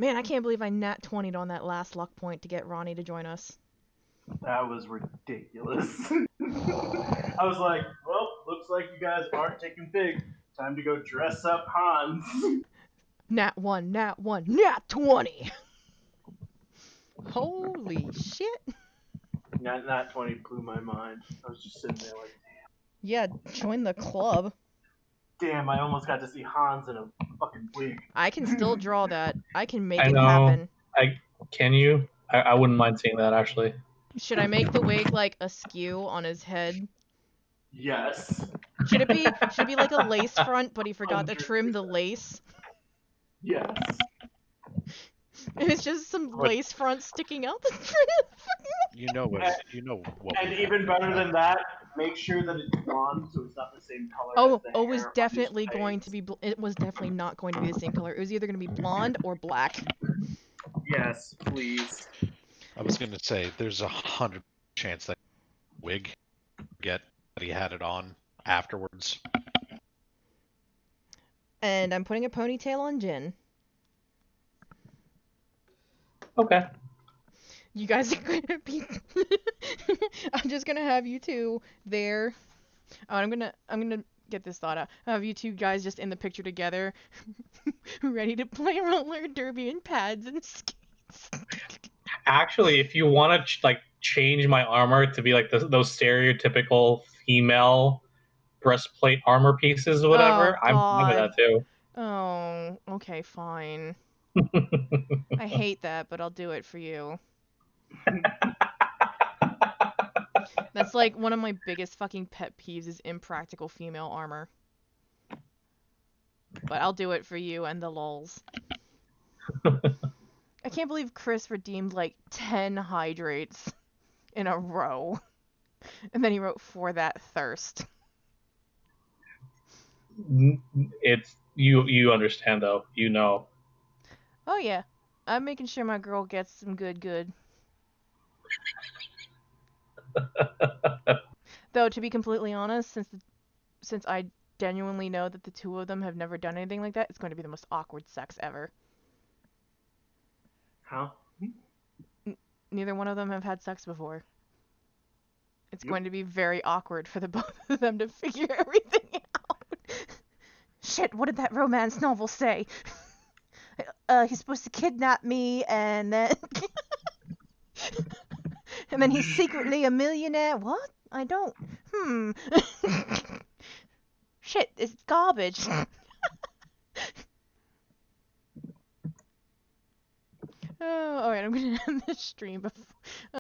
Man, I can't believe I nat 20'd on that last luck point to get Ronnie to join us. That was ridiculous. I was like, well, looks like you guys aren't taking Fig. Time to go dress up Hans. Nat 1, nat 20! Holy shit. Nat 20 blew my mind. I was just sitting there like, damn. Yeah, join the club. Damn, I almost got to see Hans in a fucking wig. I can still draw that. I can make it happen. Can you? I wouldn't mind seeing that actually. Should I make the wig like askew on his head? Yes. Should it be like a lace front, but he forgot to trim the lace? Yes. And it's just some lace front sticking out the You know what. And even better than that, make sure that it's blonde so it's not the same color. As the it was hair definitely going to be. It was definitely not going to be the same color. It was either going to be blonde or black. Yes, please. I was gonna say there's 100% chance that wig get that he had it on afterwards. And I'm putting a ponytail on Jin. Okay. You guys are gonna be. I'm just gonna have you two there. Oh, I'm gonna get this thought out. Have you two guys just in the picture together, ready to play roller derby and pads and skates. Actually, if you want to change my armor to be like those stereotypical female breastplate armor pieces or whatever, I'm fine with that too. Oh, okay, fine. I hate that, but I'll do it for you. That's like one of my biggest fucking pet peeves is impractical female armor. But I'll do it for you and the lols. I can't believe Chris redeemed like 10 hydrates in a row. And then he wrote for that thirst. It's you understand though, you know. Oh yeah. I'm making sure my girl gets some good. Though to be completely honest, since I genuinely know that the two of them have never done anything like that, it's going to be the most awkward sex ever. How? neither one of them have had sex before. It's Yep. going to be very awkward for the both of them to figure everything out. Shit, what did that romance novel say? He's supposed to kidnap me and then and then he's secretly a millionaire. What? I don't. Shit, it's garbage. Oh, alright, I'm gonna end this stream before